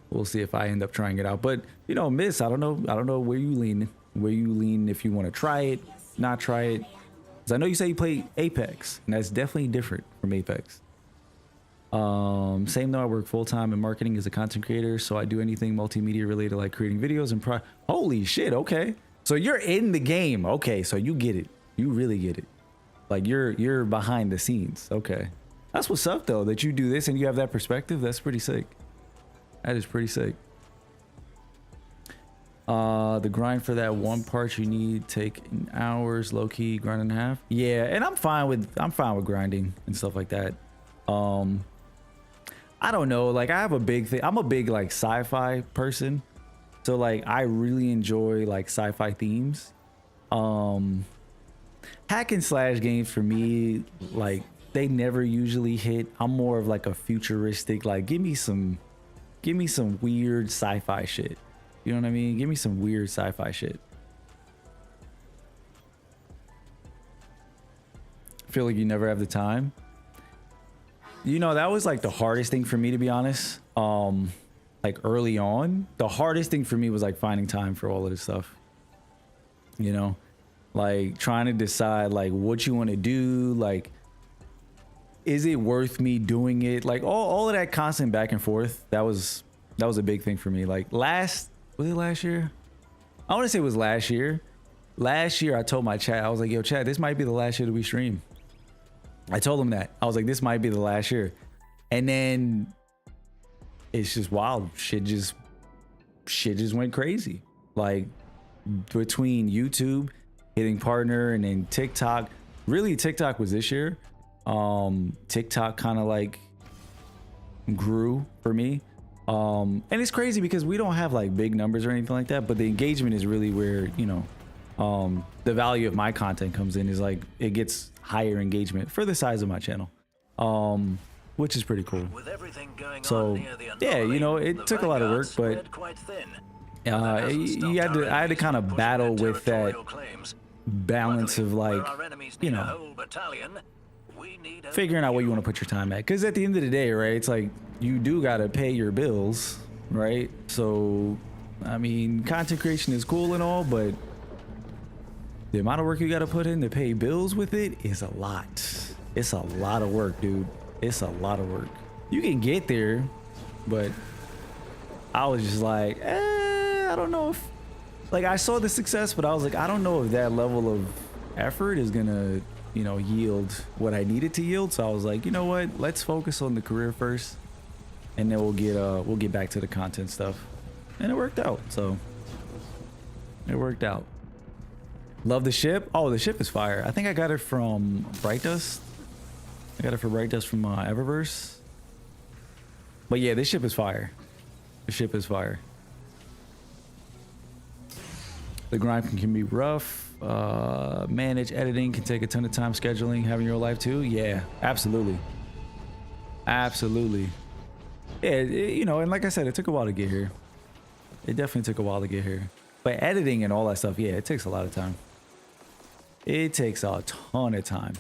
We'll see if I end up trying it out. But you know, Miss, I don't know where you lean if you want to try it, not try it. Because I know you say you play Apex, and that's definitely different from Apex. Same though, I work full-time in marketing as a content creator, so I do anything multimedia related like creating videos and holy shit, okay. So you're in the game. Okay, so you get it. You really get it. Like you're behind the scenes. Okay. That's what's up though, that you do this and you have that perspective. That's pretty sick. That is pretty sick. The grind for that one part you need take hours, low key grind and a half. Yeah, and I'm fine with grinding and stuff like that. I don't know, like I have a big thing. I'm a big like sci-fi person. So like I really enjoy like sci-fi themes. Hack and slash games for me, like they never usually hit. I'm more of like a futuristic, like give me some weird sci-fi shit. You know what I mean? Give me some weird sci-fi shit. Feel like you never have the time. You know, that was like the hardest thing for me, to be honest. Like early on, the hardest thing for me was like finding time for all of this stuff. You know, like trying to decide like what you want to do, like is it worth me doing it? Like all of that constant back and forth. That was a big thing for me. Like was it last year? I want to say it was last year. Last year I told my chat, I was like, yo chat, this might be the last year that we stream. I told him that. I was like, this might be the last year. And then it's just wild. Shit just went crazy. Like between YouTube, hitting partner, and then TikTok. Really, TikTok was this year. TikTok kind of like grew for me. And it's crazy because we don't have like big numbers or anything like that, but the engagement is really where, you know, the value of my content comes in, is like it gets higher engagement for the size of my channel. Which is pretty cool. So yeah, you know, it took a lot of work, but I had to kind of battle with that balance of like, you know, figuring out where you want to put your time at. Because at the end of the day, right, it's like you do got to pay your bills, right? So I mean, content creation is cool and all, but the amount of work you got to put in to pay bills with it is a lot. It's a lot of work, dude. It's a lot of work. You can get there, but I was just like, I don't know if, like, I saw the success, but I was like, I don't know if that level of effort is gonna, you know, yield what I needed to yield. So I was like, you know what, let's focus on the career first, and then we'll get back to the content stuff. And it worked out. So it worked out. Love the ship. Oh, the ship is fire. I think I got it from Bright Dust. I got it for Bright Dust from Eververse. But yeah, this ship is fire. The ship is fire. The grind can be rough. Manage editing can take a ton of time. Scheduling, having your life too. Yeah, absolutely. Absolutely. Yeah, you know, and like I said, it took a while to get here. It definitely took a while to get here. But editing and all that stuff, yeah, it takes a lot of time. It takes a ton of time.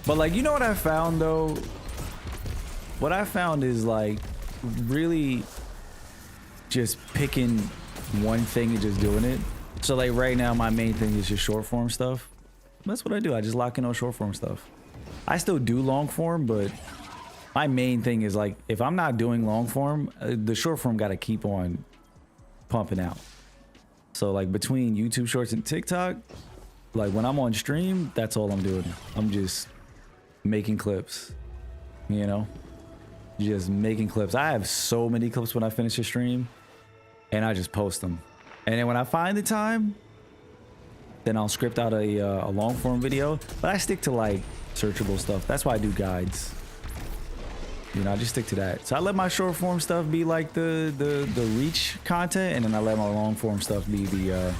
But like, you know what I found though? What I found is like really just picking one thing and just doing it. So like right now, my main thing is just short form stuff. That's what I do. I just lock in on short form stuff. I still do long form, but my main thing is like, if I'm not doing long form, the short form got to keep on pumping out. So like between YouTube shorts and TikTok, like when I'm on stream, that's all I'm doing. I'm just making clips, you know, just making clips. I have so many clips when I finish a stream and I just post them. And then when I find the time, then I'll script out a long form video, but I stick to like searchable stuff. That's why I do guides. You know, I just stick to that. So I let my short form stuff be like the reach content, and then I let my long form stuff be the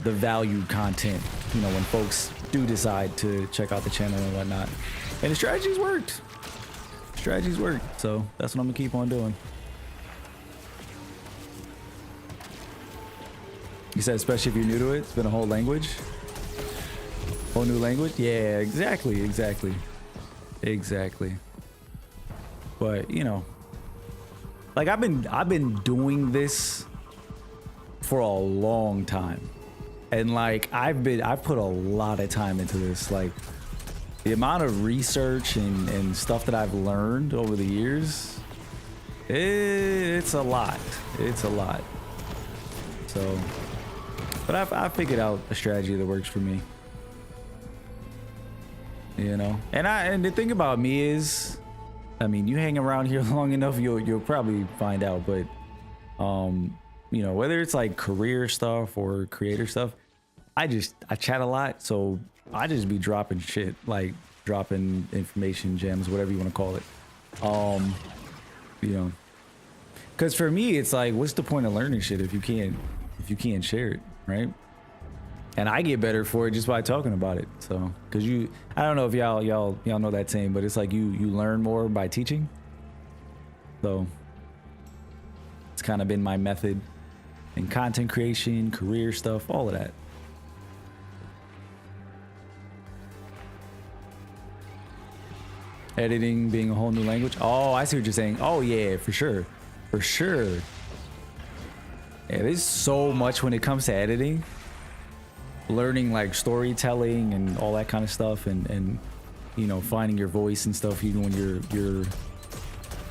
value content. You know, when folks do decide to check out the channel and whatnot. And the strategies worked. Strategies worked. So that's what I'm gonna keep on doing. You said, especially if you're new to it, it's been a whole language. Whole new language? Yeah, exactly, exactly. Exactly. But you know, like I've been doing this for a long time. And like I've put a lot of time into this. Like the amount of research and stuff that I've learned over the years, it's a lot. It's a lot. So, but I figured out a strategy that works for me. You know, and the thing about me is, I mean, you hang around here long enough, you'll probably find out. But you know, whether it's like career stuff or creator stuff, I chat a lot, so I just be dropping shit, like dropping information, gems, whatever you want to call it. You know, because for me, it's like, what's the point of learning shit if you can't share it, right? And I get better for it just by talking about it. So, because I don't know if y'all know that saying, but it's like you learn more by teaching. So it's kind of been my method in content creation, career stuff, all of that. Editing being a whole new language. Oh, I see what you're saying. Oh yeah, for sure. For sure. Yeah, there's so much when it comes to editing. Learning like storytelling and all that kind of stuff, and you know, finding your voice and stuff even when you're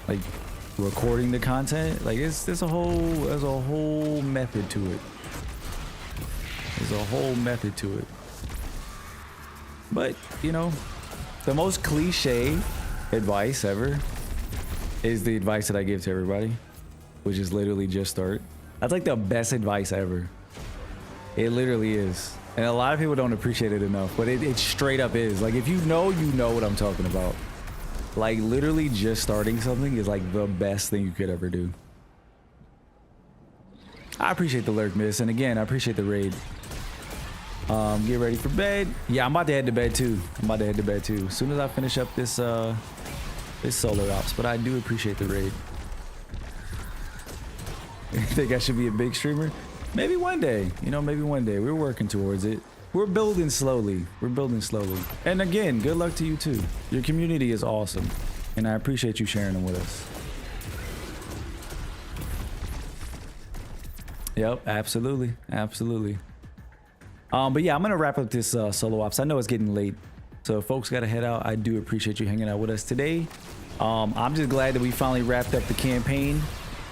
like recording the content. Like there's a whole method to it. There's a whole method to it. But you know, the most cliche advice ever is the advice that I give to everybody, which is literally just start. That's like the best advice ever. It literally is. And a lot of people don't appreciate it enough, but it straight up is. Like, if you know what I'm talking about. Like, literally just starting something is like the best thing you could ever do. I appreciate the lurk, miss. And again, I appreciate the raid. Get ready for bed. Yeah, I'm about to head to bed too. As soon as I finish up this solar ops, but I do appreciate the raid. You think I should be a big streamer? Maybe one day, you know, maybe one day. We're working towards it. We're building slowly. And again, good luck to you too. Your community is awesome, and I appreciate you sharing them with us. Yep, absolutely. But yeah, I'm gonna wrap up this solo ops. I know it's getting late, so folks gotta head out. I do appreciate you hanging out with us today. I'm just glad that we finally wrapped up the campaign,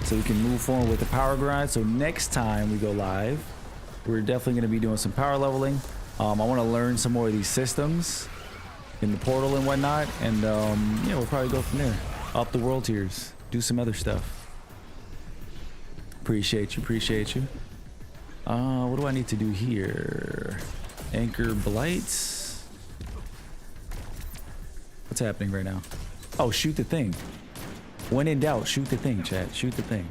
so we can move forward with the power grind. So next time we go live, we're definitely going to be doing some power leveling. I want to learn some more of these systems in the portal and whatnot, and yeah, we'll probably go from there. Up the world tiers, do some other stuff. Appreciate you. What do I need to do here? Anchor blights. What's happening right now? Oh, shoot the thing. When in doubt, shoot the thing, chat. Shoot the thing.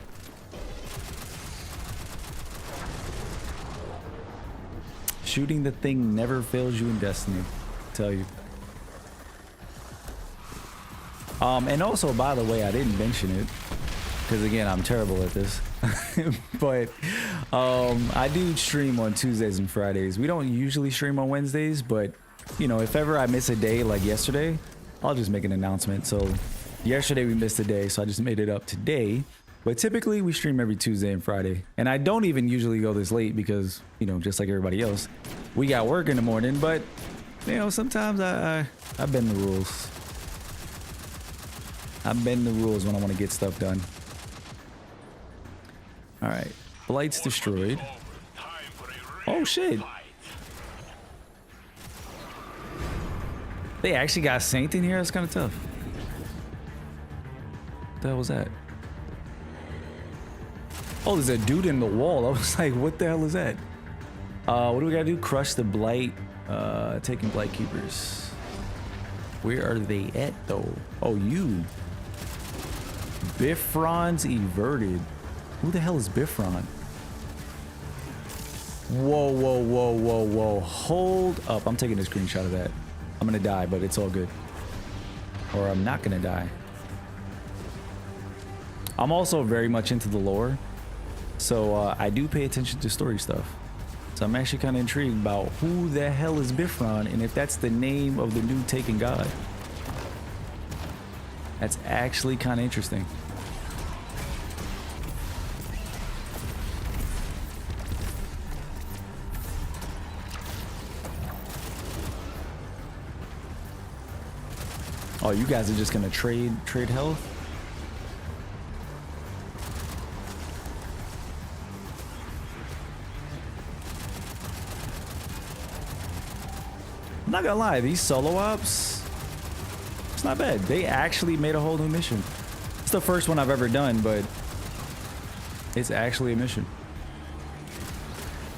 Shooting the thing never fails you in Destiny, I tell you. And also, by the way, I didn't mention it. because again, I'm terrible at this. But I do stream on Tuesdays and Fridays. We don't usually stream on Wednesdays, but you know, if ever I miss a day like yesterday, I'll just make an announcement. So yesterday we missed a day, so I just made it up today. But typically we stream every Tuesday and Friday. And I don't even usually go this late because, you know, just like everybody else, we got work in the morning. But, you know, sometimes I bend the rules. I bend the rules when I want to get stuff done. All right. Blight's destroyed. Oh, shit. They actually got Saint in here? That's kind of tough. What the hell was that? Oh, there's a dude in the wall. I was like, what the hell is that? What do we gotta do? Crush the Blight. Taking Blight Keepers. Where are they at, though? Oh, you. Bifron's everted. Who the hell is Bifron? Whoa, whoa, whoa, whoa, whoa. Hold up. I'm taking a screenshot of that. I'm gonna die, but it's all good. Or I'm not gonna die. I'm also very much into the lore. So I do pay attention to story stuff. So I'm actually kind of intrigued about who the hell is Bifron and if that's the name of the new Taken God. That's actually kind of interesting. Oh, you guys are just gonna trade health? I'm not gonna lie, these solo ops, it's not bad. They actually made a whole new mission. It's the first one I've ever done, but it's actually a mission.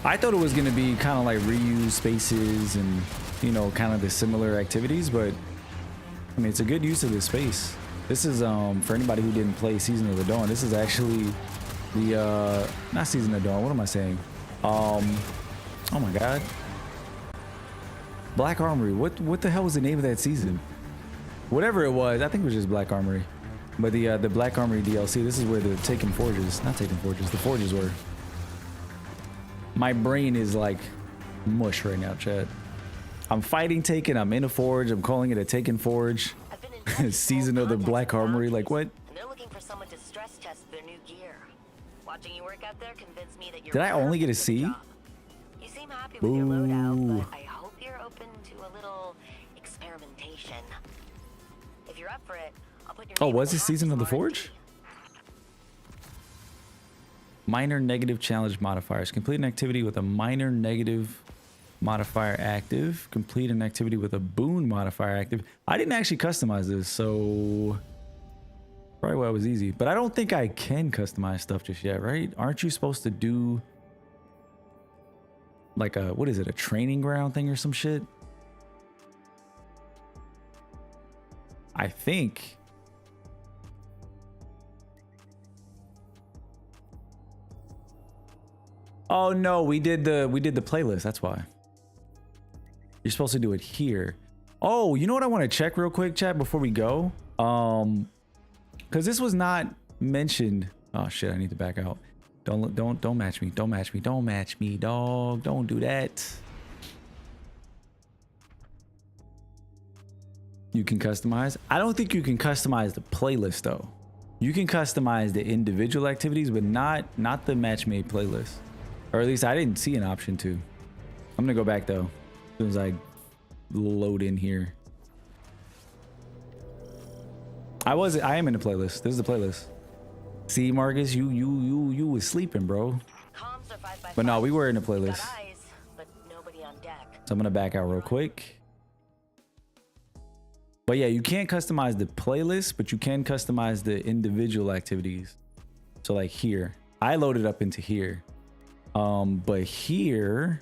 I thought it was gonna be kind of like reuse spaces and, you know, kind of the similar activities, but I mean, it's a good use of this space. This is, for anybody who didn't play Season of the Dawn, this is actually the, not Season of the Dawn, what am I saying? Oh my God. Black Armory. What the hell was the name of that season? Whatever it was, I think it was just Black Armory. But the Black Armory DLC, this is where the Taken Forges, not Taken Forges, the Forges were. My brain is like mush right now, Chad. I'm fighting Taken, I'm in a forge, I'm calling it a Taken Forge. Season of the Black Armory, like what? They're looking for someone to stress test their new gear. Watching you work out there convinced me that you're Did I only get a C? You seem happy with your loadout, but I hope you're open to a little experimentation. If you're up for it, I'll put your Oh, was it Season of the Forge? Minor negative challenge modifiers. Complete an activity with a minor negative modifier active. Complete an activity with a boon modifier active. I didn't actually customize this, so probably why it was easy. But I don't think I can customize stuff just yet, right? Aren't you supposed to do like a, what is it, a training ground thing or some shit? I think. Oh no, we did the playlist, that's why. You're supposed to do it here. Oh, you know what I want to check real quick, chat, before we go? Because this was not mentioned. Oh shit, I need to back out. Don't match me. Don't match me. Don't match me, dog. Don't do that. You can customize. I don't think you can customize the playlist though. You can customize the individual activities, but not the match made playlist. Or at least I didn't see an option to. I'm gonna go back though. As soon as I load in here. I am in the playlist. This is the playlist. See, Marcus, you was sleeping, bro. But no, we were in the playlist. So I'm gonna back out real quick. But yeah, you can't customize the playlist, but you can customize the individual activities. So like here, I loaded up into here. But here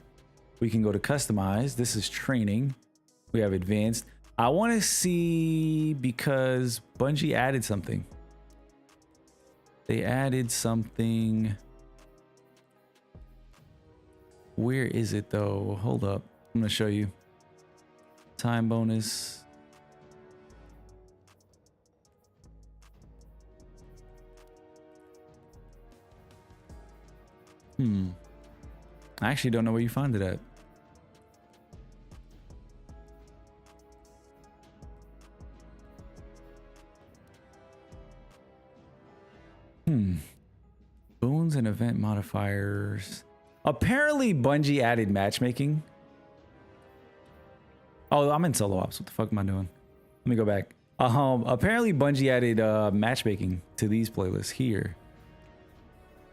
we can go to customize. This is training. We have advanced. I want to see, because Bungie added something. They added something. Where is it though? Hold up. I'm going to show you. Time bonus. I actually don't know where you find it at. Boons and event modifiers. Apparently Bungie added matchmaking. Oh, I'm in solo ops. What the fuck am I doing? Let me go back. Apparently Bungie added matchmaking to these playlists here.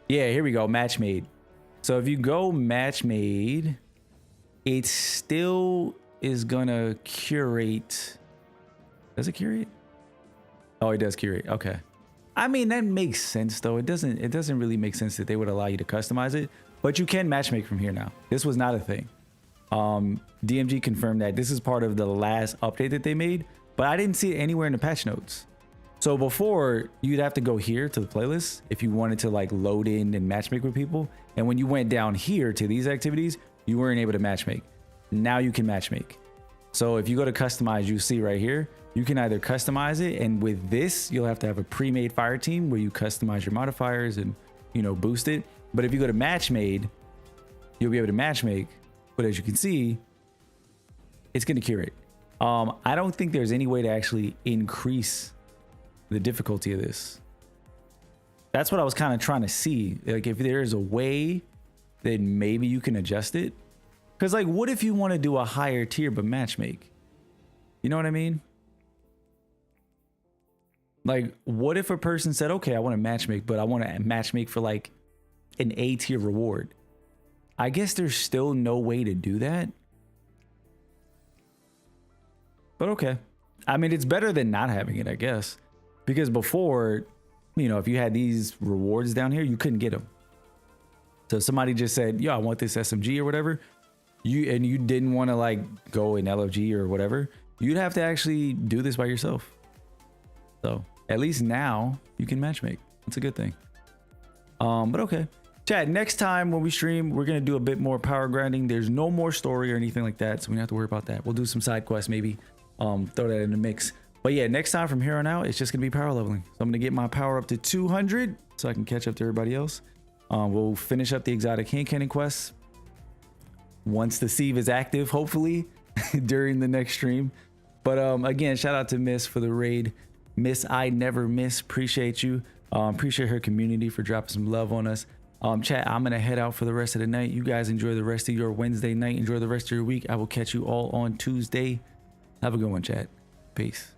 Yeah, here we go. Match made. So if you go match made, it still is gonna curate. Does it curate? Oh, it does curate. Okay. I mean, that makes sense though. It doesn't really make sense that they would allow you to customize it, but you can matchmake from here now. This was not a thing. DMG confirmed that this is part of the last update that they made, but I didn't see it anywhere in the patch notes. So before, you'd have to go here to the playlist if you wanted to like load in and matchmake with people. And when you went down here to these activities, you weren't able to matchmake. Now you can matchmake. So if you go to customize, you see right here, you can either customize it, and with this, you'll have to have a pre-made fire team where you customize your modifiers and, you know, boost it. But if you go to match made, you'll be able to matchmake. But as you can see, it's going to curate. I don't think there's any way to actually increase the difficulty of this. That's what I was kind of trying to see. Like if there's a way, then maybe you can adjust it. Because like, what if you want to do a higher tier but matchmake? You know what I mean? Like, what if a person said, okay, I want to matchmake, but I want to matchmake for like an A tier reward? I guess there's still no way to do that. But okay. I mean, it's better than not having it, I guess. Because before, you know, if you had these rewards down here, you couldn't get them. So if somebody just said, yo, I want this SMG or whatever, you didn't want to like go in LFG or whatever, you'd have to actually do this by yourself. So at least now you can matchmake. That's a good thing. But okay. Chat, next time when we stream, we're going to do a bit more power grinding. There's no more story or anything like that, so we don't have to worry about that. We'll do some side quests maybe. Throw that in the mix. But yeah, next time from here on out, it's just going to be power leveling. So I'm going to get my power up to 200 so I can catch up to everybody else. We'll finish up the exotic hand cannon quests once the sieve is active, hopefully, during the next stream. But again, shout out to Miss for the raid. Miss I Never Miss, appreciate you. Appreciate her community for dropping some love on us. Chat, I'm gonna head out for the rest of the night. You guys enjoy the rest of your Wednesday night. Enjoy the rest of your week. I will catch you all on Tuesday. Have a good one, chat. Peace.